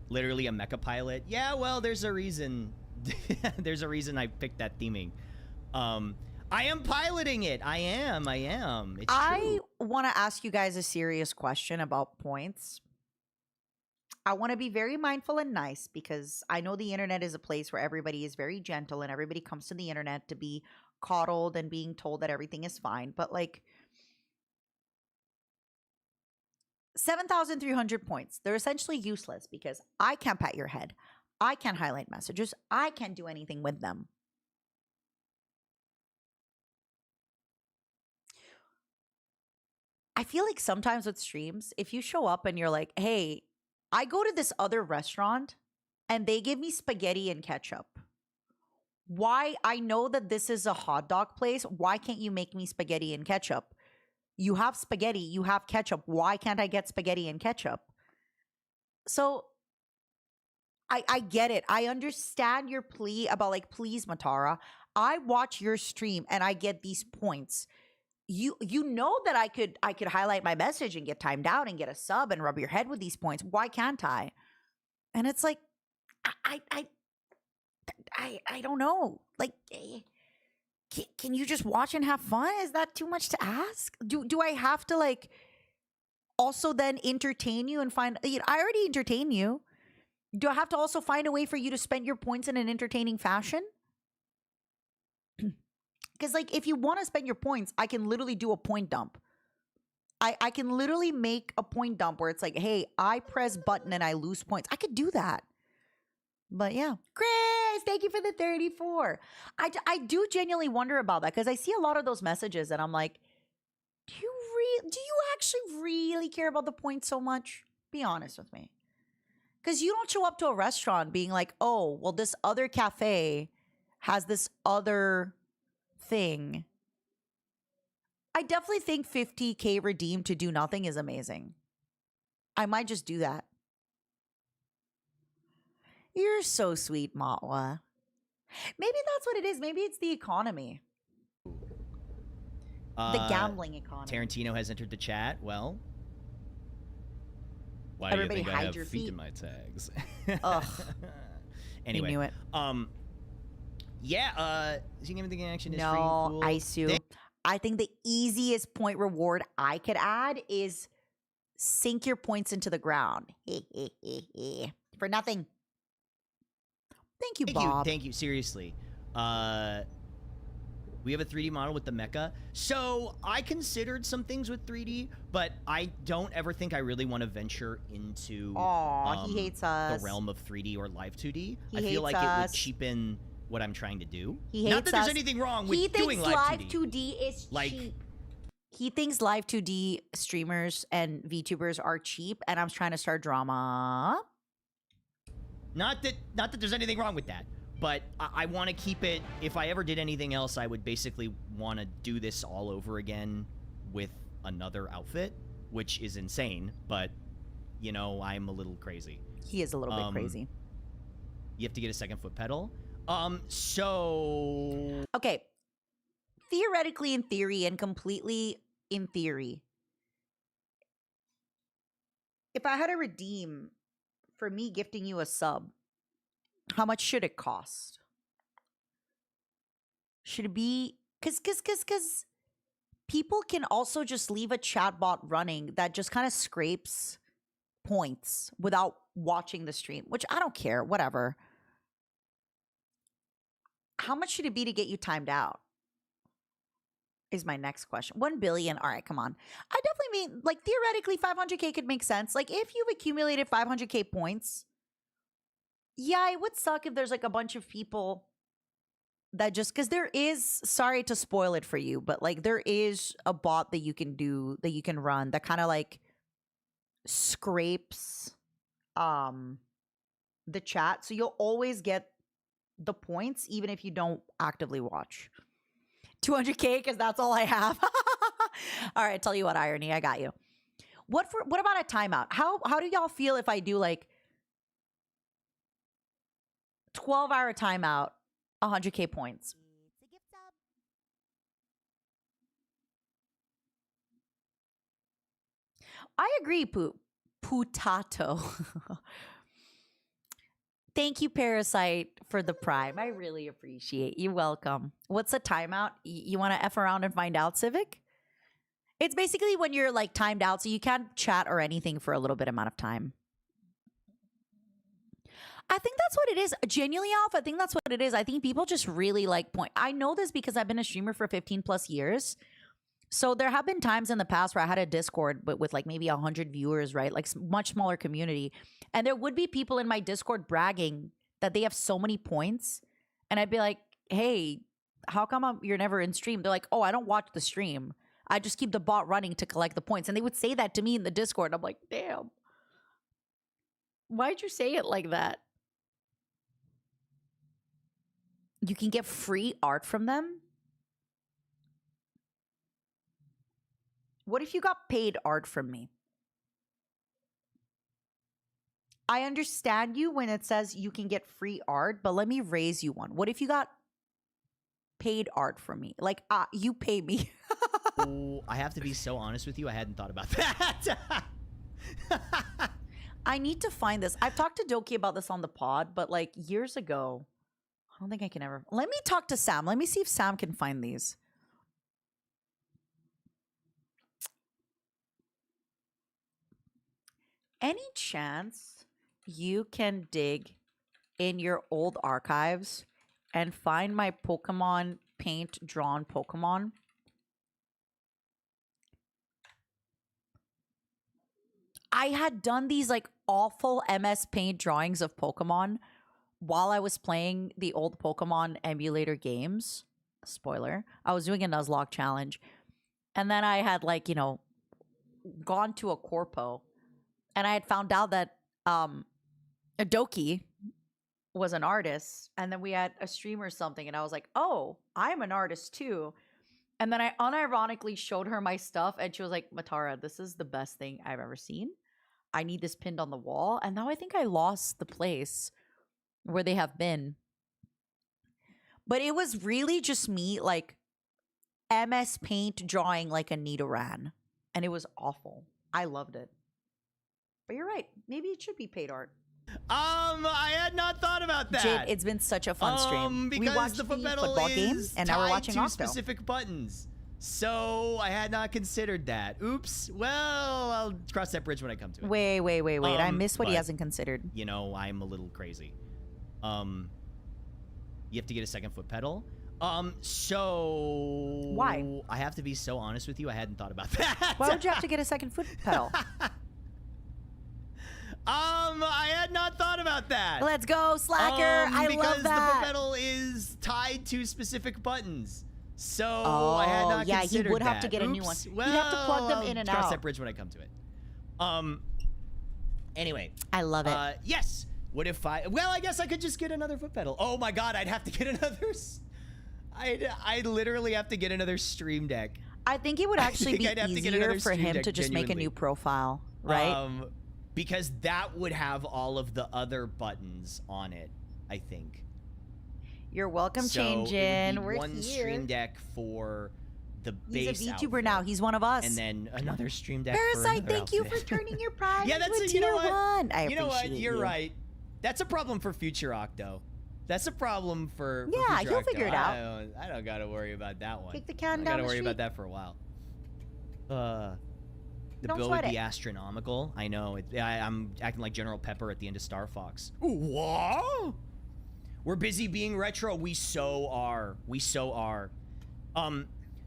literally a mecha pilot. Yeah, well, there's a reason. There's a reason I picked that theming. I am piloting it. I am. It's I true. want to ask you guys a serious question about points. I want to be very mindful and nice because I know the internet is a place where everybody is very gentle and everybody comes to the internet to be coddled and being told that everything is fine. But like 7,300 points, they're essentially useless because I can't pat your head. I can't highlight messages. I can't do anything with them. I feel like sometimes with streams, if you show up and you're like, hey, I go to this other restaurant and they give me spaghetti and ketchup. Why? I know that this is a hot dog place. Why can't you make me spaghetti and ketchup? You have spaghetti, you have ketchup. Why can't I get spaghetti and ketchup? So I get it. I understand your plea about like, please, Matara. I watch your stream and I get these points. You know that I could highlight my message and get timed out and get a sub and rub your head with these points. Why can't I? And it's like, I don't know. Like, can you just watch and have fun? Is that too much to ask? Do I have to like also then entertain you and find? You know, I already entertain you. Do I have to also find a way for you to spend your points in an entertaining fashion? Because like, if you want to spend your points, I can literally do a point dump. I can literally make a point dump where it's like, hey, I press button and I lose points. I could do that. But yeah, Chris, thank you for the 34. I do genuinely wonder about that because I see a lot of those messages and I'm like, do you actually really care about the points so much? Be honest with me. Because you don't show up to a restaurant being like, oh, well, this other cafe has this other thing. I definitely think 50K redeemed to do nothing is amazing. I might just do that. You're so sweet, Matwa. Maybe that's what it is. Maybe it's the economy. The gambling economy. Tarantino has entered the chat. Well, why Everybody do you think I hide have your feet feet. in my tags? Ugh. Anyway, You knew it. Yeah, seeing everything in action is No, freaking cool. Aisu. I think the easiest point reward I could add is sink your points into the ground. For nothing. Thank you, Bob. Thank you. Seriously. We have a 3D model with the mecha. So I considered some things with 3D, but I don't ever think I really want to venture into Aw, he hates us. the realm of 3D or live 2D. He I feel hates like it us. would cheapen what I'm trying to do. He Not hates that there's us. anything wrong with He doing thinks live live 2D. 2D is Like- cheap. He thinks live 2D streamers and VTubers are cheap, and I'm trying to start drama. Not that there's anything wrong with that, but I want to keep it. If I ever did anything else, I would basically want to do this all over again with another outfit, which is insane, but you know, I'm a little crazy. He is a little bit crazy. You have to get a second foot pedal. So Okay. Theoretically, in theory, and completely in theory, if I had to redeem for me gifting you a sub, how much should it cost? Should it be because people can also just leave a chatbot running that just kind of scrapes points without watching the stream, which I don't care, whatever. How much should it be to get you timed out? Is my next question. 1 billion. All right, come on. I definitely mean, like, theoretically, 500K could make sense. Like, if you've accumulated 500K points, yeah, it would suck if there's like a bunch of people that just, because there is, sorry to spoil it for you, but like there is a bot that you can do, that you can run that kind of like scrapes the chat. So you'll always get the points even if you don't actively watch. 200K because that's all I have. All right, tell you what, irony, I got you. What about a timeout? How do y'all feel if I do like 12-hour timeout, 100K points? I agree, Putato. Thank you, Parasite, for the prime. I really appreciate you. Welcome. What's a timeout? You want to F around and find out, Civic? It's basically when you're like timed out, so you can't chat or anything for a little bit amount of time. I think that's what it is. Genuinely, Alf, I think that's what it is. I think people just really like point. I know this because I've been a streamer for 15 plus years. So there have been times in the past where I had a Discord, but with like maybe 100 viewers, right? Like much smaller community. And there would be people in my Discord bragging that they have so many points. And I'd be like, hey, how come you're never in stream? They're like, oh, I don't watch the stream. I just keep the bot running to collect the points. And they would say that to me in the Discord. I'm like, damn. Why'd you say it like that? You can get free art from them? What if you got paid art from me? I understand you when it says you can get free art, but let me raise you one. What if you got paid art from me? Like, you pay me. Oh, I have to be so honest with you. I hadn't thought about that. I need to find this. I've talked to Doki about this on the pod, but like years ago. I don't think I can ever. Let me talk to Sam. Let me see if Sam can find these. Any chance you can dig in your old archives and find my Pokemon paint drawn Pokemon? I had done these like awful MS Paint drawings of Pokemon while I was playing the old Pokemon emulator games. Spoiler, I was doing a Nuzlocke challenge. And then I had like, you know, gone to a corpo and I had found out that Doki was an artist. And then we had a stream or something. And I was like, oh, I'm an artist too. And then I unironically showed her my stuff. And she was like, Matara, this is the best thing I've ever seen. I need this pinned on the wall. And now I think I lost the place where they have been. But it was really just me, like, MS Paint drawing like a Nidoran. And it was awful. I loved it. But you're right. Maybe it should be paid art. I had not thought about that. Jade, it's been such a fun stream. Because we watched the the footbedal football game, is and now we're tied watching to Octo. specific buttons. So I had not considered that. Oops. Well, I'll cross that bridge when I come to it. Wait. I missed what he but, hasn't considered. You know, I'm a little crazy. You have to get a second foot pedal. So Why? I have to be so honest with you. I hadn't thought about that. Why would you have to get a second foot pedal? I had not thought about that. Let's go, Slacker. I love that. Because the foot pedal is tied to specific buttons. So I had not yeah, considered he would have that. to get a new one. Oops. You'd have to plug them I'll in and cross out. that bridge when I come to it. Anyway. I love it. Yes. What if well, I guess I could just get another foot pedal. Oh my god, I'd have to get another I'd literally have to get another Stream Deck. I think it would actually be I'd have to get easier another for Stream him Deck, to just make a genuinely. new profile, right? Because that would have all of the other buttons on it, I think. You're welcome, So Change it In. would be We're one here. Stream Deck for the base He's a VTuber outfit, now. He's one of us. and then another Stream Deck for Parasite, another thank you for outfit. turning your pride Yeah, into that's a you tier know what? 1. I You know what? appreciate You're you. right. That's a problem for future Octo. That's a problem for Yeah, future he'll Octo. figure it out. I don't gotta worry about that one. Kick the can I down gotta the worry street. about that for a while. The Don't bill sweat would be it. astronomical. I know. I'm acting like General Pepper at the end of Star Fox. What? We're busy being retro. We so are. We so are.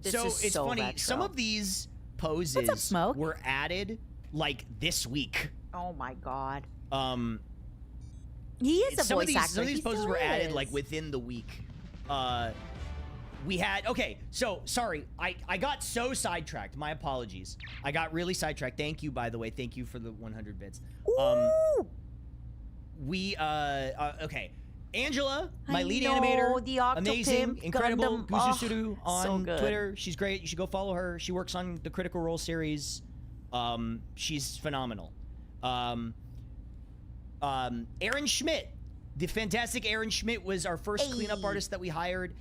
This So is it's so funny. retro. Some of these poses What's up, Smoke? were added like this week. Oh my god. He is a some voice of these, actor. Some of these He poses still were added is. like within the week. We had so sorry, I got so sidetracked. My apologies. I got really sidetracked. Thank you, by the way. Thank you for the 100 bits. Ooh, We okay. Angela, my I lead know, animator, the Octopimp amazing, incredible, Gundam. Oh, Guzusuru on so good. Twitter. She's great. You should go follow her. She works on the Critical Role series. She's phenomenal. Aaron Schmidt, the fantastic Aaron Schmidt was our first cleanup artist that we hired.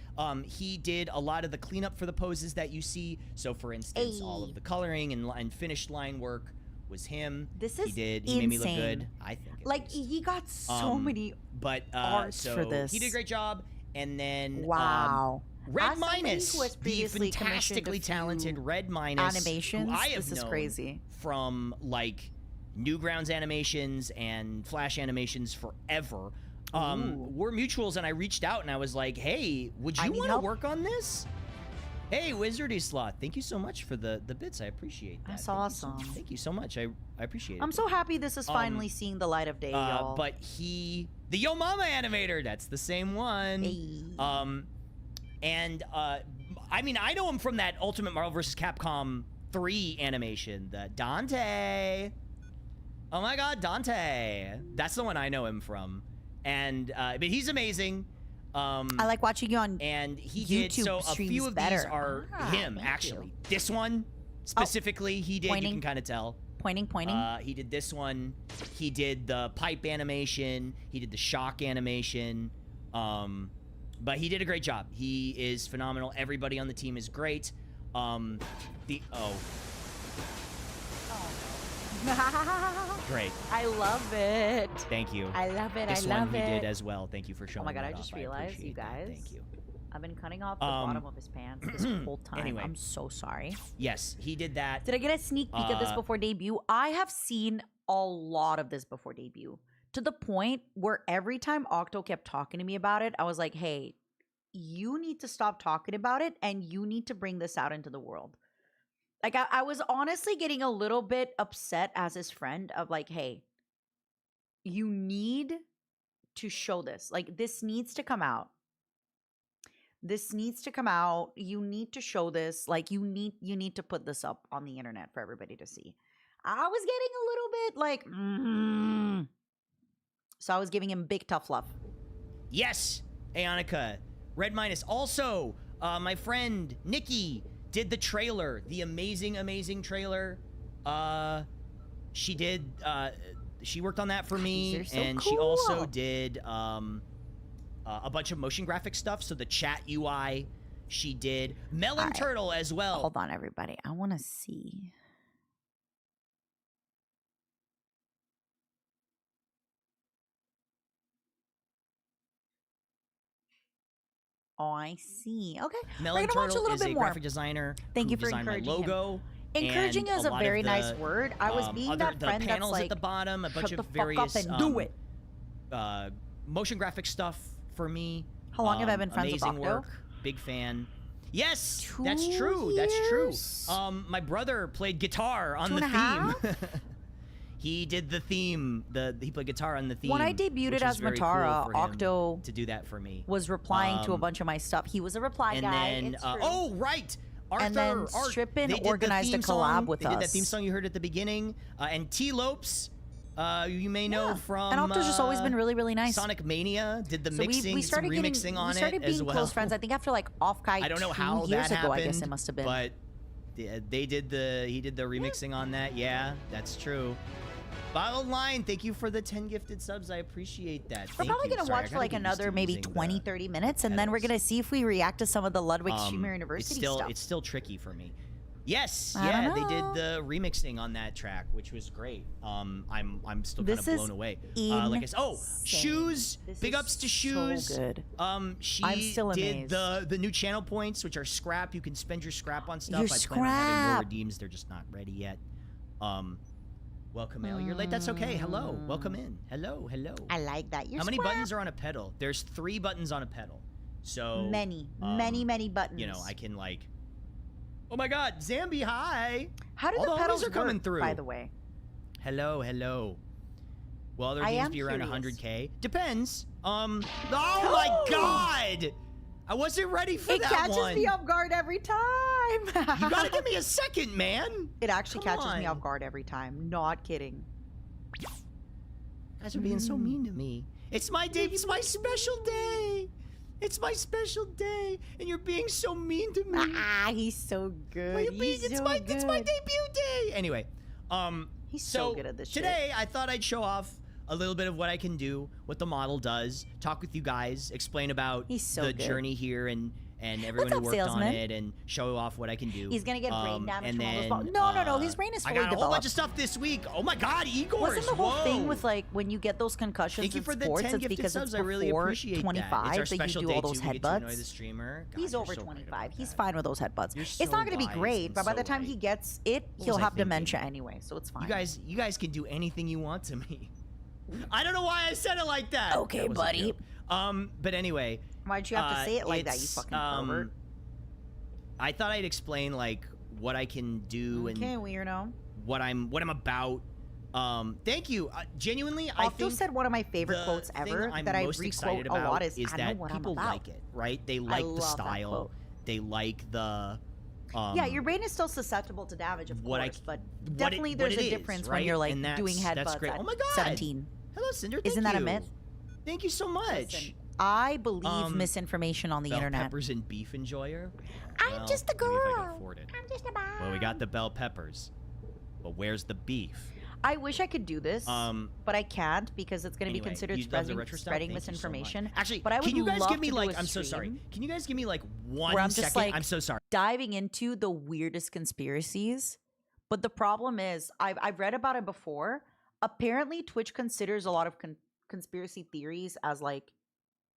He did a lot of the cleanup for the poses that you see. So, for instance, all of the coloring and finished line work was him. This He is did. He made me look insane. good. I think. at like least. he got so many. But arts so for this. he did a great job. And then Wow. Red As somebody Minus, who has the previously commissioned a fantastically few talented Red Minus animations, who I have this is known crazy. from like Newgrounds animations and Flash animations forever. We're mutuals, and I reached out and I was like, "Hey, would I you need want to help. work on this?" Hey, Wizardy Sloth, thank you so much for the bits. I appreciate that. That's Thank you so- awesome. Thank you so much. I appreciate it. I'm so happy this is finally seeing the light of day, y'all. But the Yo Mama animator, that's the same one. Hey. I mean, I know him from that Ultimate Marvel vs. Capcom 3 animation, the Dante. Oh my God, Dante. That's the one I know him from. And but he's amazing. I like watching you on and he YouTube did so. A streams few of better. these are him thank actually. you. This one specifically, he did. Pointing. You can kind of tell. pointing. He did this one. He did the pipe animation. He did the shock animation. But he did a great job. He is phenomenal. Everybody on the team is great. Great. I love it. Thank you. I love it. This I love one it. he did as well. Thank you for showing. Oh my god! that I just off. realized, you appreciate that. guys. Thank you. I've been cutting off the bottom of his pants this whole time. Anyway. I'm so sorry. Yes, he did that. Did I get a sneak peek of this before debut? I have seen a lot of this before debut, to the point where every time Octo kept talking to me about it, I was like, hey, you need to stop talking about it and you need to bring this out into the world. Like, I was honestly getting a little bit upset as his friend of like, hey, you need to show this. Like, this needs to come out. This needs to come out. You need to show this. Like, you need to put this up on the internet for everybody to see. I was getting a little bit like, so I was giving him big tough love. Yes, Aonica. Red Minus. Also, my friend Nikki did the trailer, the amazing trailer. She did. She worked on that for me, These are so and she also cool. did a bunch of motion graphic stuff. So the chat UI, she did. Melon Alright. Turtle as well. Hold on, everybody. I want to see. Oh, I see. Okay. Melon We're gonna watch a Turtle little is bit a more. graphic designer. Thank who you for designed my encouraging him. logo. Encouraging and is a lot very of nice the, word. I was being that the friend that's panels like, at the bottom, a bunch shut of the various fuck up and do it. motion graphic stuff for me. How long have I been friends with amazing Octo? work. Big fan. Yes, 2 that's true. That's true. years? My brother played guitar on 2 the and a theme. He did the theme. He played guitar on the theme. When I debuted which as was very cool Matara, for him Octo to do that for me. was replying to a Um, bunch of my stuff. He was a reply And guy. then, it's true. oh right, Arthur, And then Art, Strippin they did the organized a theme collab song. with They did that us. theme song you heard at the beginning. And T. Lopes, you may know Yeah. from. And Octo's just always been really, really nice. Sonic Mania did the So mixing, we started some getting, remixing on we started it being as well. close friends. I think after like Off-Kai I don't know 2 how years that ago, happened, I guess it must have been. but they did the remixing on that. Yeah, that's true. Bottled Line, thank you for the 10 gifted subs. I appreciate that. We're Thank probably you. going to Sorry, I watch for gotta like get used another to maybe using 20, the 30 minutes, and then we're edits. going to see if we react to some of the Ludwig Streamer University stuff. It's still tricky for me. Yes, I yeah, don't they did know. the remixing on that track, which was great. I'm still kind This of is blown away. Like I said, insane. Shoes. This Big is ups to so Shoes. good. She I'm still did amazed. the new channel points, which are scrap. You can spend your scrap on stuff. Your I plan on having more scrap. redeems. They're just not ready yet. Welcome, Ale. You're late. That's okay. Hello. Welcome in. Hello. I like that. You're How many buttons are on a pedal? There's 3 buttons on a pedal. So Many buttons. You know, I can like. Oh my God, Zambi, hi. How do All the homies pedals are coming work, through. by the way? Hello. Will other I games am be around curious. 100K? Depends. Oh my God! I wasn't ready for It that catches one. me off guard every time. You gotta give me a second, man. It actually Come catches me on. off guard every time. Not kidding. You guys are being so mean to me. It's my day. It's my special day. It's my special day, and you're being so mean to me. Ah, he's so good. Why you being- He's it's so my good. it's my debut day. Anyway, He's so good at this shit. Today, I thought I'd show off a little bit of what I can do, what the model does, talk with you guys, explain about He's so the good. journey here and everyone up, who worked salesman? on it, and show off what I can do. He's gonna get brain damage and from all those then, balls. No. His brain is I fully got a whole developed. bunch of stuff this week. Oh my God, Igor! Wasn't the whole thing with like when you get those concussions Thank you in for the sports, 10 it's gifted because subs. it's I really before appreciate 25 that. It's our that you special do day all those too. We get to annoy the headbutts. streamer. God, He's you're over so right 25. about He's that. fine with those headbutts. You're It's so not going to be wise great, and but by the so time he right. gets it, What he'll was I have thinking? dementia anyway, so it's fine. You guys can do anything you want to me. I don't know why I said it like that. Okay, That was a buddy. joke. But anyway. Why'd you have to say it like that, you it's, fucking pervert? I thought I'd explain like what I can do Okay, and weirdo. what I'm about. Thank you. Genuinely, I Octo think said one of my favorite the quotes thing ever I'm that I most requote excited a lot about is, I know that what I'm people about. like it, right? They like the love that style. quote. They like the Yeah, your brain is still susceptible to damage, of what I- course, but what it- definitely what there's it a is, difference right? when you're like And doing that's headbutts great. at Oh my God. 17. Hello, Cinder. Isn't thank that a you. myth? Thank you so much. Listen, I believe misinformation on the bell internet. peppers and beef enjoyer. I'm Well, just a maybe if I can girl. afford it. I'm just a man. Well, we got the bell peppers, but where's the beef? I wish I could do this, but I can't because it's going to be Anyway, considered you love the spreading, retro stuff? spreading Thank you so much. misinformation. Actually, but I would can you guys love give me to do like? a I'm so sorry. stream Can you guys give me like where 1 I'm just second? like I'm so sorry. diving into the weirdest conspiracies. But the problem is, I've read about it before. Apparently, Twitch considers a lot of conspiracy theories as like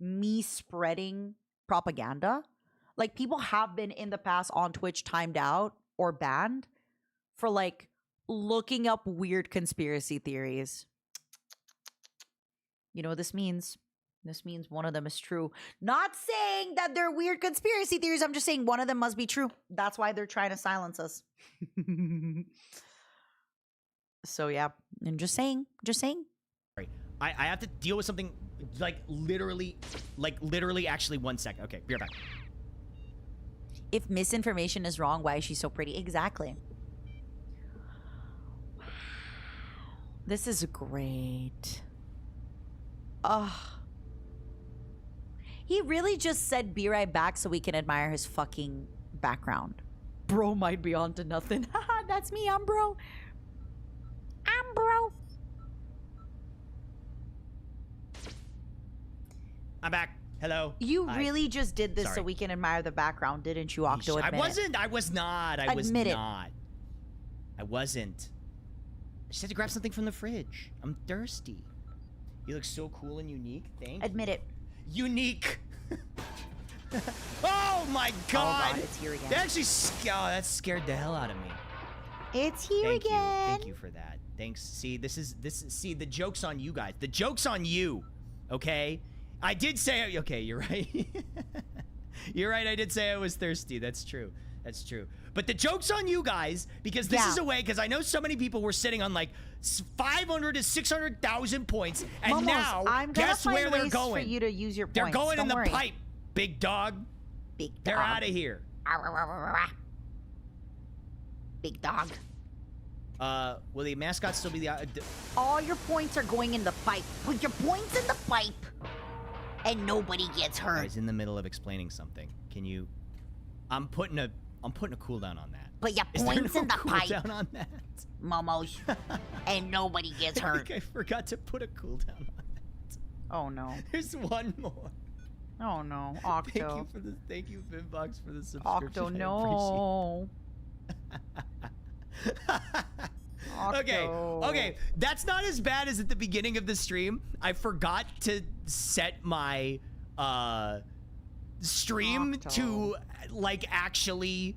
me spreading propaganda. Like people have been in the past on Twitch timed out or banned for like looking up weird conspiracy theories. You know what this means? This means one of them is true. Not saying that they're weird conspiracy theories. I'm just saying one of them must be true. That's why they're trying to silence us. So yeah, and just saying. I have to deal with something like literally actually 1 second. Okay, be right back. If misinformation is wrong, why is she so pretty? Exactly. This is great. Ugh. He really just said be right back so we can admire his fucking background. Bro might be onto nothing. Haha, that's me. I'm bro. I'm bro. I'm back. Hello. You Hi. really just did this so Sorry. we can admire the background, didn't you, Octo? I Admit it. wasn't. I was not. I was Admit it. not. I wasn't. I just had to grab something from the fridge. I'm thirsty. You look so cool and unique. Thank you. Admit it. Unique. Oh my God! God, it's here again. That actually that scared the hell out of me. It's here Thank you. again. Thank you for that. Thanks. See, see, the joke's on you guys. The joke's on you. Okay? I did say, okay, you're right. You're right, I did say I was thirsty. That's true. That's true. But the joke's on you guys because this is a way, because I know so many people were sitting on like 500 to 600,000 points, and Momos, now I'm gonna guess find where they're ways going? for you to use your They're points. going in Don't the worry. pipe, big dog. Big dog. They're out of here. Big dog. Will the mascot still be the... All your points are going in the pipe. Put your points in the pipe, and nobody gets I hurt. was in the middle of explaining something. Can you... I'm putting a cooldown on that. Put your Is there points no in the pipe, cooldown on that? Momos, and nobody gets I hurt. think I forgot to put a cooldown on that. Oh no. There's one more. Oh no. Octo. Thank you, Finbox, for the subscription. Octo, I no. Okay, Octo. okay. That's not as bad as at the beginning of the stream. I forgot to set my stream Octo. to like actually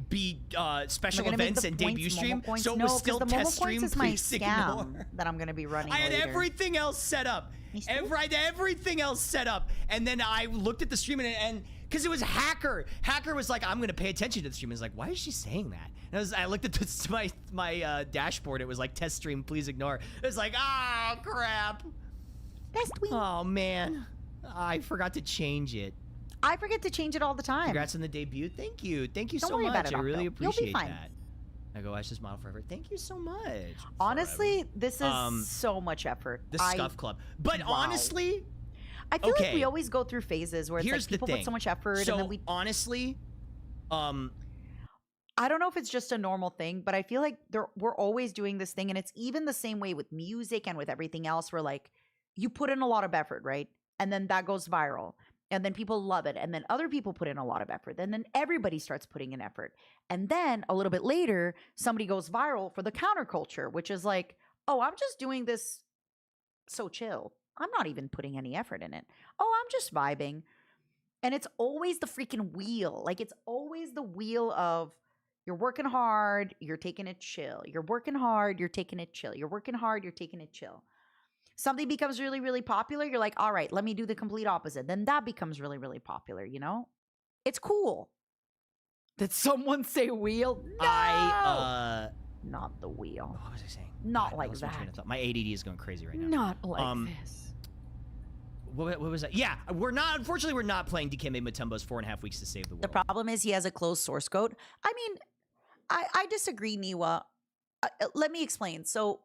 be special Am I gonna make events the and points debut Momo stream. points? So it No, was 'cause still the Momo test stream. points is my Please scam ignore. that I'm gonna be running I had later. everything else set up. Everything else set up. And then I looked at the stream and because it was Hacker. Hacker was like, I'm going to pay attention to the stream. I was like, why is she saying that? And I looked at my dashboard. It was like, test stream, please ignore. It was like, oh, crap. Best week. Oh, man. I forgot to change it. I forget to change it all the time. Congrats on the debut. Thank you. Thank you Don't so worry much. about it, I really Octo. You'll be appreciate fine. that. I go watch this model forever. Thank you so much. Honestly, Forever. this is so much effort. The Scuff Club. But Wow. honestly, I feel like okay. we always go through phases where it's Here's like the people thing. put so much effort so and then we honestly, I don't know if it's just a normal thing, but I feel like we're always doing this thing, and it's even the same way with music and with everything else where like you put in a lot of effort, right? And then that goes viral. And then people love it. And then other people put in a lot of effort. And then everybody starts putting in effort. And then a little bit later, somebody goes viral for the counterculture, which is like, oh, I'm just doing this so chill. I'm not even putting any effort in it. Oh, I'm just vibing. And it's always the freaking wheel. Like it's always the wheel of you're working hard, you're taking it chill. You're working hard, you're taking it chill. You're working hard, you're taking it chill. Something becomes really, really popular. You're like, all right, let me do the complete opposite. Then that becomes really, really popular, you know? It's cool. Did someone say wheel? No! Not the wheel. what was I saying? Not God, like lost my train that. of thought. My ADD is going crazy right now. Not like this. what was that? Yeah, unfortunately, we're not playing Dikembe Mutombo's 4.5 Weeks to Save the World. The problem is he has a closed source code. I mean, I disagree, Niwa. Let me explain. So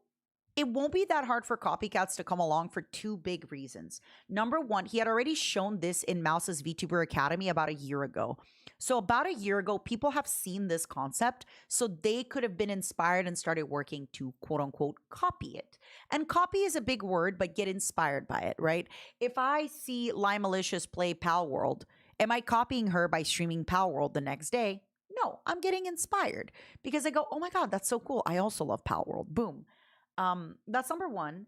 it won't be that hard for copycats to come along for two big reasons. Number one, he had already shown this in Mouse's VTuber Academy about a year ago. So about a year ago, people have seen this concept, so they could have been inspired and started working to quote unquote copy it. And copy is a big word, but get inspired by it, right? If I see Lime Malicious play Pal World, am I copying her by streaming Pal World the next day? No, I'm getting inspired because I go, oh my God, that's so cool. I also love Pal World. Boom. That's number one.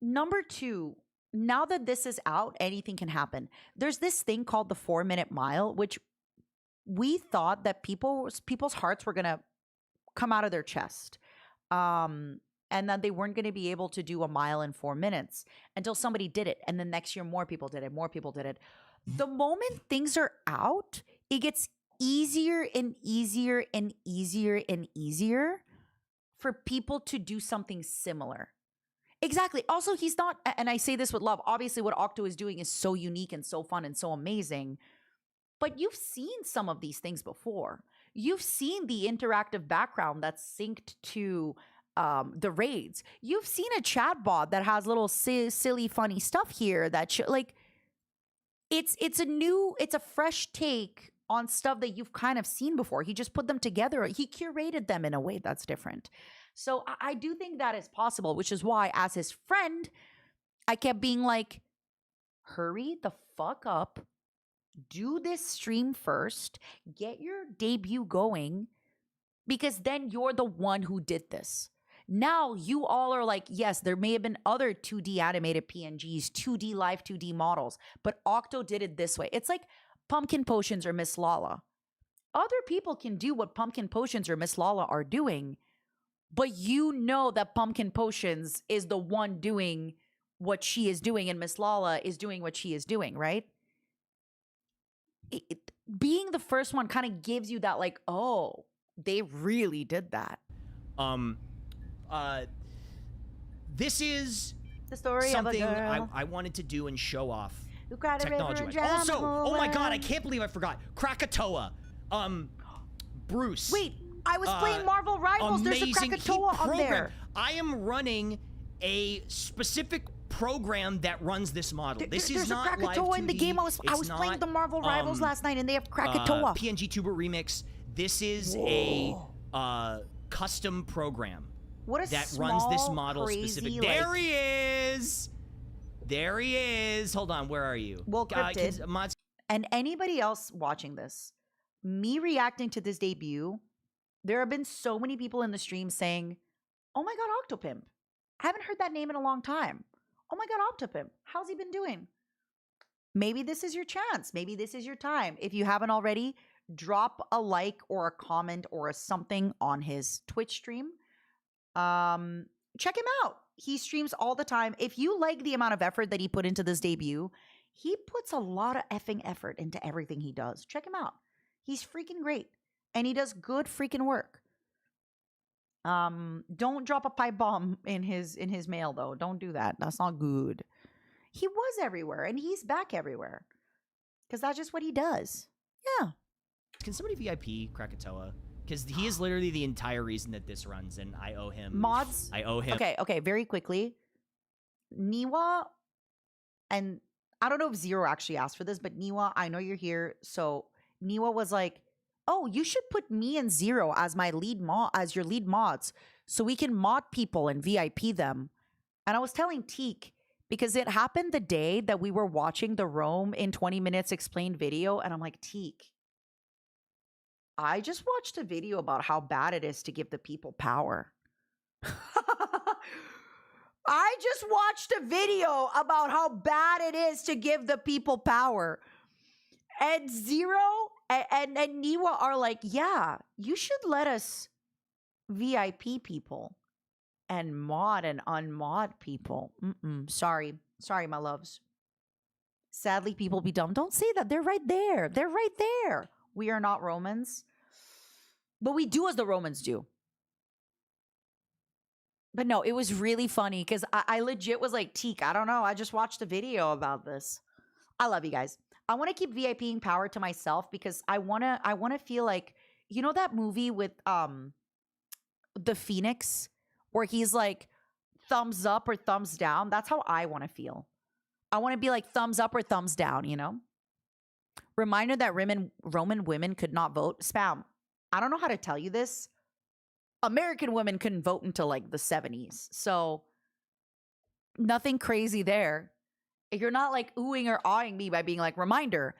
Number two, now that this is out, anything can happen. There's this thing called the 4-minute mile, which we thought that people's hearts were gonna come out of their chest. And that they weren't going to be able to do a mile in 4 minutes until somebody did it. And then next year, more people did it. More people did it. The moment things are out, it gets easier and easier and easier and easier for people to do something similar. Exactly. Also, he's not, and I say this with love, obviously what Octo is doing is so unique and so fun and so amazing, but you've seen some of these things before. You've seen the interactive background that's synced to the raids. You've seen a chatbot that has little silly, funny stuff here that it's a fresh take on stuff that you've kind of seen before. He just put them together. He curated them in a way that's different. So I do think that is possible, which is why, as his friend, I kept being like, hurry the fuck up. Do this stream first. Get your debut going, because then you're the one who did this. Now you all are like, yes, there may have been other 2D animated PNGs, 2D live 2D models, but Octo did it this way. It's like Pumpkin Potions or Miss Lala. Other people can do what Pumpkin Potions or Miss Lala are doing, but you know that Pumpkin Potions is the one doing what she is doing and Miss Lala is doing what she is doing, right? Being the first one kind of gives you that like, oh, they really did that. This is The story something of a girl I wanted to do and show off who cried a river technology and wise. drowned Also, the whole oh my god, I world. can't believe I forgot. Krakatoa. Bruce. Wait, I was playing Marvel Rivals. There's a amazing. Krakatoa on there. I am running a specific program that runs this model. This is There's a not live Krakatoa in the 2D. game. I was It's playing not, the Marvel Rivals last night, and they have Krakatoa. PNG Tuber Remix. This is a custom program What a that runs this small, model crazy, specific. like- There he is. There he is. Hold on, where are you? Well, Cryptid. Mods, And anybody else watching this, me reacting to this debut, there have been so many people in the stream saying, oh my God, Octopimp. I haven't heard that name in a long time. Oh my God, Octopimp. How's he been doing? Maybe this is your chance. Maybe this is your time. If you haven't already, drop a like or a comment or a something on his Twitch stream. Check him out. He streams all the time. If you like the amount of effort that he put into this debut, he puts a lot of effing effort into everything he does. Check him out. He's freaking great. And he does good freaking work. Don't drop a pipe bomb in his mail though. Don't do that. That's not good. He was everywhere and he's back everywhere. Cause that's just what he does. Yeah. can somebody VIP Krakatoa? Because he is literally the entire reason that this runs, and I owe him. Mods? I owe him. Okay, very quickly. Niwa, and I don't know if Zero actually asked for this, but Niwa, I know you're here. So Niwa was like, oh, you should put me and Zero as my as your lead mods, so we can mod people and VIP them. And I was telling Teak, because it happened the day that we were watching the Rome in 20 minutes explained video, and I'm like, Teak, I just watched a video about how bad it is to give the people power. I just watched a video about how bad it is to give the people power. And Zero and Niwa are like, yeah, you should let us VIP people and mod and unmod people. Sorry, my loves. Sadly, people be dumb. Don't say that. They're right there. They're right there. We are not Romans, but we do as the Romans do. But no, it was really funny because I legit was like, Teak, I don't know. I just watched a video about this. I love you guys. I want to keep VIPing power to myself because I wanna feel like, you know that movie with the Phoenix where he's like thumbs up or thumbs down? That's how I want to feel. I want to be like thumbs up or thumbs down, you know? Reminder that Roman women could not vote. Spam. I don't know how to tell you this. American women couldn't vote until like the 70s. So nothing crazy there. If you're not like oohing or awing me by being like, reminder,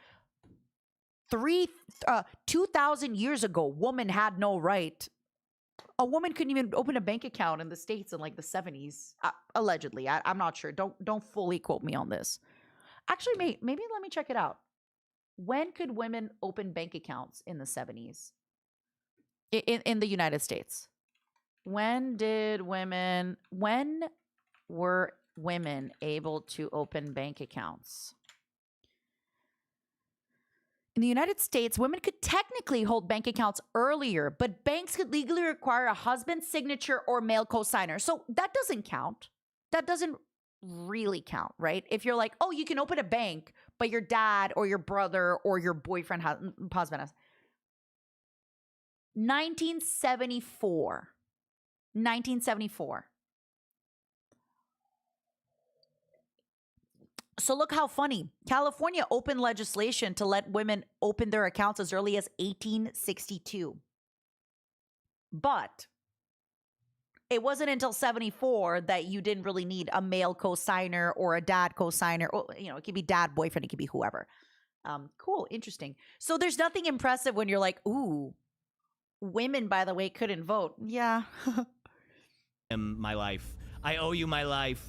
2,000 years ago, woman had no right. A woman couldn't even open a bank account in the States in like the 70s. Allegedly. I'm not sure. Don't fully quote me on this. Actually, maybe let me check it out. When could women open bank accounts in the 70s? In the United States? When were women able to open bank accounts? In the United States, women could technically hold bank accounts earlier, but banks could legally require a husband's signature or male cosigner. So that doesn't count. That doesn't really count, right? If you're like, oh, you can open a bank, but your dad or your brother or your boyfriend husband has. 1974. 1974. So look how funny. California opened legislation to let women open their accounts as early as 1862. But it wasn't until 74 that you didn't really need a male cosigner or a dad cosigner. Or, you know, it could be dad, boyfriend, it could be whoever. Cool, interesting. So there's nothing impressive when you're like, ooh, women, by the way, couldn't vote. Yeah. My life. I owe you my life.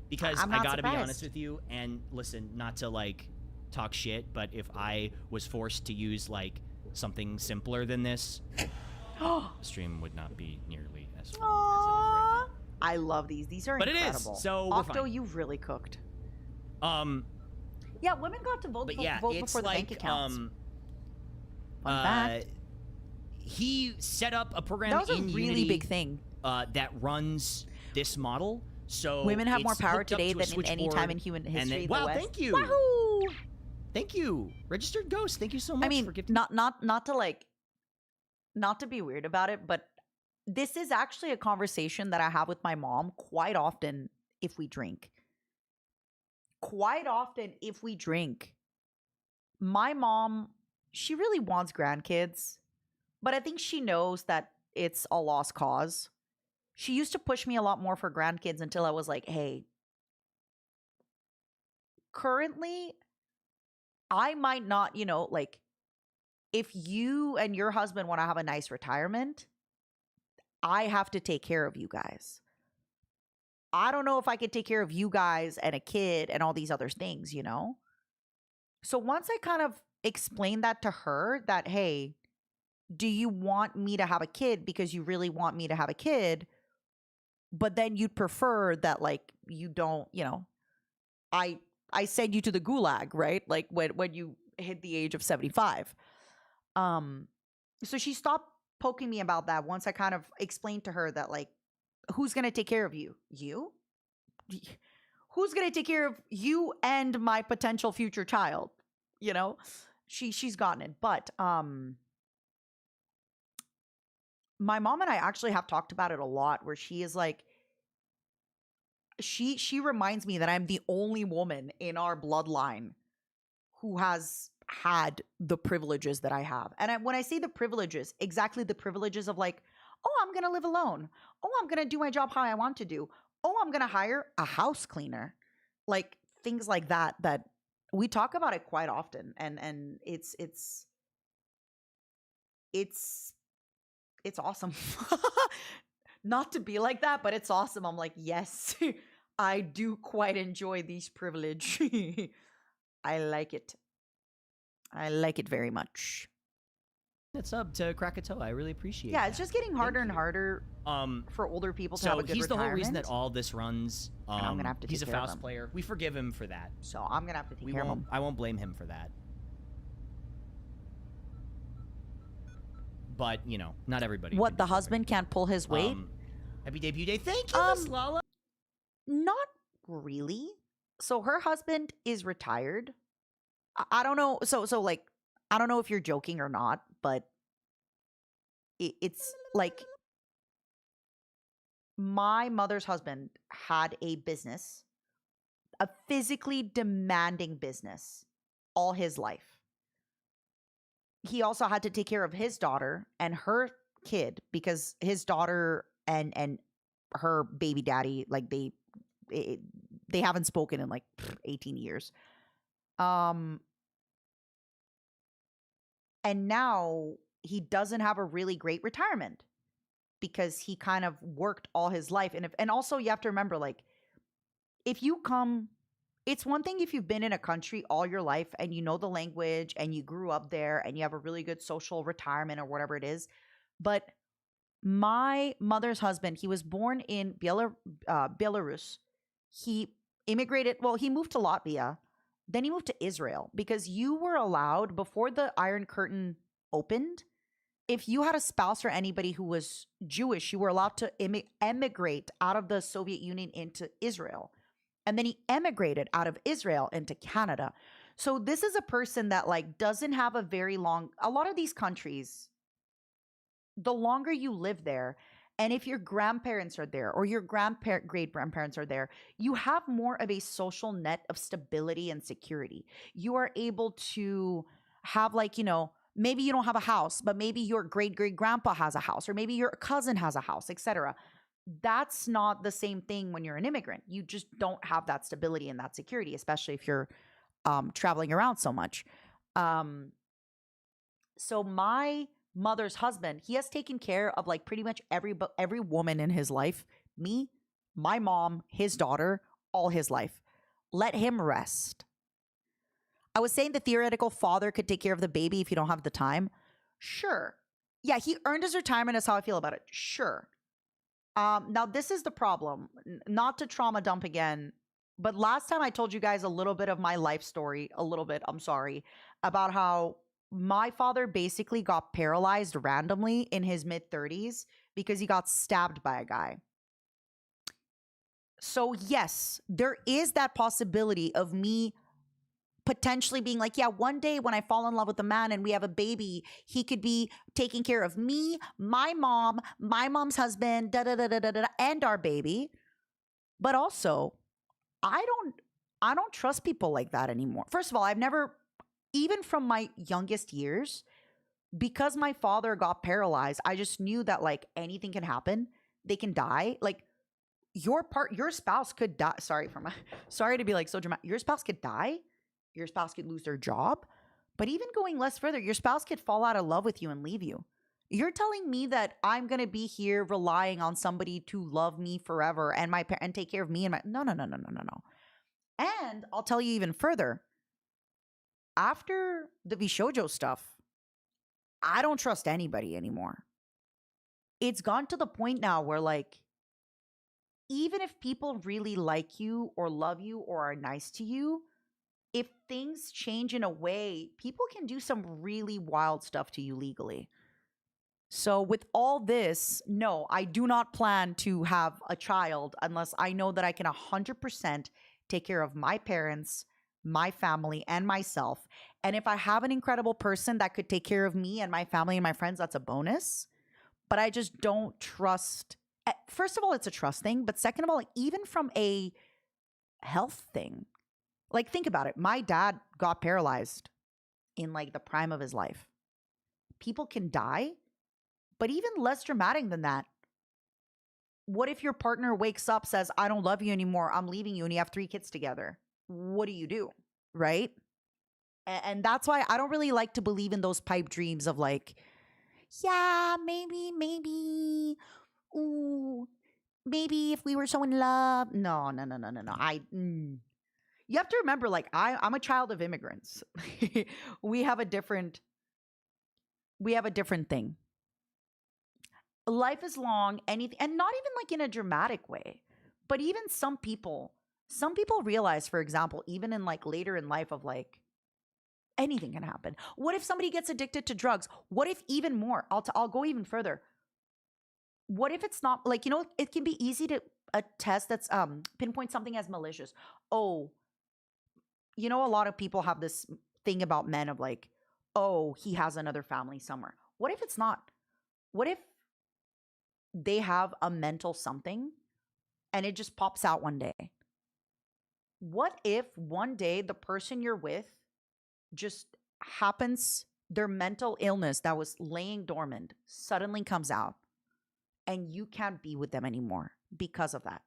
Because I gotta be honest with you, and listen, not to like talk shit, but if I was forced to use like something simpler than this, the stream would not be nearly as fun as it is right now. I love these. These are incredible. It is. So Octo, you've really cooked. Yeah, women got to vote, vote before the bank accounts. Fun fact. He set up a program that was in a really Unity, big thing. That runs this model. So women have more power today than in any time board, in human history. Wow, thank you. Wahoo! Thank you, Registered Ghost. Thank you so much. I mean, for gifting. not to be weird about it, but this is actually a conversation that I have with my mom quite often if we drink. Quite often if we drink. My mom, she really wants grandkids, but I think she knows that it's a lost cause. She used to push me a lot more for grandkids until I was like, hey, currently, I might not, you know, like, if you and your husband want to have a nice retirement, I have to take care of you guys. I don't know if I could take care of you guys and a kid and all these other things, you know? So once I kind of explained that to her, that, hey, do you want me to have a kid because you really want me to have a kid? But then you'd prefer that, like, you don't, you know, I send you to the gulag, right? Like when you hit the age of 75. So she stopped poking me about that once I kind of explained to her that, like, who's going to take care of you? You? Who's going to take care of you and my potential future child? You know, she's gotten it. But, my mom and I actually have talked about it a lot, where she is like, she reminds me that I'm the only woman in our bloodline who has had the privileges that I have. And when I say the privileges, exactly the privileges of like, oh, I'm going to live alone. Oh, I'm going to do my job how I want to do. Oh, I'm going to hire a house cleaner. Like things like that we talk about it quite often. And it's awesome. Not to be like that, but it's awesome. I'm like, yes, I do quite enjoy these privilege. I like it. I like it very much. It's up to Krakatoa. I really appreciate it. Yeah, it's just getting harder and harder for older people to have a good he's retirement. the whole reason that all this runs. I'm gonna have to he's a take care of Faust him. player. We forgive him for that. So I'm gonna have to take care of him. I won't blame him for that. But, you know, not everybody. What, the husband can't pull his weight? Happy debut day. Thank you, Miss Lala. Not really. So her husband is retired. I don't know. So like, I don't know if you're joking or not, but it's like my mother's husband had a business, a physically demanding business all his life. He also had to take care of his daughter and her kid because his daughter and her baby daddy, like they haven't spoken in like 18 years. And now he doesn't have a really great retirement because he kind of worked all his life. And also you have to remember, like, if you come, it's one thing if you've been in a country all your life and you know the language and you grew up there and you have a really good social retirement or whatever it is. But my mother's husband, he was born in Belarus. He immigrated, well, he moved to Latvia. Then he moved to Israel because you were allowed, before the Iron Curtain opened, if you had a spouse or anybody who was Jewish, you were allowed to emigrate out of the Soviet Union into Israel. And then he emigrated out of Israel into Canada. So this is a person that like doesn't have a very long, a lot of these countries, the longer you live there, and if your grandparents are there or your great grandparents are there, you have more of a social net of stability and security. You are able to have, like, you know, maybe you don't have a house, but maybe your great grandpa has a house, or maybe your cousin has a house, etc. That's not the same thing when you're an immigrant. You just don't have that stability and that security, especially if you're traveling around so much. So my mother's husband, he has taken care of like pretty much every woman in his life. Me, my mom, his daughter, all his life. Let him rest. I was saying the theoretical father could take care of the baby if you don't have the time. Sure. Yeah, he earned his retirement. That's how I feel about it. Sure. Now, this is the problem. Not to trauma dump again, but last time I told you guys a little bit of my life story, I'm sorry, about how my father basically got paralyzed randomly in his mid-30s because he got stabbed by a guy. So yes, there is that possibility of me potentially being like, yeah, one day when I fall in love with a man and we have a baby, he could be taking care of me, my mom, my mom's husband, and our baby. But also, I don't trust people like that anymore. First of all, I've never, even from my youngest years, because my father got paralyzed, I just knew that like anything can happen. They can die. Like your spouse could die. Sorry to be like so dramatic. Your spouse could die. Your spouse could lose their job. But even going less further, your spouse could fall out of love with you and leave you. You're telling me that I'm going to be here relying on somebody to love me forever and and take care of me and my no. And I'll tell you even further. After the Vishojo stuff, I don't trust anybody anymore. It's gone to the point now where, like, even if people really like you or love you or are nice to you, if things change in a way, people can do some really wild stuff to you legally. So with all this, no, I do not plan to have a child unless I know that I can 100% take care of my parents, my family, and myself. And if I have an incredible person that could take care of me and my family and my friends, that's a bonus. But I just don't trust. First of all, it's a trust thing. But second of all, even from a health thing, like, think about it. My dad got paralyzed in like the prime of his life. People can die, but even less dramatic than that. What if your partner wakes up, says, I don't love you anymore, I'm leaving you, and you have 3 kids together? What do? Right? And that's why I don't really like to believe in those pipe dreams of like, yeah, maybe, ooh, maybe if we were so in love. No. You have to remember, like, I'm a child of immigrants. we have a different thing. Life is long, anything, and not even like in a dramatic way, but even some people realize, for example, even in like later in life, of like anything can happen. What if somebody gets addicted to drugs? What if even more? I'll go even further. what if it's not like, you know, it can be easy to a test that's pinpoint something as malicious. Oh, you know, a lot of people have this thing about men of like, oh, he has another family somewhere. What if it's not? What if they have a mental something and it just pops out one day? What if one day the person you're with just happens, their mental illness that was laying dormant suddenly comes out and you can't be with them anymore because of that?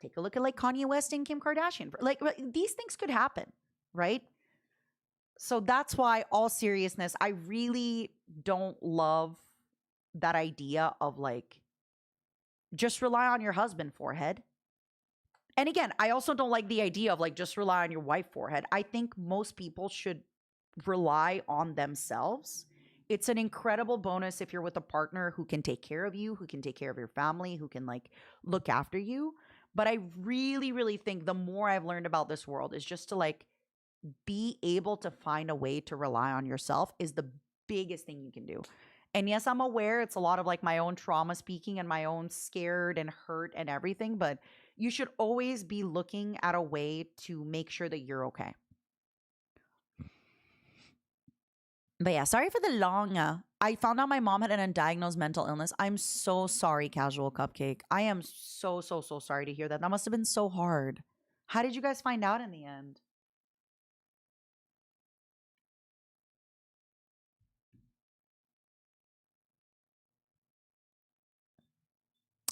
Take a look at like Kanye West and Kim Kardashian. Like these things could happen, right? So that's why, all seriousness, I really don't love that idea of like, just rely on your husband, forehead. And again, I also don't like the idea of like, just rely on your wife, forehead. I think most people should rely on themselves. It's an incredible bonus if you're with a partner who can take care of you, who can take care of your family, who can like look after you. But I really, really think the more I've learned about this world is just to like be able to find a way to rely on yourself is the biggest thing you can do. And yes, I'm aware it's a lot of like my own trauma speaking and my own scared and hurt and everything, but you should always be looking at a way to make sure that you're okay. But yeah, sorry for the long. I found out my mom had an undiagnosed mental illness. I'm so sorry, Casual Cupcake. I am so sorry to hear that. That must have been so hard. How did you guys find out in the end?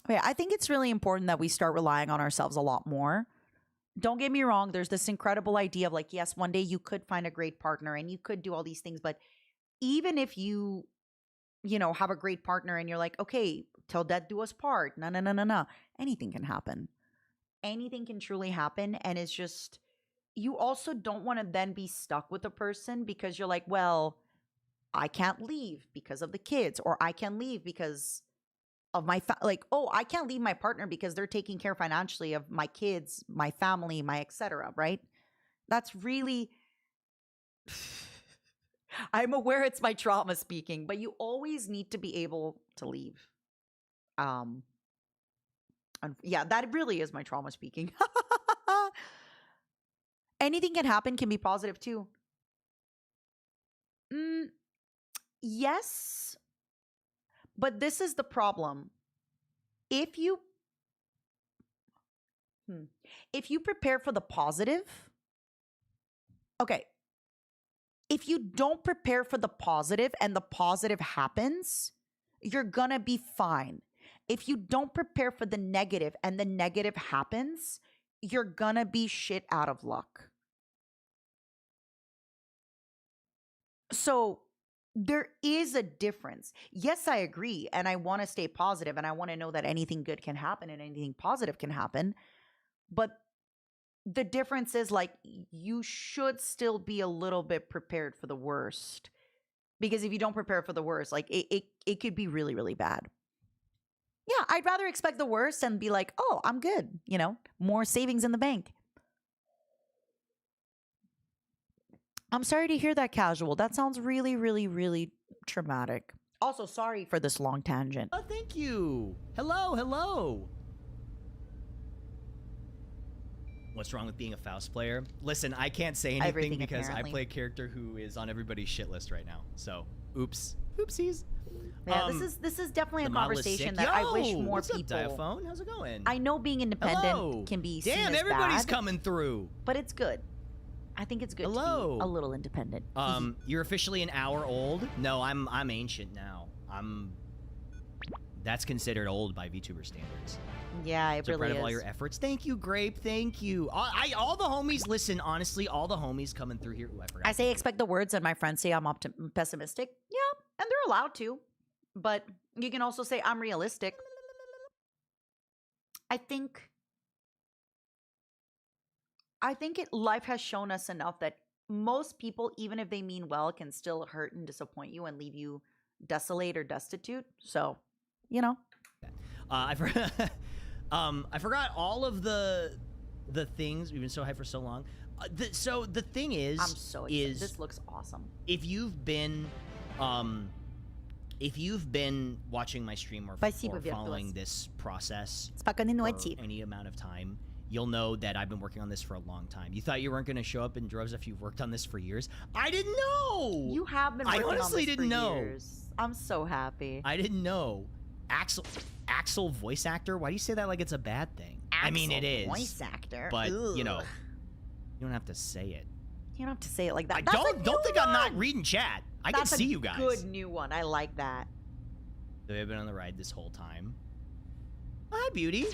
Okay, I think it's really important that we start relying on ourselves a lot more. Don't get me wrong, there's this incredible idea of like, yes, one day you could find a great partner and you could do all these things, but even if you know, have a great partner and you're like, okay, till death do us part, no, anything can happen. Anything can truly happen. And it's just, you also don't want to then be stuck with a person because you're like, well, I can't leave because of the kids, or I can leave because of my I can't leave my partner because they're taking care financially of my kids, my family, my etc. Right? That's really. I'm aware it's my trauma speaking, but you always need to be able to leave. And yeah, that really is my trauma speaking. Anything can happen, can be positive too. Yes. But this is the problem. If you prepare for the positive, okay. If you don't prepare for the positive and the positive happens, you're gonna be fine. If you don't prepare for the negative and the negative happens, you're gonna be shit out of luck. So there is a difference. Yes, I agree. And I want to stay positive and I want to know that anything good can happen and anything positive can happen. But the difference is like, you should still be a little bit prepared for the worst. Because if you don't prepare for the worst, like it could be really, really bad. Yeah, I'd rather expect the worst and be like, oh, I'm good. You know, more savings in the bank. I'm sorry to hear that, Casual. That sounds really, really, really traumatic. Also, sorry for this long tangent. Oh, thank you. Hello. What's wrong with being a Faust player? Listen, I can't say anything Everything, because apparently. I play a character who is on everybody's shit list right now. So, oopsies. Yeah, this is definitely a the model is conversation sick. that I wish Yo, more what's people. Up, Diaphone? How's it going? I know being independent Hello. can be seen Damn, as everybody's bad, coming through. but it's good. I think it's good Hello. to be a little independent. You're officially an hour old? No, I'm ancient now. That's considered old by VTuber standards. Yeah, it So really proud is. of all your efforts. Thank you, Grape. Thank you. All the homies, listen, honestly, all the homies coming through here. Ooh, I forgot. I say expect the words, and my friends say I'm pessimistic. Yeah, and they're allowed to. But you can also say I'm realistic. I think life has shown us enough that most people, even if they mean well, can still hurt and disappoint you and leave you desolate or destitute. So, you know. I forgot all of the things. We've been so high for so long. So the thing is, I'm so excited. This looks awesome. if you've been if you've been watching my stream or Спасибо, following Virtuous. this process Спокойной for ночи. any amount of time, you'll know that I've been working on this for a long time. You thought you weren't going to show up in droves after you've worked on this for years? I didn't know! You have been I working on honestly this didn't for know. years. I'm so happy. I didn't know. Axel voice actor? Why do you say that like it's a bad thing? I mean, it is. Voice actor. But, Ugh. you know, you don't have to say it. You don't have to say it like that. I That's a don't new think I'm not one! reading chat. I That's can see you guys. Good new one. I like that. They've been on the ride this whole time. Hi, Beauty.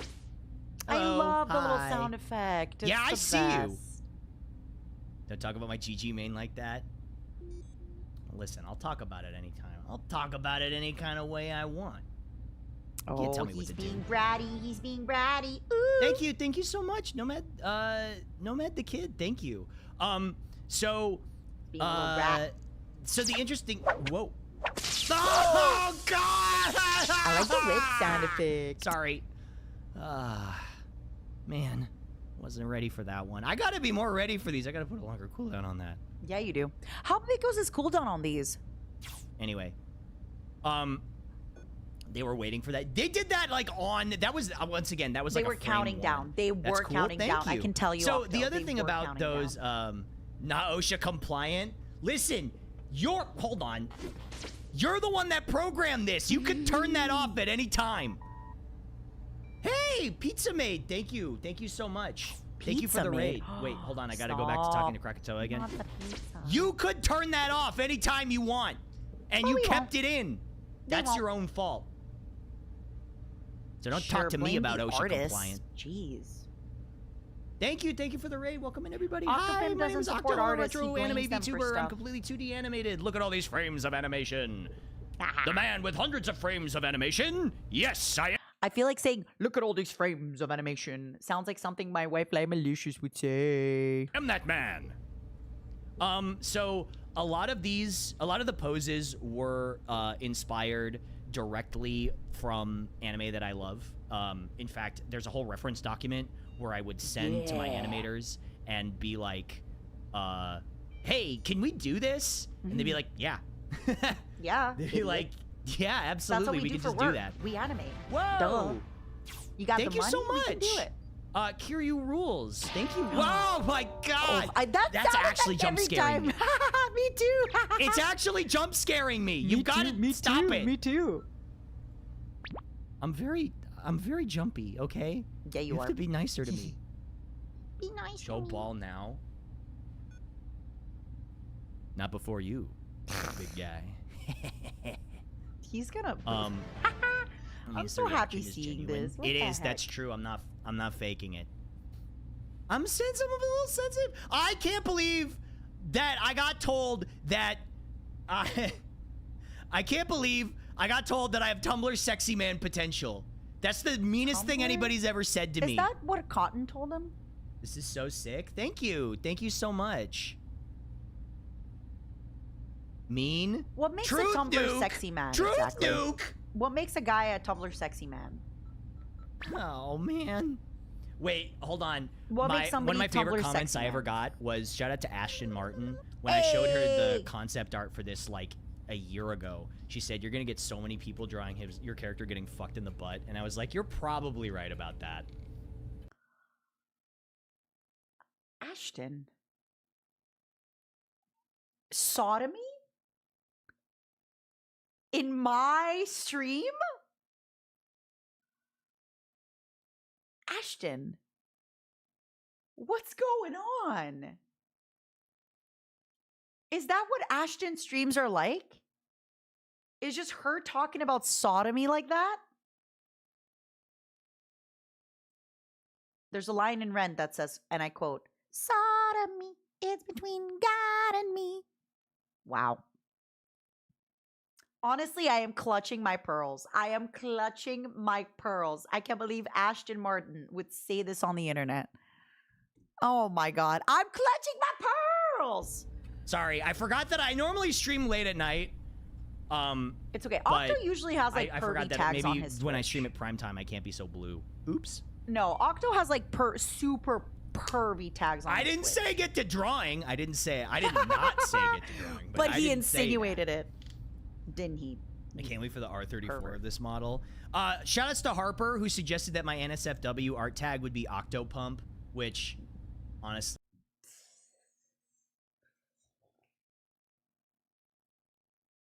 I Hello. love the little Hi. sound effect. It's Yeah, I the see you. best. Don't talk about my GG main like that. Listen, I'll talk about it anytime. I'll talk about it any kind of way I want. Oh, tell me what he's to do. being bratty. He's being bratty. Ooh. Thank you so much, Nomad the kid. Thank you. So Being a little brat. so the interesting whoa. Oh God! I like the lip sound effect. Sorry. Man, wasn't ready for that one. I gotta be more ready for these. I gotta put a longer cooldown on that. Yeah, you do. How big was his cooldown on these? Anyway, they were waiting for that. They did that like on. That was once again. That was They like were a frame counting one. down. They That's were cool. counting Thank down. I you. can tell you. So Octo, the other they thing were about counting those down. not OSHA compliant. Listen, hold on. You're the one that programmed this. You could turn that off at any time. Hey, Pizza Maid. Thank you so much. Thank you for Pizza the raid. Maid. Wait, hold on. I gotta go back to talking to Krakatoa again. Not the pizza. You could turn that off anytime you want, and Well, you we kept it in. That's won't. your own fault. So don't Sure, talk to me blame about the OSHA artist. compliant. Jeez. Thank you for the raid. Welcome in, everybody. Octopimp Hi, my name is doesn't support Octo, artists, he retro anime blames them for VTuber. I'm stuff. completely 2D animated. Look at all these frames of animation. The man with hundreds of frames of animation. Yes, I am. I feel like saying, "Look at all these frames of animation." Sounds like something my wife, like Malicious, would say. Am that man. So a lot of the poses were inspired directly from anime that I love. In fact, there's a whole reference document where I would send to my animators and be like, hey, can we do this? And they'd be like, yeah. Yeah. They'd be like, yeah, That's what absolutely, we, we do can for just work. do that. We animate. Whoa! Duh. You got Thank the you money? so We can do much. it. Kiryu rules. Thank you. Oh my god! That That's sound actually effect jump every scaring me. time. Me too. It's actually jump scaring me. You've got to stop it. Me too. I'm very jumpy. Okay. Yeah, you have are. to be nicer to me. Be nice. Show to me. ball now. Not before you, big guy. He's gonna. I mean, I'm it's so the happy reaction is seeing genuine. this. What It the is. That's heck? true. I'm not faking it. I'm sensitive. I'm a little sensitive. I can't believe that I got told that I can't believe I got told that I have Tumblr sexy man potential. That's the meanest thing Tumblr? anybody's ever said to me. Is that what Cotton told him? This is so sick. Thank you. Thank you so much. Mean. What makes Truth a Tumblr nuke. sexy man? Truth exactly? nuke. What makes a guy a Tumblr sexy man? Oh man. Wait, hold on. What makes One of my somebody favorite Tumblr comments sexy I ever man? got was shout out to Ashton Martin when I showed her the Hey! concept art for this like a year ago. She said you're gonna get so many people drawing your character getting fucked in the butt, and I was like, you're probably right about that. Ashton. Sodomy? In my stream? Ashton. What's going on? Is that what Ashton streams are like? Is just her talking about sodomy like that? There's a line in Rent that says, and I quote, "Sodomy is between God and me." Wow. Honestly, I am clutching my pearls. I am clutching my pearls. I can't believe Ashton Martin would say this on the internet. Oh my God. I'm clutching my pearls. Sorry, I forgot that I normally stream late at night. It's okay. But Octo usually has like I pervy forgot that tags on maybe his when I Twitch. stream at prime time, I can't be so blue. Oops. No, Octo has like super pervy tags on I his didn't Twitch. say get to drawing. I did not say get to drawing. But I he didn't say that. insinuated it. Didn't he? I can't wait for the R34 Pervert. of this model. Shout outs to Harper, who suggested that my NSFW art tag would be Octopimp, which, honestly,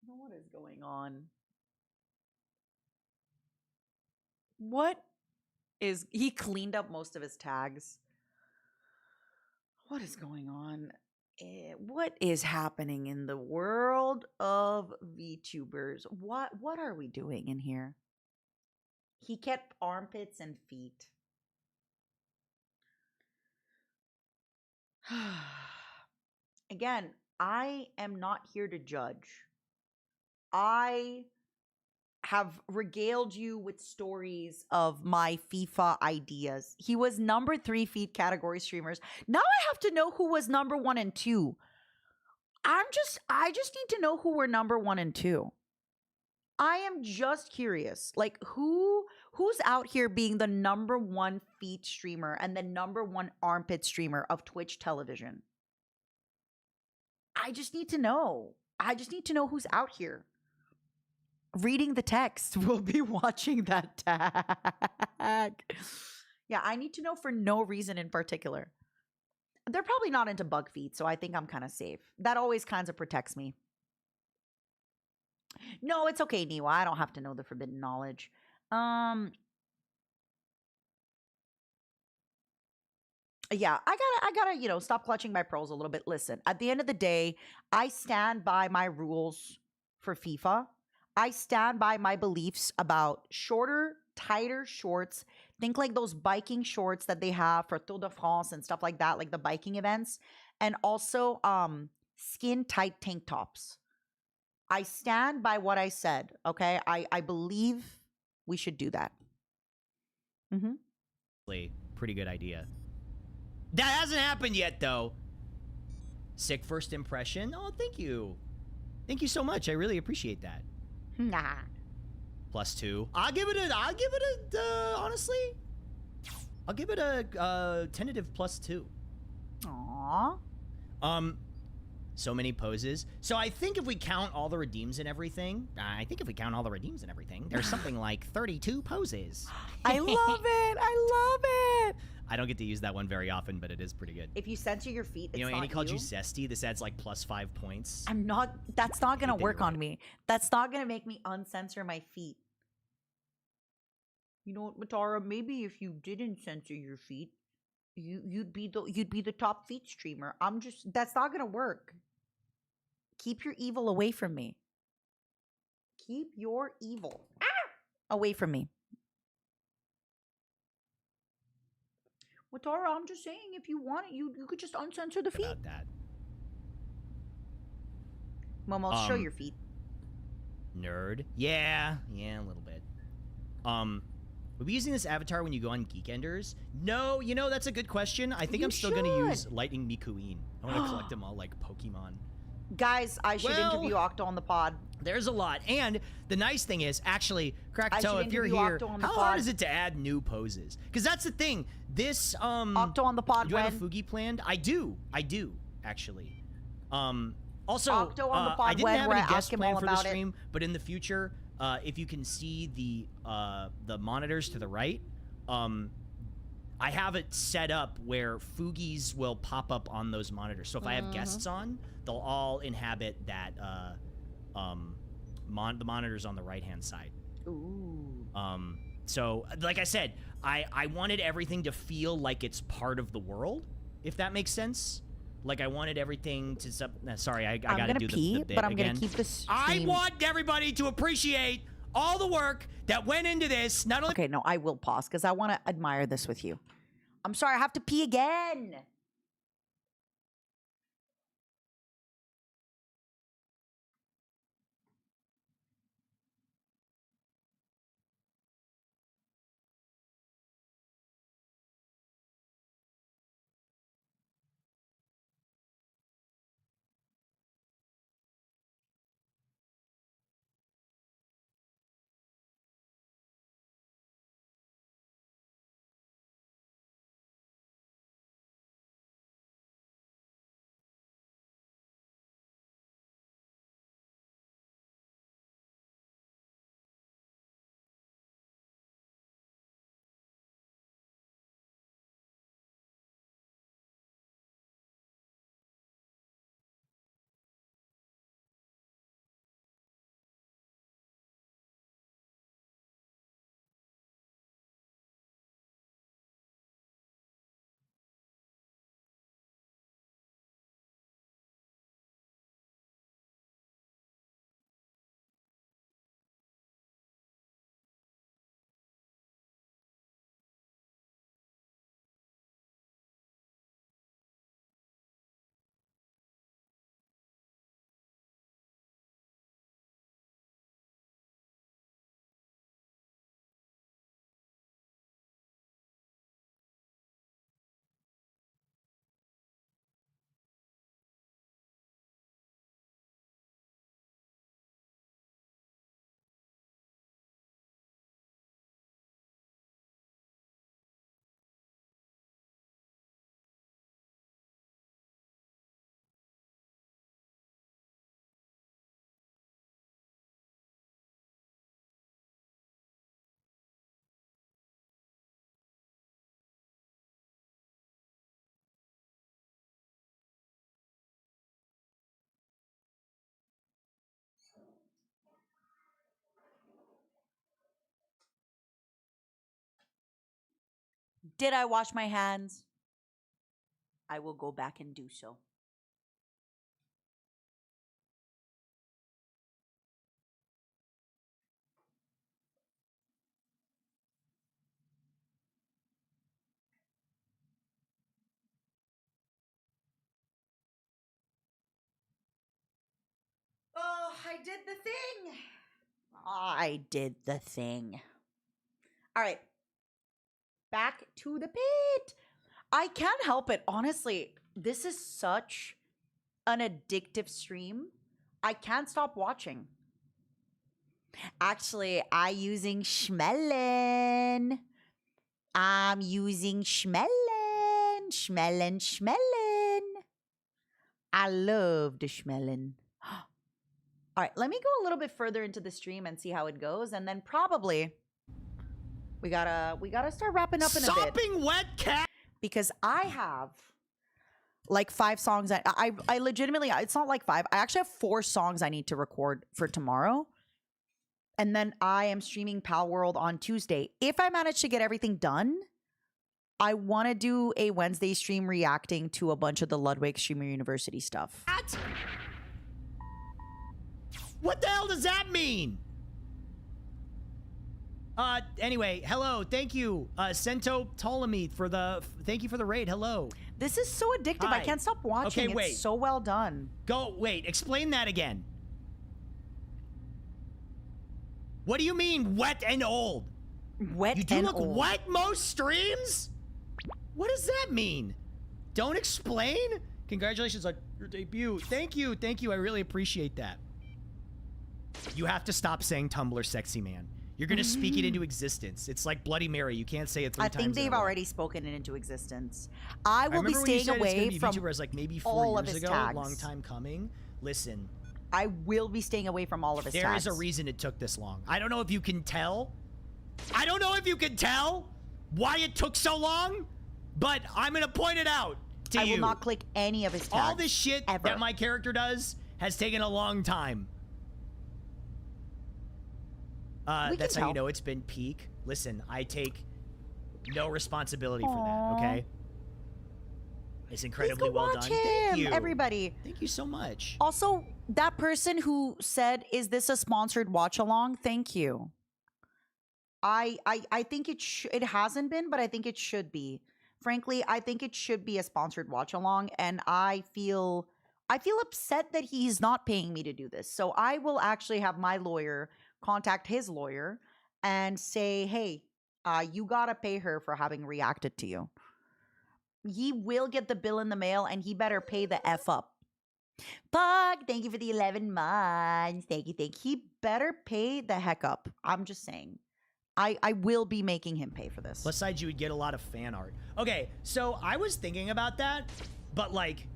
What is going on? What is he cleaned up most of his tags? What is going on? What is happening in the world of VTubers? What are we doing in here? He kept armpits and feet. Again, I am not here to judge. I have regaled you with stories of my FIFA ideas. He was number 3 feed category streamers. Now I have to know who was number 1 and 2. I just need to know who were number 1 and 2. I am just curious. Like who's out here being the number 1 feet streamer and the number 1 armpit streamer of Twitch television? I just need to know. I just need to know who's out here. Reading the text will be watching that tag. Yeah, I need to know for no reason in particular. They're probably not into bug feed, so I think I'm kind of safe. That always kind of protects me. No, it's okay, Niwa. I don't have to know the forbidden knowledge. Yeah, I gotta, stop clutching my pearls a little bit. Listen, at the end of the day, I stand by my rules for FIFA. I stand by my beliefs about shorter, tighter shorts. Think like those biking shorts that they have for Tour de France and stuff like that, like the biking events, and also skin tight tank tops. I stand by what I said. Okay, I believe we should do that. pretty good idea. That hasn't happened yet, though. Sick first impression. Oh, thank you. Thank you so much. I really appreciate that. Nah. +2. I'll give it a, honestly, I'll give it a tentative +2. Aww. So many poses. So I think if we count all the redeems and everything, there's something like 32 poses. I love it. I love it. I don't get to use that one very often, but it is pretty good. If you censor your feet, it's Annie not called you you. zesty. This adds like +5 points. I'm not. That's not gonna think work you're on right. me. That's not gonna make me uncensor my feet. You know what, Matara? Maybe if you didn't censor your feet, you'd be the top feet streamer. That's not gonna work. Keep your evil away from me. Keep your evil away from me. Matara, I'm just saying, if you want it, you could just uncensor the feet. About that. Momo, show your feet. Nerd. Yeah, a little bit. We'll be using this avatar when you go on Geekenders. No, that's a good question. I think You I'm still going to use should. Lightning Mikuin. I want to collect them all like Pokemon. Guys, I should Well- interview Octo on the pod. There's a lot. And the nice thing is, actually, Krakatoa, should if you're interview here, Octo on the how hard pod. is it to add new poses? Because that's the thing. This, Octo on the pod do you have a when? Fugi planned? I do, actually. Also, Octo on the pod I didn't when, have where any I guests ask him planned all for the about it. stream, but in the future, if you can see the monitors to the right, I have it set up where Fugis will pop up on those monitors. So if I have guests on, they'll all inhabit that the monitors on the right-hand side. Ooh. So like I said, I wanted everything to feel like it's part of the world, if that makes sense. Like I wanted everything to sorry, I gotta gonna do pee, the bit but I'm again. gonna keep this I stream- want everybody to appreciate all the work that went into this. Not only Okay, no, I will pause because I want to admire this with you. I'm sorry, I have to pee again. Did I wash my hands? I will go back and do so. Oh, I did the thing. I did the thing. All right. Back to the pit. I can't help it. Honestly, this is such an addictive stream. I can't stop watching. Actually, I'm using Schmellen. I'm using Schmellen. Schmellen. I love the Schmellen. All right, let me go a little bit further into the stream and see how it goes, and then probably we gotta start wrapping up in a bit. Sopping wet cat. Because I have like 5 songs. I legitimately, it's not like 5. I actually have 4 songs I need to record for tomorrow. And then I am streaming Pal World on Tuesday. If I manage to get everything done, I want to do a Wednesday stream reacting to a bunch of the Ludwig Streamer University stuff. What the hell does that mean? Anyway, hello, thank you, Sento Ptolemy thank you for the raid, hello. This is so addictive. Hi. I can't stop watching. Okay, wait. It's so well done. Wait, explain that again. What do you mean, wet and old? Wet You do and look old. wet most streams? What does that mean? Don't explain? Congratulations on your debut. Thank you, I really appreciate that. You have to stop saying Tumblr sexy man. You're gonna speak it into existence. It's like Bloody Mary. You can't say it 3 times. I think they've in a row. already spoken it into existence. I will be remember when you staying said it's away gonna be from VTubers like maybe 4 all of years his ago. tags. Long time coming. Listen, I will be staying away from all of his there tags. is a reason it took this long. I don't know if you can tell. I don't know if you can tell why it took so long, but I'm gonna point it out to I you. will not click any of his tags. All this shit ever. that my character does has taken a long time. That's how you know it's been peak. Listen, I take no responsibility for that, okay? It's incredibly Please go well watch done. Thank him, you. everybody. Thank you so much. Also, that person who said, "Is this a sponsored watch along?" Thank you. I think it hasn't been, but I think it should be. Frankly, I think it should be a sponsored watch along, and I feel upset that he's not paying me to do this. So I will actually have my lawyer contact his lawyer and say, "Hey, you gotta pay her for having reacted to you." He will get the bill in the mail, and he better pay the F up. Pug, thank you for the 11 months. Thank you. He better pay the heck up. I'm just saying. I will be making him pay for this. Besides, you would get a lot of fan art. Okay, so I was thinking about that, but like,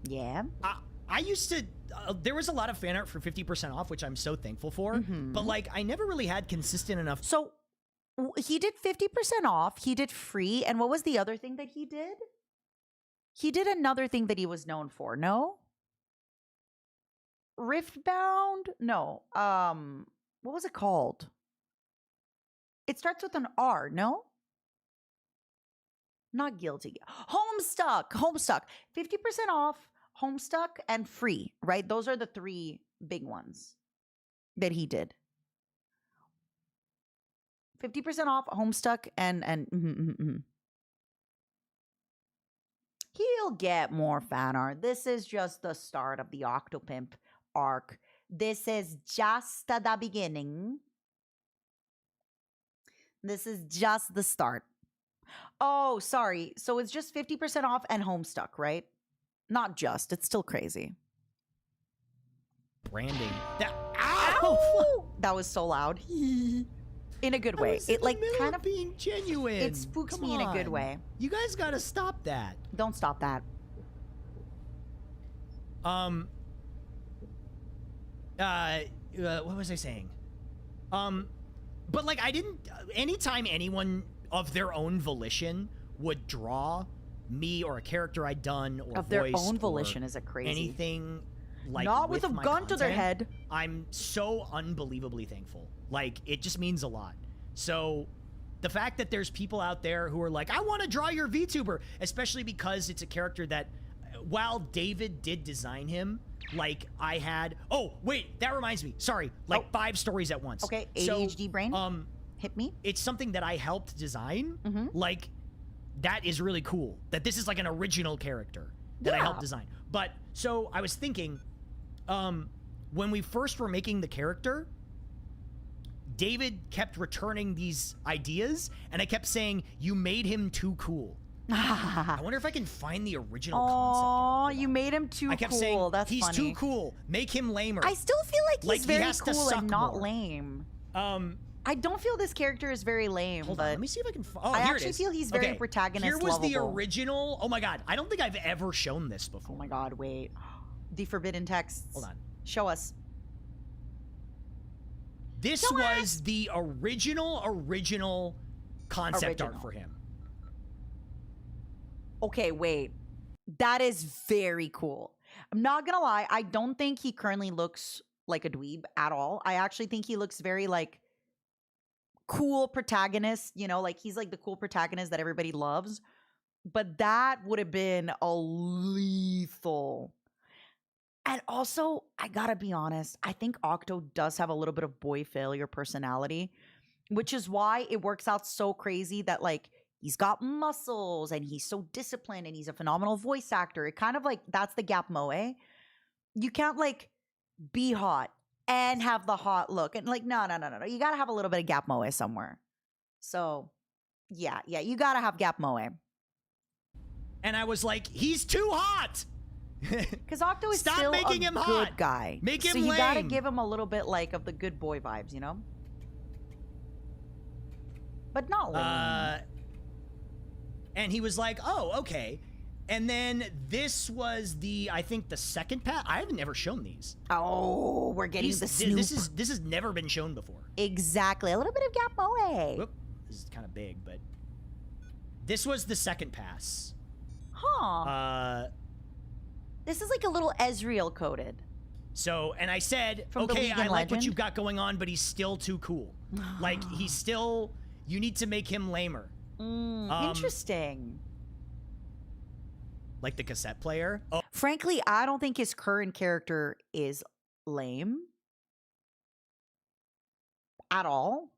Yeah. I used to, there was a lot of fan art for 50% off, which I'm so thankful for, but like, I never really had consistent enough. So he did 50% off. He did free. And what was the other thing that he did? He did another thing that he was known for. No? Riftbound? No. What was it called? It starts with an R, no? Not guilty. Homestuck. 50% off, Homestuck, and free, right? Those are the 3 big ones that he did. 50% off, Homestuck, and He'll get more fan art. This is just the start of the Octopimp arc. This is just the beginning. This is just the start. Oh, sorry. So it's just 50% off and Homestuck, right? Not just. It's still crazy. Branding. Ow! That was so loud. In a good way. It like kind of being genuine. It spooks Come me in a good on. way. You guys gotta stop that. Don't stop that. What was I saying? But like I didn't. Anytime anyone of their own volition would draw me or a character I'd done or Of their voiced own or volition, is it crazy? anything like Not with a my gun to their content, head. I'm so unbelievably thankful. Like it just means a lot. So the fact that there's people out there who are like, I want to draw your VTuber, especially because it's a character that, while David did design him, like I had. Oh wait, that reminds me. Sorry, like 5 stories at once. Okay, So, ADHD brain. Hit me. it's something that I helped design. Like, that is really cool. That this is like an original character that I helped design. But so I was thinking, when we first were making the character, David kept returning these ideas, and I kept saying, "You made him too cool." I wonder if I can find the original concept Oh, art. you made him too I kept cool. saying, That's he's funny. too cool. Make him lamer. I still feel like he's Like, he very has to cool suck and not more. lame. Um, I don't feel this character is very lame, hold but on, let me see if I can. Oh, I here actually it is. feel he's very Okay, protagonist Here was the lovable. original. Oh my god, I don't think I've ever shown this before. oh my god, wait. The forbidden texts. Hold on. Show us. This Show was us. the original concept art Original. for him. Okay, wait. That is very cool. I'm not gonna lie, I don't think he currently looks like a dweeb at all. I actually think he looks very like cool protagonist, you know, like he's like the cool protagonist that everybody loves. But that would have been a lethal. And also, I gotta be honest, I think Octo does have a little bit of boy failure personality, which is why it works out so crazy that like he's got muscles and he's so disciplined and he's a phenomenal voice actor. It kind of like that's the gap moe. You can't like be hot and have the hot look. And like, no. You gotta have a little bit of gap moe somewhere. So yeah, you gotta have gap moe. And I was like, he's too hot. Because Octo is Stop still making a him good hot. guy. Make so him you gotta lame. give him a little bit like of the good boy vibes, you know? But not lame. And he was like, oh, okay. And then this was I think the second pass. I haven't ever shown these. Oh, we're getting the Snoop. This has never been shown before. Exactly. A little bit of gap moe. Whoop, this is kind of big, but this was the second pass. Huh. This is like a little Ezreal coded. So, and I said, From the okay, League I and like what Legend? you've got going on, but he's still too cool. Like, he's still, you need to make him lamer. Interesting. Like the cassette player. Oh, Frankly, I don't think his current character is lame at all.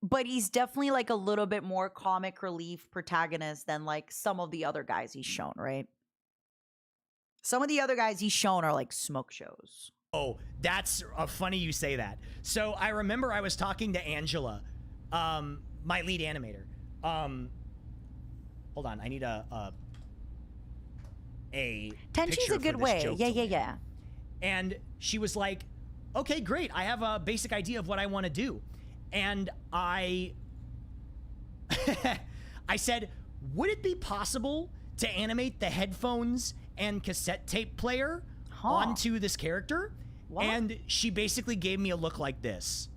But he's definitely like a little bit more comic relief protagonist than like some of the other guys he's shown, right? Some of the other guys he's shown are like smoke shows. oh, that's funny you say that. So I remember I was talking to Angela, my lead animator. Hold on, I need a Tenchi's picture a for good this way. joke Yeah, to yeah, land. yeah. And she was like, okay, great. I have a basic idea of what I want to do. And I said, would it be possible to animate the headphones and cassette tape player onto this character? What? And she basically gave me a look like this.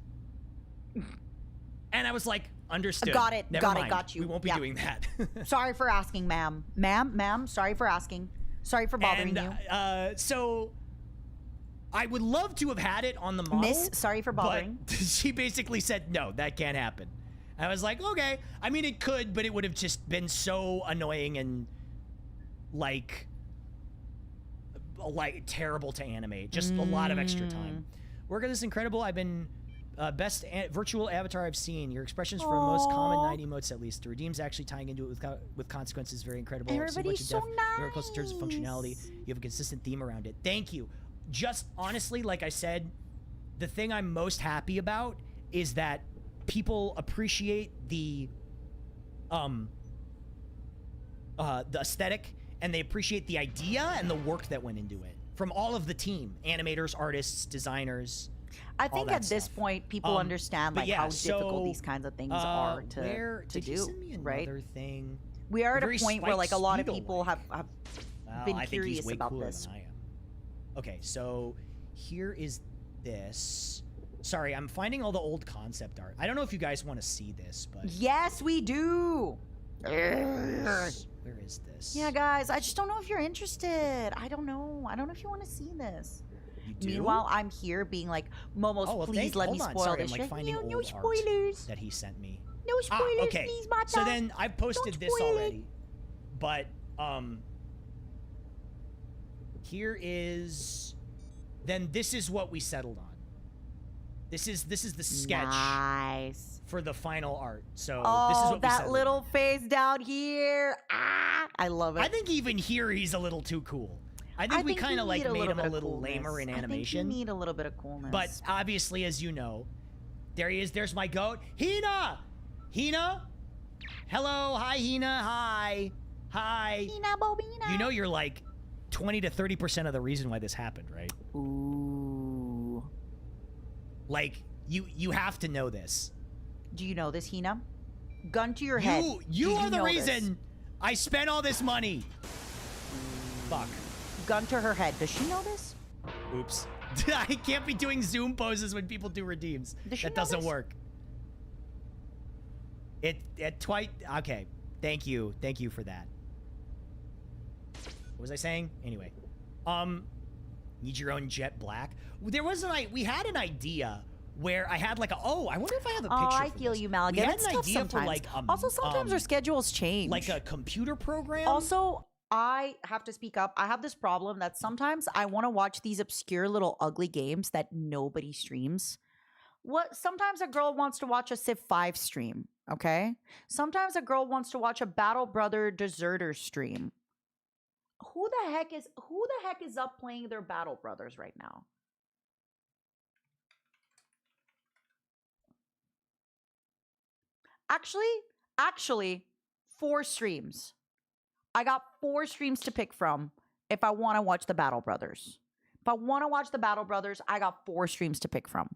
And I was like, understood. Got it, Never got it, mind. got you. We won't be Yeah. doing that. Sorry for asking, ma'am. Ma'am, sorry for asking. Sorry for bothering you. So I would love to have had it on the model. Miss, sorry for bothering. But she basically said, no, that can't happen. And I was like, okay. I mean, it could, but it would have just been so annoying and like terrible to animate. Just a lot of extra time. Work on this incredible. I've been best virtual avatar I've seen. Your expressions for the most common 9 emotes, at least. The redeem's actually tying into it with consequences. Very incredible. I've seen Everybody's much in so depth. Very close in terms of nice. functionality. You have a consistent theme around it. Thank you. Just honestly, like I said, the thing I'm most happy about is that people appreciate the aesthetic, and they appreciate the idea and the work that went into it from all of the team, animators, artists, designers. I think that at this stuff. point, people understand but like yeah, how difficult so, these kinds of things are to where, to did do. you send me right? another thing? We are at Very a point where like a Spike lot of Spiegel people way. have Well, been I think curious he's way about cooler this. than I am. Okay, so here is this. Sorry, I'm finding all the old concept art. I don't know if you guys want to see this, but Yes, we do. where is this? Yeah, guys, I just don't know if you're interested. I don't know. I don't know if you want to see this. You do? Meanwhile, I'm here being like, Momos, Oh, well, please let me hold on. spoil Sorry, this I'm like shit. finding No old art spoilers. that he sent me. No spoilers, Okay. please, Mata. So then I've posted Don't this spoil it. already, but here is. Then this is what we settled on. This is the sketch Nice. for the final art. So Oh, this is what we that settled little on. face down here. Ah, I love it. I think even here he's a little too cool. I think we you kind of like need made him bit a of little coolness. lamer in I think animation. you need a little bit of coolness. But obviously, as you know, there he is. There's my goat, Hina. Hina. Hello, hi Hina. Hi, hi. Hina Bobina. You know you're like 20 to 30% of the reason why this happened, right? Ooh. Like you have to know this. Do you know this, Hina? Gun to your head. You Do are the know reason this? I spent all this money. Fuck. Gun to her head. Does she know this? Oops. I can't be doing Zoom poses when people do redeems. Does she That know doesn't this? work. Okay. Thank you for that. What was I saying? Anyway. Need your own jet black. We had an idea where I had like I wonder if I have a picture. Oh, I for feel this. you, We Maligan. had It's an tough idea sometimes. for like Also, sometimes our schedules change. like a computer program. Also, I have to speak up. I have this problem that sometimes I want to watch these obscure little ugly games that nobody streams. Sometimes a girl wants to watch a Civ 5 stream, okay? Sometimes a girl wants to watch a Battle Brother Deserter stream. Who the heck is up playing their Battle Brothers right now? Actually, 4 streams. I got 4 streams to pick from if I want to watch the Battle Brothers. If I want to watch the Battle Brothers, I got 4 streams to pick from.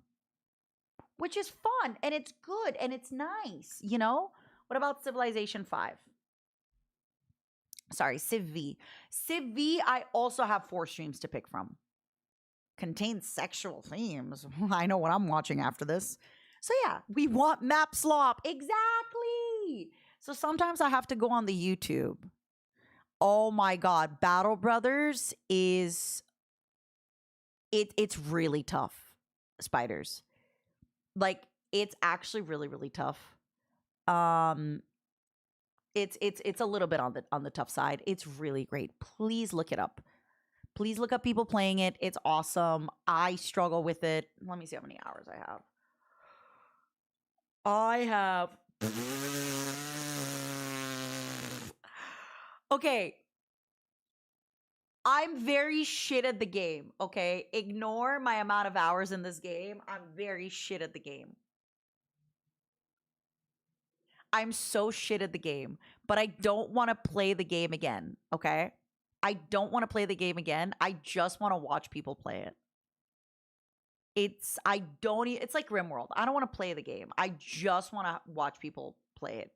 Which is fun, and it's good, and it's nice, you know? What about Civilization 5? Sorry, Civ V. Civ V, I also have 4 streams to pick from. Contains sexual themes. I know what I'm watching after this. So yeah, we want map slop. Exactly. So sometimes I have to go on the YouTube. Oh my God. Battle Brothers is... It's really tough, spiders. Like, it's actually really, really tough. It's a little bit on the tough side. It's really great. Please look it up. Please look up people playing it. It's awesome. I struggle with it. Let me see how many hours I have. Okay. I'm very shit at the game, okay? Ignore my amount of hours in this game. I'm very shit at the game. I'm so shit at the game, but I don't want to play the game again, okay? I don't want to play the game again. I just want to watch people play it. It's like RimWorld. I don't want to play the game. I just want to watch people play it.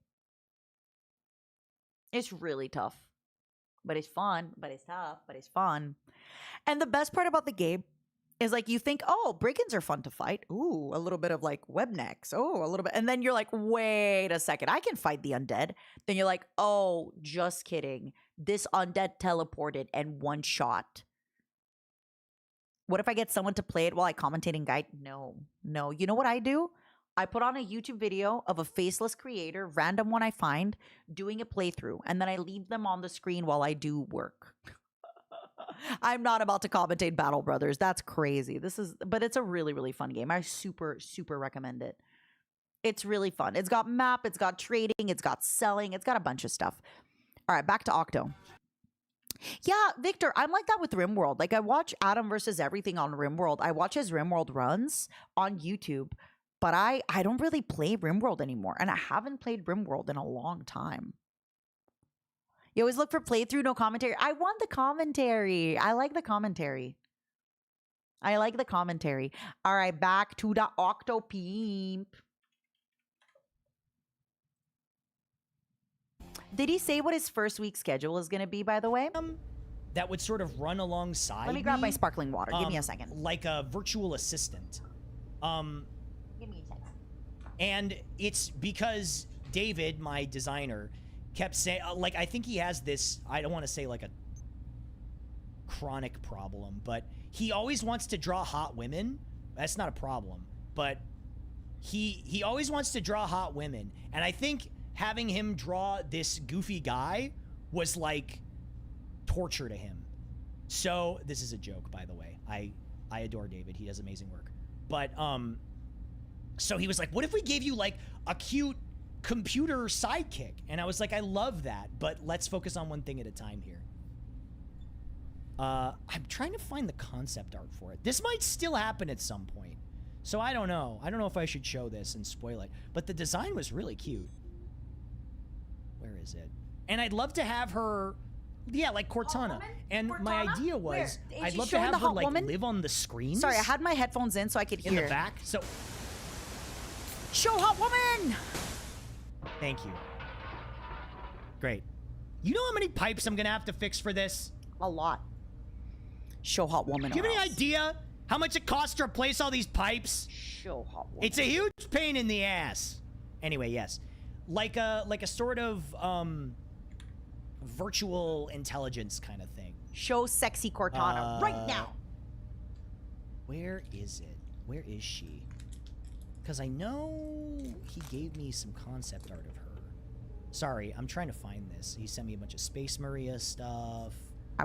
It's really tough. But it's fun, but it's tough, but it's fun. And the best part about the game is like you think, oh, brigands are fun to fight. Ooh, a little bit of like webnecks. Oh, a little bit. And then you're like, wait a second, I can fight the undead. Then you're like, oh, just kidding. This undead teleported and one shot. What if I get someone to play it while I commentate and guide? No. You know what I do? I put on a YouTube video of a faceless creator, random one I find, doing a playthrough, and then I leave them on the screen while I do work. I'm not about to commentate Battle Brothers. That's crazy. But it's a really, really fun game. I super, super recommend it. It's really fun. It's got map, it's got trading, it's got selling, it's got a bunch of stuff. All right, back to Octo. Yeah, Victor, I'm like that with RimWorld. Like, I watch Adam versus Everything on RimWorld. I watch his RimWorld runs on YouTube. But I don't really play RimWorld anymore. And I haven't played RimWorld in a long time. You always look for playthrough, no commentary. I want the commentary. I like the commentary. All right, back to the Octopimp. Did he say what his first week schedule is going to be, by the way? That would sort of run alongside Let me grab my sparkling water. Give me a second. Like a virtual assistant. Give me a second. And it's because David, my designer, kept saying, like, I think he has this, I don't want to say like a chronic problem, but he always wants to draw hot women. That's not a problem, but he always wants to draw hot women, and I think having him draw this goofy guy was like torture to him. So this is a joke, by the way. I adore David. He does amazing work. But so he was like, what if we gave you like a cute computer sidekick? And I was like, I love that, but let's focus on one thing at a time here. I'm trying to find the concept art for it. This might still happen at some point. So I don't know. I don't know if I should show this and spoil it. But the design was really cute. Where is it? And I'd love to have her, yeah, like Cortana. And my idea was, I'd love to have her like live on the screens. Sorry, I had my headphones in so I could hear. In the back. So show hot woman. Thank you. Great. You know how many pipes I'm gonna have to fix for this? A lot. Show hot woman. Do you have any idea how much it costs to replace all these pipes? Show hot woman. It's a huge pain in the ass. Anyway, yes. Like a sort of virtual intelligence kind of thing. Show sexy Cortana right now. Where is it? Where is she? Because I know he gave me some concept art of her. Sorry, I'm trying to find this. He sent me a bunch of Space Maria stuff.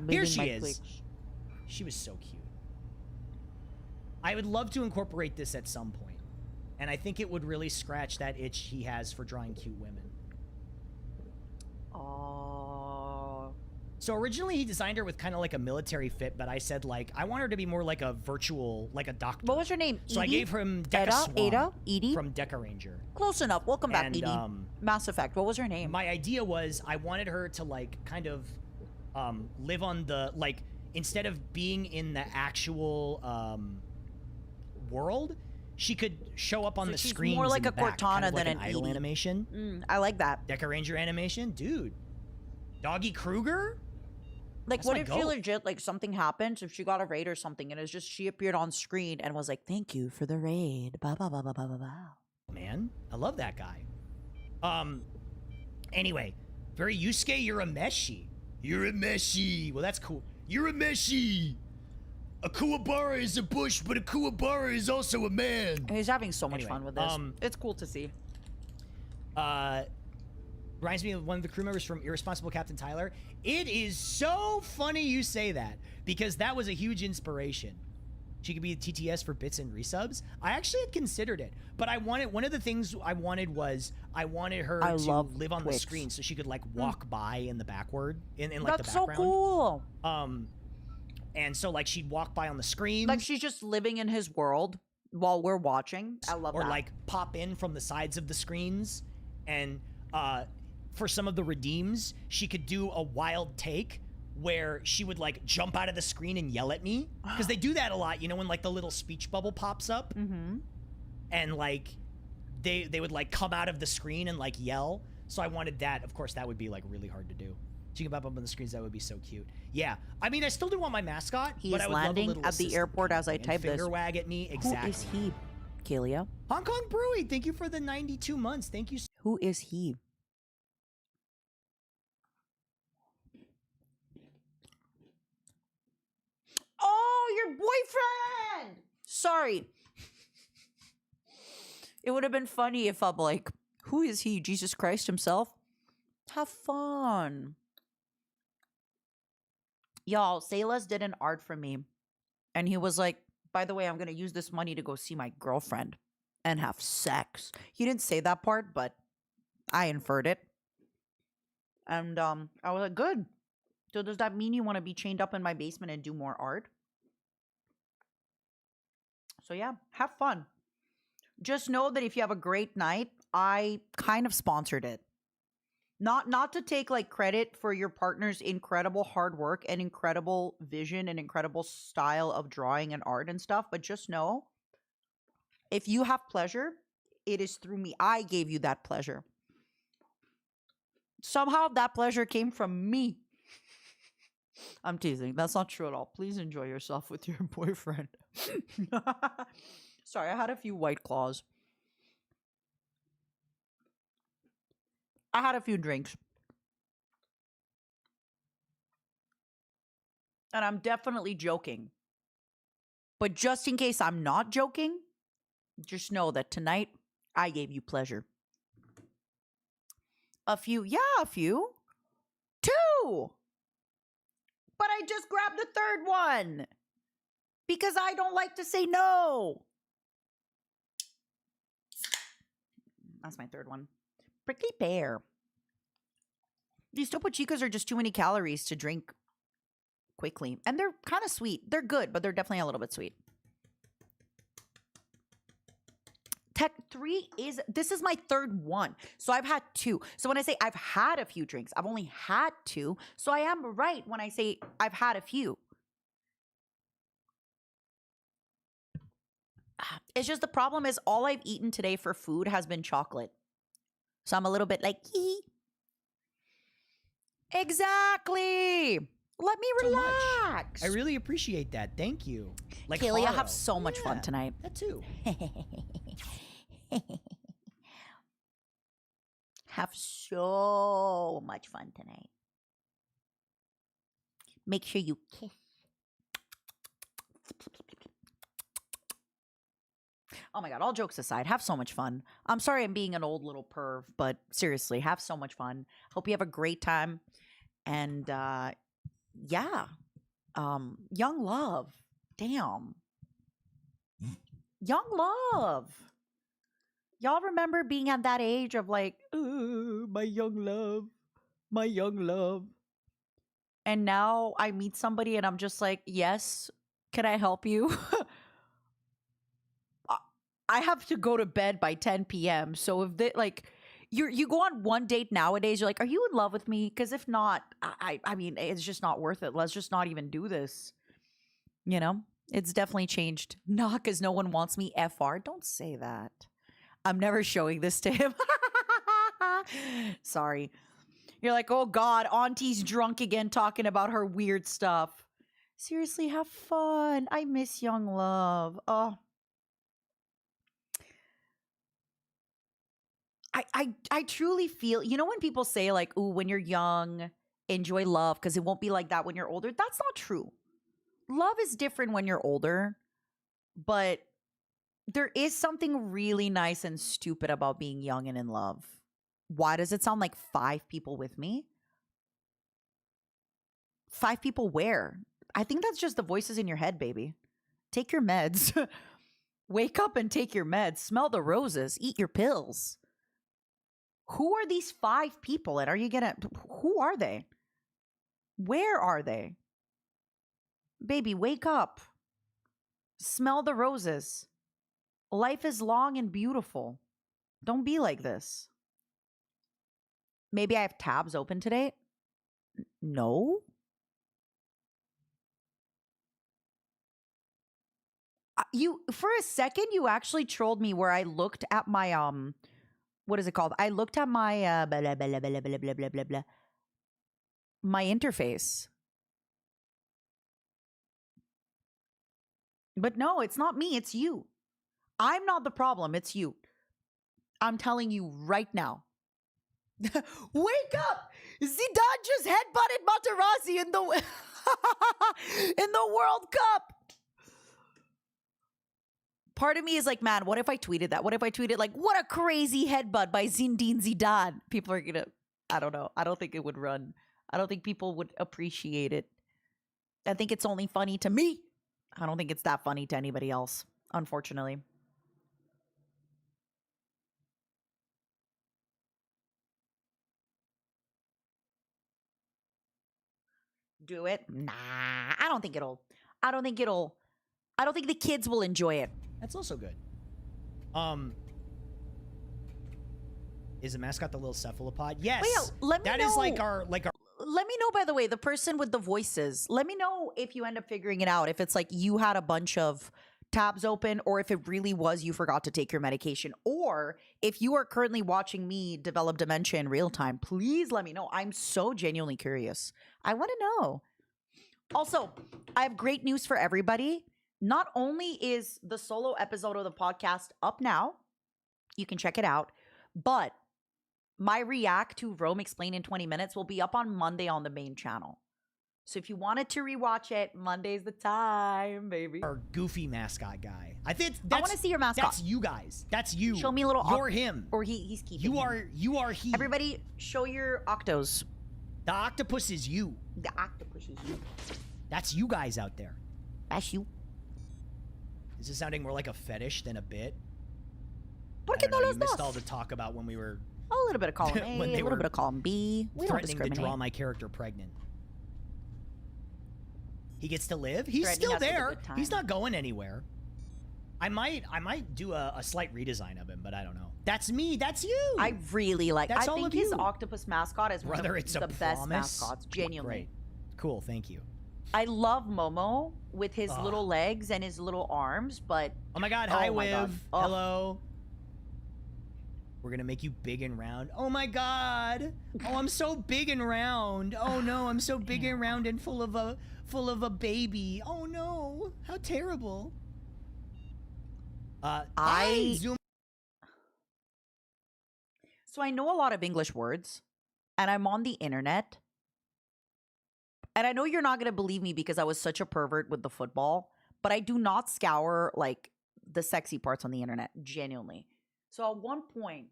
Here she is. She was so cute. I would love to incorporate this at some point. And I think it would really scratch that itch he has for drawing cute women. Oh. So originally he designed her with kind of like a military fit, but I said like, I want her to be more like a virtual, like a doctor. What was her name? So Edie? I gave him Deca Ada? Edie? from Deca Ranger. Close enough. Welcome back, And, Edie. Mass Effect. What was her name? My idea was I wanted her to like kind of live on the, like, instead of being in the actual world, she could show up on the screen. More like a Cortana Cortana than than an an idle Edie. animation. I like that. Deca Ranger animation, dude. Doggy Kruger. Like, That's what my if she goal. legit, like, something happened, if she got a raid or something, and it's just she appeared on screen and was like, thank you for the raid. Ba ba ba ba ba ba ba. Man, I love that guy. Anyway, very Yusuke Urameshi. Urameshi. Well, that's cool. Urameshi. A Kuwabara is a bush, but a Kuwabara is also a man. He's having so much Anyway, fun with this. It's cool to see. Reminds me of one of the crew members from Irresponsible Captain Tyler. It is so funny you say that, because that was a huge inspiration. She could be a TTS for bits and resubs. I actually had considered it, but I wanted, one of the things I wanted was I wanted her to live on the screen so she could like walk by in the backward, in like That's the background. so cool. And so like she'd walk by on the screen. Like she's just living in his world while we're watching. I love that. Or like pop in from the sides of the screens. And for some of the redeems, she could do a wild take where she would like jump out of the screen and yell at me. Because they do that a lot, you know, when like the little speech bubble pops up. Mm-hmm. And like they would like come out of the screen and like yell. So I wanted that. Of course, that would be like really hard to do. She can pop up on the screens. That would be so cute. Yeah. I mean, I still do want my mascot. He but is I would love a landing little at the assistant airport kind as of I thing. type And finger this. wag at me. Exactly. Who is he, Kalia? Hong Kong Brewery, thank you for the 92 months. Thank you. Who is he? Oh, your boyfriend! Sorry. It would have been funny if I'm like, who is he? Jesus Christ himself? Have fun. Y'all, Salas did an art for me. And he was like, by the way, I'm going to use this money to go see my girlfriend and have sex. He didn't say that part, but I inferred it. And I was like, good. So does that mean you want to be chained up in my basement and do more art? So yeah, have fun. Just know that if you have a great night, I kind of sponsored it. Not to take like credit for your partner's incredible hard work and incredible vision and incredible style of drawing and art and stuff, but just know if you have pleasure, it is through me. I gave you that pleasure. Somehow that pleasure came from me. I'm teasing. That's not true at all. Please enjoy yourself with your boyfriend. Sorry, I had a few White Claws. I had a few drinks. And I'm definitely joking. But just in case I'm not joking, just know that tonight I gave you pleasure. A few. Yeah, a few. 2. But I just grabbed the third one. Because I don't like to say no. That's my third one. Prickly pear. These Topo Chicos are just too many calories to drink quickly. And they're kind of sweet. They're good, but they're definitely a little bit sweet. Tech 3 this is my third one. So I've had 2. So when I say I've had a few drinks, I've only had 2. So I am right when I say I've had a few. It's just the problem is all I've eaten today for food has been chocolate. So I'm a little bit like, hee. Exactly. Let me relax. I really appreciate that. Thank you. Like Kaylee, I Haro. have so much fun Yeah, tonight. That too. Have so much fun tonight. Make sure you kiss. Oh my God, all jokes aside, have so much fun. I'm sorry I'm being an old little perv, but seriously, have so much fun. Hope you have a great time. And yeah, young love. Damn. Young love. Y'all remember being at that age of like, my young love, my young love. And now I meet somebody and I'm just like, yes, can I help you? I have to go to bed by 10 p.m. So if they like, you go on one date nowadays, you're like, are you in love with me? Because if not, I mean, it's just not worth it. Let's just not even do this. You know, it's definitely changed. Not because no one wants me. FR, don't say that. I'm never showing this to him. Sorry. You're like, oh God, Auntie's drunk again talking about her weird stuff. Seriously, have fun. I miss young love. Oh. I truly feel, you know, when people say like, ooh, when you're young, enjoy love because it won't be like that when you're older. That's not true. Love is different when you're older, but there is something really nice and stupid about being young and in love. Why does it sound like 5 people with me? 5 people where? I think that's just the voices in your head, baby. Take your meds. Wake up and take your meds. Smell the roses. Eat your pills. Who are these 5 people? And are you gonna, who are they? Where are they? Baby, wake up. Smell the roses. Life is long and beautiful. Don't be like this. Maybe I have tabs open today. No. You, for a second, you actually trolled me where I looked at my, what is it called? I looked at my, blah, blah, blah, blah, blah, blah, blah, blah, blah, my interface. But no, it's not me. It's you. I'm not the problem. It's you. I'm telling you right now. Wake up! Zidane just headbutted Materazzi in the in the World Cup. Part of me is like, man, what if I tweeted that? What if I tweeted like, what a crazy headbutt by Zinedine Zidane? People are gonna, I don't know. I don't think it would run. I don't think people would appreciate it. I think it's only funny to me. I don't think it's that funny to anybody else, unfortunately. Do it? Nah, I don't think it'll. I don't think the kids will enjoy it. That's also good. Is the mascot the little cephalopod? Yes. Wait, let me That know. is like our Let me know, by the way, the person with the voices. Let me know if you end up figuring it out. If it's like you had a bunch of tabs open, or if it really was you forgot to take your medication, or if you are currently watching me develop dementia in real time. Please let me know. I'm so genuinely curious. I want to know. Also, I have great news for everybody. Not only is the solo episode of the podcast up now, you can check it out, but my react to Rome Explained in 20 minutes will be up on Monday on the main channel. So if you wanted to rewatch it, Monday's the time, baby. Our goofy mascot guy. I think I want to see your mascot. That's you guys. That's you. Show me a little. You're him. Or he's keeping. You him. are he. Everybody, show your octos. The octopus is you. The octopus is you. That's you guys out there. That's you. This is sounding more like a fetish than a bit. ¿Por I qué don't no know, los you missed dos? all the talk about when we were A little bit of column A, When a they little were bit of column B. We don't threatening to discriminate. draw my character pregnant. He gets to live. He's Threatening still us with a there. good time. He's not going anywhere. I might do a slight redesign of him, but I don't know. That's me. That's you. I really like. That's I all think of his you. octopus mascot is one Brother, of it's a the best promise. mascots. Genuinely, Great. Cool. Thank you. I love Momo with his Ugh. little legs and his little arms, but Oh my God. Hi, Oh my Wiv. God. Oh. Hello. We're gonna make you big and round. Oh my God. Oh, I'm so big and round. Oh no, I'm so big and round and full of a baby. Oh no, how terrible. Hi, Zoom. so I know a lot of English words, and I'm on the internet. And I know you're not going to believe me because I was such a pervert with the football, but I do not scour like the sexy parts on the internet, genuinely. So at one point,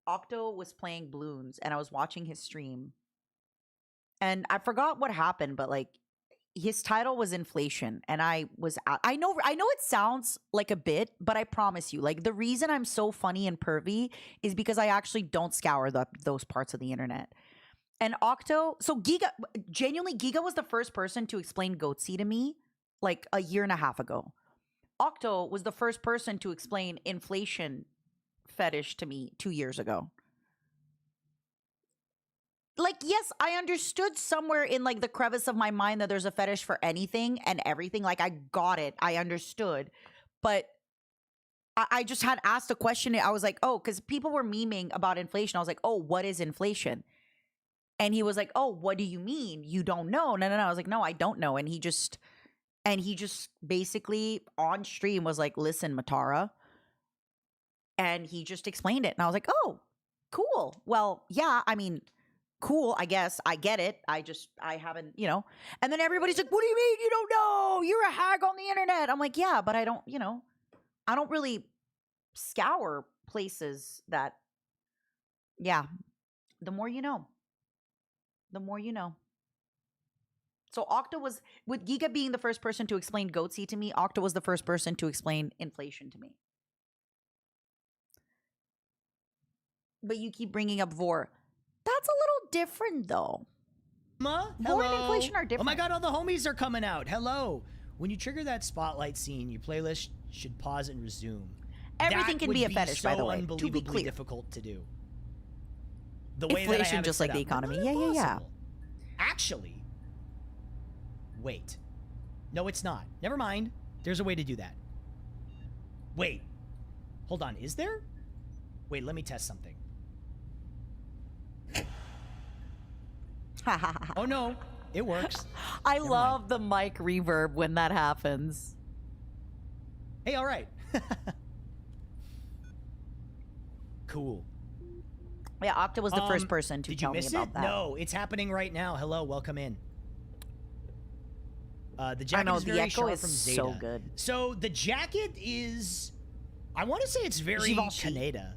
Octo was playing balloons and I was watching his stream. And I forgot what happened, but like his title was inflation and I was out. I know it sounds like a bit, but I promise you, like the reason I'm so funny and pervy is because I actually don't scour those parts of the internet. And Octo, so Giga was the first person to explain Goatsy to me like a year and a half ago. Octo was the first person to explain inflation fetish to me 2 years ago. Like, yes, I understood somewhere in like the crevice of my mind that there's a fetish for anything and everything. Like, I got it. I understood. But I just had asked a question. I was like, oh, because people were memeing about inflation. I was like, oh, what is inflation? And he was like, oh, what do you mean? You don't know? No. I was like, no, I don't know. And he just basically on stream was like, listen, Matara. And he just explained it. And I was like, oh, cool. Well, yeah, I mean, cool, I guess. I get it. I haven't, And then everybody's like, what do you mean you don't know? You're a hag on the internet. I'm like, yeah, but I don't really scour places that, yeah, the more you know. The more you know. So Octa was, with Giga being the first person to explain Goatsy to me, Octa was the first person to explain inflation to me. But you keep bringing up Vor. That's a little different, though. Vor and inflation are different. Oh my God, all the homies are coming out. Hello. When you trigger that spotlight scene, your playlist should pause and resume. Everything That can be a would fetish, by the way. To be unbelievably clear. difficult to do. The way that I Inflation, have it just set like the up. economy. Not Yeah. impossible. Actually, wait. No, it's not. Never mind. There's a way to do that. Wait. Hold on. Is there? Wait, let me test something. Oh no, it works. I Never love the mic reverb when that happens. Hey, all right. Cool. Yeah, Octa was the first person to Did tell you me miss about it? that. No, it's happening right now. Hello, welcome in. The jacket I know, is the very echo sharp is from Zeta. so good. So the jacket is, I want to say it's very Givenchy. Canada.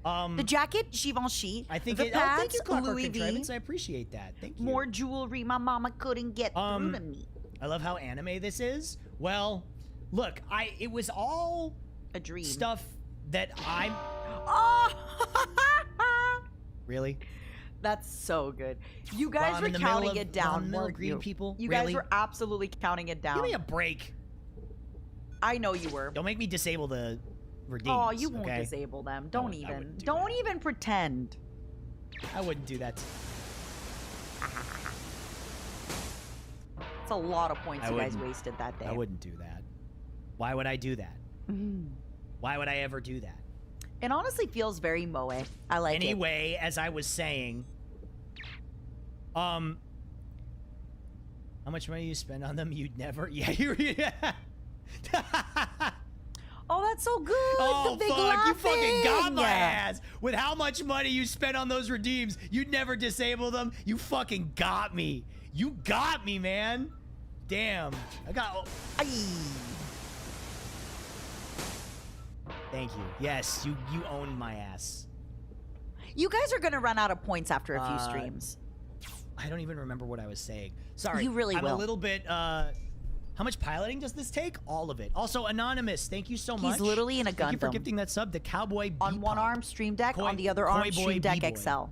The jacket, Givenchy. I think the it. pants, Oh, thank you, Clockwork Louis V. Contrivance. I appreciate that. Thank you. More jewelry my mama couldn't get through to me. I love how anime this is. Well, look, it was all A dream. stuff that I'm. Oh! Really? That's so good. You While guys I'm were in the middle counting of- it while I'm down, in the middle of weren't greeting you? people? You Really? guys were absolutely counting it down. Give me a break. I know you were. Don't make me disable the redeems. Oh, you won't okay? disable them. Don't I even. wouldn't do Don't that. even pretend. I wouldn't do that. It's a lot of points I you guys wouldn't. wasted that day. I wouldn't do that. Why would I do that? Mhm. Why would I ever do that? It honestly feels very moe. I like it. Anyway, as I was saying, how much money you spend on them? You'd never. Yeah, you. Oh, that's so good. Oh, the big fuck. You fucking got laughing. my ass. With how much money you spent on those redeems, you'd never disable them. You fucking got me. You got me, man. Damn. I got... Ay. Thank you. Yes, you owned my ass. You guys are gonna run out of points after a few streams. I don't even remember what I was saying. Sorry. You really I'm will. a little bit, how much piloting does this take? All of it. Also, Anonymous, thank you so much. He's literally in a Thank you for Gundam. gifting that sub, the Cowboy On one Bebop. arm Stream Deck, Koi- on the other Koi arm Boy Stream Deck B-Boy. XL.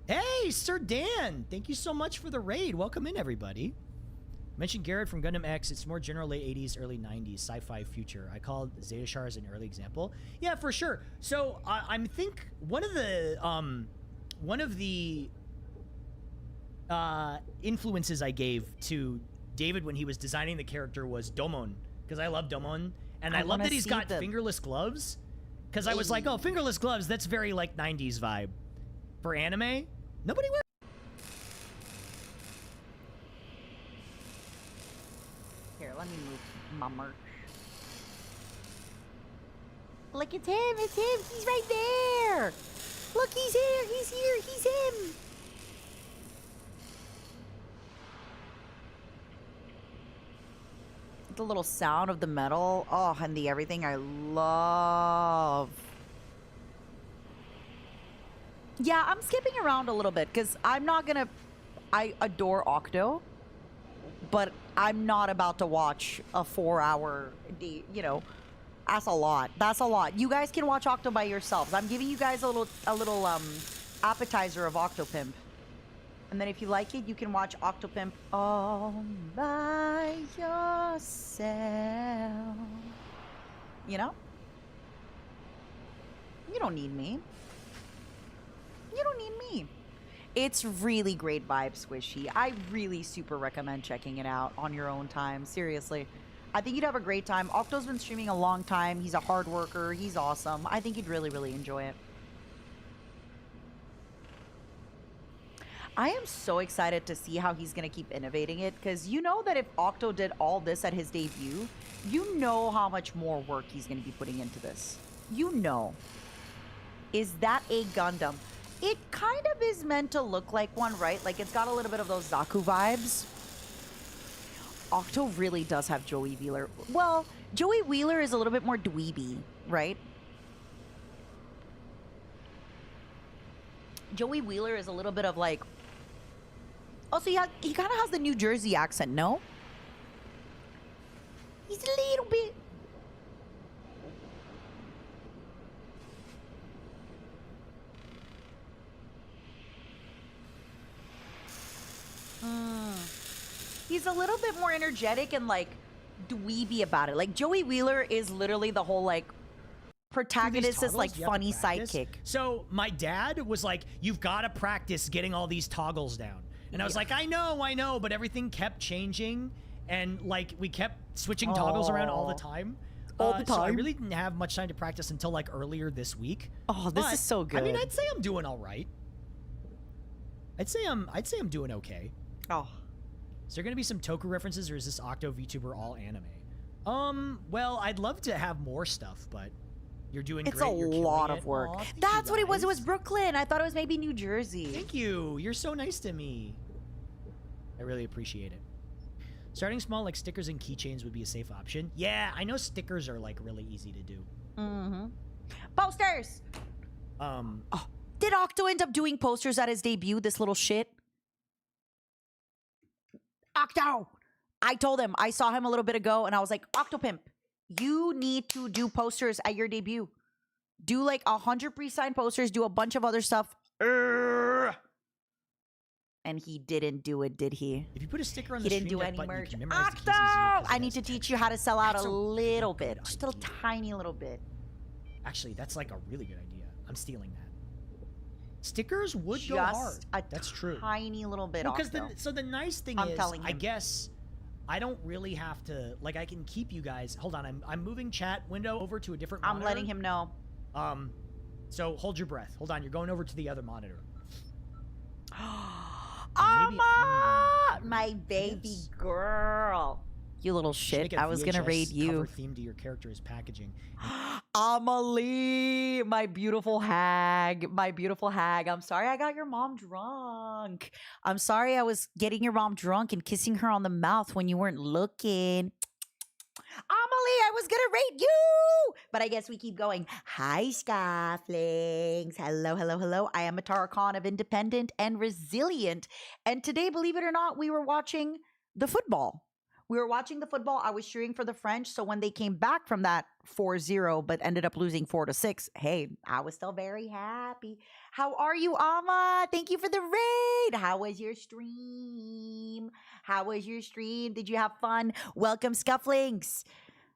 Hey, Sir Dan, thank you so much for the raid. Welcome in, everybody. Mentioned Garrett from Gundam X. It's more general late 80s, early 90s sci-fi future. I called Zeta Shar as an early example. Yeah, for sure. So I think one of the influences I gave to David when he was designing the character was Domon, because I love Domon, and I love wanna that he's see got them. fingerless gloves. Because I was like, oh, fingerless gloves. That's very like 90s vibe for anime. Nobody wears. Here, let me move my merch. Look, it's him, he's right there. Look, he's here, he's him. The little sound of the metal, oh, and the everything I love. Yeah, I'm skipping around a little bit because I'm not gonna, I adore Octo, but I'm not about to watch a 4-hour, you know, that's a lot. That's a lot. You guys can watch Octo by yourselves. I'm giving you guys a little appetizer of Octopimp. And then if you like it, you can watch Octopimp all by yourself. You know? You don't need me. You don't need me. It's really great vibe, Squishy. I really super recommend checking it out on your own time. Seriously. I think you'd have a great time. Octo's been streaming a long time. He's a hard worker. He's awesome. I think you'd really, really enjoy it. I am so excited to see how he's going to keep innovating it, because you know that if Octo did all this at his debut, you know how much more work he's going to be putting into this. You know. Is that a Gundam? It kind of is meant to look like one, right? Like, it's got a little bit of those Zaku vibes. Octo really does have Joey Wheeler. Well, Joey Wheeler is a little bit more dweeby, right? Joey Wheeler is a little bit of like... Also, he kind of has the New Jersey accent, no? He's a little bit... He's a little bit more energetic and like dweeby about it. Like Joey Wheeler is literally the whole like protagonist is like funny sidekick. So my dad was like, you've got to practice getting all these toggles down. And I was like, I know, but everything kept changing. And like we kept switching toggles around all the time. All the time. So I really didn't have much time to practice until like earlier this week. Oh, this But, is so good. I mean, I'd say I'm doing all right. I'd say I'm doing okay. Oh. Is there gonna be some Toku references, or is this Octo VTuber all anime? Well, I'd love to have more stuff, but you're doing It's great. a You're lot killing of it. work. Aw, thank you That's what it was. It guys. was Brooklyn. I thought it was maybe New Jersey. Thank you. You're so nice to me. I really appreciate it. Starting small, like stickers and keychains, would be a safe option. Yeah, I know stickers are like really easy to do. Mm-hmm. Posters! Oh, Did Octo end up doing posters at his debut, this little shit? Octo! I told him, I saw him a little bit ago, and I was like, Octopimp, you need to do posters at your debut. Do like 100 pre-signed posters, do a bunch of other stuff. And he didn't do it, did he? if you put a sticker on He the didn't Stream do Deck any button, you merch. can memorize the keys Octo! easier 'cause I it need has to teach text. you how to sell out That's a a little really bit. good Just a little idea. tiny little bit. Actually, that's like a really good idea. I'm stealing that. Stickers would Just go hard. a That's true. tiny little bit, Because Octo. so the nice thing I'm is, telling I him. guess I don't really have to, like, I can keep you guys. Hold on, I'm moving chat window over to a different I'm monitor. letting him know. So hold your breath. Hold on, you're going over to the other monitor. Amma! maybe I'm going My baby girl. You little Should make shit. a I was gonna VHS raid you. cover theme to your character's packaging. Amelie, my beautiful hag. My beautiful hag. I'm sorry I got your mom drunk. I'm sorry I was getting your mom drunk and kissing her on the mouth when you weren't looking. Amelie, I was gonna rate you, but I guess we keep going. Hi, Scofflings. Hello, hello, hello. I am a Tarakan of Independent and Resilient. And today, believe it or not, we were watching the football. We were watching the football. I was cheering for the French. So when they came back from that 4-0, but ended up losing 4-6, hey, I was still very happy. How are you, Ama? Thank you for the raid. How was your stream? How was your stream? Did you have fun? Welcome, Scufflings.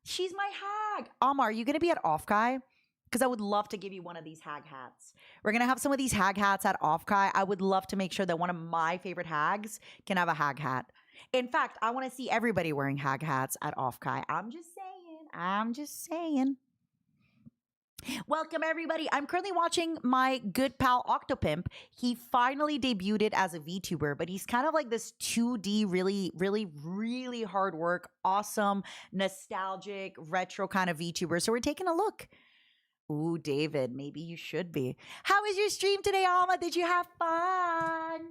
She's my hag. Ama, are you going to be at Off Kai? Because I would love to give you one of these hag hats. We're going to have some of these hag hats at Off Kai. I would love to make sure that one of my favorite hags can have a hag hat. In fact, I want to see everybody wearing hag hats at Off Kai. I'm just saying. I'm just saying. Welcome, everybody. I'm currently watching my good pal Octopimp. He finally debuted as a VTuber, but he's kind of like this 2D, really, really, really hard work, awesome, nostalgic, retro kind of VTuber. So we're taking a look. Ooh, David, maybe you should be. How was your stream today, Alma? Did you have fun?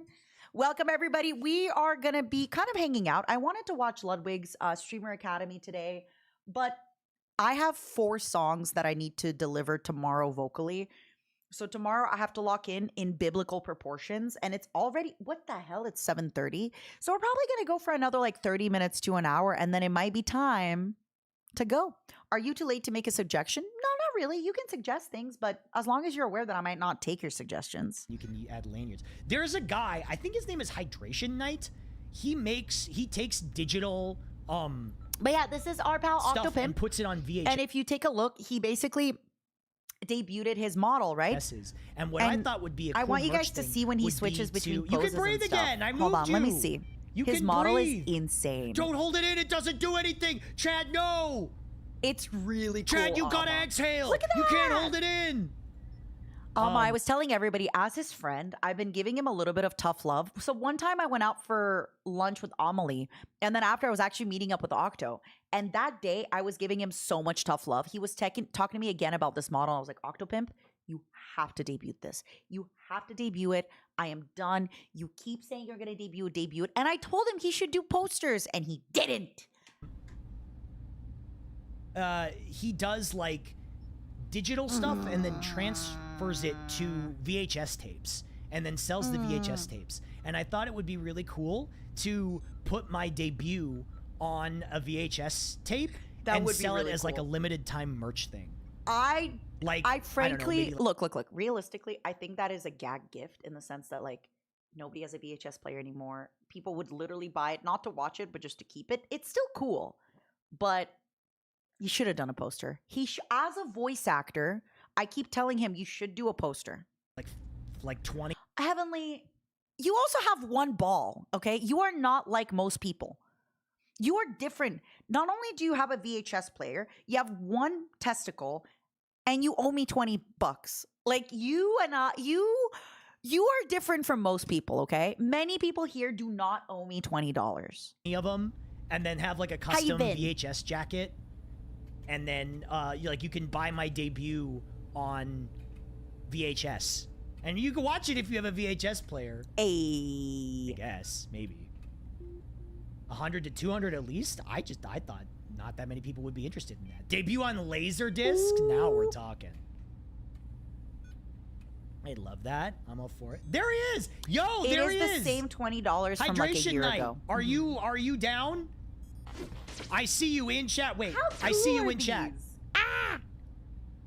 Welcome, everybody. We are going to be kind of hanging out. I wanted to watch Ludwig's Streamer Academy today, but I have 4 songs that I need to deliver tomorrow vocally. So tomorrow I have to lock in biblical proportions, and it's already, what the hell? It's 7:30. So we're probably going to go for another like 30 minutes to an hour, and then it might be time to go. Are you too late to make a suggestion? No, not really. You can suggest things, but as long as you're aware that I might not take your suggestions. You can add lanyards. There's a guy, I think his name is Hydration Knight. He takes digital But yeah, this is our pal stuff and Octopimp. puts it on VHS. And if you take a look, he basically debuted his model, right? And what I And thought would be a I cool want you guys merch to thing see when he would be switches between to- poses You can breathe and stuff. again. I moved Hold on, let me you. see. You His can model breathe. is insane. Don't hold it in. It doesn't do anything. Chad, no. It's really cool. Chad, you gotta Alma. exhale. Look at You can't that. hold it in. I was telling everybody, as his friend, I've been giving him a little bit of tough love. So one time I went out for lunch with Amelie, and then after I was actually meeting up with Octo. And that day I was giving him so much tough love. He was talking to me again about this model. I was like, Octopimp, you have to debut this. You have to debut it. I am done. You keep saying you're going to debut it. And I told him he should do posters, and he didn't. He does like digital stuff and then transfers it to VHS tapes and then sells the VHS tapes. And I thought it would be really cool to put my debut on a VHS tape That and would be sell really it as like a cool. limited time merch thing. I Like I don't know, frankly maybe like- look. Realistically, I think that is a gag gift in the sense that like nobody has a VHS player anymore. People would literally buy it not to watch it, but just to keep it. It's still cool, but you should have done a poster. As a voice actor, I keep telling him you should do a poster. like 20. Heavenly, you also have one ball, okay? You are not like most people. You are different. Not only do you have a VHS player, you have one testicle, and you owe me $20. Like you and you are different from most people, okay? Many people here do not owe me $20. Of them, and then have like a you custom been? VHS jacket, and then you can buy my debut on VHS, and you can watch it if you have a VHS player. I Hey. guess maybe 100 to 200 at least. I thought not that many people would be interested in that. Debut on Laserdisc. Now we're talking. I love that. I'm all for it. There he is. Yo, there he It is. is the same $20 from like a Hydration year night. ago. Are you down? I see you in chat. Wait, How I see cool you are in chat. these?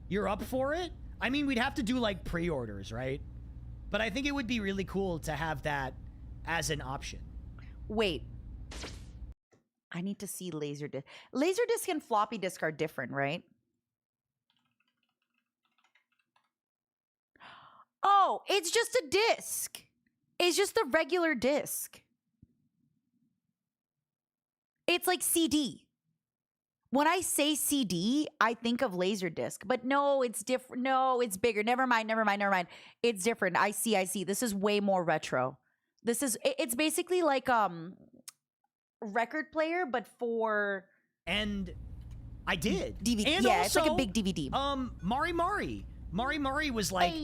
You're up for it? I mean, we'd have to do like pre-orders, right? But I think it would be really cool to have that as an option. Wait. I need to see Laserdisc. Laserdisc and floppy disk are different, right? Oh, it's just a disc. It's just a regular disc. It's like CD. When I say CD, I think of Laserdisc, but no, it's different. No, it's bigger. Never mind. It's different. I see. This is way more retro. It's basically like record player, but for And I did. DVD. And Yeah, also, it's like a big DVD. Mari Mari was like,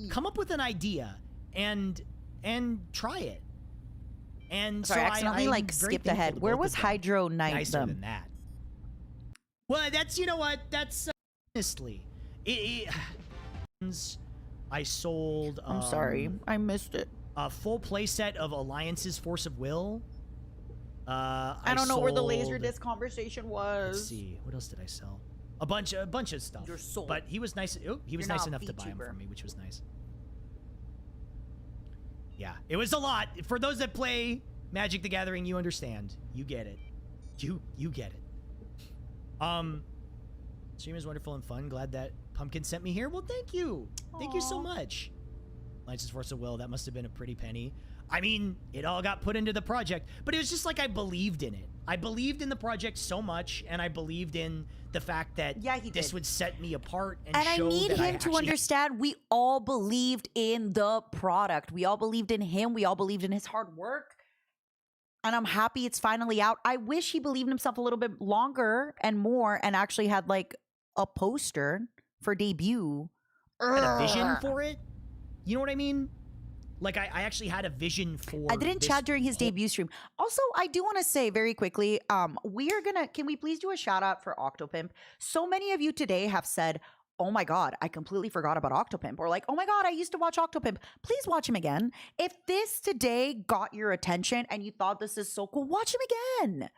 come up with an idea and try it. And Sorry, I so accidentally I'm like very skipped thankful ahead. to Where both was of them. Hydro Knight? Nicer than that. Well, that's, you know what? That's honestly, I sold. I'm sorry, I missed it. A full playset of Alliance's Force of Will. I don't know where the laser sold- disc conversation was. Let's see, what else did I sell? A bunch of stuff. You're sold. But he was nice. Oh, he was You're nice not a enough to buy them VTuber. for me, which was nice. Yeah, it was a lot. For those that play Magic the Gathering, you understand. You get it. You get it. Stream is wonderful and fun. Glad that Pumpkin sent me here. Well, thank you. Thank you so much. Alliance's Force of Will. That must have been a pretty penny. I mean, it all got put into the project, but it was just like I believed in it. I believed in the project so much, and I believed in the fact that He this did. would set me apart and And I show need that him to actually understand we all believed in the product. We all believed in him. We all believed in his hard work. And I'm happy it's finally out. I wish he believed in himself a little bit longer and more and actually had like a poster for debut. had a vision for it. You know what I mean? Like I actually had a vision for I didn't this chat during his whole- debut stream. Also, I do want to say very quickly, can we please do a shout out for Octopimp? So many of you today have said, oh my God, I completely forgot about Octopimp. Or like, oh my God, I used to watch Octopimp. Please watch him again. If this today got your attention and you thought this is so cool, watch him again.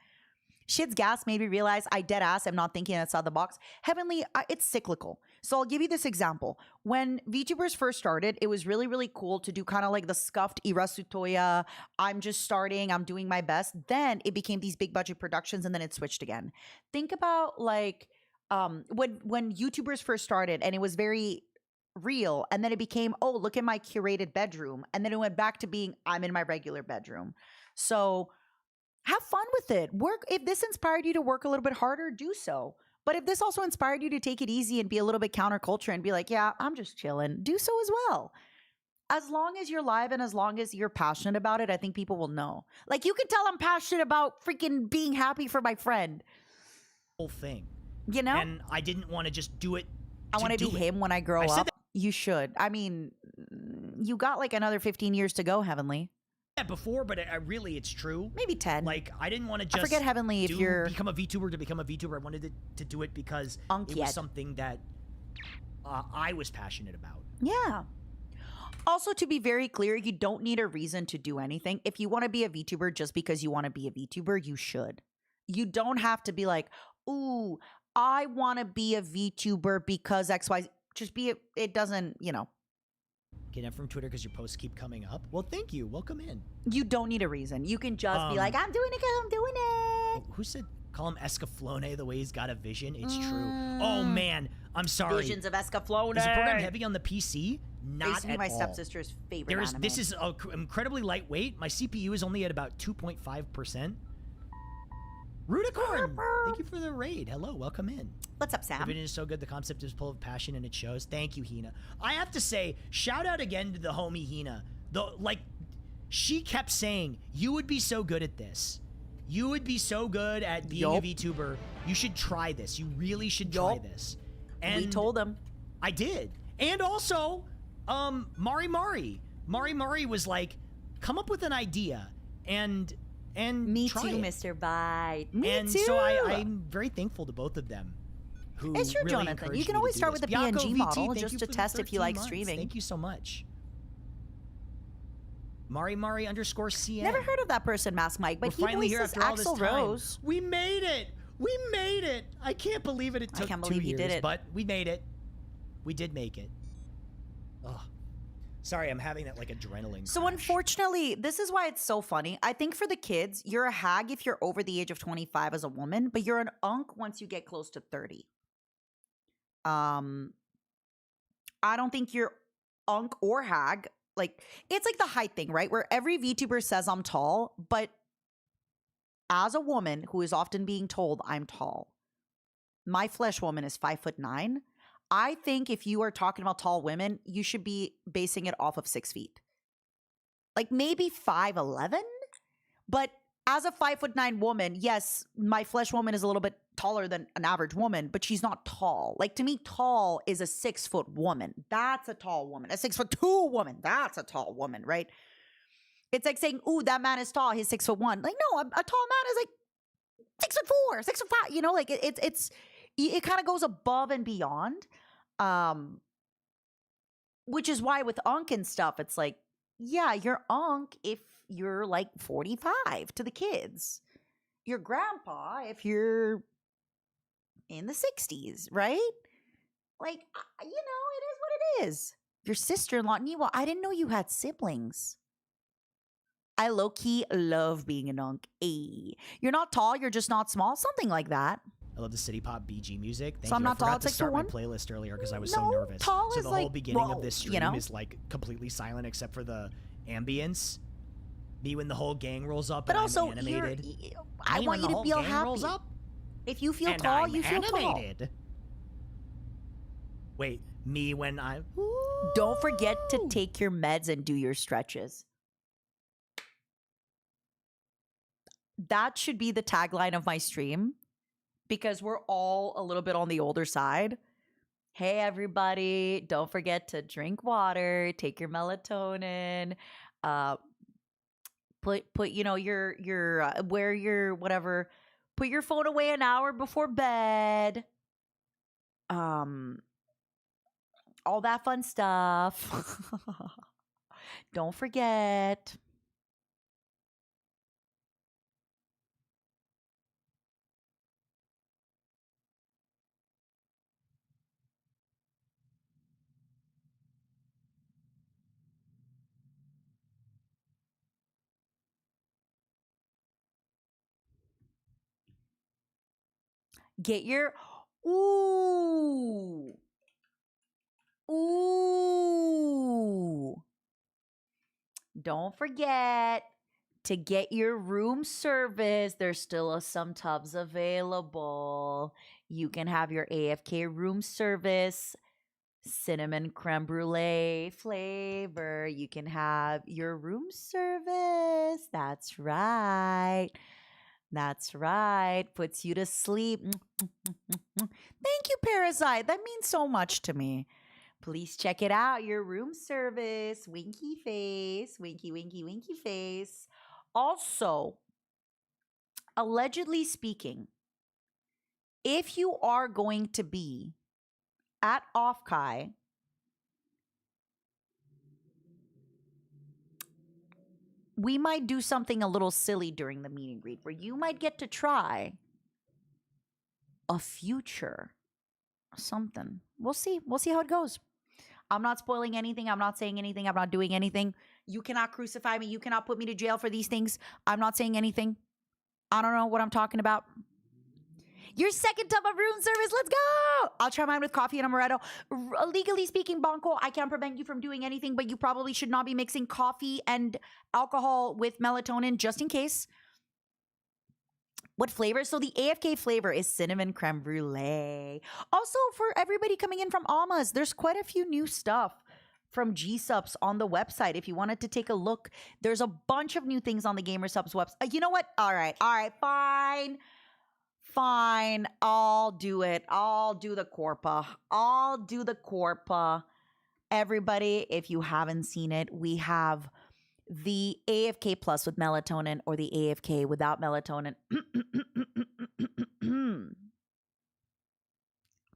Shit's gas made me realize I dead ass am not thinking outside the box. Heavenly, it's cyclical. So I'll give you this example. When VTubers first started, it was really, really cool to do kind of like the scuffed Irasutoya, I'm just starting, I'm doing my best. Then it became these big budget productions and then it switched again. Think about like when YouTubers first started and it was very real and then it became, oh, look at my curated bedroom. And then it went back to being, I'm in my regular bedroom. So have fun with it. Work. If this inspired you to work a little bit harder, do so. But if this also inspired you to take it easy and be a little bit counterculture and be like, yeah, I'm just chilling, do so as well. As long as you're live and as long as you're passionate about it, I think people will know. Like you can tell I'm passionate about freaking being happy for my friend. whole thing. You know? And I didn't want to just do it. I want to be him when I grow I said up. You should. I mean, you got like another 15 years to go, Heavenly. that before, but it's true. Maybe 10. Like I didn't want to just I forget, Heavenly, if you're become a VTuber to become a VTuber. I wanted to do it because it was something that I was passionate about. Yeah. Also, to be very clear, you don't need a reason to do anything. If you want to be a VTuber just because you want to be a VTuber, you should. You don't have to be like, ooh, I want to be a VTuber because XY. Just be it doesn't, Get it from Twitter because your posts keep coming up. Well, thank you. Welcome in. You don't need a reason. You can just be like, I'm doing it because I'm doing it. Who said call him Escaflowne the way he's got a vision? It's true. Oh man, I'm sorry. Visions of Escaflowne. Is the program heavy on the PC? Not It used to be at my all. stepsister's favorite anime. This is incredibly lightweight. My CPU is only at about 2.5%. Runicorn! Thank you for the raid. Hello, welcome in. What's up, The Sam? vision is so good. The concept is full of passion and it shows. Thank you, Hina. I have to say, shout out again to the homie Hina. She kept saying, you would be so good at this. You would be so good at being a VTuber. You should try this. You really should try this. And We told them. I did. And also, Mari Mari was like, come up with an idea and Me try too, it. Mr. Bite. Me And too. so I'm very thankful to both of them. Who It's true, really Jonathan. encouraged You can me always to do start this. with the Bianco PNG VT, model thank just you to for the test if you 13 like months. streaming. Thank you so much. Mari _CN. Never heard of that person, Mask Mike, but We're he finally here voices after all this Axl time. Rose. We made it. We made it. I can't believe it. It took can't 2 believe you years, did it. but we made it. We did make it. Oh, sorry, I'm having that like adrenaline. So crash. unfortunately, this is why it's so funny. I think for the kids, you're a hag if you're over the age of 25 as a woman, but you're an unk once you get close to 30. I don't think you're unk or hag. Like, it's like the height thing, right? Where every VTuber says I'm tall, but as a woman who is often being told I'm tall, my flesh woman is 5'9". I think if you are talking about tall women, you should be basing it off of 6 feet. Like maybe 5'11", but as a 5'9" woman, yes, my flesh woman is a little bit taller than an average woman, but she's not tall. Like, to me, tall is a 6-foot woman. That's a tall woman. A 6'2" woman. That's a tall woman, right? It's like saying, ooh, that man is tall. He's 6'1". Like, no, a tall man is like 6'4", 6'5". You know, like it kind of goes above and beyond. Which is why with Unk and stuff, it's like, yeah, you're Unk if you're like 45 to the kids. Your grandpa if you're in the 60s, right? Like, it is what it is. Your sister-in-law, Niwa, I didn't know you had siblings. I low-key love being an Unk. Ay. You're not tall, you're just not small, something like that. I love the City Pop BG music. Thank So I'm you. I not tall, forgot it's to like start my 6'1"? playlist earlier because I was so No, nervous. tall So is the like, whole beginning whoa, of this you stream know? is like completely silent except for the ambience. Me when the whole gang rolls up But and also, I'm animated. I Me want when you the to whole feel gang rolls happy. up If you feel and tall, I'm you feel animated. tall. Wait, me when I... Don't forget to take your meds and do your stretches. That should be the tagline of my stream because we're all a little bit on the older side. Hey, everybody, don't forget to drink water, take your melatonin, put your wear your whatever, put your phone away an hour before bed. All that fun stuff. Don't forget. Get your ooh. Ooh. Don't forget to get your room service. There's still some tubs available. You can have your AFK room service, cinnamon creme brulee flavor. You can have your room service. That's right. That's right. Puts you to sleep. Thank you, Parasite. That means so much to me. Please check it out. Your room service. Winky face. Winky, winky, winky face. Also, allegedly speaking, if you are going to be at Offkai, we might do something a little silly during the meet and greet where you might get to try a future something. We'll see. We'll see how it goes. I'm not spoiling anything. I'm not saying anything. I'm not doing anything. You cannot crucify me. You cannot put me to jail for these things. I'm not saying anything. I don't know what I'm talking about. Your second tub of room service. Let's go. I'll try mine with coffee and amaretto. Legally speaking, Bonko, I can't prevent you from doing anything, but you probably should not be mixing coffee and alcohol with melatonin just in case. What flavor? So the AFK flavor is cinnamon creme brulee. Also, for everybody coming in from Alma's, there's quite a few new stuff from G-Subs on the website. If you wanted to take a look, there's a bunch of new things on the Gamer Subs website. You know what? All right, fine. Fine, I'll do it. I'll do the Corpa. Everybody, if you haven't seen it, we have the AFK Plus with melatonin or the AFK without melatonin.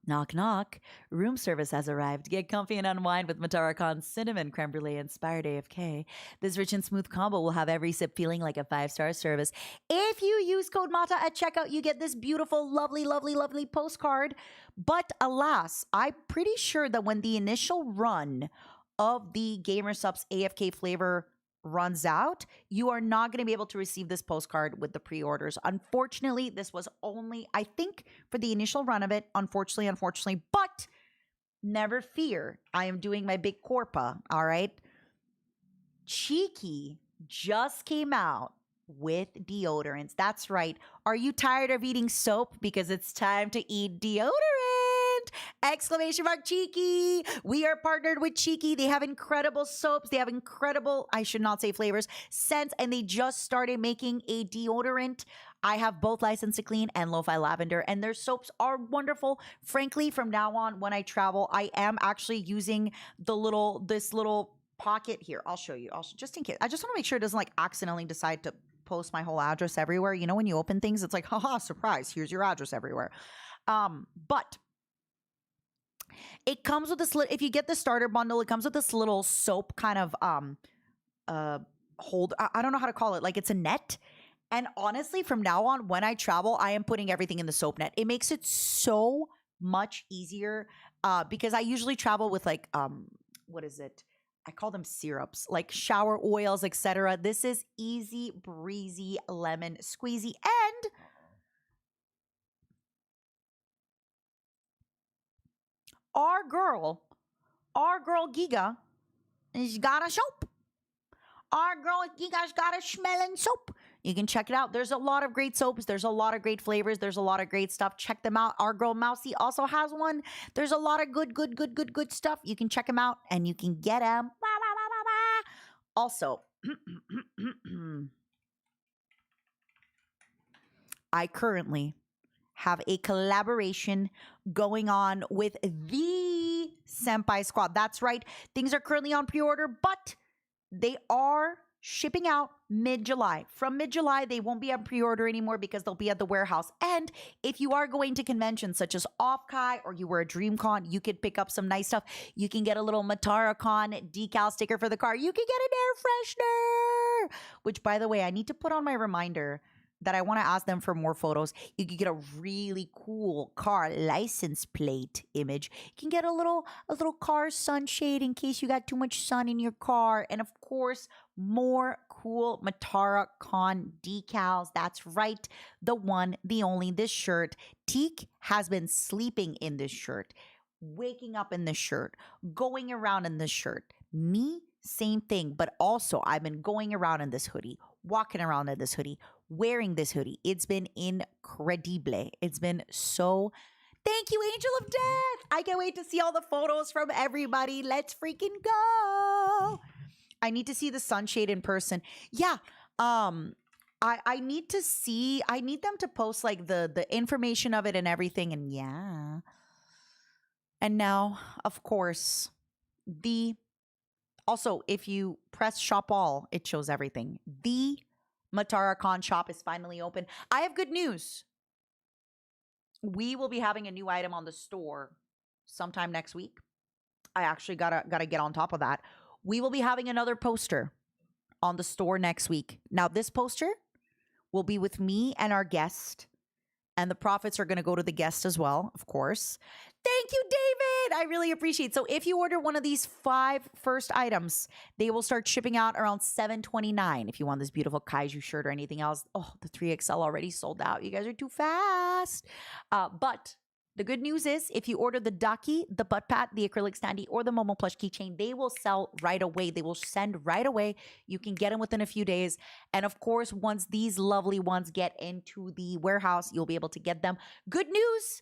Knock, knock. Room service has arrived. Get comfy and unwind with Matara Khan's cinnamon creme brulee inspired AFK. This rich and smooth combo will have every sip feeling like a 5-star service. If you use code MATA at checkout, you get this beautiful, lovely, lovely, lovely postcard. But alas, I'm pretty sure that when the initial run of the Gamer Subs AFK flavor runs out, you are not going to be able to receive this postcard with the pre-orders. Unfortunately, this was only, I think, for the initial run of it. Unfortunately, but never fear. I am doing my big Corpa, all right? Cheeky just came out with deodorants. That's right. Are you tired of eating soap? Because it's time to eat deodorant. Exclamation mark Cheeky. We are partnered with Cheeky. They have incredible soaps. They have incredible, I should not say flavors, scents, and they just started making a deodorant. I have both License to Clean and Lo-Fi Lavender, and their soaps are wonderful. Frankly, from now on, when I travel, I am actually using this little pocket here. I'll show you. Just in case. I just want to make sure it doesn't like accidentally decide to post my whole address everywhere. You know, when you open things, it's like, haha, surprise, here's your address everywhere. But it comes with this if you get the starter bundle, it comes with this little soap kind of hold. I don't know how to call it. Like it's a net. And honestly, from now on, when I travel, I am putting everything in the soap net. It makes it so much easier because I usually travel with like, what is it? I call them syrups, like shower oils, etc. This is easy breezy lemon squeezy. And our girl Giga, has got a soap. Our girl Giga's got a smelling soap. You can check it out. There's a lot of great soaps. There's a lot of great flavors. There's a lot of great stuff. Check them out. Our girl Mousy also has one. There's a lot of good stuff. You can check them out and you can get them. Also, I currently have a collaboration going on with the Senpai Squad. That's right. Things are currently on pre-order, but they are shipping out mid-July. From mid-July, they won't be on pre-order anymore because they'll be at the warehouse. And if you are going to conventions such as Offkai or you were a DreamCon, you could pick up some nice stuff. You can get a little MataraCon decal sticker for the car. You can get an air freshener, which, by the way, I need to put on my reminder that I want to ask them for more photos. You can get a really cool car license plate image. You can get a little car sunshade in case you got too much sun in your car. And of course, more cool MataraCon decals. That's right. The one, the only, this shirt. Teak has been sleeping in this shirt, waking up in this shirt, going around in this shirt. Me, same thing. But also, I've been going around in this hoodie, walking around in this hoodie, wearing this hoodie. It's been incredible. It's been so... Thank you, Angel of Death. I can't wait to see all the photos from everybody. Let's freaking go. I need to see the sunshade in person. Yeah. I need to see... I need them to post like the information of it and everything. And yeah. And now, of course, also, if you press shop all, it shows everything. The MataraCon shop is finally open. I have good news. We will be having a new item on the store sometime next week. I actually gotta get on top of that. We will be having another poster on the store next week. Now, this poster will be with me and our guest, and the profits are going to go to the guest as well, of course. Thank you, David. I really appreciate it. So if you order one of these 5 first items, they will start shipping out around $7.29. If you want this beautiful kaiju shirt or anything else, oh, the 3XL already sold out. You guys are too fast. But the good news is if you order the Daki, the butt pat, the acrylic standee, or the Momo plush keychain, they will sell right away. They will send right away. You can get them within a few days. And of course, once these lovely ones get into the warehouse, you'll be able to get them. Good news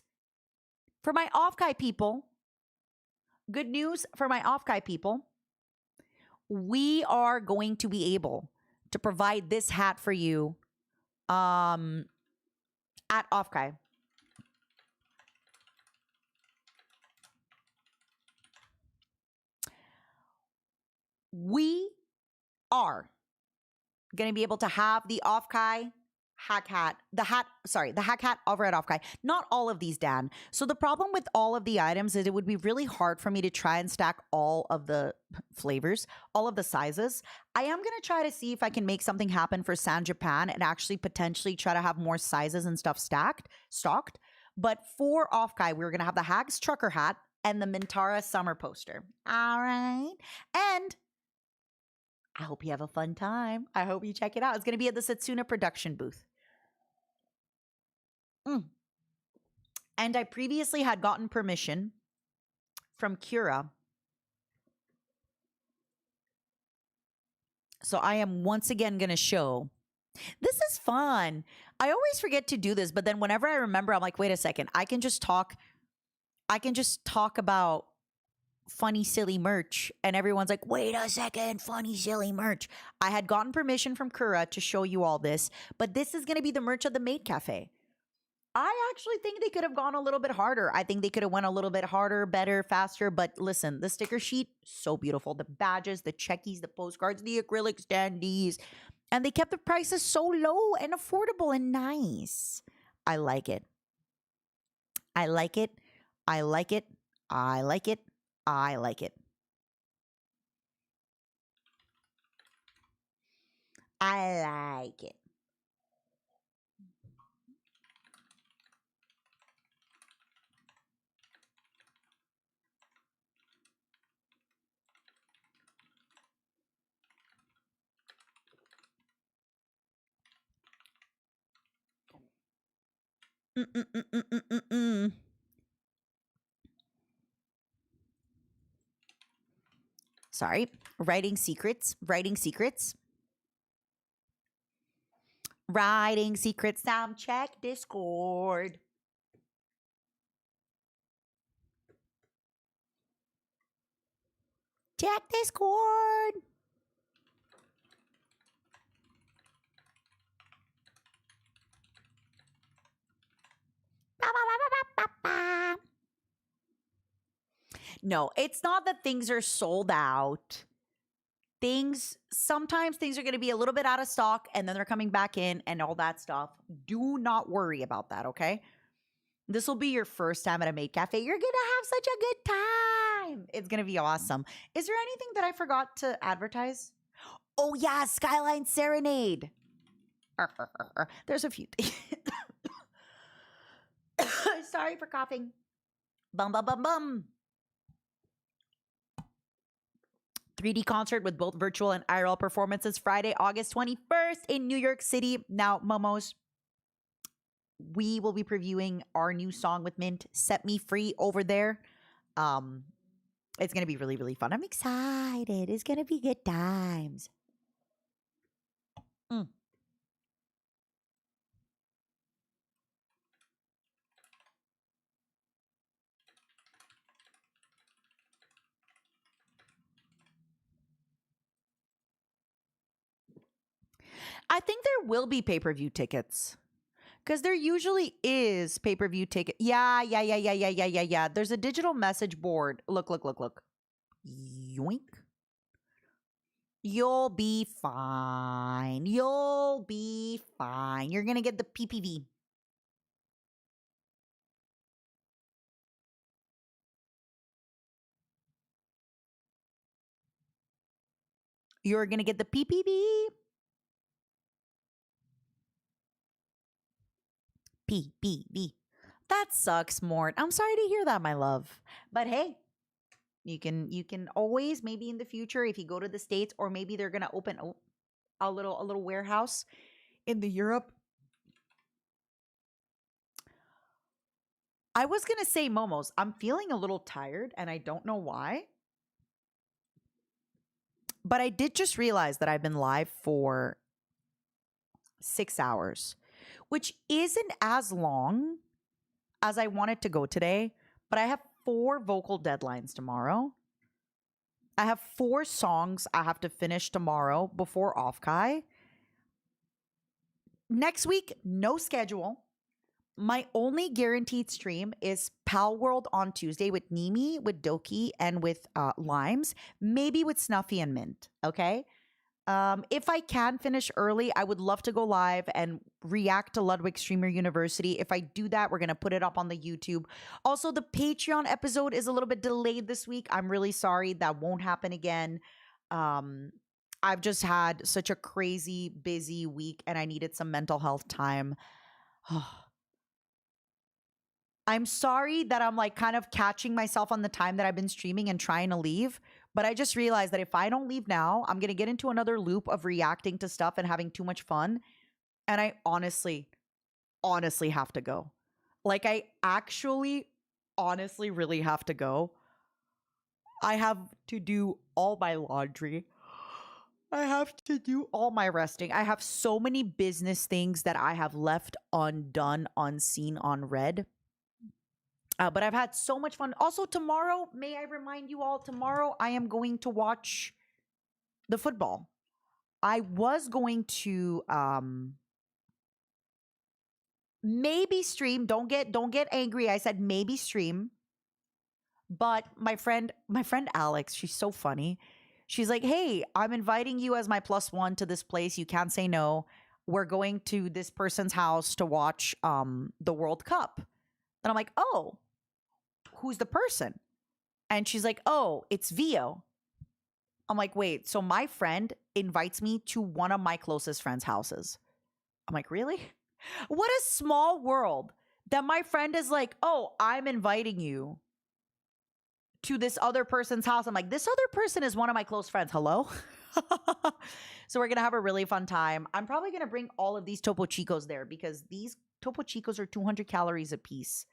for my Offkai people. Good news for my Offkai people. We are going to be able to provide this hat for you at Offkai. We are going to be able to have the Offkai hack hat, the hack hat over at Offkai. Not all of these, Dan. So the problem with all of the items is it would be really hard for me to try and stack all of the flavors, all of the sizes. I am going to try to see if I can make something happen for San Japan and actually potentially try to have more sizes and stuff stocked. But for Offkai, we're going to have the Hags trucker hat and the Mintara summer poster. All right. And I hope you have a fun time. I hope you check it out. It's going to be at the Setsuna production booth. And I previously had gotten permission from Kira. So I am once again going to show. This is fun. I always forget to do this, but then whenever I remember, I'm like, wait a second. I can just talk I can just talk about funny, silly merch, and everyone's like, wait a second, funny, silly merch. I had gotten permission from Kura to show you all this, but this is going to be the merch of the Maid Cafe. I actually think they could have gone a little bit harder. I think they could have went a little bit harder, better, faster. But listen, the sticker sheet, so beautiful. The badges, the checkies, the postcards, the acrylic standees. And they kept the prices so low and affordable and nice. I like it. I like it. I like it. I like it. I like it. I like it. Mm-mm-mm-mm-mm-mm. Sorry. Writing secrets. Writing secrets. Writing secrets. Sound check Discord. Check Discord. Ba, ba, ba, ba, ba, ba. No, it's not that things are sold out. Sometimes things are going to be a little bit out of stock and then they're coming back in and all that stuff. Do not worry about that, okay? This will be your first time at a maid cafe. You're going to have such a good time. It's going to be awesome. Is there anything that I forgot to advertise? Oh, yeah, Skyline Serenade. There's a few things. Sorry for coughing. Bum, bum, bum, bum. 3D concert with both virtual and IRL performances Friday, August 21st in New York City. Now, Momos, we will be previewing our new song with Mint, Set Me Free, over there. It's going to be really, really fun. I'm excited. It's going to be good times. I think there will be pay-per-view tickets. Because there usually is pay-per-view ticket. Yeah. There's a digital message board. Look. Yoink. You'll be fine. You'll be fine. You're going to get the PPV. You're going to get the PPV. PPV. That sucks, Mort. I'm sorry to hear that, my love. But hey, you can always, maybe in the future, if you go to the States, or maybe they're gonna open a little warehouse in the Europe. I was gonna say, Momos, I'm feeling a little tired and I don't know why. But I did just realize that I've been live for 6 hours, which isn't as long as I wanted to go today, but I have 4 vocal deadlines tomorrow. I have 4 songs I have to finish tomorrow before Offkai. Next week, no schedule. My only guaranteed stream is Pal World on Tuesday with Nimi, with Doki, and with Limes. Maybe with Snuffy and Mint, okay? If I can finish early, I would love to go live and react to Ludwig Streamer University. If I do that, we're going to put it up on the YouTube. Also, the Patreon episode is a little bit delayed this week. I'm really sorry. That won't happen again. I've just had such a crazy, busy week and I needed some mental health time. I'm sorry that I'm like kind of catching myself on the time that I've been streaming and trying to leave. But I just realized that if I don't leave now, I'm going to get into another loop of reacting to stuff and having too much fun. And I honestly have to go. Like, I actually, honestly, really have to go. I have to do all my laundry. I have to do all my resting. I have so many business things that I have left undone, unseen, unread. But I've had so much fun. Also, tomorrow, may I remind you all, tomorrow I am going to watch the football. I was going to maybe stream. Don't get angry. I said maybe stream. But my friend Alex, she's so funny. She's like, "Hey, I'm inviting you as my +1 to this place. You can't say no. We're going to this person's house to watch the World Cup." And I'm like, "Oh, who's the person?" And she's like, "Oh, it's Vio." I'm like, "Wait, so my friend invites me to one of my closest friends' houses." I'm like, "Really?" What a small world that my friend is like, "Oh, I'm inviting you to this other person's house." I'm like, "This other person is one of my close friends. Hello?" So we're going to have a really fun time. I'm probably going to bring all of these Topo Chicos there because these Topo Chicos are 200 calories a piece.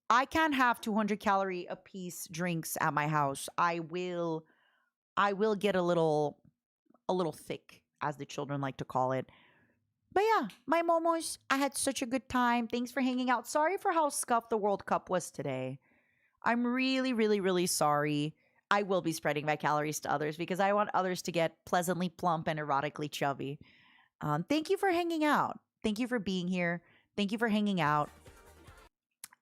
I can't have 200 calorie a piece drinks at my house. I will get a little thick, as the children like to call it. But yeah, my momos, I had such a good time. Thanks for hanging out. Sorry for how scuffed the World Cup was today. I'm really, really, really sorry. I will be spreading my calories to others because I want others to get pleasantly plump and erotically chubby. Thank you for hanging out. Thank you for being here. Thank you for hanging out.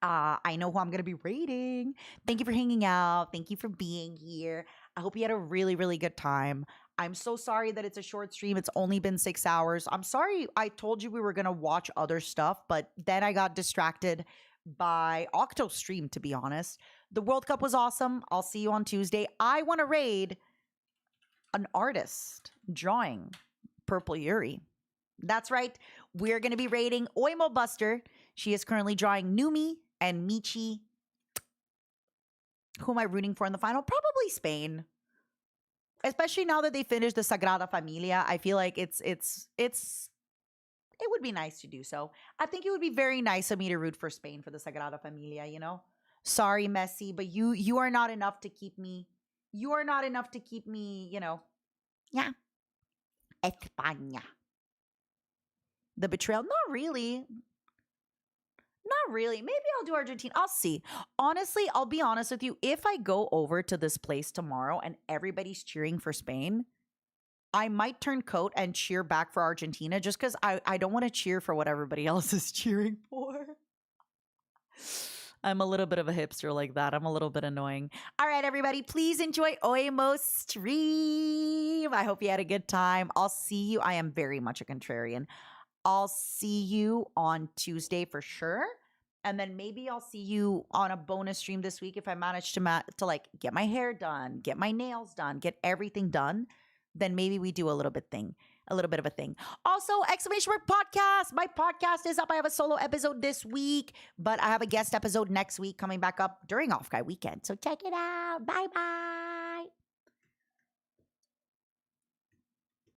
I know who I'm going to be rating. Thank you for hanging out. Thank you for being here. I hope you had a really, really good time. I'm so sorry that it's a short stream. It's only been 6 hours. I'm sorry I told you we were going to watch other stuff, but then I got distracted by Octo stream, to be honest. The World Cup was awesome. I'll see you on Tuesday. I want to raid an artist drawing Purple Yuri. That's right. We're going to be raiding Oimo Buster. She is currently drawing Numi and Michi. Who am I rooting for in the final? Probably Spain. Especially now that they finished the Sagrada Familia. I feel like it would be nice to do so. I think it would be very nice of me to root for Spain for the Sagrada Familia, you know? Sorry, Messi, but you are not enough to keep me. You are not enough to keep me, you know. Yeah. España. The betrayal? Not really. Not really. Maybe I'll do Argentina. I'll see. Honestly, I'll be honest with you. If I go over to this place tomorrow and everybody's cheering for Spain, I might turn coat and cheer back for Argentina just because I don't want to cheer for what everybody else is cheering for. I'm a little bit of a hipster like that. I'm a little bit annoying. All right, everybody, please enjoy Oimo's stream. I hope you had a good time. I'll see you. I am very much a contrarian. I'll see you on Tuesday for sure. And then maybe I'll see you on a bonus stream this week if I manage to like get my hair done, get my nails done, get everything done. Then maybe we do a little bit of a thing. Also, exclamation mark podcast. My podcast is up. I have a solo episode this week, but I have a guest episode next week coming back up during Off Guy weekend. So check it out. Bye bye.